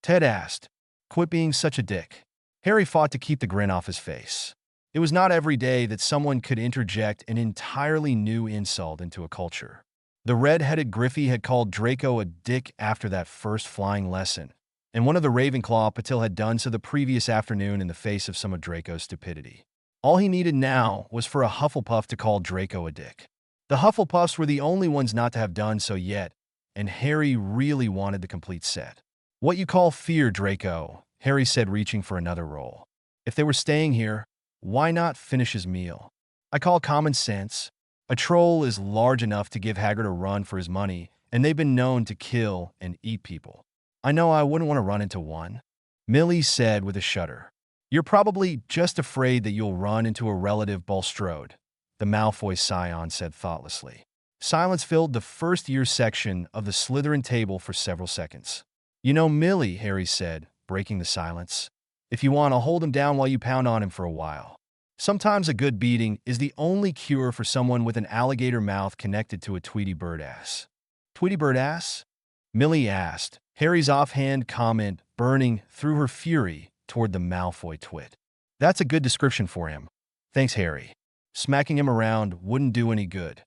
Ted asked. Quit being such a dick. Harry fought to keep the grin off his face. It was not every day that someone could interject an entirely new insult into a culture. The red-headed Griffey had called Draco a dick after that first flying lesson, and one of the Ravenclaw Patil had done so the previous afternoon in the face of some of Draco's stupidity. All he needed now was for a Hufflepuff to call Draco a dick. The Hufflepuffs were the only ones not to have done so yet, and Harry really wanted the complete set. What you call fear, Draco, Harry said, reaching for another roll. If they were staying here, why not finish his meal? I call common sense. A troll is large enough to give Hagrid a run for his money, and they've been known to kill and eat people. I know I wouldn't want to run into one, Millie said with a shudder. You're probably just afraid that you'll run into a relative Bulstrode, the Malfoy scion said thoughtlessly. Silence filled the first-year section of the Slytherin table for several seconds. You know, Millie, Harry said, breaking the silence. If you want, I'll hold him down while you pound on him for a while. Sometimes a good beating is the only cure for someone with an alligator mouth connected to a Tweety bird ass. Tweety bird ass? Millie asked, Harry's offhand comment burning through her fury toward the Malfoy twit. That's a good description for him. Thanks, Harry. Smacking him around wouldn't do any good.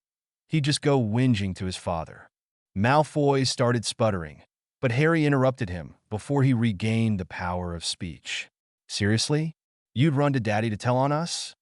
He'd just go whinging to his father. Malfoy started sputtering, but Harry interrupted him before he regained the power of speech. Seriously? You'd run to Daddy to tell on us?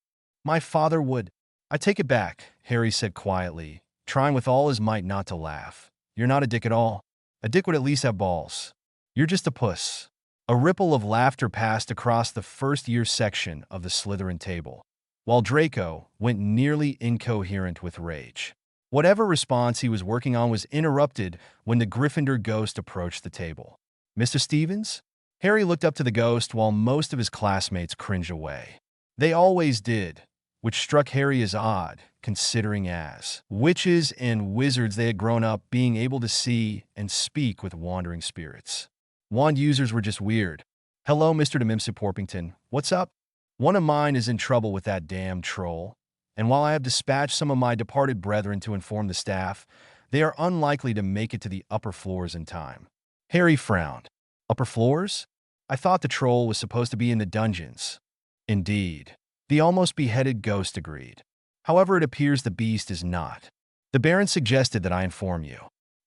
My father would. I take it back, Harry said quietly, trying with all his might not to laugh. You're not a dick at all. A dick would at least have balls. You're just a puss. A ripple of laughter passed across the first-year section of the Slytherin table, while Draco went nearly incoherent with rage. Whatever response he was working on was interrupted when the Gryffindor ghost approached the table. Mr. Stevens? Harry looked up to the ghost while most of his classmates cringed away. They always did, which struck Harry as odd, considering as witches and wizards they had grown up being able to see and speak with wandering spirits. Wand users were just weird. Hello, Mr. Demimsa Porpington. What's up? One of mine is in trouble with that damn troll, and while I have dispatched some of my departed brethren to inform the staff, they are unlikely to make it to the upper floors in time. Harry frowned. Upper floors? I thought the troll was supposed to be in the dungeons. Indeed. The almost beheaded ghost agreed. However, it appears the beast is not. The Baron suggested that I inform you.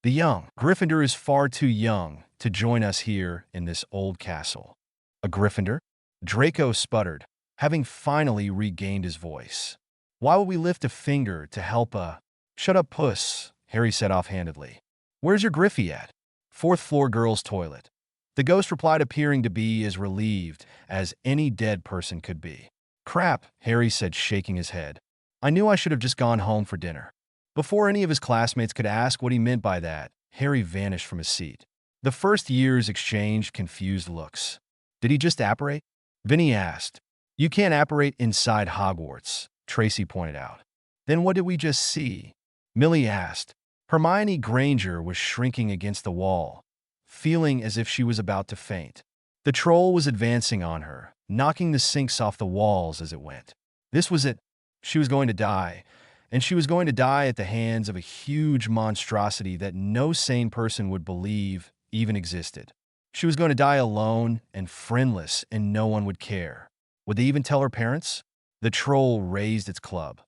The young Gryffindor is far too young to join us here in this old castle. A Gryffindor? Draco sputtered, having finally regained his voice. Why would we lift a finger to help a— Shut up, puss, Harry said offhandedly. Where's your Griffy at? Fourth floor girls' toilet. The ghost replied, appearing to be as relieved as any dead person could be. Crap, Harry said, shaking his head. I knew I should have just gone home for dinner. Before any of his classmates could ask what he meant by that, Harry vanished from his seat. The first years exchanged confused looks. Did he just apparate? Vinny asked. You can't apparate inside Hogwarts, Tracy pointed out. Then what did we just see? Millie asked. Hermione Granger was shrinking against the wall, feeling as if she was about to faint. The troll was advancing on her, knocking the sinks off the walls as it went. This was it. She was going to die, and she was going to die at the hands of a huge monstrosity that no sane person would believe even existed. She was going to die alone and friendless, and no one would care. Would they even tell her parents? The troll raised its club.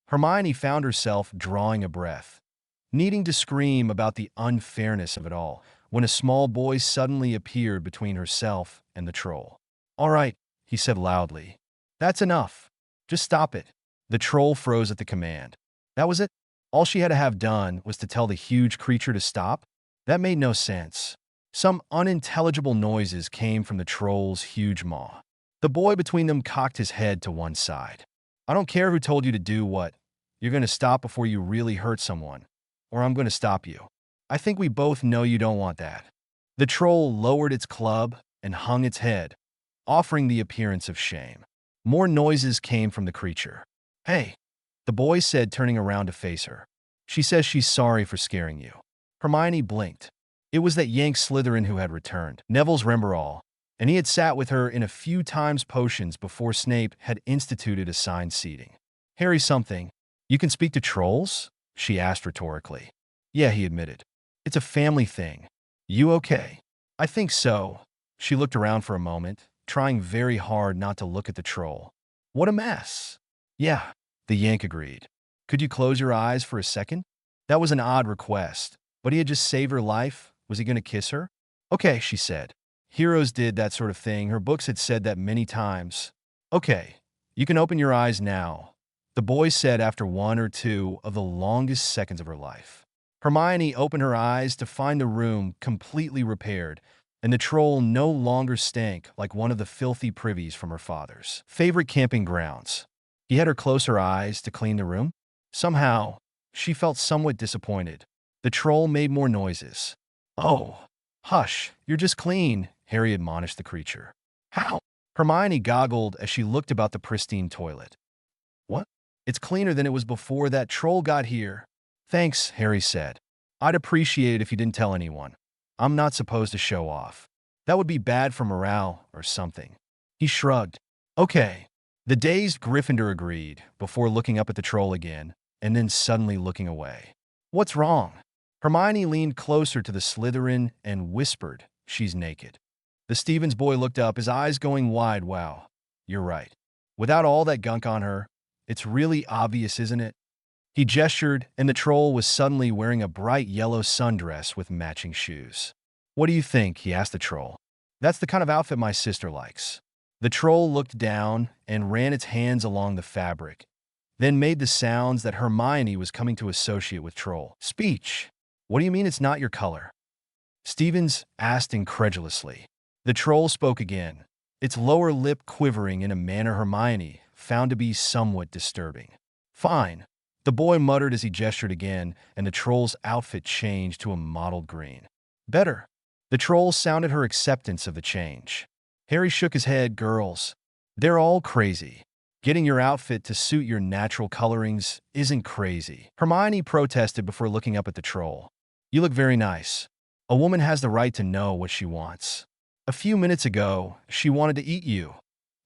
Hermione found herself drawing a breath, needing to scream about the unfairness of it all, when a small boy suddenly appeared between herself and the troll. All right, he said loudly. That's enough. Just stop it. The troll froze at the command. That was it? All she had to have done was to tell the huge creature to stop? That made no sense. Some unintelligible noises came from the troll's huge maw. The boy between them cocked his head to one side. I don't care who told you to do what. You're going to stop before you really hurt someone, or I'm going to stop you. I think we both know you don't want that. The troll lowered its club and hung its head, offering the appearance of shame. More noises came from the creature. Hey, the boy said, turning around to face her. She says she's sorry for scaring you. Hermione blinked. It was that Yank Slytherin who had returned, Neville's Remberall, and he had sat with her in a few times potions before Snape had instituted assigned seating. Harry something. You can speak to trolls? She asked rhetorically. Yeah, he admitted. It's a family thing. You okay? I think so. She looked around for a moment, trying very hard not to look at the troll. What a mess. Yeah, the Yank agreed. Could you close your eyes for a second? That was an odd request, but he had just saved her life. Was he going to kiss her? Okay, she said. Heroes did that sort of thing. Her books had said that many times. Okay, you can open your eyes now, the boy said after one or two of the longest seconds of her life. Hermione opened her eyes to find the room completely repaired, and the troll no longer stank like one of the filthy privies from her father's favorite camping grounds. He had her close her eyes to clean the room. Somehow, she felt somewhat disappointed. The troll made more noises. "Oh, hush, you're just clean," Harry admonished the creature. "How?" Hermione goggled as she looked about the pristine toilet. "What? It's cleaner than it was before that troll got here." "Thanks," Harry said. "I'd appreciate it if you didn't tell anyone. I'm not supposed to show off. That would be bad for morale or something." He shrugged. "Okay." The dazed Gryffindor agreed, before looking up at the troll again, and then suddenly looking away. "What's wrong?" Hermione leaned closer to the Slytherin and whispered, "She's naked." The Stevens boy looked up, his eyes going wide. "Wow, you're right. Without all that gunk on her, it's really obvious, isn't it?" He gestured, and the troll was suddenly wearing a bright yellow sundress with matching shoes. "What do you think?" he asked the troll. "That's the kind of outfit my sister likes." The troll looked down and ran its hands along the fabric, then made the sounds that Hermione was coming to associate with troll speech. "What do you mean it's not your color?" Stevens asked incredulously. The troll spoke again, its lower lip quivering in a manner Hermione found to be somewhat disturbing. "Fine," the boy muttered as he gestured again, and the troll's outfit changed to a mottled green. "Better." The troll sounded her acceptance of the change. Harry shook his head. "Girls, they're all crazy. Getting your outfit to suit your natural colorings isn't crazy." Hermione protested before looking up at the troll. "You look very nice. A woman has the right to know what she wants. A few minutes ago, she wanted to eat you,"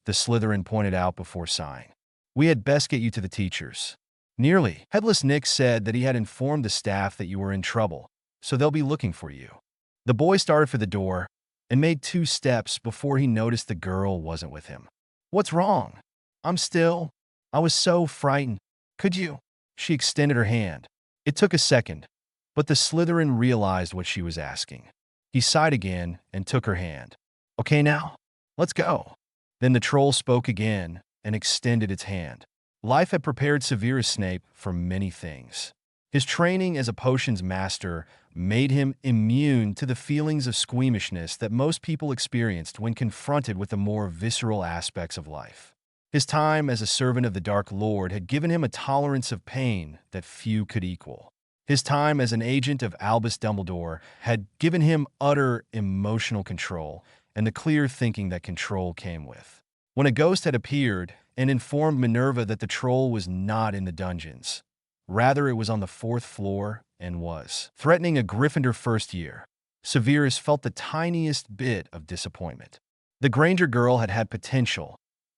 the Slytherin pointed out before sighing. "We had best get you to the teachers." "Nearly." Headless Nick said that he had informed the staff that you were in trouble, so they'll be looking for you. The boy started for the door and made 2 steps before he noticed the girl wasn't with him. "What's wrong?" I was so frightened. Could you?" She extended her hand. It took a second, but the Slytherin realized what she was asking. He sighed again and took her hand. "Okay now, let's go." Then the troll spoke again and extended its hand. Life had prepared Severus Snape for many things. His training as a potions master made him immune to the feelings of squeamishness that most people experienced when confronted with the more visceral aspects of life. His time as a servant of the Dark Lord had given him a tolerance of pain that few could equal. His time as an agent of Albus Dumbledore had given him utter emotional control and the clear thinking that control came with. When a ghost had appeared and informed Minerva that the troll was not in the dungeons, rather it was on the 4th floor and was threatening a Gryffindor first year, Severus felt the tiniest bit of disappointment. The Granger girl had had potential,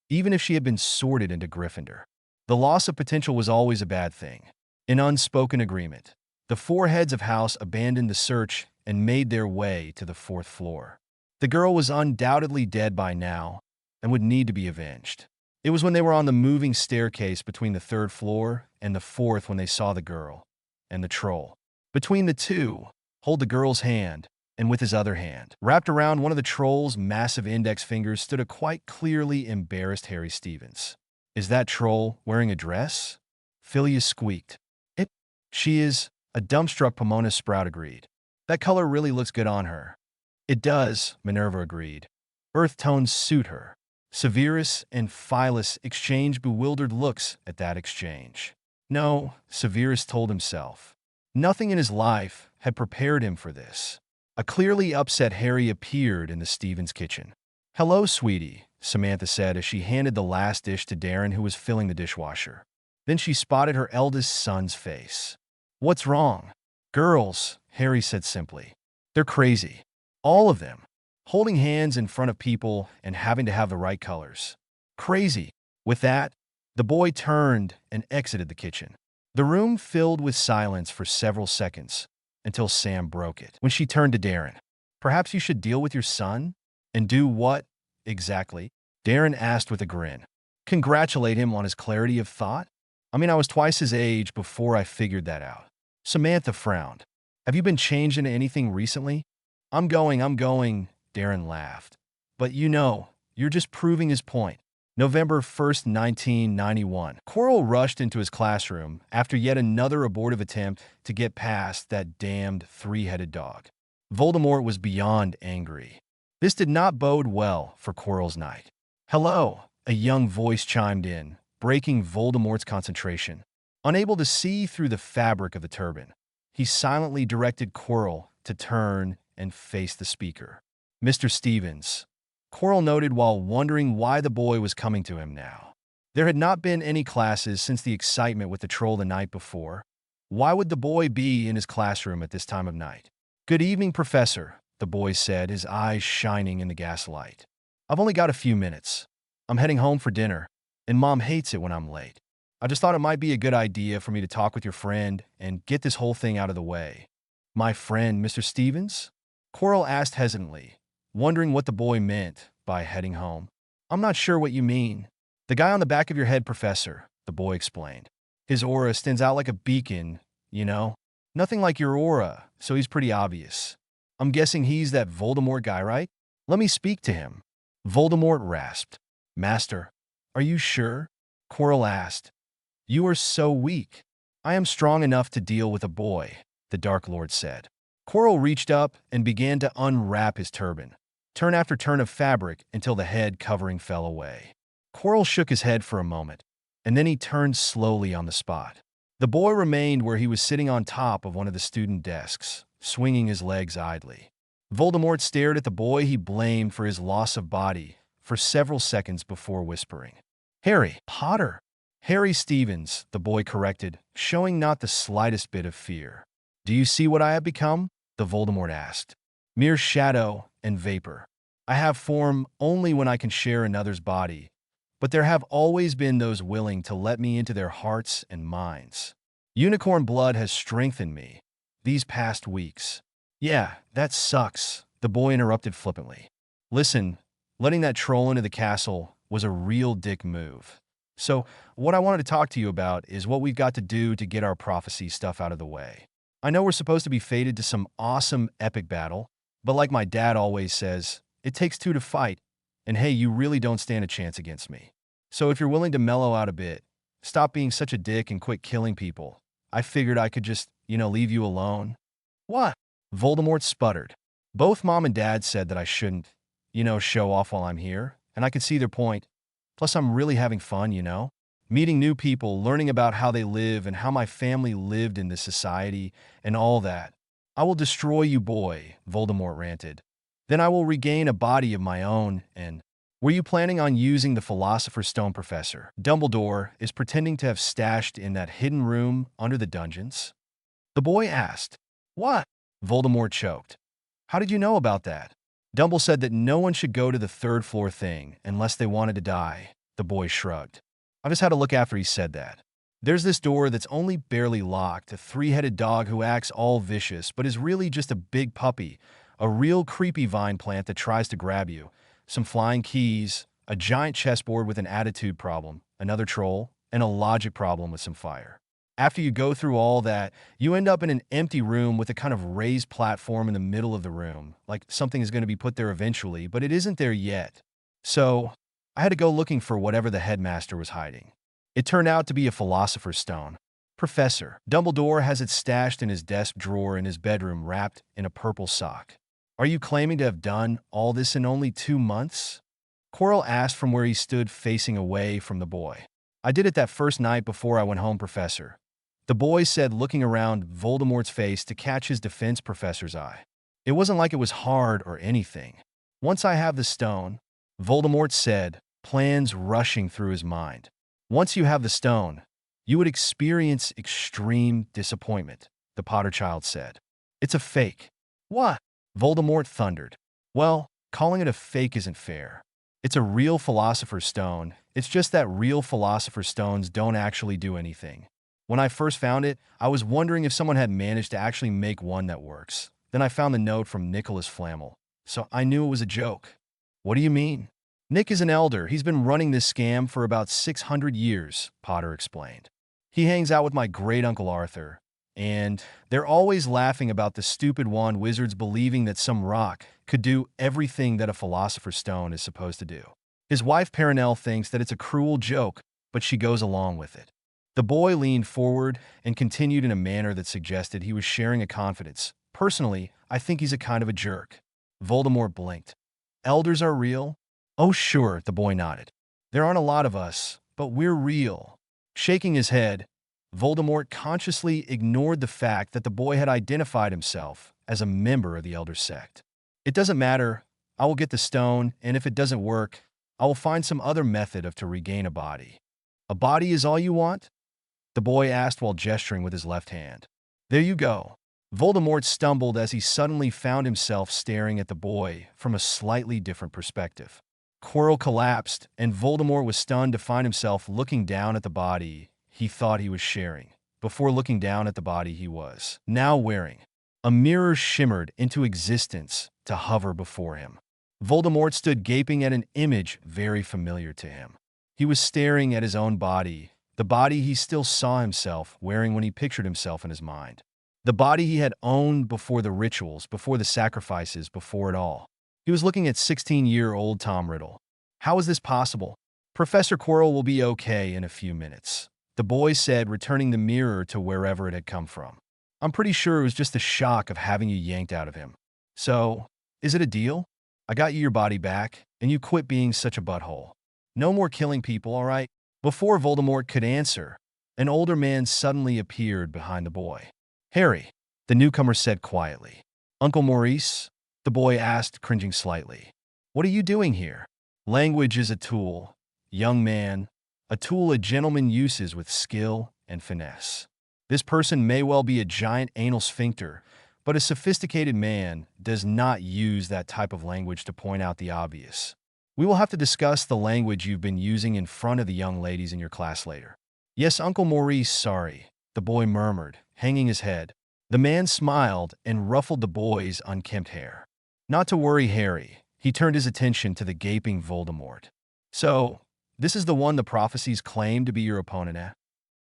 even if she had been sorted into Gryffindor. The loss of potential was always a bad thing. In unspoken agreement, the 4 heads of house abandoned the search and made their way to the 4th floor. The girl was undoubtedly dead by now and would need to be avenged. It was when they were on the moving staircase between the 3rd floor and the 4th when they saw the girl and the troll. Between the two, hold the girl's hand, and with his other hand, wrapped around one of the troll's massive index fingers, stood a quite clearly embarrassed Harry Stevens. "Is that troll wearing a dress?" Phileas squeaked. She is," a dumbstruck Pomona Sprout agreed. "That color really looks good on her." "It does," Minerva agreed. "Earth tones suit her." Severus and Phyllis exchanged bewildered looks at that exchange. No, Severus told himself. Nothing in his life had prepared him for this. A clearly upset Harry appeared in the Stevens kitchen. "Hello, sweetie," Samantha said as she handed the last dish to Darren, who was filling the dishwasher. Then she spotted her eldest son's face. "What's wrong?" "Girls," Harry said simply. "They're crazy. All of them. Holding hands in front of people and having to have the right colors. Crazy." With that, the boy turned and exited the kitchen. The room filled with silence for several seconds, until Sam broke it. When she turned to Darren. "Perhaps you should deal with your son?" "And do what, exactly?" Darren asked with a grin. "Congratulate him on his clarity of thought? I mean, I was twice his age before I figured that out." Samantha frowned. "Have you been changed into anything recently?" I'm going, Darren laughed. "But you're just proving his point." November 1st, 1991. Quirrell rushed into his classroom after yet another abortive attempt to get past that damned 3-headed dog. Voldemort was beyond angry. This did not bode well for Quirrell's night. "Hello," a young voice chimed in, breaking Voldemort's concentration. Unable to see through the fabric of the turban, he silently directed Quirrell to turn and face the speaker. Mr. Stevens, Quirrell noted while wondering why the boy was coming to him now. There had not been any classes since the excitement with the troll the night before. Why would the boy be in his classroom at this time of night? Good evening, Professor, the boy said, his eyes shining in the gaslight. I've only got a few minutes. I'm heading home for dinner, and Mom hates it when I'm late. I just thought it might be a good idea for me to talk with your friend and get this whole thing out of the way. My friend, Mr. Stevens? Quirrell asked hesitantly, wondering what the boy meant by heading home. I'm not sure what you mean. The guy on the back of your head, Professor, the boy explained. His aura stands out like a beacon, you know? Nothing like your aura, so he's pretty obvious. I'm guessing he's that Voldemort guy, right? Let me speak to him. Voldemort rasped. Master, are you sure? Quirrell asked. You are so weak. I am strong enough to deal with a boy, the Dark Lord said. Quirrell reached up and began to unwrap his turban, turn after turn of fabric until the head covering fell away. Quirrell shook his head for a moment, and then he turned slowly on the spot. The boy remained where he was sitting on top of one of the student desks, swinging his legs idly. Voldemort stared at the boy he blamed for his loss of body for several seconds before whispering, Harry Potter. Harry Stevens, the boy corrected, showing not the slightest bit of fear. Do you see what I have become? The Voldemort asked. Mere shadow and vapor. I have form only when I can share another's body, but there have always been those willing to let me into their hearts and minds. Unicorn blood has strengthened me these past weeks. Yeah, that sucks, the boy interrupted flippantly. Listen, letting that troll into the castle was a real dick move. So, what I wanted to talk to you about is what we've got to do to get our prophecy stuff out of the way. I know we're supposed to be fated to some awesome epic battle, but like my dad always says, it takes two to fight, and hey, you really don't stand a chance against me. So if you're willing to mellow out a bit, stop being such a dick and quit killing people, I figured I could just, leave you alone. What? Voldemort sputtered. Both Mom and Dad said that I shouldn't, show off while I'm here, and I could see their point. Plus, I'm really having fun, Meeting new people, learning about how they live and how my family lived in this society and all that. I will destroy you, boy, Voldemort ranted. Then I will regain a body of my own and... Were you planning on using the Philosopher's Stone, Professor? Dumbledore is pretending to have stashed in that hidden room under the dungeons? The boy asked. What? Voldemort choked. How did you know about that? Dumbledore said that no one should go to the third floor thing unless they wanted to die. The boy shrugged. I just had to look after he said that. There's this door that's only barely locked, a three-headed dog who acts all vicious but is really just a big puppy, a real creepy vine plant that tries to grab you, some flying keys, a giant chessboard with an attitude problem, another troll, and a logic problem with some fire. After you go through all that, you end up in an empty room with a kind of raised platform in the middle of the room, like something is going to be put there eventually, but it isn't there yet. So, I had to go looking for whatever the headmaster was hiding. It turned out to be a Philosopher's Stone. Professor, Dumbledore has it stashed in his desk drawer in his bedroom wrapped in a purple sock. Are you claiming to have done all this in only 2 months? Quirrell asked from where he stood facing away from the boy. I did it that first night before I went home, Professor. The boy said, looking around Voldemort's face to catch his defense professor's eye. It wasn't like it was hard or anything. Once I have the stone, Voldemort said, plans rushing through his mind. Once you have the stone, you would experience extreme disappointment, the Potter child said. It's a fake. What? Voldemort thundered. Well, calling it a fake isn't fair. It's a real Philosopher's Stone. It's just that real Philosopher's Stones don't actually do anything. When I first found it, I was wondering if someone had managed to actually make one that works. Then I found the note from Nicholas Flamel, so I knew it was a joke. What do you mean? Nick is an elder. He's been running this scam for about 600 years, Potter explained. He hangs out with my great-uncle Arthur, and they're always laughing about the stupid wand wizards believing that some rock could do everything that a Philosopher's Stone is supposed to do. His wife Perenelle thinks that it's a cruel joke, but she goes along with it. The boy leaned forward and continued in a manner that suggested he was sharing a confidence. Personally, I think he's a kind of a jerk. Voldemort blinked. Elders are real? Oh, sure, the boy nodded. There aren't a lot of us, but we're real. Shaking his head, Voldemort consciously ignored the fact that the boy had identified himself as a member of the Elder Sect. "It doesn't matter. I will get the stone, and if it doesn't work, I will find some other method to regain a body." "A body is all you want?" the boy asked while gesturing with his left hand. "There you go." Voldemort stumbled as he suddenly found himself staring at the boy from a slightly different perspective. Quirrell collapsed, and Voldemort was stunned to find himself looking down at the body he thought he was sharing, before looking down at the body he was now wearing. A mirror shimmered into existence to hover before him. Voldemort stood gaping at an image very familiar to him. He was staring at his own body, the body he still saw himself wearing when he pictured himself in his mind. The body he had owned before the rituals, before the sacrifices, before it all. He was looking at 16-year-old Tom Riddle. How is this possible? "Professor Quirrell will be okay in a few minutes," the boy said, returning the mirror to wherever it had come from. "I'm pretty sure it was just the shock of having you yanked out of him. So, is it a deal? I got you your body back, and you quit being such a butthole. No more killing people, all right?" Before Voldemort could answer, an older man suddenly appeared behind the boy. "Harry," the newcomer said quietly. "Uncle Maurice?" the boy asked, cringing slightly. "What are you doing here?" "Language is a tool, young man, a tool a gentleman uses with skill and finesse. This person may well be a giant anal sphincter, but a sophisticated man does not use that type of language to point out the obvious. We will have to discuss the language you've been using in front of the young ladies in your class later." "Yes, Uncle Maurice, sorry," the boy murmured, hanging his head. The man smiled and ruffled the boy's unkempt hair. "Not to worry, Harry." He turned his attention to the gaping Voldemort. "So, this is the one the prophecies claim to be your opponent, eh?"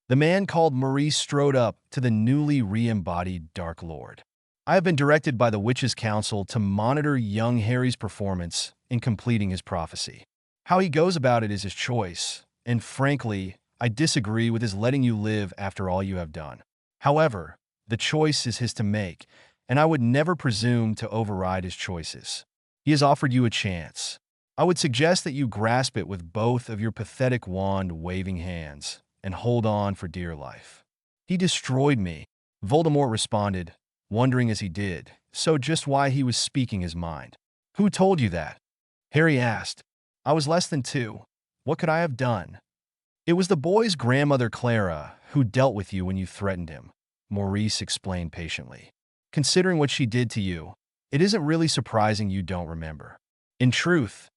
The man called Maurice strode up to the newly re-embodied Dark Lord. "I have been directed by the Witches' Council to monitor young Harry's performance in completing his prophecy. How he goes about it is his choice, and frankly, I disagree with his letting you live after all you have done. However, the choice is his to make, and I would never presume to override his choices. He has offered you a chance. I would suggest that you grasp it with both of your pathetic wand-waving hands and hold on for dear life." "He destroyed me," Voldemort responded, wondering as he did, so just why he was speaking his mind. "Who told you that?" Harry asked. "I was less than 2. What could I have done?" "It was the boy's grandmother, Clara, who dealt with you when you threatened him," Maurice explained patiently. "Considering what she did to you, it isn't really surprising you don't remember. In truth,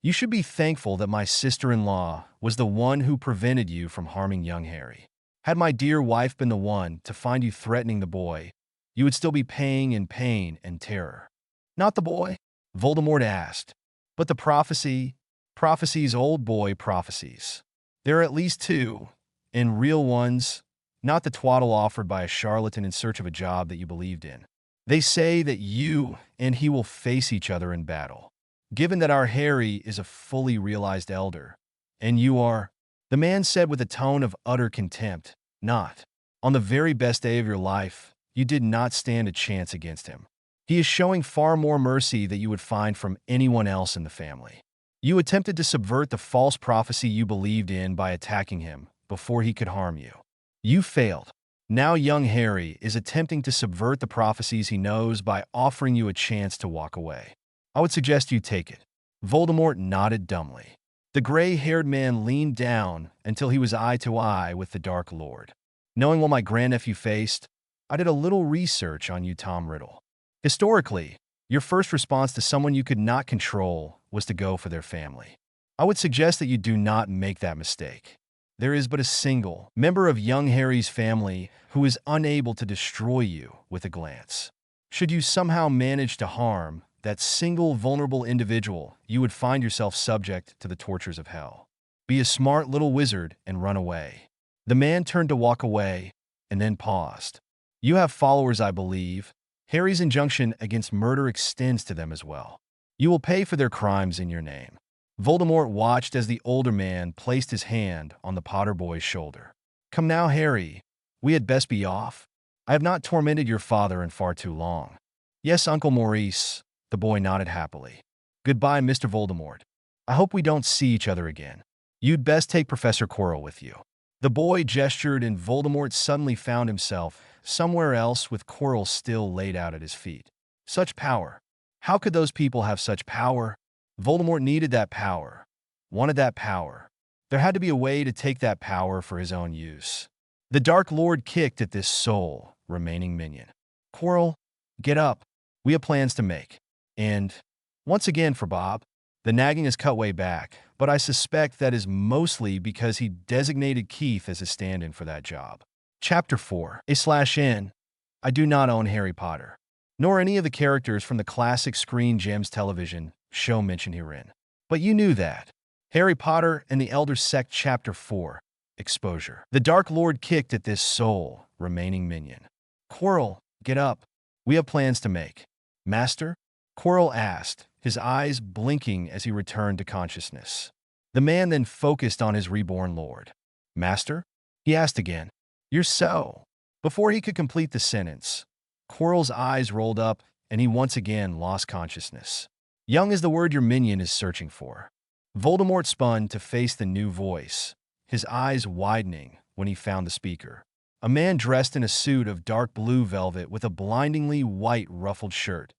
you should be thankful that my sister-in-law was the one who prevented you from harming young Harry. Had my dear wife been the one to find you threatening the boy, you would still be paying in pain and terror." "Not the boy?" Voldemort asked. "But the prophecy, prophecies, old boy prophecies. There are at least 2, and real ones, not the twaddle offered by a charlatan in search of a job that you believed in. They say that you and he will face each other in battle. Given that our Harry is a fully realized elder, and you are," the man said with a tone of utter contempt, "not. On the very best day of your life, you did not stand a chance against him. He is showing far more mercy than you would find from anyone else in the family. You attempted to subvert the false prophecy you believed in by attacking him before he could harm you. You failed. Now young Harry is attempting to subvert the prophecies he knows by offering you a chance to walk away. I would suggest you take it." Voldemort nodded dumbly. The gray-haired man leaned down until he was eye to eye with the Dark Lord. "Knowing what my grandnephew faced, I did a little research on you, Tom Riddle. Historically, your first response to someone you could not control was to go for their family. I would suggest that you do not make that mistake. There is but a single member of young Harry's family who is unable to destroy you with a glance. Should you somehow manage to harm that single vulnerable individual, you would find yourself subject to the tortures of hell. Be a smart little wizard and run away." The man turned to walk away, and then paused. "You have followers, I believe. Harry's injunction against murder extends to them as well. You will pay for their crimes in your name." Voldemort watched as the older man placed his hand on the Potter boy's shoulder. "Come now, Harry. We had best be off. I have not tormented your father in far too long." "Yes, Uncle Maurice," the boy nodded happily. "Goodbye, Mr. Voldemort. I hope we don't see each other again. You'd best take Professor Quirrell with you." The boy gestured, and Voldemort suddenly found himself somewhere else with Quirrell still laid out at his feet. Such power. How could those people have such power? Voldemort needed that power, wanted that power. There had to be a way to take that power for his own use. The Dark Lord kicked at this sole remaining minion. Quirrell, get up. We have plans to make. And, once again for Bob, the nagging is cut way back, but I suspect that is mostly because he designated Keith as a stand-in for that job. Chapter 4. A/N. I do not own Harry Potter, nor any of the characters from the classic Screen Gems television show mentioned herein. But you knew that. Harry Potter and the Elder Sect Chapter 4. Exposure. The Dark Lord kicked at this sole remaining minion. Quirrell, get up. We have plans to make. Master? Quirrell asked, his eyes blinking as he returned to consciousness. The man then focused on his reborn lord. Master? He asked again. You're so. Before he could complete the sentence, Quirrell's eyes rolled up and he once again lost consciousness. Young is the word your minion is searching for. Voldemort spun to face the new voice, his eyes widening when he found the speaker. A man dressed in a suit of dark blue velvet with a blindingly white ruffled shirt,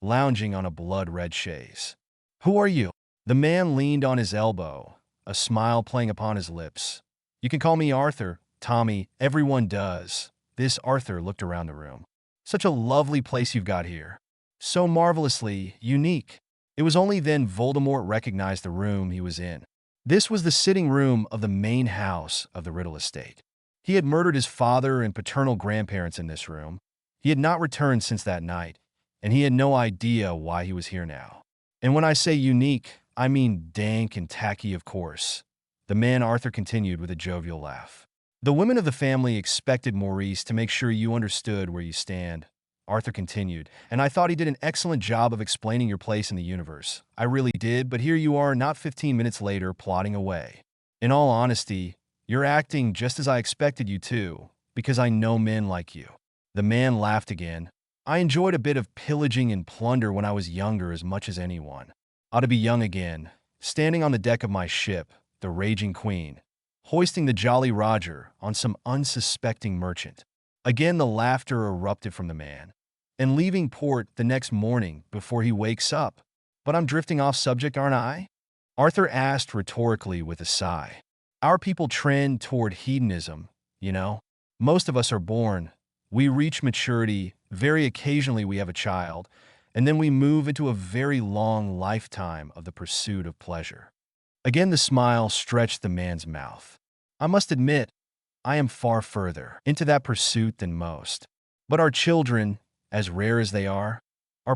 lounging on a blood-red chaise. Who are you? The man leaned on his elbow, a smile playing upon his lips. You can call me Arthur, Tommy, everyone does. This Arthur looked around the room. Such a lovely place you've got here. So marvelously unique. It was only then Voldemort recognized the room he was in. This was the sitting room of the main house of the Riddle estate. He had murdered his father and paternal grandparents in this room. He had not returned since that night, and he had no idea why he was here now. And when I say unique, I mean dank and tacky, of course. The man Arthur continued with a jovial laugh. The women of the family expected Maurice to make sure you understood where you stand. Arthur continued, and I thought he did an excellent job of explaining your place in the universe. I really did, but here you are not 15 minutes later plodding away. In all honesty, you're acting just as I expected you to, because I know men like you. The man laughed again. I enjoyed a bit of pillaging and plunder when I was younger as much as anyone. Ought to be young again, standing on the deck of my ship, the Raging Queen, hoisting the Jolly Roger on some unsuspecting merchant. Again the laughter erupted from the man. And leaving port the next morning before he wakes up. But I'm drifting off subject, aren't I? Arthur asked rhetorically with a sigh. Our people trend toward hedonism, you know. Most of us are born. We reach maturity, very occasionally we have a child, and then we move into a very long lifetime of the pursuit of pleasure. Again the smile stretched the man's mouth. I must admit, I am far further into that pursuit than most. But our children, as rare as they are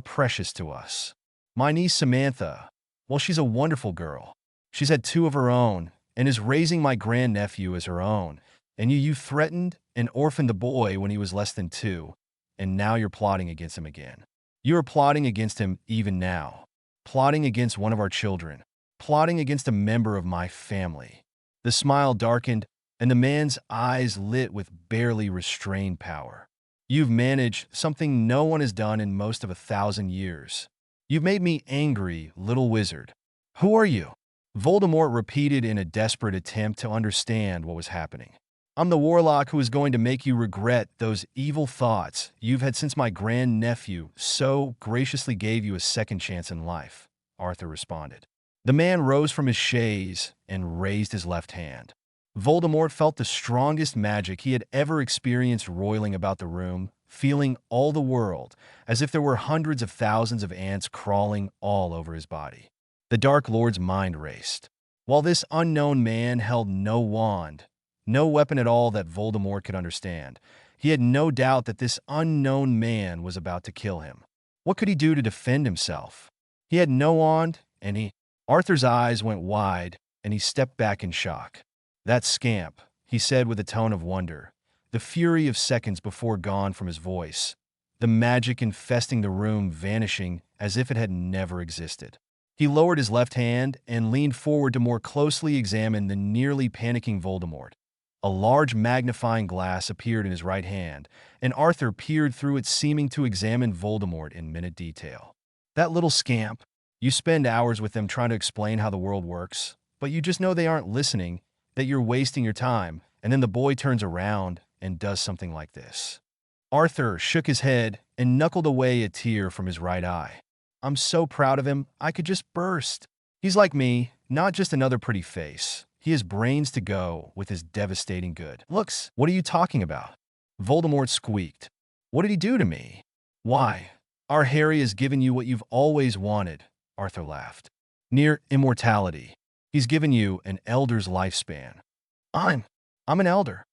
precious to us. My niece Samantha, well, she's a wonderful girl. She's had 2 of her own and is raising my grandnephew as her own. And you threatened and orphaned the boy when he was less than 2, and now you're plotting against him again. You are plotting against him even now, plotting against one of our children, plotting against a member of my family. The smile darkened, and the man's eyes lit with barely restrained power. You've managed something no one has done in most of 1,000 years. You've made me angry, little wizard. Who are you? Voldemort repeated in a desperate attempt to understand what was happening. I'm the warlock who is going to make you regret those evil thoughts you've had since my grandnephew so graciously gave you a second chance in life, Arthur responded. The man rose from his chaise and raised his left hand. Voldemort felt the strongest magic he had ever experienced roiling about the room, feeling all the world, as if there were hundreds of thousands of ants crawling all over his body. The Dark Lord's mind raced. While this unknown man held no wand, no weapon at all that Voldemort could understand, he had no doubt that this unknown man was about to kill him. What could he do to defend himself? He had no wand, and Arthur's eyes went wide, and he stepped back in shock. That scamp, he said with a tone of wonder, the fury of seconds before gone from his voice, the magic infesting the room vanishing as if it had never existed. He lowered his left hand and leaned forward to more closely examine the nearly panicking Voldemort. A large magnifying glass appeared in his right hand, and Arthur peered through it, seeming to examine Voldemort in minute detail. That little scamp, you spend hours with them trying to explain how the world works, but you just know they aren't listening, that you're wasting your time, And then the boy turns around and does something like this. Arthur shook his head and knuckled away a tear from his right eye. I'm so proud of him, I could just burst. He's like me, not just another pretty face. He has brains to go with his devastating good looks. What are you talking about? Voldemort squeaked. What did he do to me? Why? Our Harry has given you what you've always wanted, Arthur laughed. Near immortality. He's given you an elder's lifespan. I'm an elder.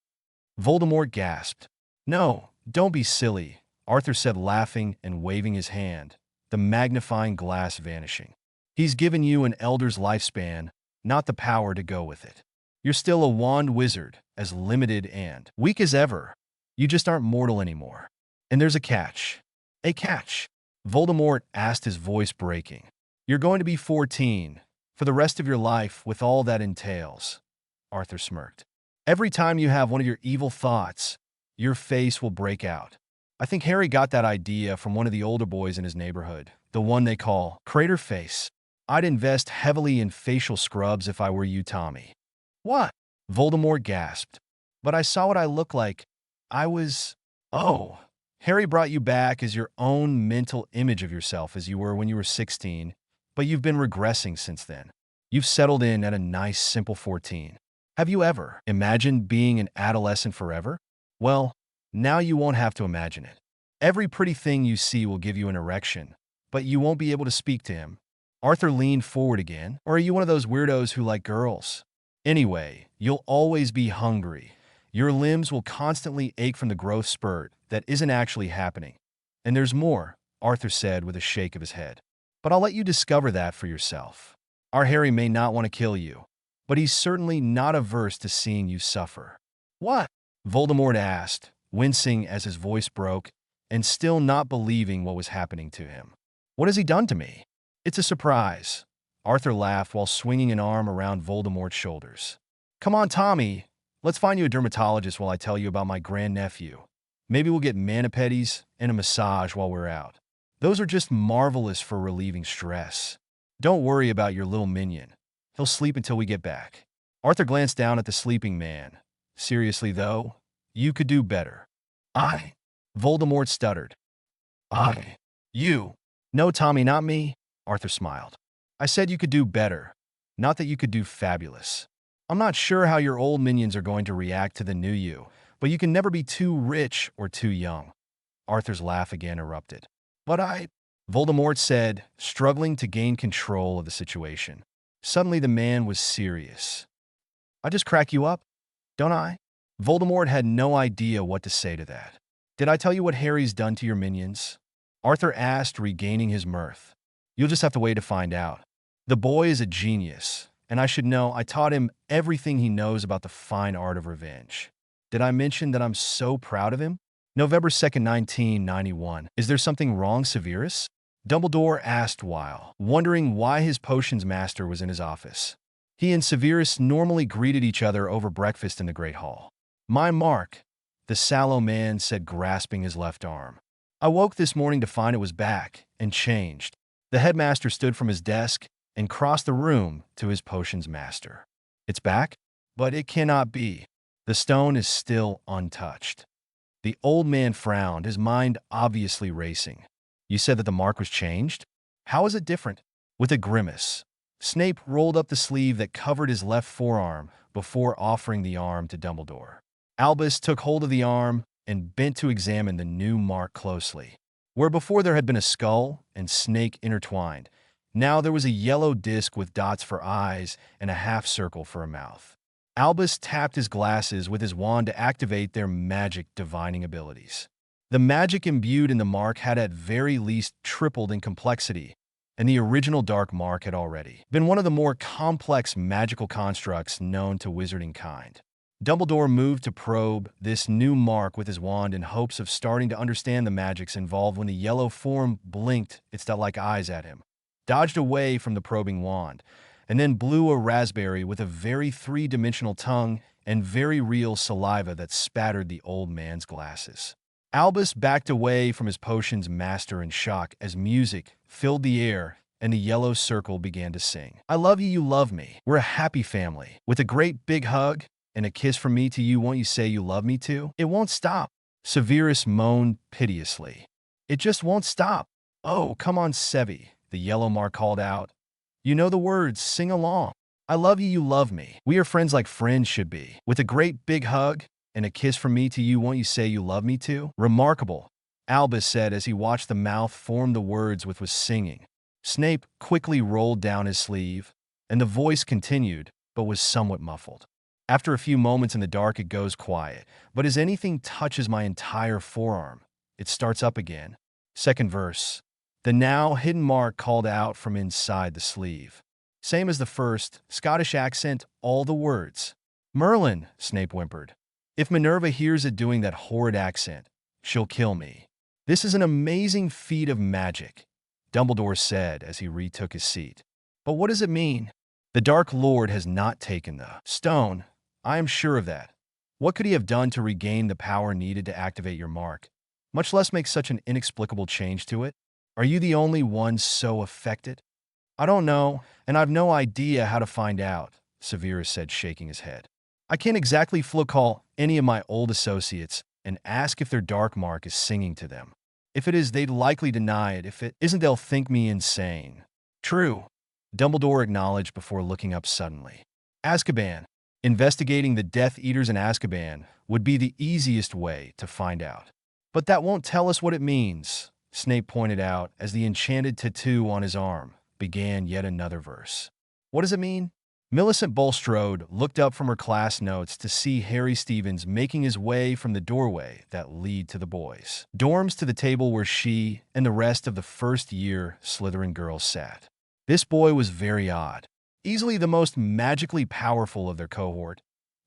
Voldemort gasped. No, don't be silly, Arthur said, laughing and waving his hand, the magnifying glass vanishing. He's given you an elder's lifespan, not the power to go with it. You're still a wand wizard, as limited and weak as ever. You just aren't mortal anymore. And there's a catch. A catch? Voldemort asked, his voice breaking. You're going to be 14, for the rest of your life with all that entails. Arthur smirked. Every time you have one of your evil thoughts, your face will break out. I think Harry got that idea from one of the older boys in his neighborhood, the one they call Crater Face. I'd invest heavily in facial scrubs if I were you, Tommy. What? Voldemort gasped. But I saw what I looked like. I was... Oh. Harry brought you back as your own mental image of yourself as you were when you were 16, but you've been regressing since then. You've settled in at a nice, simple 14. Have you ever imagined being an adolescent forever? Well, now you won't have to imagine it. Every pretty thing you see will give you an erection, but you won't be able to speak to him. Arthur leaned forward again. Or are you one of those weirdos who like girls? Anyway, you'll always be hungry. Your limbs will constantly ache from the growth spurt that isn't actually happening. And there's more, Arthur said with a shake of his head. But I'll let you discover that for yourself. Our Harry may not want to kill you, but he's certainly not averse to seeing you suffer. What? Voldemort asked, wincing as his voice broke, and still not believing what was happening to him. What has he done to me? It's a surprise. Arthur laughed while swinging an arm around Voldemort's shoulders. Come on, Tommy. Let's find you a dermatologist while I tell you about my grandnephew. Maybe we'll get mani-pedis and a massage while we're out. Those are just marvelous for relieving stress. Don't worry about your little minion. He'll sleep until we get back. Arthur glanced down at the sleeping man. Seriously, though, you could do better. I? Voldemort stuttered. I? You? No, Tommy, not me. Arthur smiled. I said you could do better, not that you could do fabulous. I'm not sure how your old minions are going to react to the new you, but you can never be too rich or too young. Arthur's laugh again erupted. But Voldemort said, struggling to gain control of the situation. Suddenly the man was serious. I just crack you up, don't I? Voldemort had no idea what to say to that. Did I tell you what Harry's done to your minions? Arthur asked, regaining his mirth. You'll just have to wait to find out. The boy is a genius, and I should know I taught him everything he knows about the fine art of revenge. Did I mention that I'm so proud of him? November 2nd, 1991. Is there something wrong, Sirius? Dumbledore asked while wondering why his potions master was in his office. He and Sirius normally greeted each other over breakfast in the Great Hall. My mark, the sallow man said, grasping his left arm. I woke this morning to find it was back and changed. The headmaster stood from his desk and crossed the room to his potions master. It's back? But it cannot be. The stone is still untouched. The old man frowned, his mind obviously racing. You said that the mark was changed? How is it different? With a grimace, Snape rolled up the sleeve that covered his left forearm before offering the arm to Dumbledore. Albus took hold of the arm and bent to examine the new mark closely. Where before there had been a skull and snake intertwined, now there was a yellow disc with dots for eyes and a half circle for a mouth. Albus tapped his glasses with his wand to activate their magic divining abilities. The magic imbued in the mark had at very least tripled in complexity, and the original dark mark had already been one of the more complex magical constructs known to wizarding kind. Dumbledore moved to probe this new mark with his wand in hopes of starting to understand the magics involved when the yellow form blinked its dot-like eyes at him, dodged away from the probing wand, and then blew a raspberry with a very three-dimensional tongue and very real saliva that spattered the old man's glasses. Albus backed away from his potions master in shock as music filled the air and the yellow circle began to sing. I love you, you love me. We're a happy family. With a great big hug and a kiss from me to you, won't you say you love me too? It won't stop. Severus moaned piteously. It just won't stop. Oh, come on, Sevi, the yellow mark called out. You know the words, sing along. I love you, you love me. We are friends like friends should be. With a great big hug and a kiss from me to you, won't you say you love me too? Remarkable, Albus said as he watched the mouth form the words which was singing. Snape quickly rolled down his sleeve, and the voice continued, but was somewhat muffled. After a few moments in the dark, it goes quiet, but as anything touches my entire forearm, it starts up again. Second verse. The now hidden mark called out from inside the sleeve. Same as the first, Scottish accent, all the words. Merlin, Snape whimpered. If Minerva hears it doing that horrid accent, she'll kill me. This is an amazing feat of magic, Dumbledore said as he retook his seat. But what does it mean? The Dark Lord has not taken the stone. I am sure of that. What could he have done to regain the power needed to activate your mark, much less make such an inexplicable change to it? Are you the only one so affected? I don't know, and I've no idea how to find out, Severus said, shaking his head. I can't exactly call any of my old associates and ask if their dark mark is singing to them. If it is, they'd likely deny it. If it isn't, they'll think me insane. True, Dumbledore acknowledged before looking up suddenly. Azkaban. Investigating the Death Eaters in Azkaban would be the easiest way to find out. But that won't tell us what it means, Snape pointed out as the enchanted tattoo on his arm began yet another verse. What does it mean? Millicent Bulstrode looked up from her class notes to see Harry Stevens making his way from the doorway that lead to the boys' dorms to the table where she and the rest of the first-year Slytherin girls sat. This boy was very odd, easily the most magically powerful of their cohort,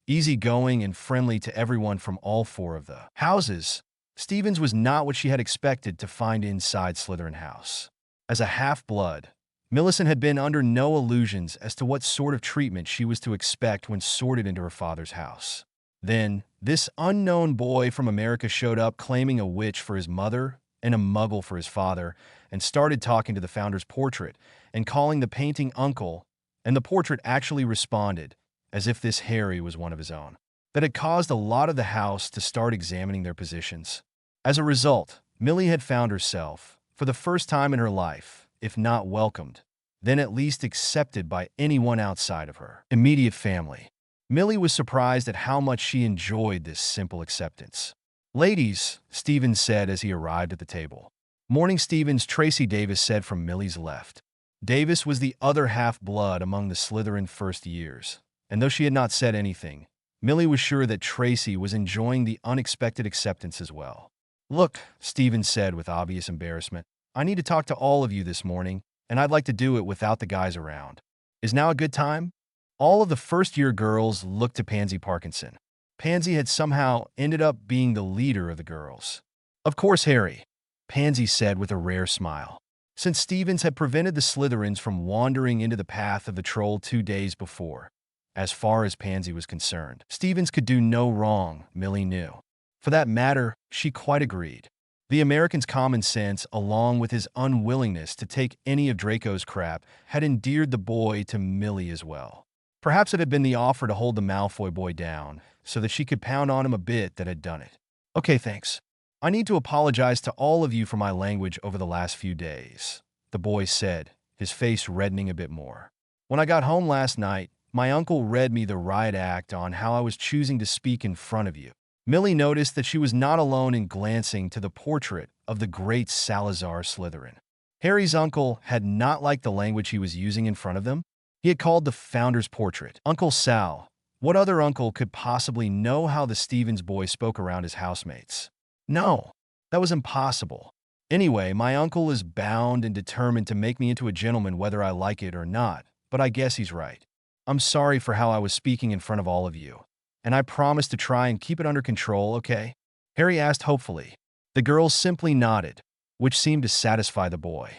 easygoing and friendly to everyone from all four of the houses. Stevens was not what she had expected to find inside Slytherin House. As a half-blood, Millicent had been under no illusions as to what sort of treatment she was to expect when sorted into her father's house. Then, this unknown boy from America showed up claiming a witch for his mother and a muggle for his father, and started talking to the founder's portrait and calling the painting uncle, and the portrait actually responded, as if this Harry was one of his own. That had caused a lot of the house to start examining their positions. As a result, Millie had found herself, for the first time in her life, if not welcomed, then at least accepted by anyone outside of her immediate family. Millie was surprised at how much she enjoyed this simple acceptance. Ladies, Stevens said as he arrived at the table. Morning, Stevens, Tracy Davis said from Millie's left. Davis was the other half-blood among the Slytherin first years, and though she had not said anything, Millie was sure that Tracy was enjoying the unexpected acceptance as well. Look, Stevens said with obvious embarrassment, I need to talk to all of you this morning, and I'd like to do it without the guys around. Is now a good time? All of the first-year girls looked to Pansy Parkinson. Pansy had somehow ended up being the leader of the girls. Of course, Harry, Pansy said with a rare smile. Since Stevens had prevented the Slytherins from wandering into the path of the troll 2 days before, as far as Pansy was concerned, Stevens could do no wrong, Millie knew. For that matter, she quite agreed. The American's common sense, along with his unwillingness to take any of Draco's crap, had endeared the boy to Millie as well. Perhaps it had been the offer to hold the Malfoy boy down, so that she could pound on him a bit that had done it. Okay, thanks. I need to apologize to all of you for my language over the last few days, the boy said, his face reddening a bit more. When I got home last night, my uncle read me the riot act on how I was choosing to speak in front of you. Millie noticed that she was not alone in glancing to the portrait of the great Salazar Slytherin. Harry's uncle had not liked the language he was using in front of them. He had called the founder's portrait Uncle Sal. What other uncle could possibly know how the Stevens boy spoke around his housemates? No, that was impossible. Anyway, my uncle is bound and determined to make me into a gentleman whether I like it or not, but I guess he's right. I'm sorry for how I was speaking in front of all of you, and I promise to try and keep it under control, okay? Harry asked hopefully. The girls simply nodded, which seemed to satisfy the boy.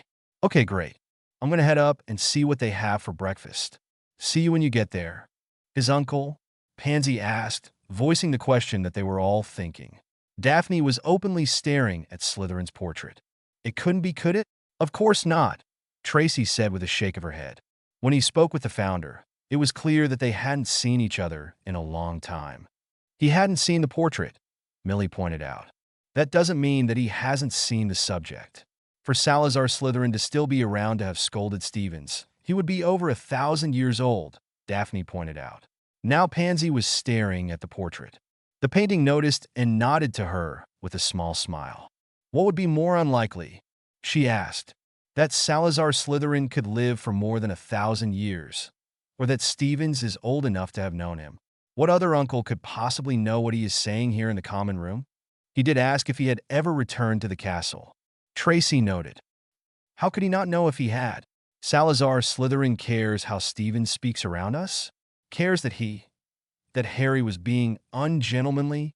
Okay, great. I'm going to head up and see what they have for breakfast. See you when you get there. His uncle? Pansy asked, voicing the question that they were all thinking. Daphne was openly staring at Slytherin's portrait. It couldn't be, could it? Of course not, Tracy said with a shake of her head. When he spoke with the founder, It was clear that they hadn't seen each other in a long time. He hadn't seen the portrait, Millie pointed out. That doesn't mean that he hasn't seen the subject. For Salazar Slytherin to still be around to have scolded Stevens, he would be over 1,000 years old, Daphne pointed out. Now Pansy was staring at the portrait. The painting noticed and nodded to her with a small smile. What would be more unlikely, she asked, that Salazar Slytherin could live for more than 1,000 years, or that Stevens is old enough to have known him? What other uncle could possibly know what he is saying here in the common room? He did ask if he had ever returned to the castle. Tracy noted. How could he not know if he had? Salazar Slytherin cares how Stevens speaks around us? Cares that Harry was being ungentlemanly?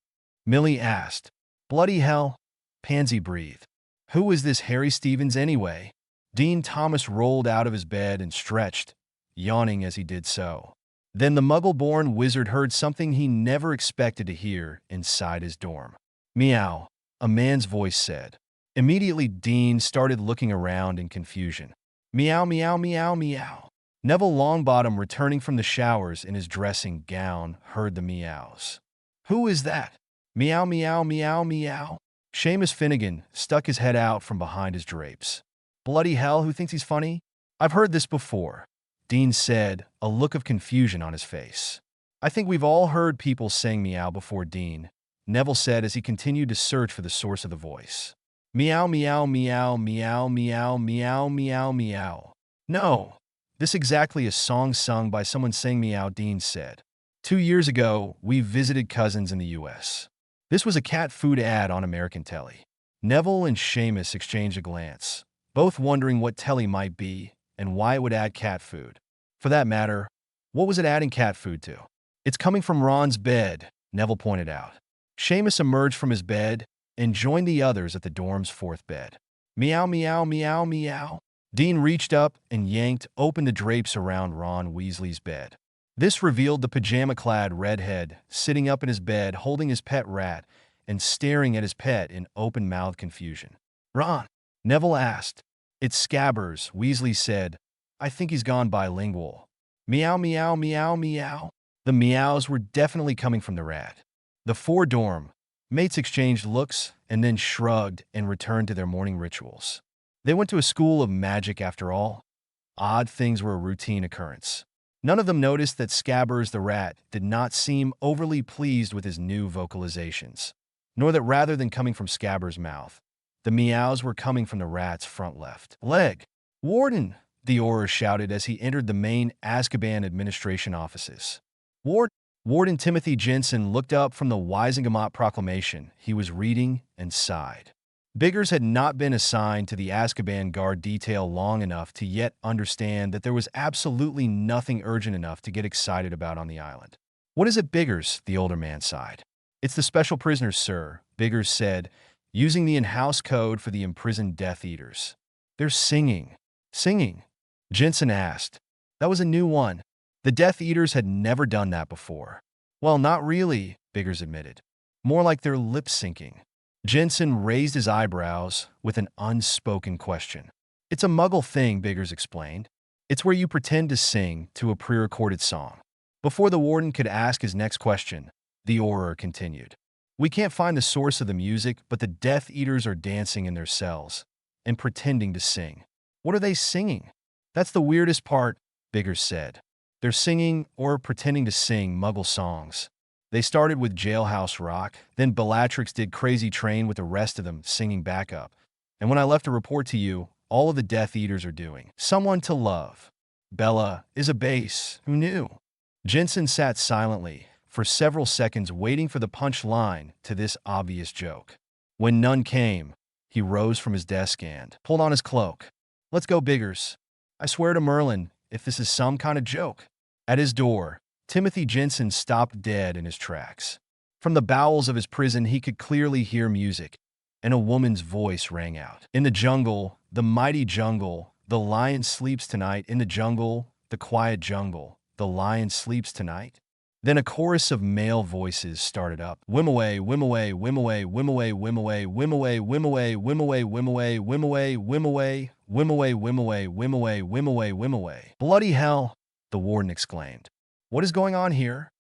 Millie asked. Bloody hell, Pansy breathed. Who is this Harry Stevens anyway? Dean Thomas rolled out of his bed and stretched, yawning as he did so. Then the Muggle-born wizard heard something he never expected to hear inside his dorm. Meow, a man's voice said. Immediately, Dean started looking around in confusion. Meow, meow, meow, meow. Neville Longbottom, returning from the showers in his dressing gown, heard the meows. Who is that? Meow, meow, meow, meow. Seamus Finnegan stuck his head out from behind his drapes. Bloody hell, who thinks he's funny? I've heard this before, Dean said, a look of confusion on his face. I think we've all heard people saying meow before, Dean, Neville said as he continued to search for the source of the voice. Meow, meow, meow, meow, meow, meow, meow, meow. No, this exactly a song sung by someone saying meow, Dean said. 2 years ago, we visited cousins in the U.S. This was a cat food ad on American telly. Neville and Seamus exchanged a glance, both wondering what telly might be and why it would add cat food. For that matter, what was it adding cat food to? It's coming from Ron's bed, Neville pointed out. Seamus emerged from his bed and joined the others at the dorm's fourth bed. Meow, meow, meow, meow. Dean reached up and yanked open the drapes around Ron Weasley's bed. This revealed the pajama-clad redhead sitting up in his bed holding his pet rat and staring at his pet in open-mouthed confusion. Ron, Neville asked. It's Scabbers, Weasley said. I think he's gone bilingual. Meow, meow, meow, meow. The meows were definitely coming from the rat. The 4 dorm mates exchanged looks and then shrugged and returned to their morning rituals. They went to a school of magic after all. Odd things were a routine occurrence. None of them noticed that Scabbers the rat did not seem overly pleased with his new vocalizations, nor that rather than coming from Scabbers' mouth, the meows were coming from the rat's front left leg. Warden, the Auror shouted as he entered the main Azkaban administration offices. Warden Timothy Jensen looked up from the Wisingamot proclamation he was reading and sighed. Biggers had not been assigned to the Azkaban guard detail long enough to yet understand that there was absolutely nothing urgent enough to get excited about on the island. What is it, Biggers? The older man sighed. It's the special prisoners, sir, Biggers said, using the in-house code for the imprisoned Death Eaters. They're singing. Singing? Jensen asked. That was a new one. The Death Eaters had never done that before. Well, not really, Biggers admitted. More like they're lip-syncing. Jensen raised his eyebrows with an unspoken question. It's a Muggle thing, Biggers explained. It's where you pretend to sing to a pre-recorded song. Before the warden could ask his next question, the Auror continued. We can't find the source of the music, but the Death Eaters are dancing in their cells and pretending to sing. What are they singing? That's the weirdest part, Biggers said. They're singing or pretending to sing Muggle songs. They started with Jailhouse Rock, then Bellatrix did Crazy Train with the rest of them singing backup. And when I left to report to you, all of the Death Eaters are doing Someone to Love. Bella is a bass. Who knew? Jensen sat silently for several seconds waiting for the punch line to this obvious joke. When none came, he rose from his desk and pulled on his cloak. Let's go, Biggers. I swear to Merlin, if this is some kind of joke. At his door, Timothy Jensen stopped dead in his tracks. From the bowels of his prison, he could clearly hear music, and a woman's voice rang out. In the jungle, the mighty jungle, the lion sleeps tonight. In the jungle, the quiet jungle, the lion sleeps tonight. Then a chorus of male voices started up. Whim-away, whim-away, whim-away, whim-away, whim-away, whim-away, whim-away, whim-away, whim-away, whim-away, whim-away, whim-away, whim-away, whim-away, whim-away, whim-away. Bloody hell! the warden exclaimed. "What is going on here?"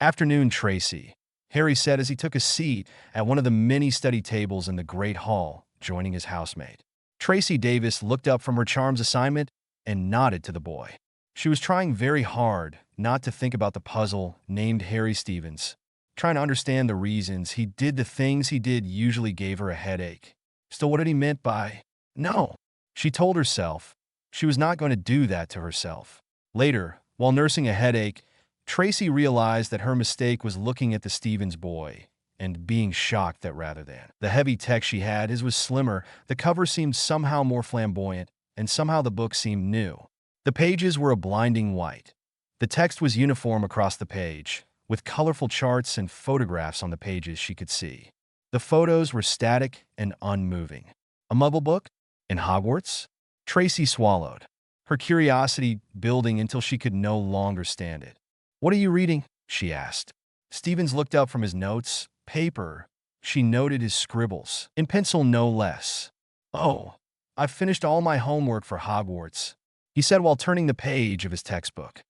"Afternoon, Tracy," Harry said as he took a seat at one of the many study tables in the Great Hall, joining his housemate. Tracy Davis looked up from her charms assignment and nodded to the boy. She was trying very hard not to think about the puzzle named Harry Stevens. Trying to understand the reasons he did the things he did usually gave her a headache. Still, what did he meant by no? She told herself she was not going to do that to herself. Later, while nursing a headache, Tracy realized that her mistake was looking at the Stevens boy and being shocked that rather than the heavy text she had, his was slimmer, the cover seemed somehow more flamboyant, and somehow the book seemed new. The pages were a blinding white. The text was uniform across the page, with colorful charts and photographs on the pages she could see. The photos were static and unmoving. A Muggle book? In Hogwarts? Tracy swallowed, her curiosity building until she could no longer stand it. "What are you reading?" she asked. Stevens looked up from his notes, paper. She noted his scribbles, in pencil no less. "Oh, I've finished all my homework for Hogwarts," he said while turning the page of his textbook.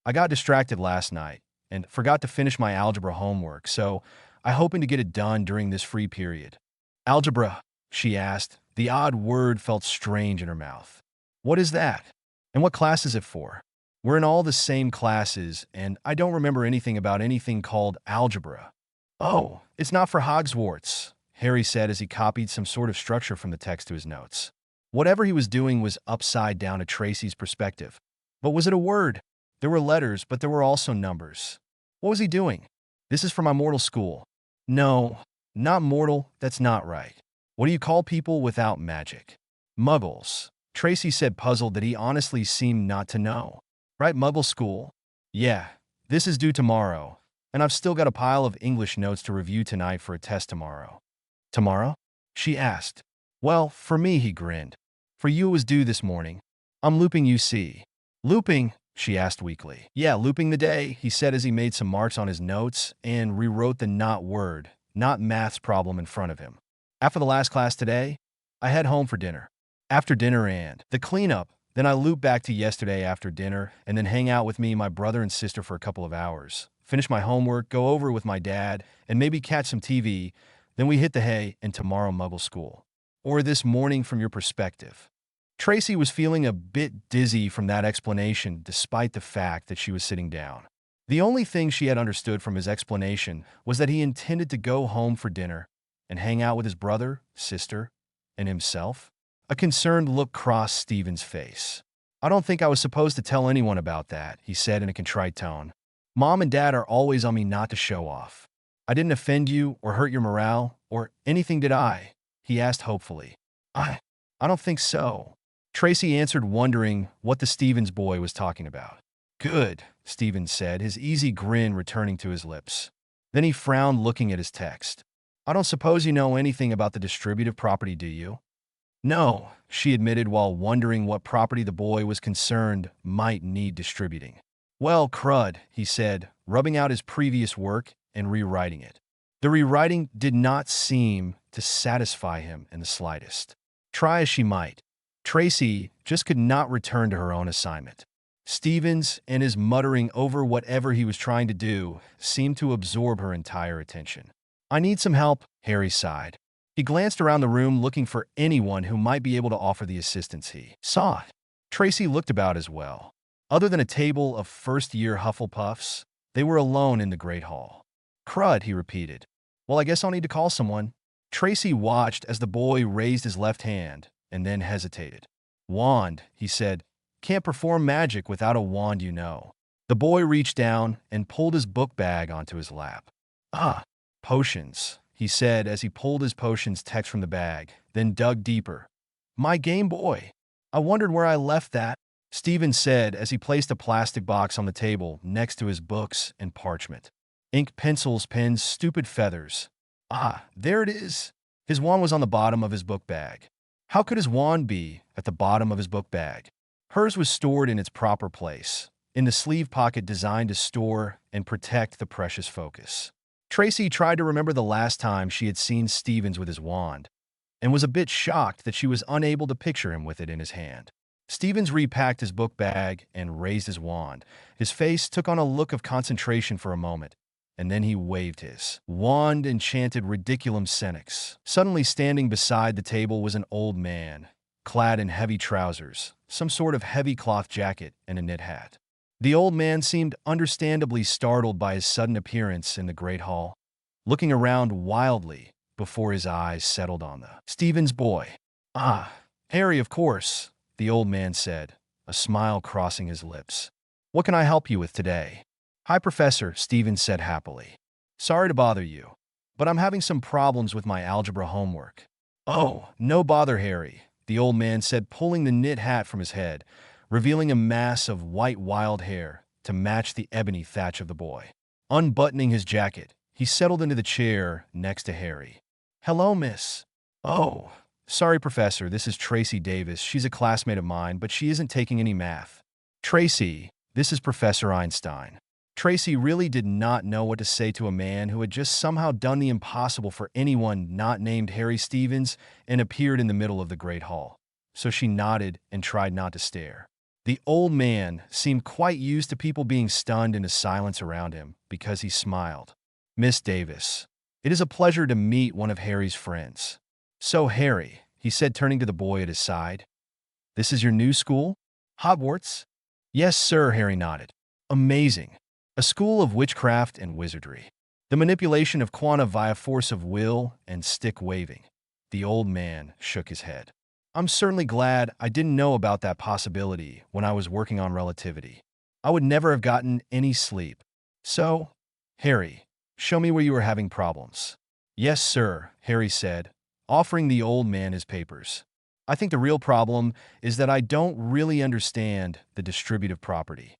"I got distracted last night and forgot to finish my algebra homework, so I'm hoping to get it done during this free period." "Algebra?" she asked. The odd word felt strange in her mouth. "What is that? And what class is it for?" "We're in all the same classes, and I don't remember anything about anything called algebra." "Oh, it's not for Hogwarts," Harry said as he copied some sort of structure from the text to his notes. Whatever he was doing was upside down to Tracy's perspective. But was it a word? There were letters, but there were also numbers. What was he doing? "This is for my mortal school." "No, not mortal, that's not right. What do you call people without magic?" "Muggles," Tracy said, puzzled that he honestly seemed not to know. "Right, Muggle school?" "Yeah, this is due tomorrow, and I've still got a pile of English notes to review tonight for a test tomorrow." "Tomorrow?" she asked. "Well, for me," he grinned. "For you it was due this morning. I'm looping, you see." "Looping?" she asked weakly. "Yeah, looping the day," he said as he made some marks on his notes and rewrote the not word, not maths problem in front of him. "After the last class today, I head home for dinner. After dinner and the cleanup, then I loop back to yesterday after dinner and then hang out with me, my brother and sister for a couple of hours. Finish my homework, go over with my dad, and maybe catch some TV. Then we hit the hay and tomorrow Muggle school." "Or this morning from your perspective." Tracy was feeling a bit dizzy from that explanation despite the fact that she was sitting down. The only thing she had understood from his explanation was that he intended to go home for dinner and hang out with his brother, sister, and himself. A concerned look crossed Stephen's face. "I don't think I was supposed to tell anyone about that," he said in a contrite tone. "Mom and Dad are always on me not to show off." "I didn't offend you or hurt your morale or anything, did I?" he asked hopefully. I don't think so," Tracy answered, wondering what the Stevens boy was talking about. "Good," Stevens said, his easy grin returning to his lips. Then he frowned, looking at his text. "I don't suppose you know anything about the distributive property, do you?" "No," she admitted while wondering what property the boy was concerned might need distributing. "Well, crud," he said, rubbing out his previous work and rewriting it. The rewriting did not seem to satisfy him in the slightest. Try as she might, Tracy just could not return to her own assignment. Stevens and his muttering over whatever he was trying to do seemed to absorb her entire attention. "I need some help," Harry sighed. He glanced around the room looking for anyone who might be able to offer the assistance he sought. Tracy looked about as well. Other than a table of first-year Hufflepuffs, they were alone in the Great Hall. "Crud," he repeated. "Well, I guess I'll need to call someone." Tracy watched as the boy raised his left hand and then hesitated. "Wand," he said. "Can't perform magic without a wand, you know." The boy reached down and pulled his book bag onto his lap. "Ah, potions," he said as he pulled his potions text from the bag, then dug deeper. "My Game Boy. I wondered where I left that," Stephen said as he placed a plastic box on the table next to his books and parchment. "Ink, pencils, pens, stupid feathers. Ah, there it is." His wand was on the bottom of his book bag. How could his wand be at the bottom of his book bag? Hers was stored in its proper place, in the sleeve pocket designed to store and protect the precious focus. Tracy tried to remember the last time she had seen Stevens with his wand, and was a bit shocked that she was unable to picture him with it in his hand. Stevens repacked his book bag and raised his wand. His face took on a look of concentration for a moment, and then he waved his wand and chanted Ridiculum Senex. Suddenly standing beside the table was an old man, clad in heavy trousers, some sort of heavy cloth jacket, and a knit hat. The old man seemed understandably startled by his sudden appearance in the great hall, looking around wildly before his eyes settled on the Stevens boy. "Ah, Harry, of course," the old man said, a smile crossing his lips. "What can I help you with today?" "Hi, Professor," Stevens said happily. "Sorry to bother you, but I'm having some problems with my algebra homework." "Oh, no bother, Harry," the old man said, pulling the knit hat from his head, revealing a mass of white wild hair to match the ebony thatch of the boy. Unbuttoning his jacket, he settled into the chair next to Harry. "Hello, miss." "Oh, sorry, Professor, this is Tracy Davis. She's a classmate of mine, but she isn't taking any math." "Tracy, this is Professor Einstein." Tracy really did not know what to say to a man who had just somehow done the impossible for anyone not named Harry Stevens and appeared in the middle of the great hall. So she nodded and tried not to stare. The old man seemed quite used to people being stunned into silence around him because he smiled. "Miss Davis, it is a pleasure to meet one of Harry's friends." "So, Harry," he said, turning to the boy at his side, "this is your new school? Hogwarts?" "Yes, sir," Harry nodded. "Amazing. A school of witchcraft and wizardry. The manipulation of quanta via force of will and stick waving." The old man shook his head. "I'm certainly glad I didn't know about that possibility when I was working on relativity. I would never have gotten any sleep. So, Harry, show me where you are having problems." "Yes, sir," Harry said, offering the old man his papers. "I think the real problem is that I don't really understand the distributive property."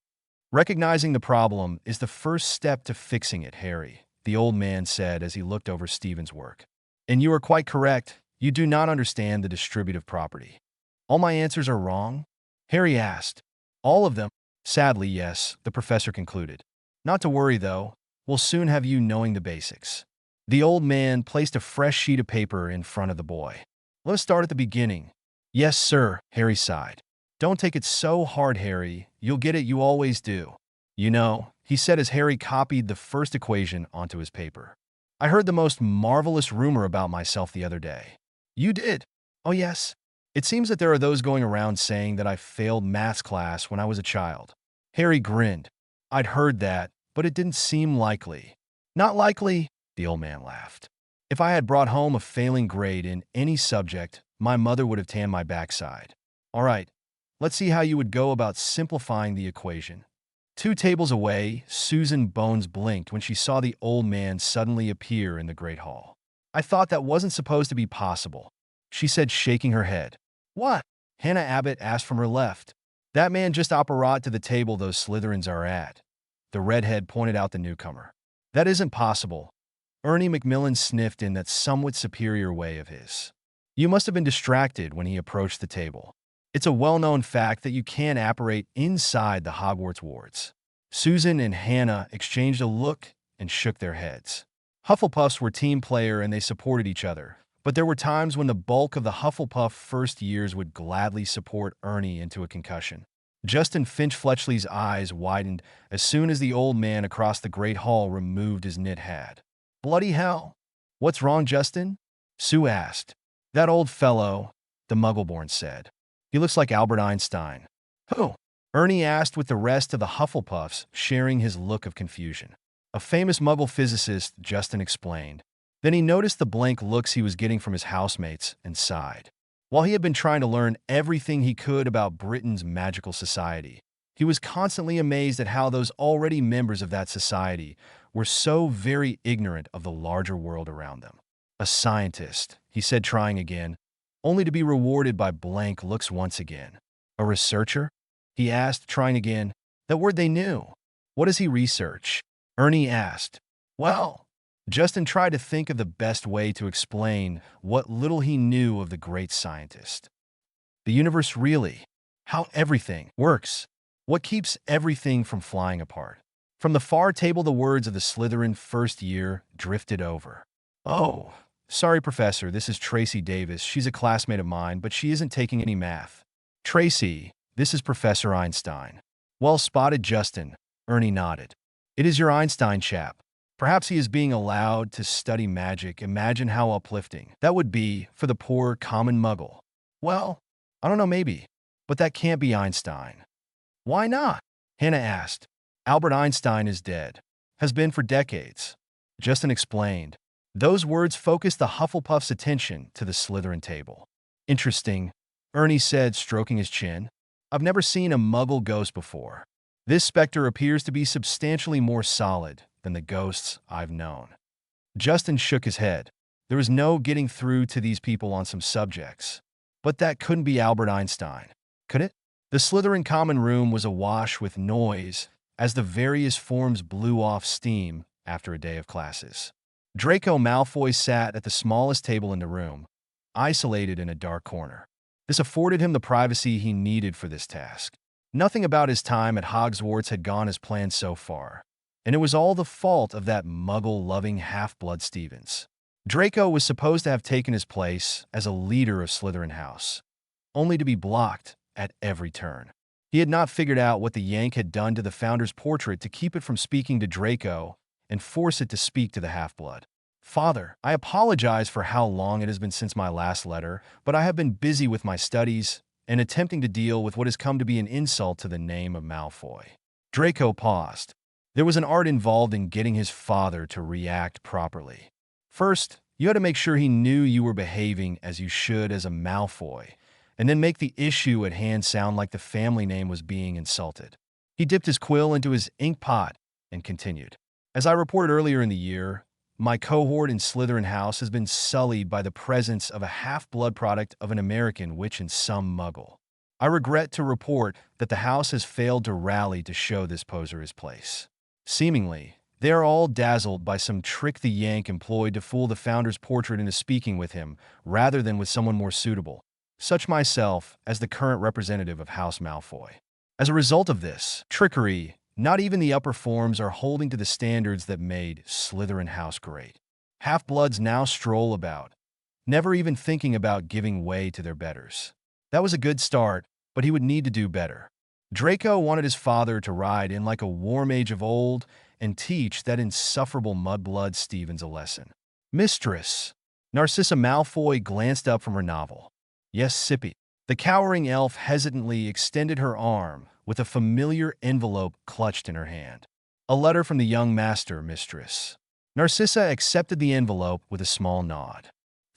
"Recognizing the problem is the first step to fixing it, Harry," the old man said as he looked over Stephen's work. "And you are quite correct. You do not understand the distributive property." "All my answers are wrong?" Harry asked. "All of them?" "Sadly, yes," the professor concluded. "Not to worry, though. We'll soon have you knowing the basics." The old man placed a fresh sheet of paper in front of the boy. "Let's start at the beginning." "Yes, sir," Harry sighed. "Don't take it so hard, Harry. You'll get it, you always do." "You know," he said as Harry copied the first equation onto his paper, "I heard the most marvelous rumor about myself the other day." "You did?" "Oh, yes. It seems that there are those going around saying that I failed maths class when I was a child." Harry grinned. "I'd heard that, but it didn't seem likely." "Not likely?" The old man laughed. "If I had brought home a failing grade in any subject, my mother would have tanned my backside. All right, let's see how you would go about simplifying the equation." 2 tables away, Susan Bones blinked when she saw the old man suddenly appear in the great hall. "I thought that wasn't supposed to be possible," she said, shaking her head. "What?" Hannah Abbott asked from her left. "That man just apparat to the table those Slytherins are at." The redhead pointed out the newcomer. "That isn't possible." Ernie Macmillan sniffed in that somewhat superior way of his. "You must have been distracted when he approached the table. It's a well-known fact that you can't apparate inside the Hogwarts wards." Susan and Hannah exchanged a look and shook their heads. Hufflepuffs were team player and they supported each other, but there were times when the bulk of the Hufflepuff first years would gladly support Ernie into a concussion. Justin Finch-Fletchley's eyes widened as soon as the old man across the great hall removed his knit hat. "Bloody hell! What's wrong, Justin?" Sue asked. "That old fellow," the Muggleborn said. "He looks like Albert Einstein." "Who?" Ernie asked, with the rest of the Hufflepuffs sharing his look of confusion. "A famous Muggle physicist," Justin explained. Then he noticed the blank looks he was getting from his housemates and sighed. While he had been trying to learn everything he could about Britain's magical society, he was constantly amazed at how those already members of that society were so very ignorant of the larger world around them. "A scientist," he said, trying again, only to be rewarded by blank looks once again. "A researcher?" he asked, trying again. That word they knew. "What does he research?" Ernie asked. "Well," Justin tried to think of the best way to explain what little he knew of the great scientist. "The universe really. How everything works. What keeps everything from flying apart." From the far table, the words of the Slytherin first year drifted over. "Oh, sorry, Professor, this is Tracy Davis. She's a classmate of mine, but she isn't taking any math." "Tracy, This is Professor Einstein. Well spotted, Justin, Ernie nodded. It is your Einstein chap. Perhaps he is being allowed to study magic. Imagine how uplifting that would be for the poor common muggle. Well, I don't know, maybe. But that can't be Einstein. Why not? Hannah asked. Albert Einstein is dead. Has been for decades. Justin explained. Those words focused the Hufflepuff's attention to the Slytherin table. Interesting, Ernie said, stroking his chin. I've never seen a muggle ghost before. This specter appears to be substantially more solid than the ghosts I've known. Justin shook his head. There was no getting through to these people on some subjects. But that couldn't be Albert Einstein, could it? The Slytherin common room was awash with noise as the various forms blew off steam after a day of classes. Draco Malfoy sat at the smallest table in the room, isolated in a dark corner. This afforded him the privacy he needed for this task. Nothing about his time at Hogwarts had gone as planned so far, and it was all the fault of that muggle-loving half-blood Stevens. Draco was supposed to have taken his place as a leader of Slytherin House, only to be blocked at every turn. He had not figured out what the Yank had done to the founder's portrait to keep it from speaking to Draco and force it to speak to the half-blood. Father, I apologize for how long it has been since my last letter, but I have been busy with my studies and attempting to deal with what has come to be an insult to the name of Malfoy. Draco paused. There was an art involved in getting his father to react properly. First, you had to make sure he knew you were behaving as you should as a Malfoy, and then make the issue at hand sound like the family name was being insulted. He dipped his quill into his ink pot and continued. As I reported earlier in the year, my cohort in Slytherin House has been sullied by the presence of a half-blood product of an American witch and some muggle. I regret to report that the house has failed to rally to show this poser his place. Seemingly, they are all dazzled by some trick the Yank employed to fool the founder's portrait into speaking with him rather than with someone more suitable, such myself as the current representative of House Malfoy. As a result of this trickery, not even the upper forms are holding to the standards that made Slytherin House great. Half-bloods now stroll about, never even thinking about giving way to their betters. That was a good start, but he would need to do better. Draco wanted his father to ride in like a war mage of old and teach that insufferable mudblood Stevens a lesson. Mistress! Narcissa Malfoy glanced up from her novel. Yes, Sippy. The cowering elf hesitantly extended her arm with a familiar envelope clutched in her hand. A letter from the young master, mistress. Narcissa accepted the envelope with a small nod.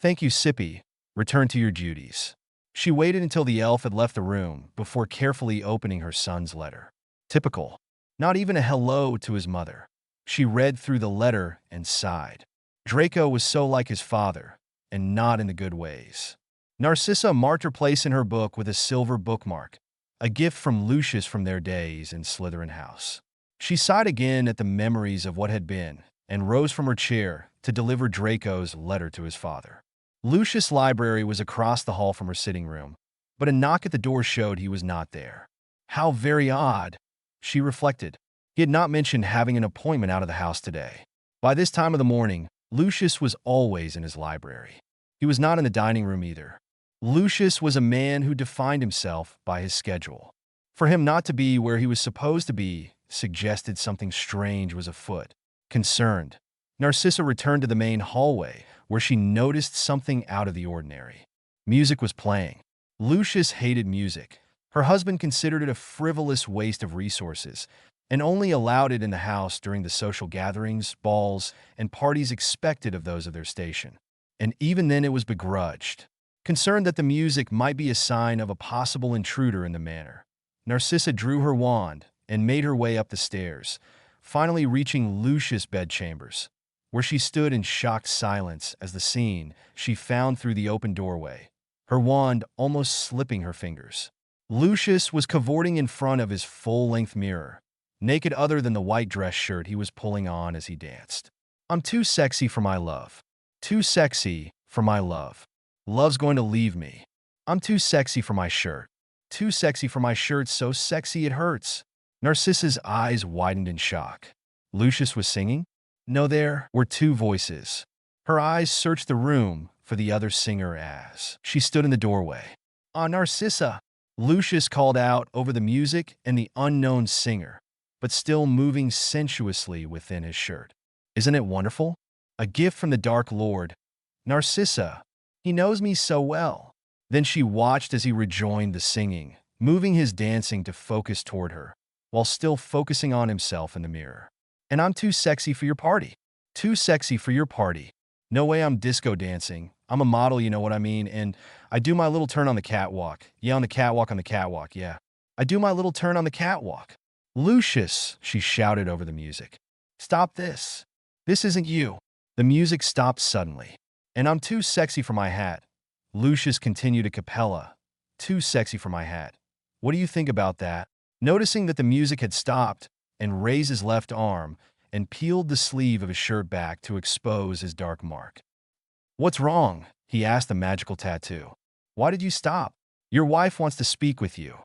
Thank you, Sippy. Return to your duties. She waited until the elf had left the room before carefully opening her son's letter. Typical. Not even a hello to his mother. She read through the letter and sighed. Draco was so like his father, and not in the good ways. Narcissa marked her place in her book with a silver bookmark, a gift from Lucius from their days in Slytherin House. She sighed again at the memories of what had been and rose from her chair to deliver Draco's letter to his father. Lucius' library was across the hall from her sitting room, but a knock at the door showed he was not there. How very odd, she reflected. He had not mentioned having an appointment out of the house today. By this time of the morning, Lucius was always in his library. He was not in the dining room either. Lucius was a man who defined himself by his schedule. For him not to be where he was supposed to be suggested something strange was afoot. Concerned, Narcissa returned to the main hallway, where she noticed something out of the ordinary. Music was playing. Lucius hated music. Her husband considered it a frivolous waste of resources, and only allowed it in the house during the social gatherings, balls, and parties expected of those of their station. And even then it was begrudged. Concerned that the music might be a sign of a possible intruder in the manor, Narcissa drew her wand and made her way up the stairs, finally reaching Lucius' bedchambers, where she stood in shocked silence as the scene she found through the open doorway, her wand almost slipping her fingers. Lucius was cavorting in front of his full-length mirror, naked other than the white dress shirt he was pulling on as he danced. I'm too sexy for my love. Too sexy for my love. Love's going to leave me. I'm too sexy for my shirt. Too sexy for my shirt, so sexy it hurts. Narcissa's eyes widened in shock. Lucius was singing? No, there were two voices. Her eyes searched the room for the other singer as she stood in the doorway. Ah, Narcissa! Lucius called out over the music and the unknown singer, but still moving sensuously within his shirt. Isn't it wonderful? A gift from the Dark Lord. Narcissa, he knows me so well. Then she watched as he rejoined the singing, moving his dancing to focus toward her, while still focusing on himself in the mirror. And I'm too sexy for your party. Too sexy for your party. No way I'm disco dancing. I'm a model, you know what I mean, and I do my little turn on the catwalk. Yeah, on the catwalk, yeah. I do my little turn on the catwalk. Lucius, she shouted over the music. Stop this. This isn't you. The music stopped suddenly. And I'm too sexy for my hat. Lucius continued a cappella. Too sexy for my hat. What do you think about that? Noticing that the music had stopped, and raised his left arm and peeled the sleeve of his shirt back to expose his dark mark. What's wrong? He asked the magical tattoo. Why did you stop? Your wife wants to speak with you.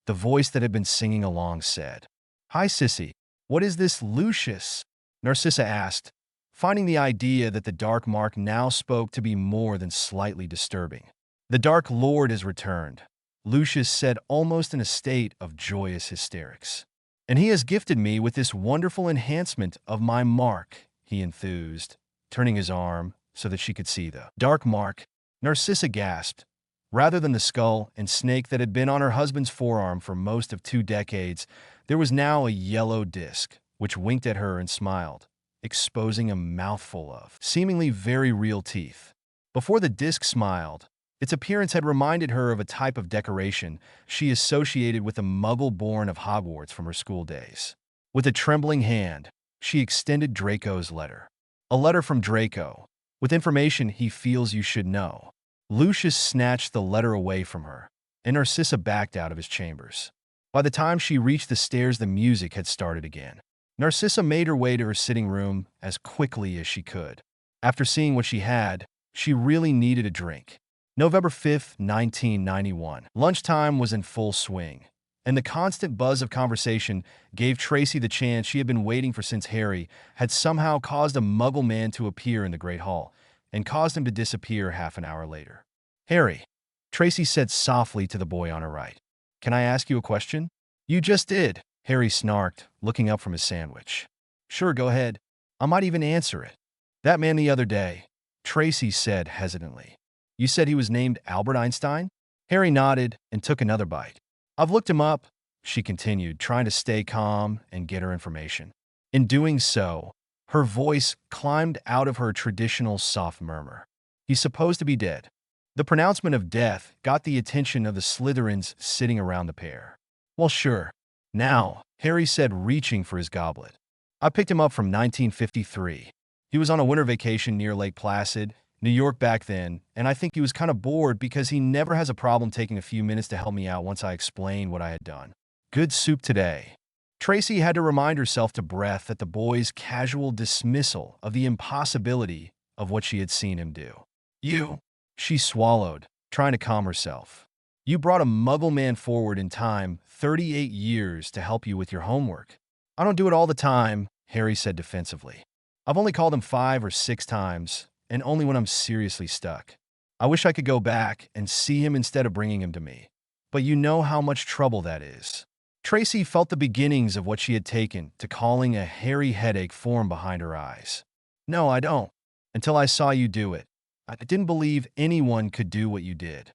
The voice that had been singing along said. Hi, sissy. What is this, Lucius? Narcissa asked, finding the idea that the dark mark now spoke to be more than slightly disturbing. The Dark Lord has returned, Lucius said, almost in a state of joyous hysterics. And he has gifted me with this wonderful enhancement of my mark, he enthused, turning his arm so that she could see the dark mark. Narcissa gasped. Rather than the skull and snake that had been on her husband's forearm for most of 2 decades, there was now a yellow disc, which winked at her and smiled, exposing a mouthful of seemingly very real teeth. Before the disc smiled, its appearance had reminded her of a type of decoration she associated with a muggle born of Hogwarts from her school days. With a trembling hand, she extended Draco's letter. A letter from Draco, with information he feels you should know. Lucius snatched the letter away from her, and Narcissa backed out of his chambers. By the time she reached the stairs, the music had started again. Narcissa made her way to her sitting room as quickly as she could. After seeing what she had, she really needed a drink. November 5th, 1991. Lunchtime was in full swing, and the constant buzz of conversation gave Tracy the chance she had been waiting for since Harry had somehow caused a muggle man to appear in the Great Hall and caused him to disappear half an hour later. Harry, Tracy said softly to the boy on her right. Can I ask you a question? You just did, Harry snarked, looking up from his sandwich. Sure, go ahead. I might even answer it. That man the other day, Tracy said hesitantly. You said he was named Albert Einstein? Harry nodded and took another bite. I've looked him up, she continued, trying to stay calm and get her information. In doing so, her voice climbed out of her traditional soft murmur. He's supposed to be dead. The pronouncement of death got the attention of the Slytherins sitting around the pair. Well, sure. Now, Harry said, reaching for his goblet. I picked him up from 1953. He was on a winter vacation near Lake Placid, New York back then, and I think he was kind of bored because he never has a problem taking a few minutes to help me out once I explain what I had done. Good soup today. Tracy had to remind herself to breath at the boy's casual dismissal of the impossibility of what she had seen him do. You, she swallowed, trying to calm herself. You brought a muggle man forward in time 38 years to help you with your homework. I don't do it all the time, Harry said defensively. I've only called him 5 or 6 times, and only when I'm seriously stuck. I wish I could go back and see him instead of bringing him to me. But you know how much trouble that is. Tracy felt the beginnings of what she had taken to calling a hairy headache form behind her eyes. No, I don't. Until I saw you do it. I didn't believe anyone could do what you did.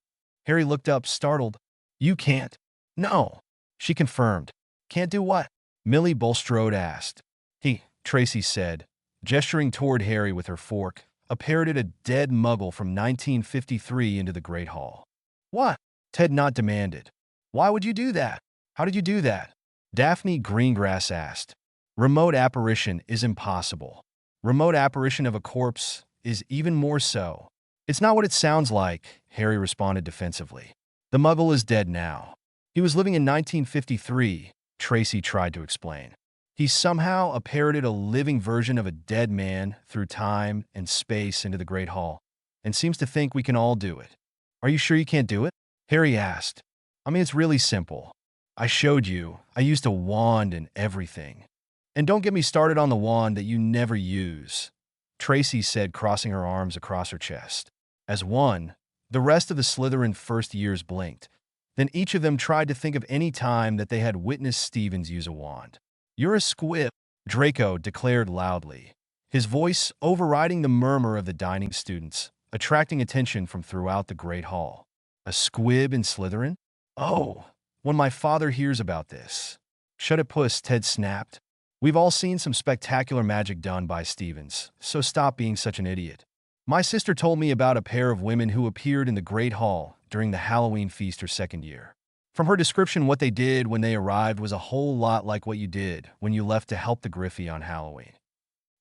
Harry looked up, startled. You can't. No, she confirmed. Can't do what? Millie Bulstrode asked. Tracy said, gesturing toward Harry with her fork, parroted a dead muggle from 1953 into the Great Hall. What? Ted Knott demanded. Why would you do that? How did you do that? Daphne Greengrass asked. Remote apparition is impossible. Remote apparition of a corpse is even more so. It's not what it sounds like, Harry responded defensively. The muggle is dead now. He was living in 1953, Tracy tried to explain. He somehow parroted a living version of a dead man through time and space into the Great Hall, and seems to think we can all do it. Are you sure you can't do it? Harry asked. I mean, it's really simple. I showed you. I used a wand and everything. And don't get me started on the wand that you never use, Tracy said, crossing her arms across her chest. As one, the rest of the Slytherin first years blinked, Then each of them tried to think of any time that they had witnessed Stevens use a wand. "You're a squib," Draco declared loudly, his voice overriding the murmur of the dining students, attracting attention from throughout the Great Hall. "A squib in Slytherin? Oh, when my father hears about this." "Shut it, puss," Ted snapped. "We've all seen some spectacular magic done by Stevens, so stop being such an idiot. My sister told me about a pair of women who appeared in the Great Hall during the Halloween feast her second year. From her description, what they did when they arrived was a whole lot like what you did when you left to help the Griffey on Halloween."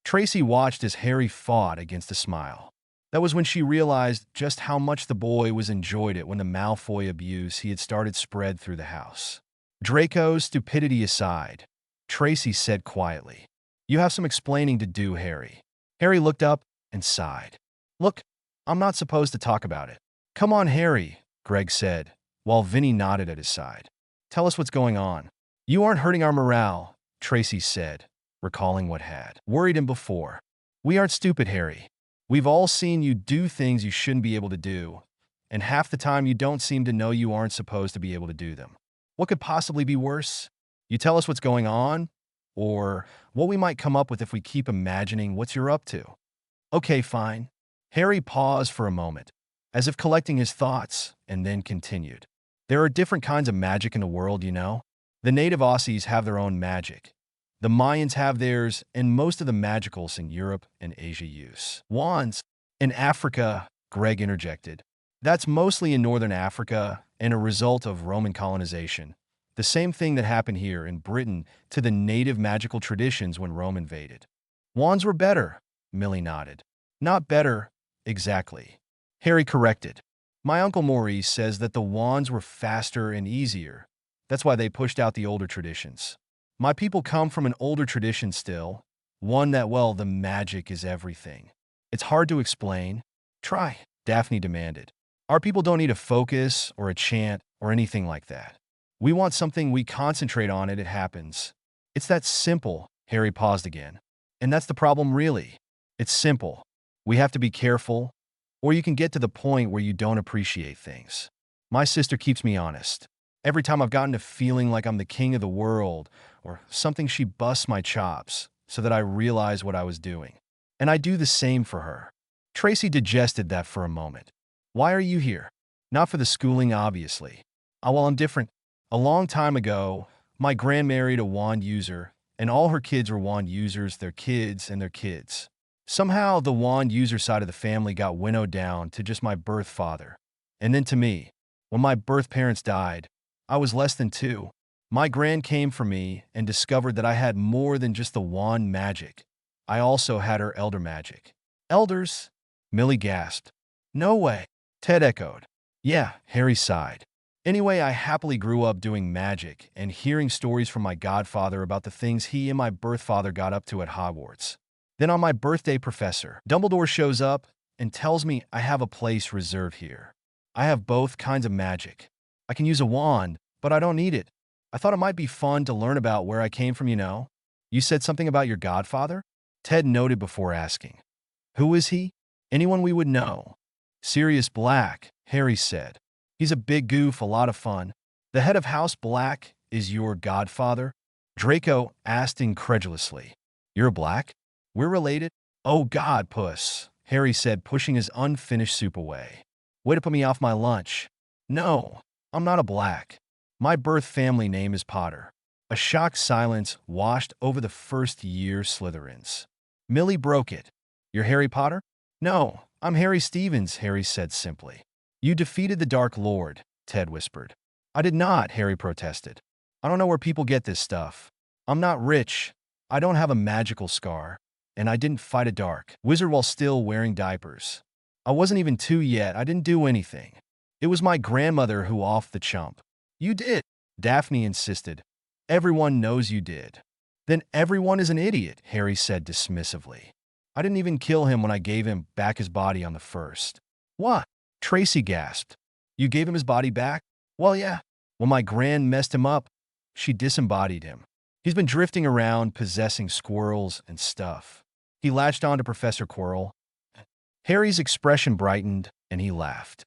Tracy watched as Harry fought against a smile. That was when she realized just how much the boy was enjoyed it when the Malfoy abuse he had started spread through the house. Draco's stupidity aside, Tracy said quietly, "You have some explaining to do, Harry." Harry looked up and sighed. "Look, I'm not supposed to talk about it." "Come on, Harry," Greg said, while Vinny nodded at his side. "Tell us what's going on." "You aren't hurting our morale," Tracy said, recalling what had worried him before. "We aren't stupid, Harry. We've all seen you do things you shouldn't be able to do, and half the time you don't seem to know you aren't supposed to be able to do them. What could possibly be worse? You tell us what's going on, or what we might come up with if we keep imagining what you're up to." "Okay, fine." Harry paused for a moment, as if collecting his thoughts, and then continued. "There are different kinds of magic in the world, you know. The native Aussies have their own magic. The Mayans have theirs, and most of the magicals in Europe and Asia use wands. In Africa," Greg interjected. "That's mostly in northern Africa and a result of Roman colonization. The same thing that happened here in Britain to the native magical traditions when Rome invaded." "Wands were better," Millie nodded. "Not better, exactly," Harry corrected. "My Uncle Maurice says that the wands were faster and easier. That's why they pushed out the older traditions. My people come from an older tradition still, one that, well, the magic is everything. It's hard to explain." "Try," Daphne demanded. "Our people don't need a focus or a chant or anything like that. We want something we concentrate on and it happens. It's that simple." Harry paused again. "And that's the problem, really. It's simple. We have to be careful, or you can get to the point where you don't appreciate things. My sister keeps me honest. Every time I've gotten a feeling like I'm the king of the world or something, she busts my chops so that I realize what I was doing. And I do the same for her." Tracy digested that for a moment. "Why are you here?" "Not for the schooling, obviously." Well, I'm different. A long time ago, my gran married a wand user, and all her kids were wand users, their kids and their kids. Somehow, the wand user side of the family got winnowed down to just my birth father, and then to me. When my birth parents died, I was less than 2. My gran came for me and discovered that I had more than just the wand magic. I also had her elder magic." "Elders?" Millie gasped. "No way," Ted echoed. "Yeah," Harry sighed. "Anyway, I happily grew up doing magic and hearing stories from my godfather about the things he and my birth father got up to at Hogwarts. Then on my birthday, Professor Dumbledore shows up and tells me I have a place reserved here. I have both kinds of magic. I can use a wand, but I don't need it. I thought it might be fun to learn about where I came from, you know." "You said something about your godfather?" Ted noted before asking. "Who is he?" "Anyone we would know." "Sirius Black," Harry said. "He's a big goof, a lot of fun." "The head of House Black is your godfather?" Draco asked incredulously. "You're Black? We're related?" "Oh God, puss," Harry said, pushing his unfinished soup away. "Way to put me off my lunch." "No, I'm not a Black. My birth family name is Potter." A shocked silence washed over the first-year Slytherins. Millie broke it. "You're Harry Potter?" "No, I'm Harry Stevens," Harry said simply. "You defeated the Dark Lord," Ted whispered. "I did not," Harry protested. "I don't know where people get this stuff. I'm not rich. I don't have a magical scar. And I didn't fight a dark wizard while still wearing diapers. I wasn't even 2 yet. I didn't do anything. It was my grandmother who offed the chump." "You did," Daphne insisted. "Everyone knows you did." "Then everyone is an idiot," Harry said dismissively. "I didn't even kill him when I gave him back his body on the first." "What?" Tracy gasped. "You gave him his body back?" "Well, yeah. When my gran messed him up, she disembodied him. He's been drifting around, possessing squirrels and stuff." He latched on to Professor Quirrell. Harry's expression brightened, and he laughed.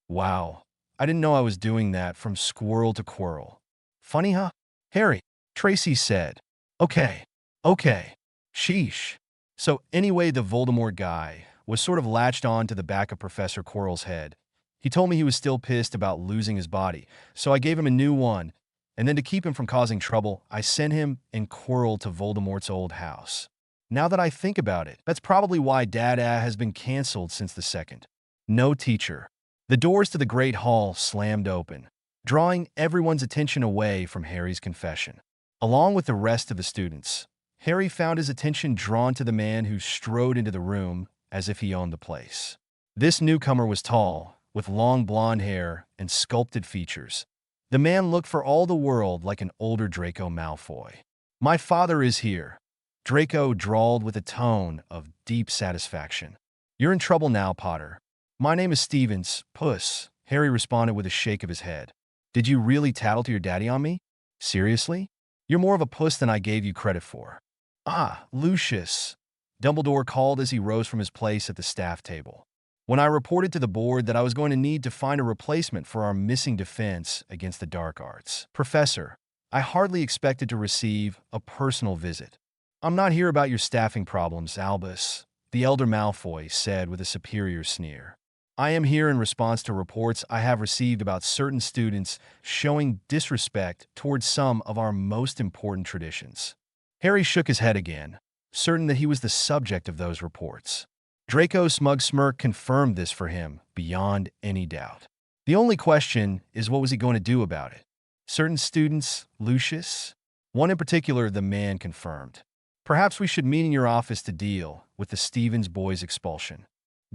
"Wow, I didn't know I was doing that from squirrel to quirrell. Funny, huh? Harry, Tracy said. Okay. Okay. Sheesh. So anyway, the Voldemort guy was sort of latched on to the back of Professor Quirrell's head. He told me he was still pissed about losing his body, so I gave him a new one, and then to keep him from causing trouble, I sent him and Quirrell to Voldemort's old house. Now that I think about it, that's probably why Dada has been cancelled since the second. No teacher. The doors to the Great Hall slammed open, drawing everyone's attention away from Harry's confession. Along with the rest of the students, Harry found his attention drawn to the man who strode into the room as if he owned the place. This newcomer was tall, with long blonde hair and sculpted features. The man looked for all the world like an older Draco Malfoy. "My father is here," Draco drawled with a tone of deep satisfaction. "You're in trouble now, Potter." "My name is Stevens, Puss," Harry responded with a shake of his head. "Did you really tattle to your daddy on me? Seriously? You're more of a puss than I gave you credit for." "Ah, Lucius," Dumbledore called as he rose from his place at the staff table. "When I reported to the board that I was going to need to find a replacement for our missing defense against the dark arts. Professor, I hardly expected to receive a personal visit." "I'm not here about your staffing problems, Albus," the elder Malfoy said with a superior sneer. "I am here in response to reports I have received about certain students showing disrespect towards some of our most important traditions." Harry shook his head again, certain that he was the subject of those reports. Draco's smug smirk confirmed this for him beyond any doubt. The only question is, what was he going to do about it? Certain students, Lucius? One in particular, the man confirmed. "Perhaps we should meet in your office to deal with the Stevens boys' expulsion."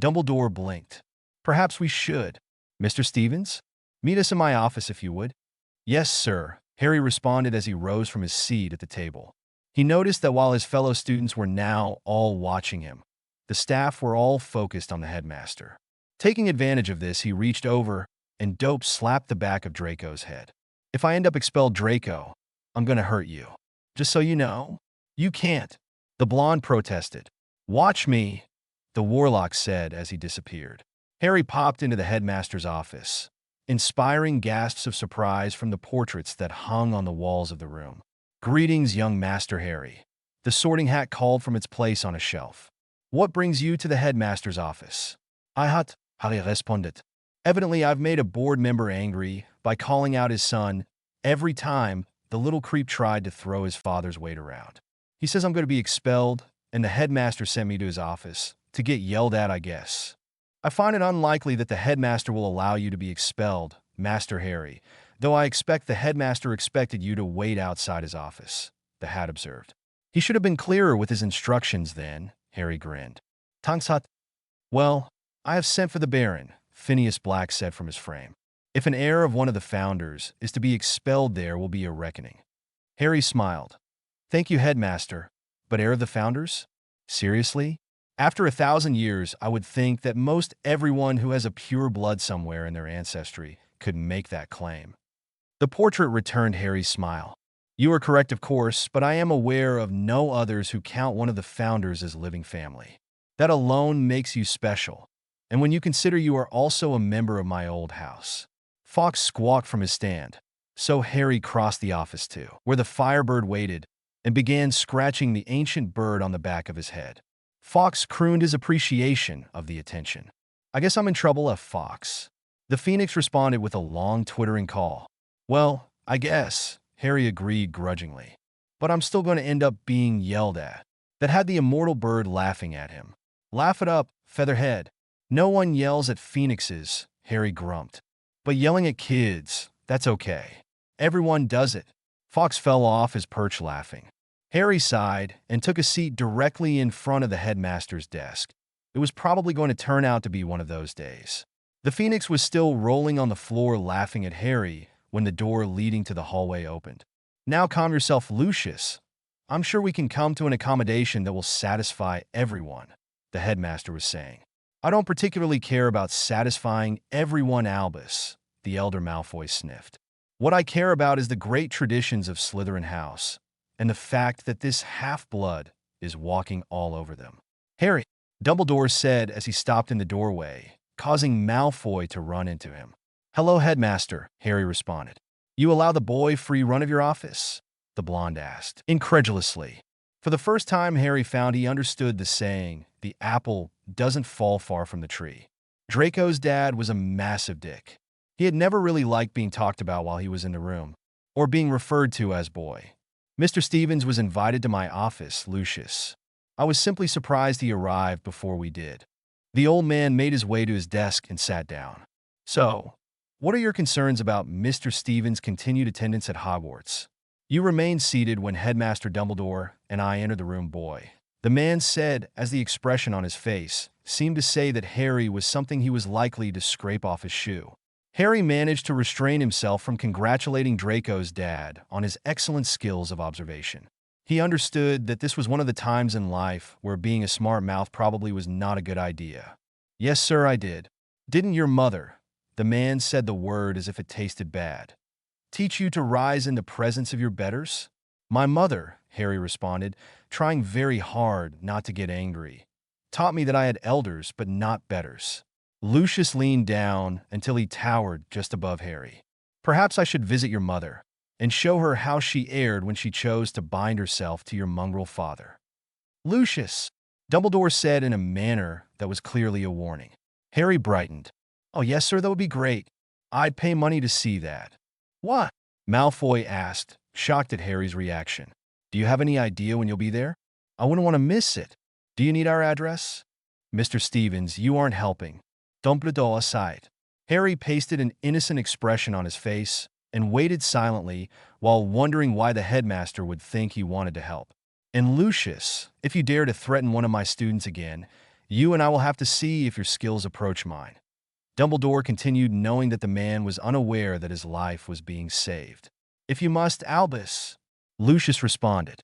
Dumbledore blinked. "Perhaps we should. Mr. Stevens? Meet us in my office if you would." "Yes, sir," Harry responded as he rose from his seat at the table. He noticed that while his fellow students were now all watching him, the staff were all focused on the headmaster. Taking advantage of this, he reached over and dope slapped the back of Draco's head. "If I end up expelled, Draco, I'm gonna hurt you. Just so you know." "You can't," the blonde protested. "Watch me," the warlock said as he disappeared. Harry popped into the headmaster's office, inspiring gasps of surprise from the portraits that hung on the walls of the room. "Greetings, young Master Harry." The sorting hat called from its place on a shelf. "What brings you to the headmaster's office?" Harry responded. Evidently, I've made a board member angry by calling out his son every time the little creep tried to throw his father's weight around. He says I'm going to be expelled, and the headmaster sent me to his office to get yelled at, I guess. "I find it unlikely that the headmaster will allow you to be expelled, Master Harry, though I expect the headmaster expected you to wait outside his office," the hat observed. "He should have been clearer with his instructions then," Harry grinned. "Tanksat." "Well, I have sent for the Baron," Phineas Black said from his frame. "If an heir of one of the founders is to be expelled, there will be a reckoning." Harry smiled. "Thank you, headmaster, but heir of the founders? Seriously? After 1,000 years, I would think that most everyone who has a pure blood somewhere in their ancestry could make that claim." The portrait returned Harry's smile. "You are correct, of course, but I am aware of no others who count one of the founders as living family. That alone makes you special, and when you consider you are also a member of my old house." Fawkes squawked from his stand, so Harry crossed the office to where the Firebird waited and began scratching the ancient bird on the back of his head. Fawkes crooned his appreciation of the attention. "I guess I'm in trouble, Fawkes." The Phoenix responded with a long twittering call. "Well, I guess," Harry agreed grudgingly. "But I'm still going to end up being yelled at." That had the immortal bird laughing at him. "Laugh it up, Featherhead." "No one yells at phoenixes," Harry grumped. "But yelling at kids, that's okay. Everyone does it." Fawkes fell off his perch laughing. Harry sighed and took a seat directly in front of the headmaster's desk. It was probably going to turn out to be one of those days. The Phoenix was still rolling on the floor laughing at Harry when the door leading to the hallway opened. "Now calm yourself, Lucius. I'm sure we can come to an accommodation that will satisfy everyone," the headmaster was saying. "I don't particularly care about satisfying everyone, Albus," the elder Malfoy sniffed. "What I care about is the great traditions of Slytherin House, and the fact that this half-blood is walking all over them." "Harry," Dumbledore said as he stopped in the doorway, causing Malfoy to run into him. "Hello, headmaster," Harry responded. "You allow the boy free run of your office?" the blonde asked, incredulously. For the first time, Harry found he understood the saying, "The apple doesn't fall far from the tree." Draco's dad was a massive dick. He had never really liked being talked about while he was in the room, or being referred to as boy. "Mr. Stevens was invited to my office, Lucius. I was simply surprised he arrived before we did." The old man made his way to his desk and sat down. "So, what are your concerns about Mr. Stevens' continued attendance at Hogwarts?" "You remained seated when Headmaster Dumbledore and I entered the room, boy," the man said, as the expression on his face seemed to say that Harry was something he was likely to scrape off his shoe. Harry managed to restrain himself from congratulating Draco's dad on his excellent skills of observation. He understood that this was one of the times in life where being a smart mouth probably was not a good idea. "Yes, sir, I did." "Didn't your mother," the man said the word as if it tasted bad, "teach you to rise in the presence of your betters?" "My mother," Harry responded, trying very hard not to get angry, "taught me that I had elders but not betters." Lucius leaned down until he towered just above Harry. "Perhaps I should visit your mother and show her how she erred when she chose to bind herself to your mongrel father." "Lucius," Dumbledore said in a manner that was clearly a warning. Harry brightened. "Oh, yes, sir, that would be great. I'd pay money to see that." "What?" Malfoy asked, shocked at Harry's reaction. "Do you have any idea when you'll be there? I wouldn't want to miss it. Do you need our address?" "Mr. Stevens, you aren't helping." Dumbledore aside. Harry pasted an innocent expression on his face and waited silently while wondering why the headmaster would think he wanted to help. "And Lucius, if you dare to threaten one of my students again, you and I will have to see if your skills approach mine." Dumbledore continued, knowing that the man was unaware that his life was being saved. "If you must, Albus," Lucius responded.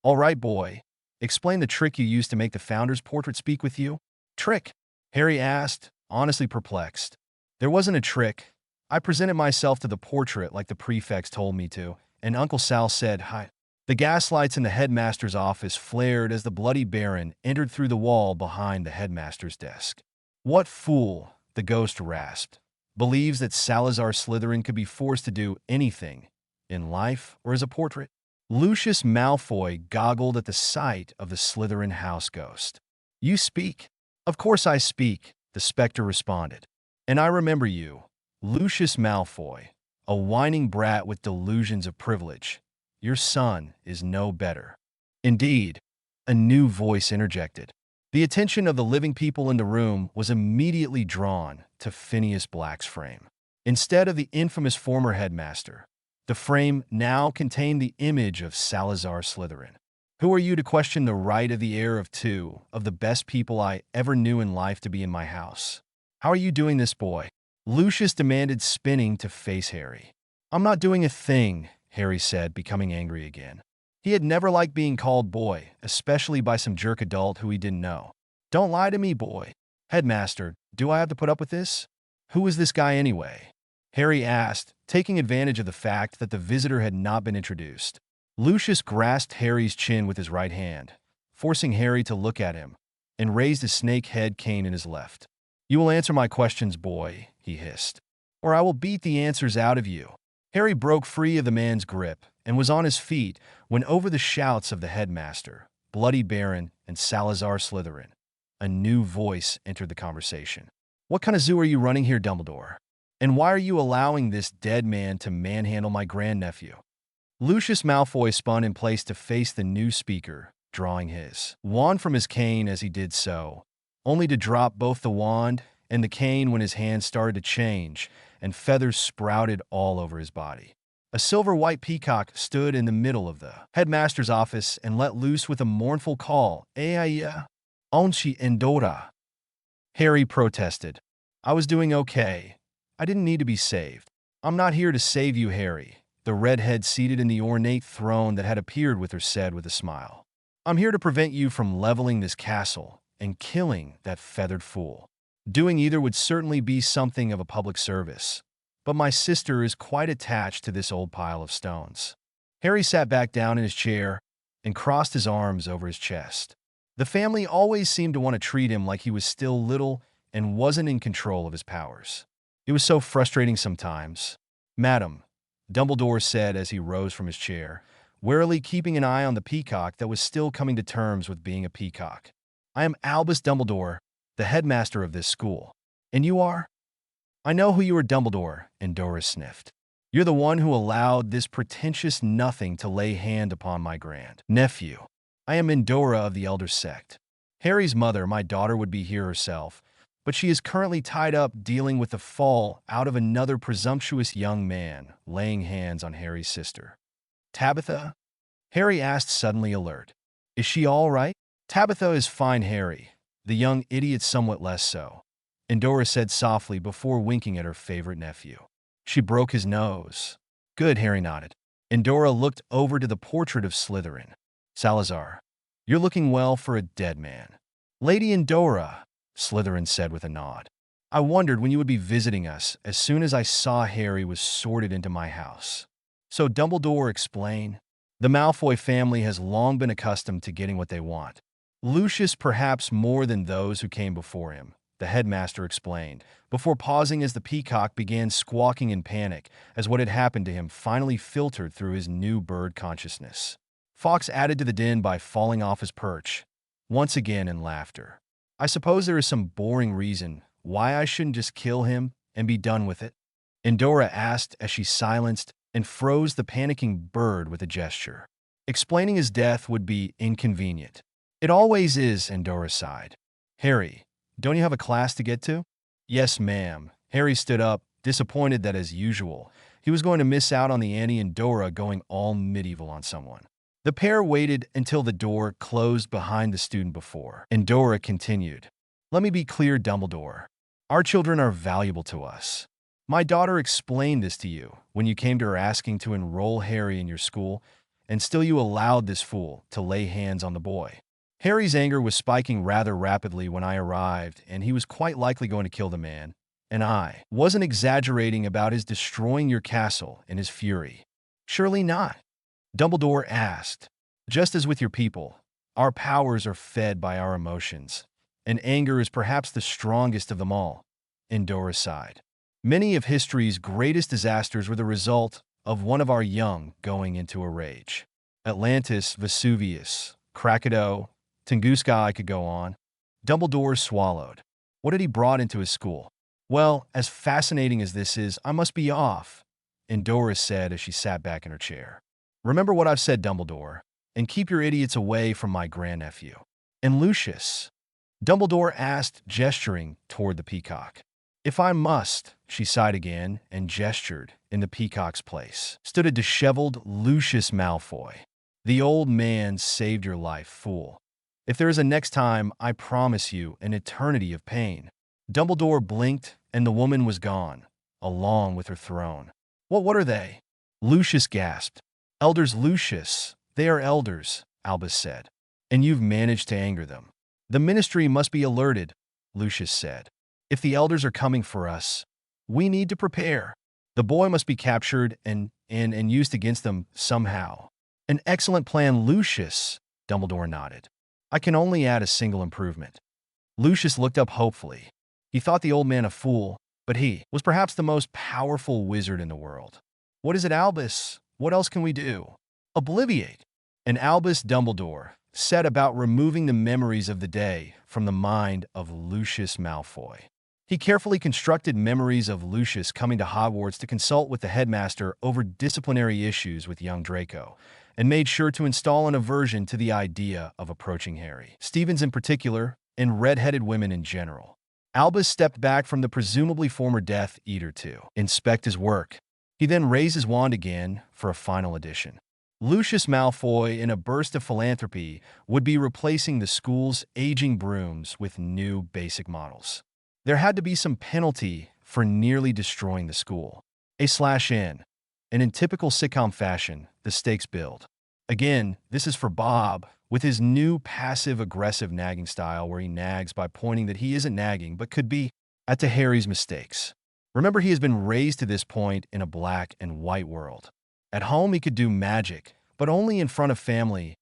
"All right, boy. Explain the trick you used to make the founder's portrait speak with you." "Trick?" Harry asked, honestly perplexed. "There wasn't a trick. I presented myself to the portrait like the prefects told me to, and Uncle Sal said hi." The gaslights in the headmaster's office flared as the Bloody Baron entered through the wall behind the headmaster's desk. "What fool," the ghost rasped, "believes that Salazar Slytherin could be forced to do anything, in life or as a portrait?" Lucius Malfoy goggled at the sight of the Slytherin house ghost. "You speak." "Of course I speak," the specter responded. "And I remember you, Lucius Malfoy, a whining brat with delusions of privilege. Your son is no better." "Indeed," a new voice interjected. The attention of the living people in the room was immediately drawn to Phineas Black's frame. Instead of the infamous former headmaster, the frame now contained the image of Salazar Slytherin. "Who are you to question the right of the heir of two of the best people I ever knew in life to be in my house? How are you doing this, boy?" Lucius demanded, spinning to face Harry. "I'm not doing a thing," Harry said, becoming angry again. He had never liked being called boy, especially by some jerk adult who he didn't know. "Don't lie to me, boy." "Headmaster, do I have to put up with this? Who is this guy anyway?" Harry asked, taking advantage of the fact that the visitor had not been introduced. Lucius grasped Harry's chin with his right hand, forcing Harry to look at him, and raised his snake head cane in his left. "You will answer my questions, boy," he hissed, "or I will beat the answers out of you." Harry broke free of the man's grip and was on his feet when, over the shouts of the headmaster, Bloody Baron, and Salazar Slytherin, a new voice entered the conversation. "What kind of zoo are you running here, Dumbledore? And why are you allowing this dead man to manhandle my grandnephew?" Lucius Malfoy spun in place to face the new speaker, drawing his wand from his cane as he did so, only to drop both the wand and the cane when his hand started to change and feathers sprouted all over his body. A silver-white peacock stood in the middle of the headmaster's office and let loose with a mournful call, "YEA I, onchi endora." Harry protested. "I was doing okay. I didn't need to be saved." "I'm not here to save you, Harry," the redhead seated in the ornate throne that had appeared with her said with a smile. "I'm here to prevent you from leveling this castle and killing that feathered fool. Doing either would certainly be something of a public service, but my sister is quite attached to this old pile of stones." Harry sat back down in his chair and crossed his arms over his chest. The family always seemed to want to treat him like he was still little and wasn't in control of his powers. It was so frustrating sometimes. Madam, Dumbledore said as he rose from his chair, warily keeping an eye on the peacock that was still coming to terms with being a peacock. I am Albus Dumbledore, the headmaster of this school. And you are? I know who you are, Dumbledore, Endora sniffed. You're the one who allowed this pretentious nothing to lay hand upon my grand nephew. I am Endora of the Elder Sect. Harry's mother, my daughter, would be here herself, but she is currently tied up dealing with the fall out of another presumptuous young man laying hands on Harry's sister. Tabitha? Harry asked, suddenly alert. Is she all right? Tabitha is fine, Harry. The young idiot somewhat less so, Endora said softly before winking at her favorite nephew. She broke his nose. Good, Harry nodded. Endora looked over to the portrait of Slytherin. Salazar, you're looking well for a dead man. Lady Endora, Slytherin said with a nod. I wondered when you would be visiting us as soon as I saw Harry was sorted into my house. So Dumbledore explained, the Malfoy family has long been accustomed to getting what they want. Lucius perhaps more than those who came before him, the headmaster explained, before pausing as the peacock began squawking in panic as what had happened to him finally filtered through his new bird consciousness. Fawkes added to the din by falling off his perch, once again in laughter. I suppose there is some boring reason why I shouldn't just kill him and be done with it? Endora asked as she silenced and froze the panicking bird with a gesture. Explaining his death would be inconvenient. It always is, Endora sighed. Harry, don't you have a class to get to? Yes, ma'am. Harry stood up, disappointed that, as usual, he was going to miss out on the Annie and Dora going all medieval on someone. The pair waited until the door closed behind the student before Endora continued. Let me be clear, Dumbledore. Our children are valuable to us. My daughter explained this to you when you came to her asking to enroll Harry in your school, and still you allowed this fool to lay hands on the boy. Harry's anger was spiking rather rapidly when I arrived, and he was quite likely going to kill the man, and I wasn't exaggerating about his destroying your castle in his fury. Surely not, Dumbledore asked. Just as with your people, our powers are fed by our emotions, and anger is perhaps the strongest of them all, Endora sighed. Many of history's greatest disasters were the result of one of our young going into a rage. Atlantis, Vesuvius, Krakatoa, Tunguska, I could go on. Dumbledore swallowed. What had he brought into his school? Well, as fascinating as this is, I must be off, Endora said as she sat back in her chair. Remember what I've said, Dumbledore, and keep your idiots away from my grandnephew. And Lucius? Dumbledore asked, gesturing toward the peacock. If I must, she sighed again and gestured. In the peacock's place stood a disheveled Lucius Malfoy. The old man saved your life, fool. If there is a next time, I promise you an eternity of pain. Dumbledore blinked, and the woman was gone, along with her throne. What are they? Lucius gasped. Elders, Lucius. They are elders, Albus said. And you've managed to anger them. The ministry must be alerted, Lucius said. If the elders are coming for us, we need to prepare. The boy must be captured and used against them somehow. An excellent plan, Lucius, Dumbledore nodded. I can only add a single improvement. Lucius looked up hopefully. He thought the old man a fool, but he was perhaps the most powerful wizard in the world. What is it, Albus? What else can we do? Obliviate. And Albus Dumbledore set about removing the memories of the day from the mind of Lucius Malfoy. He carefully constructed memories of Lucius coming to Hogwarts to consult with the headmaster over disciplinary issues with young Draco, and made sure to install an aversion to the idea of approaching Harry, Stevens in particular, and red-headed women in general. Albus stepped back from the presumably former Death Eater to inspect his work. He then raised his wand again for a final edition. Lucius Malfoy, in a burst of philanthropy, would be replacing the school's aging brooms with new basic models. There had to be some penalty for nearly destroying the school. A/N. And in typical sitcom fashion, the stakes build. Again, this is for Bob, with his new passive-aggressive nagging style where he nags by pointing that he isn't nagging but could be at Harry's mistakes. Remember, he has been raised to this point in a black and white world. At home, he could do magic, but only in front of family.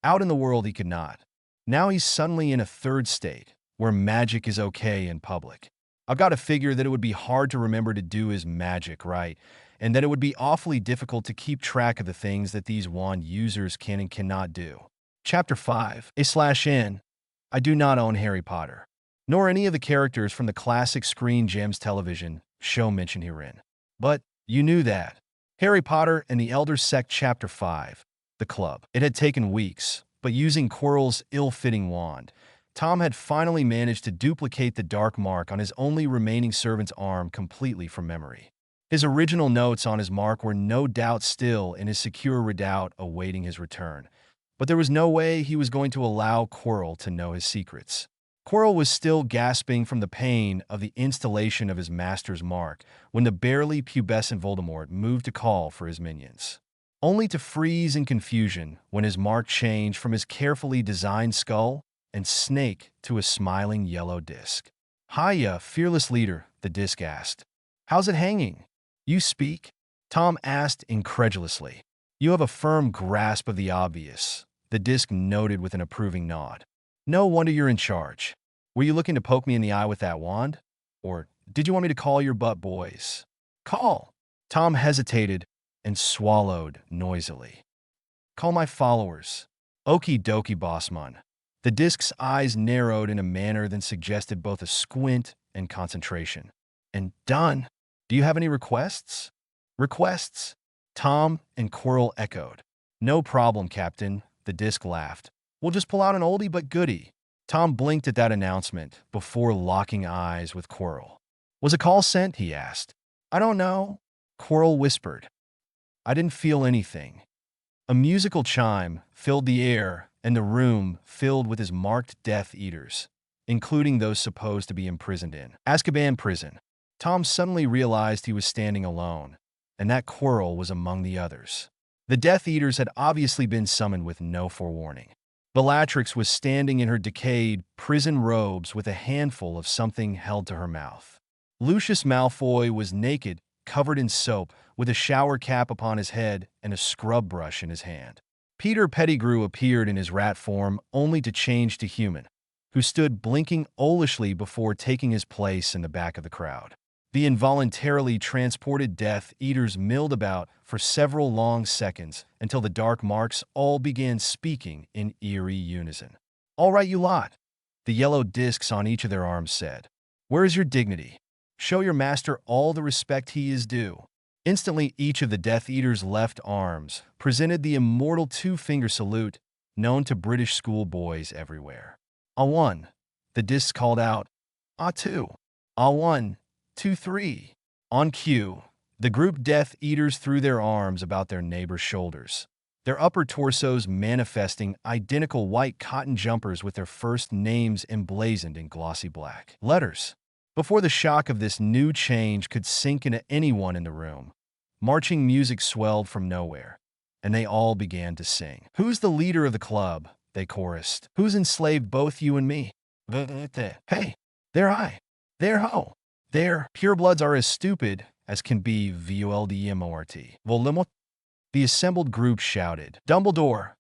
Out in the world, he could not. Now he's suddenly in a third state, where magic is okay in public. I've got to figure that it would be hard to remember to do his magic, right? And that it would be awfully difficult to keep track of the things that these wand users can and cannot do. Chapter 5. A/N. I do not own Harry Potter, nor any of the characters from the classic Screen Gems television show mentioned herein. But you knew that. Harry Potter and the Elder Sect Chapter 5. The Club. It had taken weeks, but using Quirrell's ill-fitting wand, Tom had finally managed to duplicate the dark mark on his only remaining servant's arm completely from memory. His original notes on his mark were no doubt still in his secure redoubt awaiting his return, but there was no way he was going to allow Quirrell to know his secrets. Quirrell was still gasping from the pain of the installation of his master's mark when the barely pubescent Voldemort moved to call for his minions, only to freeze in confusion when his mark changed from his carefully designed skull and snake to a smiling yellow disc. "Hiya, fearless leader," the disc asked. "How's it hanging?" "You speak?" Tom asked incredulously. "You have a firm grasp of the obvious," the disc noted with an approving nod. "No wonder you're in charge. Were you looking to poke me in the eye with that wand? Or did you want me to call your butt, boys?" "Call." Tom hesitated and swallowed noisily. "Call my followers." "Okie dokie, bossman." The disc's eyes narrowed in a manner that suggested both a squint and concentration. "And done. Do you have any requests?" "Requests?" Tom and Quirrell echoed. "No problem, Captain," the disc laughed. "We'll just pull out an oldie but goodie." Tom blinked at that announcement before locking eyes with Quirrell. "Was a call sent?" he asked. "I don't know," Quirrell whispered. "I didn't feel anything." A musical chime filled the air, and the room filled with his marked Death Eaters, including those supposed to be imprisoned in Azkaban prison. Tom suddenly realized he was standing alone, and that Quirrell was among the others. The Death Eaters had obviously been summoned with no forewarning. Bellatrix was standing in her decayed prison robes with a handful of something held to her mouth. Lucius Malfoy was naked, covered in soap, with a shower cap upon his head and a scrub brush in his hand. Peter Pettigrew appeared in his rat form only to change to human, who stood blinking owlishly before taking his place in the back of the crowd. The involuntarily transported Death Eaters milled about for several long seconds until the dark marks all began speaking in eerie unison. "All right, you lot," the yellow discs on each of their arms said. "Where is your dignity? Show your master all the respect he is due." Instantly, each of the Death Eaters' left arms presented the immortal two-finger salute known to British schoolboys everywhere. "A 1," the discs called out. "A 2. A 1, 2, 3. On cue, the group Death Eaters threw their arms about their neighbors' shoulders, their upper torsos manifesting identical white cotton jumpers with their first names emblazoned in glossy black letters. Before the shock of this new change could sink into anyone in the room, marching music swelled from nowhere, and they all began to sing. "Who's the leader of the club?" they chorused. "Who's enslaved both you and me? Hey, there I, there ho, there. Purebloods are as stupid as can be Voldemort. Voldemort?" The assembled group shouted. "Dumbledore!"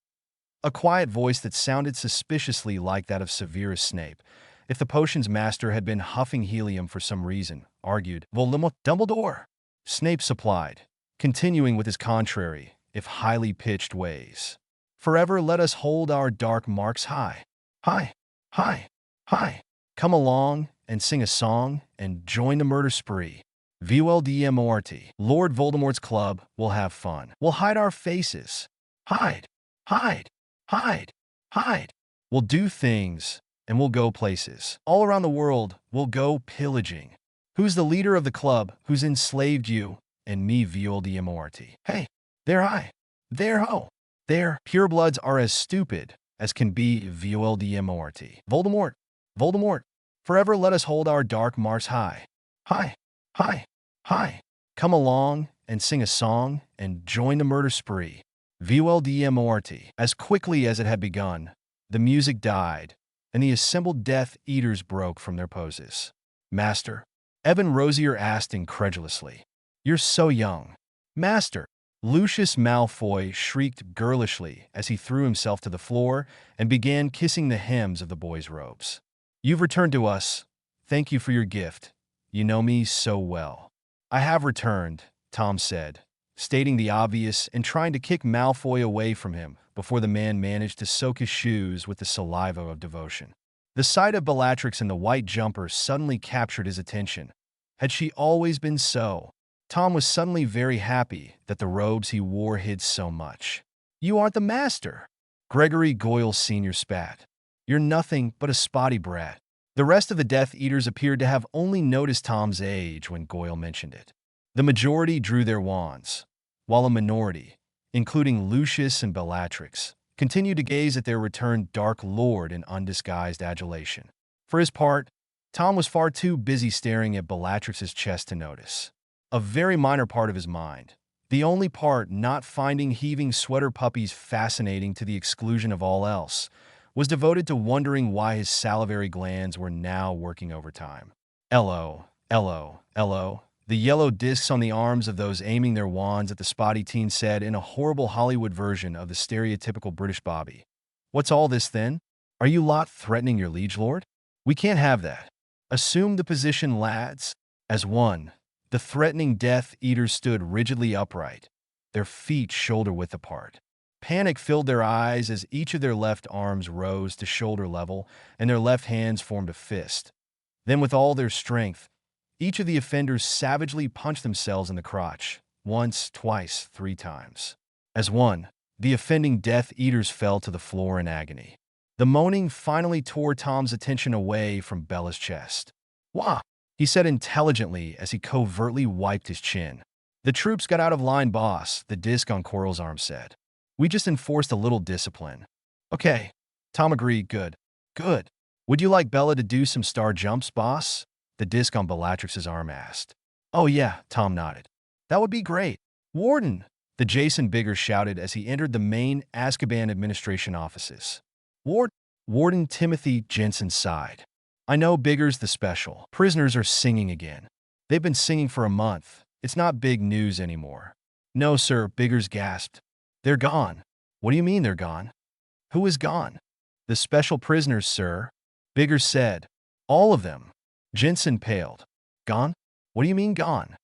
A quiet voice that sounded suspiciously like that of Severus Snape, if the potion's master had been huffing helium for some reason, argued. "Voldemort, Dumbledore!" Snape supplied, continuing with his contrary, if highly pitched ways. "Forever let us hold our dark marks high. High, high, high. Come along and sing a song and join the murder spree. Voldemort. Lord Voldemort's club will have fun. We'll hide our faces. Hide, hide, hide, hide. We'll do things, and we'll go places. All around the world, we'll go pillaging. Who's the leader of the club who's enslaved you and me, Voldemort? Hey, there I, there ho, there. Purebloods are as stupid as can be, Voldemort. Voldemort, Voldemort, forever let us hold our dark marks high. High, high, high. Come along and sing a song and join the murder spree. Voldemort. As quickly as it had begun, the music died, and the assembled Death Eaters broke from their poses. "Master?" Evan Rosier asked incredulously. "You're so young." "Master!" Lucius Malfoy shrieked girlishly as he threw himself to the floor and began kissing the hems of the boy's robes. "You've returned to us. Thank you for your gift. You know me so well. I have returned, Tom said, stating the obvious and trying to kick Malfoy away from him before the man managed to soak his shoes with the saliva of devotion. The sight of Bellatrix in the white jumper suddenly captured his attention. Had she always been so? Tom was suddenly very happy that the robes he wore hid so much. You aren't the master, Gregory Goyle Sr. spat. You're nothing but a spotty brat. The rest of the Death Eaters appeared to have only noticed Tom's age when Goyle mentioned it. The majority drew their wands, while a minority, including Lucius and Bellatrix, continued to gaze at their returned Dark Lord in undisguised adulation. For his part, Tom was far too busy staring at Bellatrix's chest to notice. A very minor part of his mind, the only part not finding heaving sweater puppies fascinating to the exclusion of all else, was devoted to wondering why his salivary glands were now working overtime. Lo. The yellow discs on the arms of those aiming their wands at the spotty teen said in a horrible Hollywood version of the stereotypical British Bobby. What's all this then? Are you lot threatening your liege lord? We can't have that. Assume the position, lads. As one, the threatening Death Eaters stood rigidly upright, their feet shoulder-width apart. Panic filled their eyes as each of their left arms rose to shoulder level and their left hands formed a fist. Then with all their strength, each of the offenders savagely punched themselves in the crotch, once, twice, 3 times. As one, the offending Death Eaters fell to the floor in agony. The moaning finally tore Tom's attention away from Bella's chest. Wah! He said intelligently as he covertly wiped his chin. The troops got out of line, boss, the disc on Coral's arm said. We just enforced a little discipline. Okay. Tom agreed. Good. Would you like Bella to do some star jumps, boss? The disc on Bellatrix's arm asked. Oh yeah, Tom nodded. That would be great. Warden, the Jason Biggers shouted as he entered the main Azkaban administration offices. Warden Timothy Jensen sighed. I know, Biggers, the special. Prisoners are singing again. They've been singing for a month. It's not big news anymore. No, sir, Biggers gasped. They're gone. What do you mean they're gone? Who is gone? The special prisoners, sir. Biggers said. All of them. Jensen paled. Gone? What do you mean gone?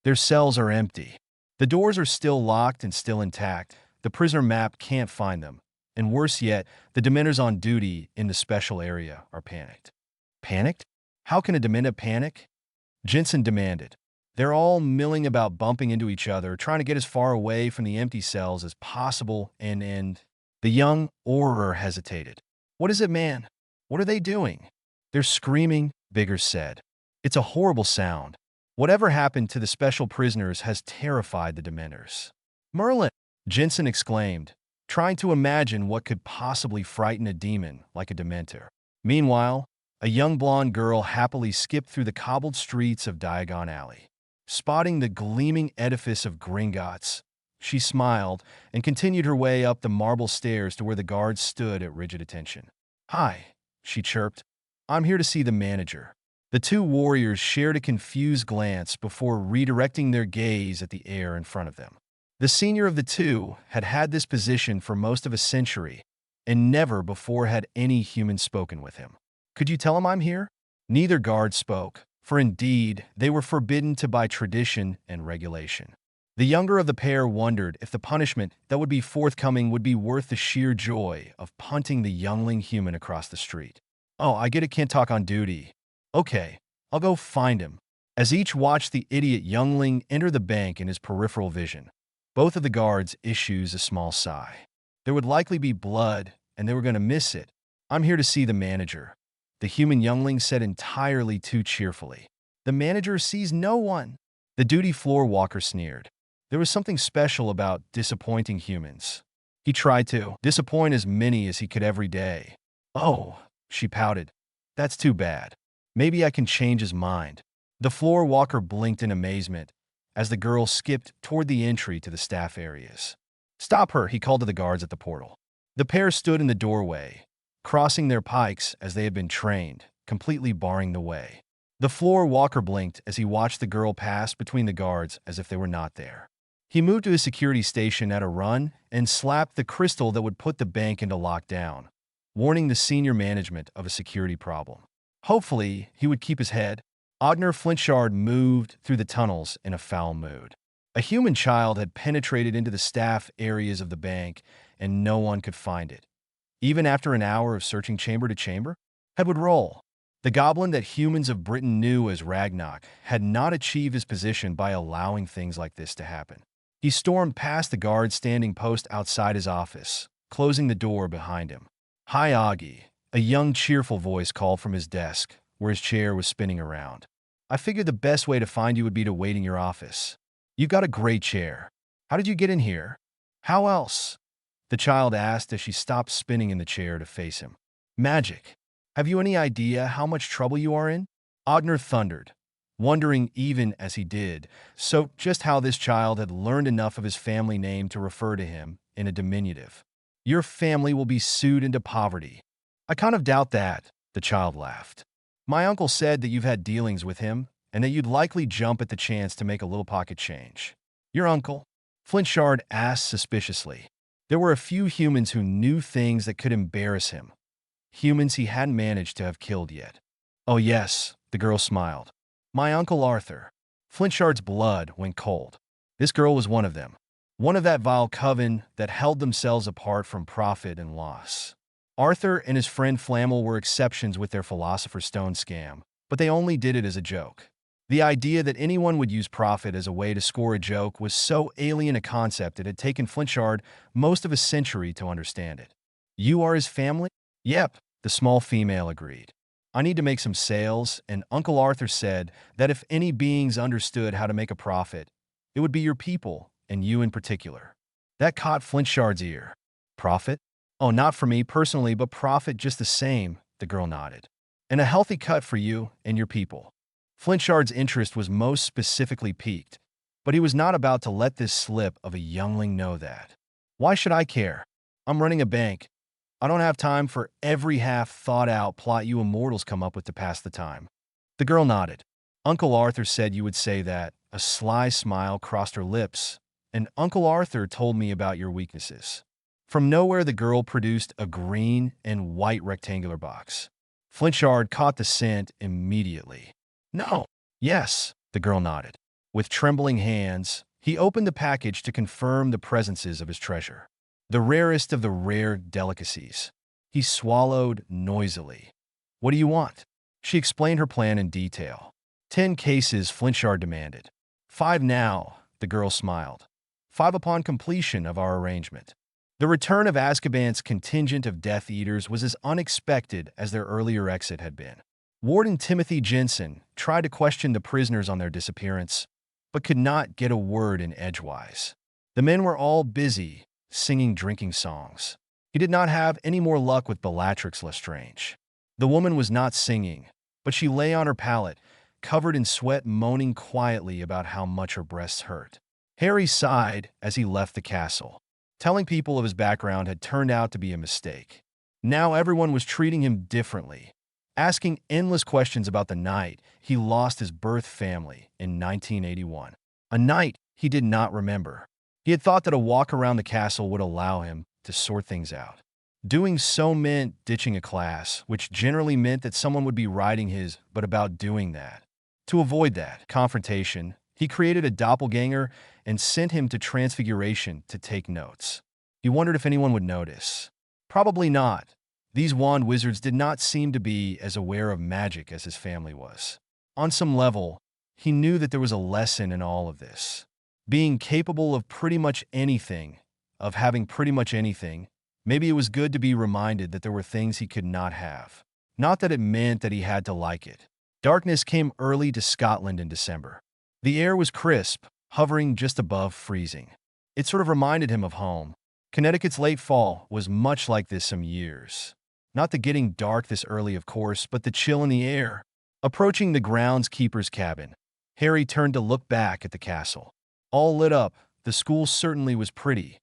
Their cells are empty. The doors are still locked and still intact. The prisoner map can't find them. And worse yet, the Dementors on duty in the special area are panicked. Panicked? How can a Dementor panic? Jensen demanded. They're all milling about, bumping into each other, trying to get as far away from the empty cells as possible, and the young Auror hesitated. What is it, man? What are they doing? They're screaming, Biggers said. It's a horrible sound. Whatever happened to the special prisoners has terrified the Dementors. Merlin! Jensen exclaimed, trying to imagine what could possibly frighten a demon like a Dementor. Meanwhile, a young blonde girl happily skipped through the cobbled streets of Diagon Alley. Spotting the gleaming edifice of Gringotts, she smiled and continued her way up the marble stairs to where the guards stood at rigid attention. Hi, she chirped. I'm here to see the manager. The two warriors shared a confused glance before redirecting their gaze at the air in front of them. The senior of the two had had this position for most of a century, and never before had any human spoken with him. Could you tell him I'm here? Neither guard spoke, for indeed they were forbidden to by tradition and regulation. The younger of the pair wondered if the punishment that would be forthcoming would be worth the sheer joy of punting the youngling human across the street. Oh, I get it, can't talk on duty. Okay, I'll go find him. As each watched the idiot youngling enter the bank in his peripheral vision, both of the guards issued a small sigh. There would likely be blood, and they were going to miss it. I'm here to see the manager, the human youngling said entirely too cheerfully. The manager sees no one. The duty floor walker sneered. There was something special about disappointing humans. He tried to disappoint as many as he could every day. Oh, she pouted. That's too bad. Maybe I can change his mind. The floor walker blinked in amazement as the girl skipped toward the entry to the staff areas. Stop her, he called to the guards at the portal. The pair stood in the doorway, crossing their pikes as they had been trained, completely barring the way. The floor walker blinked as he watched the girl pass between the guards as if they were not there. He moved to his security station at a run and slapped the crystal that would put the bank into lockdown, warning the senior management of a security problem. Hopefully, he would keep his head. Flinchard moved through the tunnels in a foul mood. A human child had penetrated into the staff areas of the bank, and no one could find it. Even after an hour of searching chamber to chamber, head would roll. The goblin that humans of Britain knew as Ragnarok had not achieved his position by allowing things like this to happen. He stormed past the guard standing post outside his office, closing the door behind him. "Hi, Augie," a young, cheerful voice called from his desk, where his chair was spinning around. "I figured the best way to find you would be to wait in your office. You've got a great chair. How did you get in here?" "How else?" the child asked as she stopped spinning in the chair to face him. "Magic. Have you any idea how much trouble you are in?" Ogner thundered, wondering even as he did, so just how this child had learned enough of his family name to refer to him in a diminutive. "Your family will be sued into poverty." "I kind of doubt that," the child laughed. "My uncle said that you've had dealings with him and that you'd likely jump at the chance to make a little pocket change." "Your uncle?" Flinchard asked suspiciously. There were a few humans who knew things that could embarrass him. Humans he hadn't managed to have killed yet. "Oh yes," the girl smiled. "My Uncle Arthur." Flinchard's blood went cold. This girl was one of them. One of that vile coven that held themselves apart from profit and loss. Arthur and his friend Flammel were exceptions with their Philosopher's Stone scam, but they only did it as a joke. The idea that anyone would use profit as a way to score a joke was so alien a concept it had taken Flinchard most of a century to understand it. "You are his family?" "Yep," the small female agreed. "I need to make some sales, and Uncle Arthur said that if any beings understood how to make a profit, it would be your people, and you in particular." That caught Flinchard's ear. "Profit? Oh, not for me personally, but profit just the same," the girl nodded. "And a healthy cut for you and your people." Flinchard's interest was most specifically piqued, but he was not about to let this slip of a youngling know that. "Why should I care? I'm running a bank. I don't have time for every half-thought-out plot you immortals come up with to pass the time." The girl nodded. "Uncle Arthur said you would say that." A sly smile crossed her lips. "And Uncle Arthur told me about your weaknesses." From nowhere, the girl produced a green and white rectangular box. Flinchard caught the scent immediately. "No." "Yes," the girl nodded. With trembling hands, he opened the package to confirm the presences of his treasure. The rarest of the rare delicacies. He swallowed noisily. "What do you want?" She explained her plan in detail. 10 cases, Flinchard demanded. 5 now, the girl smiled. 5 upon completion of our arrangement. The return of Azkaban's contingent of Death Eaters was as unexpected as their earlier exit had been. Warden Timothy Jensen tried to question the prisoners on their disappearance, but could not get a word in edgewise. The men were all busy, singing drinking songs. He did not have any more luck with Bellatrix Lestrange. The woman was not singing, but she lay on her pallet, covered in sweat, moaning quietly about how much her breasts hurt. Harry sighed as he left the castle. Telling people of his background had turned out to be a mistake. Now everyone was treating him differently, asking endless questions about the night he lost his birth family in 1981. A night he did not remember. He had thought that a walk around the castle would allow him to sort things out. Doing so meant ditching a class, which generally meant that someone would be writing his but about doing that. To avoid that confrontation, he created a doppelganger and sent him to Transfiguration to take notes. He wondered if anyone would notice. Probably not. These wand wizards did not seem to be as aware of magic as his family was. On some level, he knew that there was a lesson in all of this. Being capable of pretty much anything, of having pretty much anything, maybe it was good to be reminded that there were things he could not have. Not that it meant that he had to like it. Darkness came early to Scotland in December. The air was crisp, hovering just above freezing. It sort of reminded him of home. Connecticut's late fall was much like this some years. Not the getting dark this early, of course, but the chill in the air. Approaching the groundskeeper's cabin, Harry turned to look back at the castle. All lit up, the school certainly was pretty.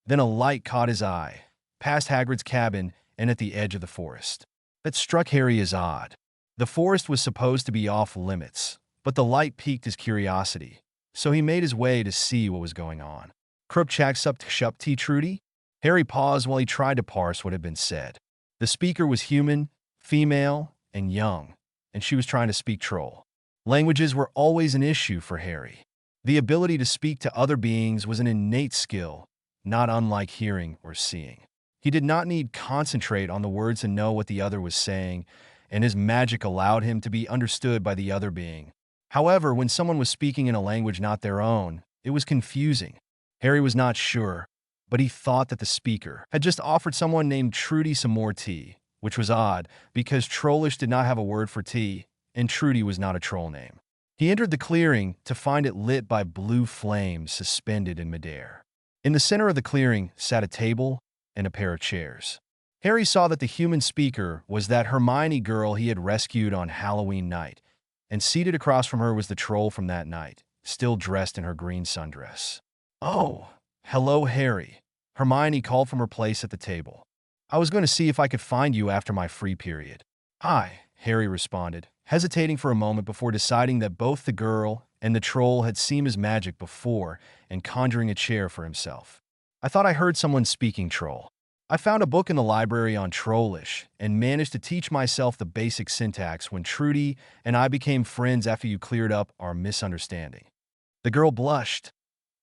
Then a light caught his eye, past Hagrid's cabin and at the edge of the forest. That struck Harry as odd. The forest was supposed to be off limits, but the light piqued his curiosity, so he made his way to see what was going on. "Krupchak sup tea Trudy?" Harry paused while he tried to parse what had been said. The speaker was human, female, and young, and she was trying to speak troll. Languages were always an issue for Harry. The ability to speak to other beings was an innate skill, not unlike hearing or seeing. He did not need concentrate on the words and know what the other was saying, and his magic allowed him to be understood by the other being. However, when someone was speaking in a language not their own, it was confusing. Harry was not sure, but he thought that the speaker had just offered someone named Trudy some more tea, which was odd because Trollish did not have a word for tea, and Trudy was not a troll name. He entered the clearing to find it lit by blue flames suspended in midair. In the center of the clearing sat a table and a pair of chairs. Harry saw that the human speaker was that Hermione girl he had rescued on Halloween night, and seated across from her was the troll from that night, still dressed in her green sundress. "Oh, hello, Harry," Hermione called from her place at the table. "I was going to see if I could find you after my free period." "Hi," Harry responded, hesitating for a moment before deciding that both the girl and the troll had seen his magic before and conjuring a chair for himself. "I thought I heard someone speaking troll. I found a book in the library on Trollish and managed to teach myself the basic syntax when Trudy and I became friends after you cleared up our misunderstanding." The girl blushed.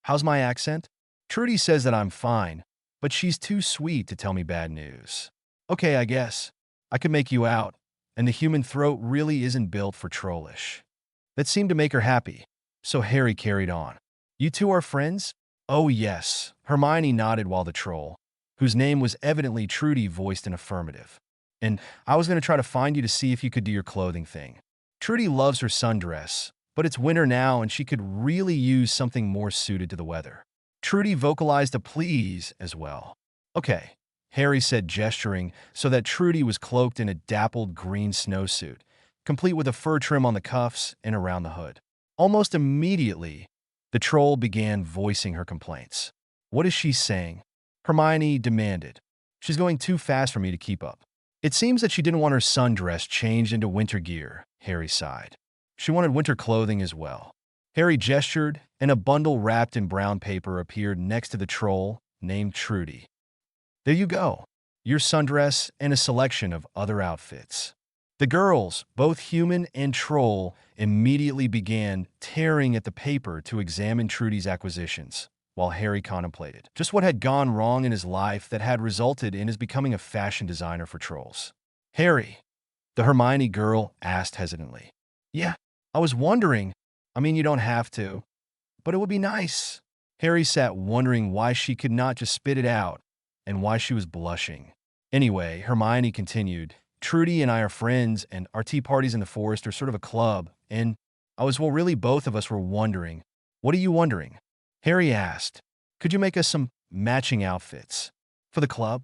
"How's my accent?" "Trudy says that I'm fine, but she's too sweet to tell me bad news." "Okay, I guess. I could make you out, and the human throat really isn't built for Trollish." That seemed to make her happy, so Harry carried on. "You two are friends?" "Oh, yes." Hermione nodded while the troll, whose name was evidently Trudy, voiced an affirmative. "And I was going to try to find you to see if you could do your clothing thing. Trudy loves her sundress, but it's winter now and she could really use something more suited to the weather." Trudy vocalized a please as well. "Okay," Harry said, gesturing so that Trudy was cloaked in a dappled green snowsuit, complete with a fur trim on the cuffs and around the hood. Almost immediately, the troll began voicing her complaints. "What is she saying?" Hermione demanded. "She's going too fast for me to keep up." "It seems that she didn't want her sundress changed into winter gear," Harry sighed. "She wanted winter clothing as well." Harry gestured, and a bundle wrapped in brown paper appeared next to the troll, named Trudy. "There you go. Your sundress and a selection of other outfits." The girls, both human and troll, immediately began tearing at the paper to examine Trudy's acquisitions, while Harry contemplated just what had gone wrong in his life that had resulted in his becoming a fashion designer for trolls. "Harry," the Hermione girl asked hesitantly. "Yeah, I was wondering. I mean, you don't have to, but it would be nice." Harry sat wondering why she could not just spit it out and why she was blushing. "Anyway," Hermione continued, "Trudy and I are friends, and our tea parties in the forest are sort of a club, and really, both of us were wondering." "What are you wondering?" Harry asked. "Could you make us some matching outfits for the club?"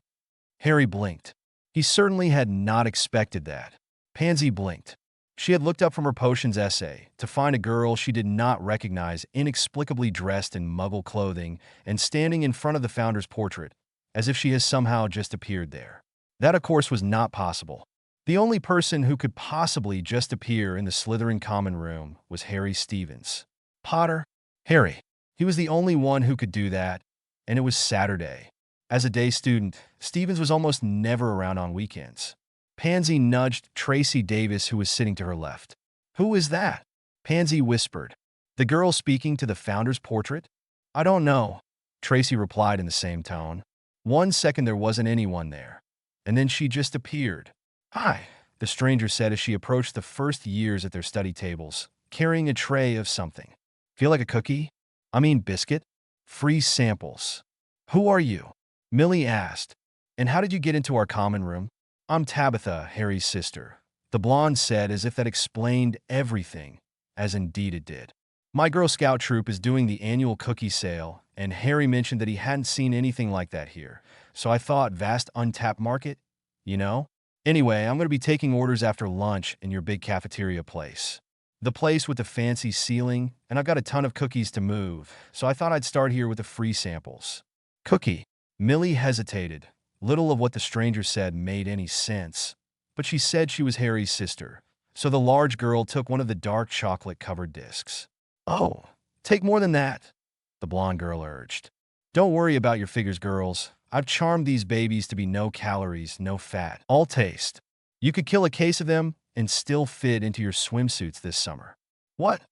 Harry blinked. He certainly had not expected that. Pansy blinked. She had looked up from her potions essay to find a girl she did not recognize inexplicably dressed in muggle clothing and standing in front of the founder's portrait, as if she has somehow just appeared there. That, of course, was not possible. The only person who could possibly just appear in the Slytherin common room was Harry Stevens. Potter? Harry. He was the only one who could do that, and it was Saturday. As a day student, Stevens was almost never around on weekends. Pansy nudged Tracy Davis, who was sitting to her left. "Who is that?" Pansy whispered. "The girl speaking to the founder's portrait?" "I don't know," Tracy replied in the same tone. "1 second there wasn't anyone there, and then she just appeared." "Hi," the stranger said as she approached the first years at their study tables, carrying a tray of something. "Feel like a cookie? I mean biscuit? Free samples." "Who are you?" Millie asked. "And how did you get into our common room?" "I'm Tabitha, Harry's sister," the blonde said, as if that explained everything, as indeed it did. "My Girl Scout troop is doing the annual cookie sale, and Harry mentioned that he hadn't seen anything like that here, so I thought vast untapped market, you know? Anyway, I'm going to be taking orders after lunch in your big cafeteria place. The place with the fancy ceiling, and I've got a ton of cookies to move, so I thought I'd start here with the free samples." "Cookie?" Millie hesitated. Little of what the stranger said made any sense, but she said she was Harry's sister, so the large girl took one of the dark chocolate-covered discs. "Oh, take more than that," the blonde girl urged. "Don't worry about your figures, girls. I've charmed these babies to be no calories, no fat, all taste. You could kill a case of them and still fit into your swimsuits this summer." What?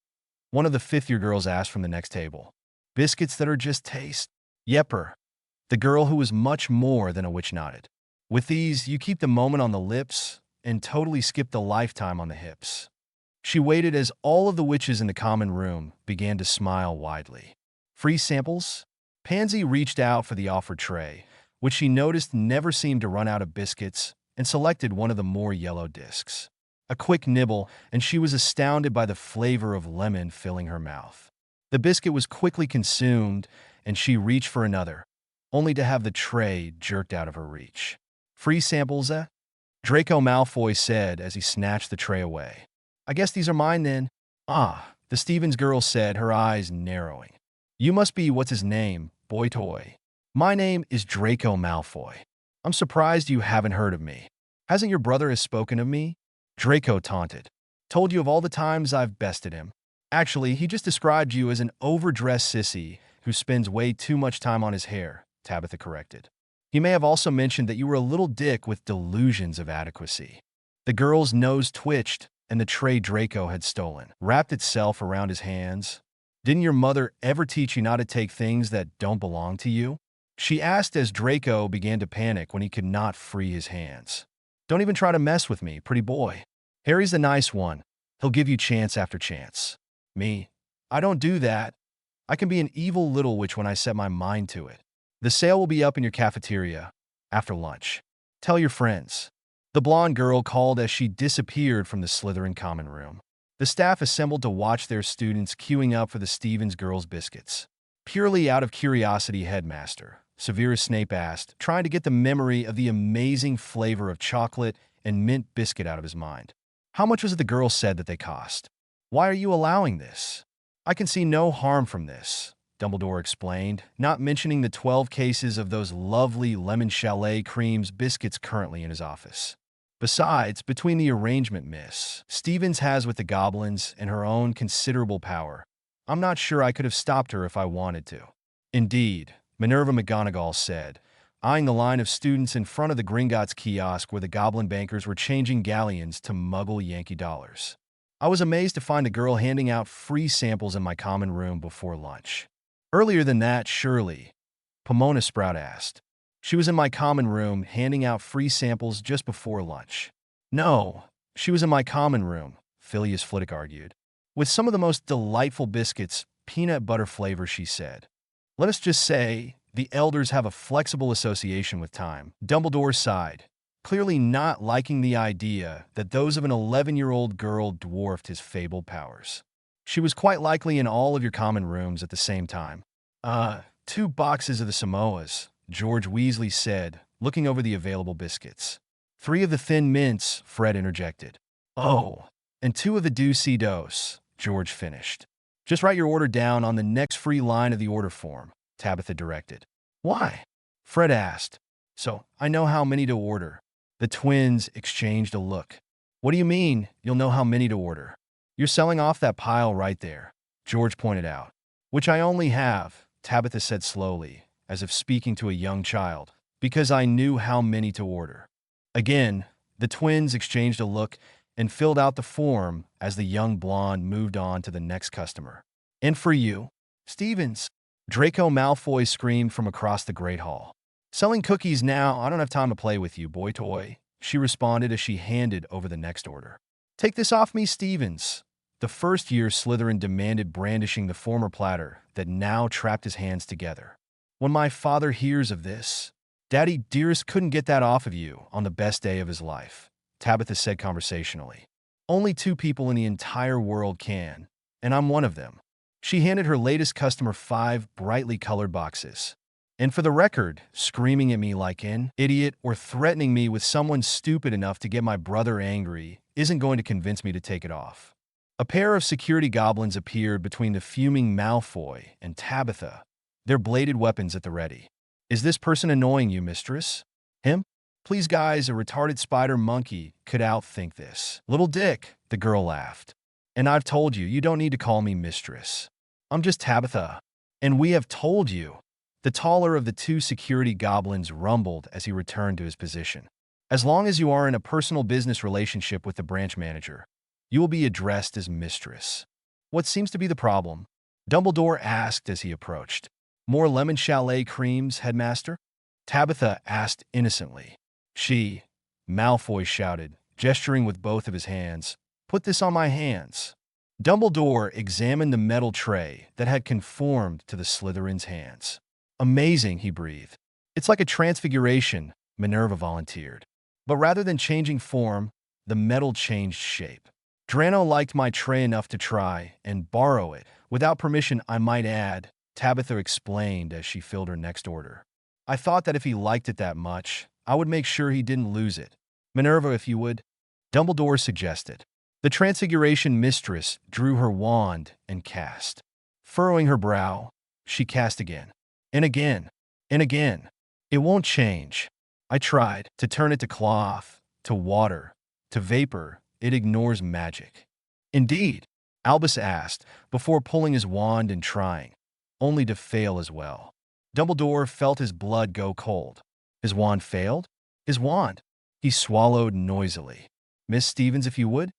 One of the fifth-year girls asked from the next table. Biscuits that are just taste? Yepper. The girl who was much more than a witch nodded. With these, you keep the moment on the lips and totally skip the lifetime on the hips. She waited as all of the witches in the common room began to smile widely. Free samples? Pansy reached out for the offered tray, which she noticed never seemed to run out of biscuits, and selected one of the more yellow discs. A quick nibble, and she was astounded by the flavor of lemon filling her mouth. The biscuit was quickly consumed, and she reached for another, only to have the tray jerked out of her reach. Free samples, eh? Draco Malfoy said as he snatched the tray away. I guess these are mine then. Ah, the Stevens girl said, her eyes narrowing. You must be what's his name, boy toy. My name is Draco Malfoy. I'm surprised you haven't heard of me. Hasn't your brother has spoken of me? Draco taunted. Told you of all the times I've bested him. Actually, he just described you as an overdressed sissy who spends way too much time on his hair, Tabitha corrected. He may have also mentioned that you were a little dick with delusions of adequacy. The girl's nose twitched, and the tray Draco had stolen wrapped itself around his hands. Didn't your mother ever teach you not to take things that don't belong to you? She asked as Draco began to panic when he could not free his hands. Don't even try to mess with me, pretty boy. Harry's the nice one. He'll give you chance after chance. Me? I don't do that. I can be an evil little witch when I set my mind to it. The sale will be up in your cafeteria after lunch. Tell your friends. The blonde girl called as she disappeared from the Slytherin common room. The staff assembled to watch their students queuing up for the Stevens girls' biscuits. Purely out of curiosity, Headmaster Severus Snape asked, trying to get the memory of the amazing flavor of chocolate and mint biscuit out of his mind. How much was it the girl said that they cost? Why are you allowing this? I can see no harm from this, Dumbledore explained, not mentioning the 12 cases of those lovely lemon chalet creams biscuits currently in his office. Besides, between the arrangement Miss Stevens has with the goblins and her own considerable power, I'm not sure I could have stopped her if I wanted to. Indeed, Minerva McGonagall said, eyeing the line of students in front of the Gringotts kiosk where the goblin bankers were changing galleons to Muggle Yankee dollars. I was amazed to find a girl handing out free samples in my common room before lunch. Earlier than that, surely, Pomona Sprout asked. She was in my common room handing out free samples just before lunch. No, she was in my common room, Phileas Flitwick argued. With some of the most delightful biscuits, peanut butter flavor, she said. Let us just say, the elders have a flexible association with time. Dumbledore sighed, clearly not liking the idea that those of an 11-year-old girl dwarfed his fabled powers. She was quite likely in all of your common rooms at the same time. 2 boxes of the Samoas, George Weasley said, looking over the available biscuits. 3 of the Thin Mints, Fred interjected. Oh, and 2 of the Do-Si-Dos, George finished. Just write your order down on the next free line of the order form, Tabitha directed. Why? Fred asked. So, I know how many to order. The twins exchanged a look. What do you mean, you'll know how many to order? You're selling off that pile right there, George pointed out. Which I only have, Tabitha said slowly, as if speaking to a young child, because I knew how many to order. Again, the twins exchanged a look and filled out the form as the young blonde moved on to the next customer. And for you, Stevens, Draco Malfoy screamed from across the Great Hall. Selling cookies now, I don't have time to play with you, boy toy, she responded as she handed over the next order. Take this off me, Stevens. The first-year Slytherin demanded, brandishing the former platter that now trapped his hands together. When my father hears of this, Daddy dearest couldn't get that off of you on the best day of his life, Tabitha said conversationally. Only 2 people in the entire world can, and I'm one of them. She handed her latest customer 5 brightly colored boxes. And for the record, screaming at me like an idiot or threatening me with someone stupid enough to get my brother angry isn't going to convince me to take it off. A pair of security goblins appeared between the fuming Malfoy and Tabitha, their bladed weapons at the ready. Is this person annoying you, mistress? Him? Please, guys, a retarded spider monkey could outthink this. Little dick, the girl laughed. And I've told you, you don't need to call me mistress. I'm just Tabitha. And we have told you. The taller of the 2 security goblins rumbled as he returned to his position. As long as you are in a personal business relationship with the branch manager, you will be addressed as mistress. What seems to be the problem? Dumbledore asked as he approached. More lemon chalet creams, headmaster? Tabitha asked innocently. She, Malfoy shouted, gesturing with both of his hands. Put this on my hands. Dumbledore examined the metal tray that had conformed to the Slytherin's hands. Amazing, he breathed. It's like a transfiguration, Minerva volunteered. But rather than changing form, the metal changed shape. Draco liked my tray enough to try and borrow it, without permission, I might add, Tabitha explained as she filled her next order. I thought that if he liked it that much, I would make sure he didn't lose it. Minerva, if you would, Dumbledore suggested. The Transfiguration Mistress drew her wand and cast. Furrowing her brow, she cast again. And again. And again. It won't change. I tried to turn it to cloth, to water, to vapor. It ignores magic. Indeed, Albus asked, before pulling his wand and trying, only to fail as well. Dumbledore felt his blood go cold. His wand failed? His wand? He swallowed noisily. Miss Stevens, if you would?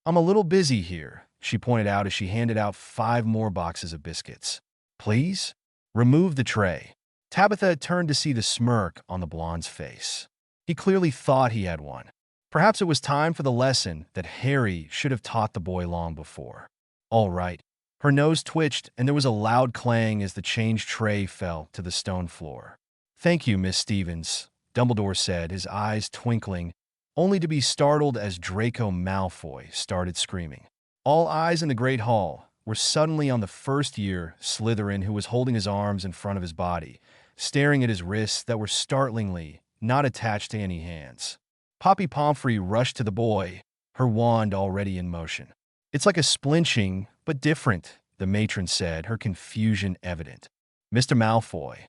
I'm a little busy here, she pointed out as she handed out 5 more boxes of biscuits. Please? Remove the tray. Tabitha had turned to see the smirk on the blonde's face. He clearly thought he had one. Perhaps it was time for the lesson that Harry should have taught the boy long before. All right. Her nose twitched, and there was a loud clang as the changed tray fell to the stone floor. Thank you, Miss Stevens, Dumbledore said, his eyes twinkling, only to be startled as Draco Malfoy started screaming. All eyes in the Great Hall were suddenly on the first-year Slytherin who was holding his arms in front of his body, staring at his wrists that were startlingly not attached to any hands. Poppy Pomfrey rushed to the boy, her wand already in motion. It's like a splinching, but different, the matron said, her confusion evident. Mr. Malfoy,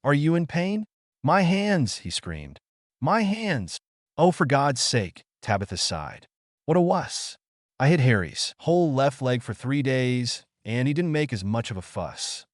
are you in pain? My hands, he screamed. My hands. Oh, for God's sake, Tabitha sighed. What a wuss. I hit Harry's whole left leg for 3 days, and he didn't make as much of a fuss.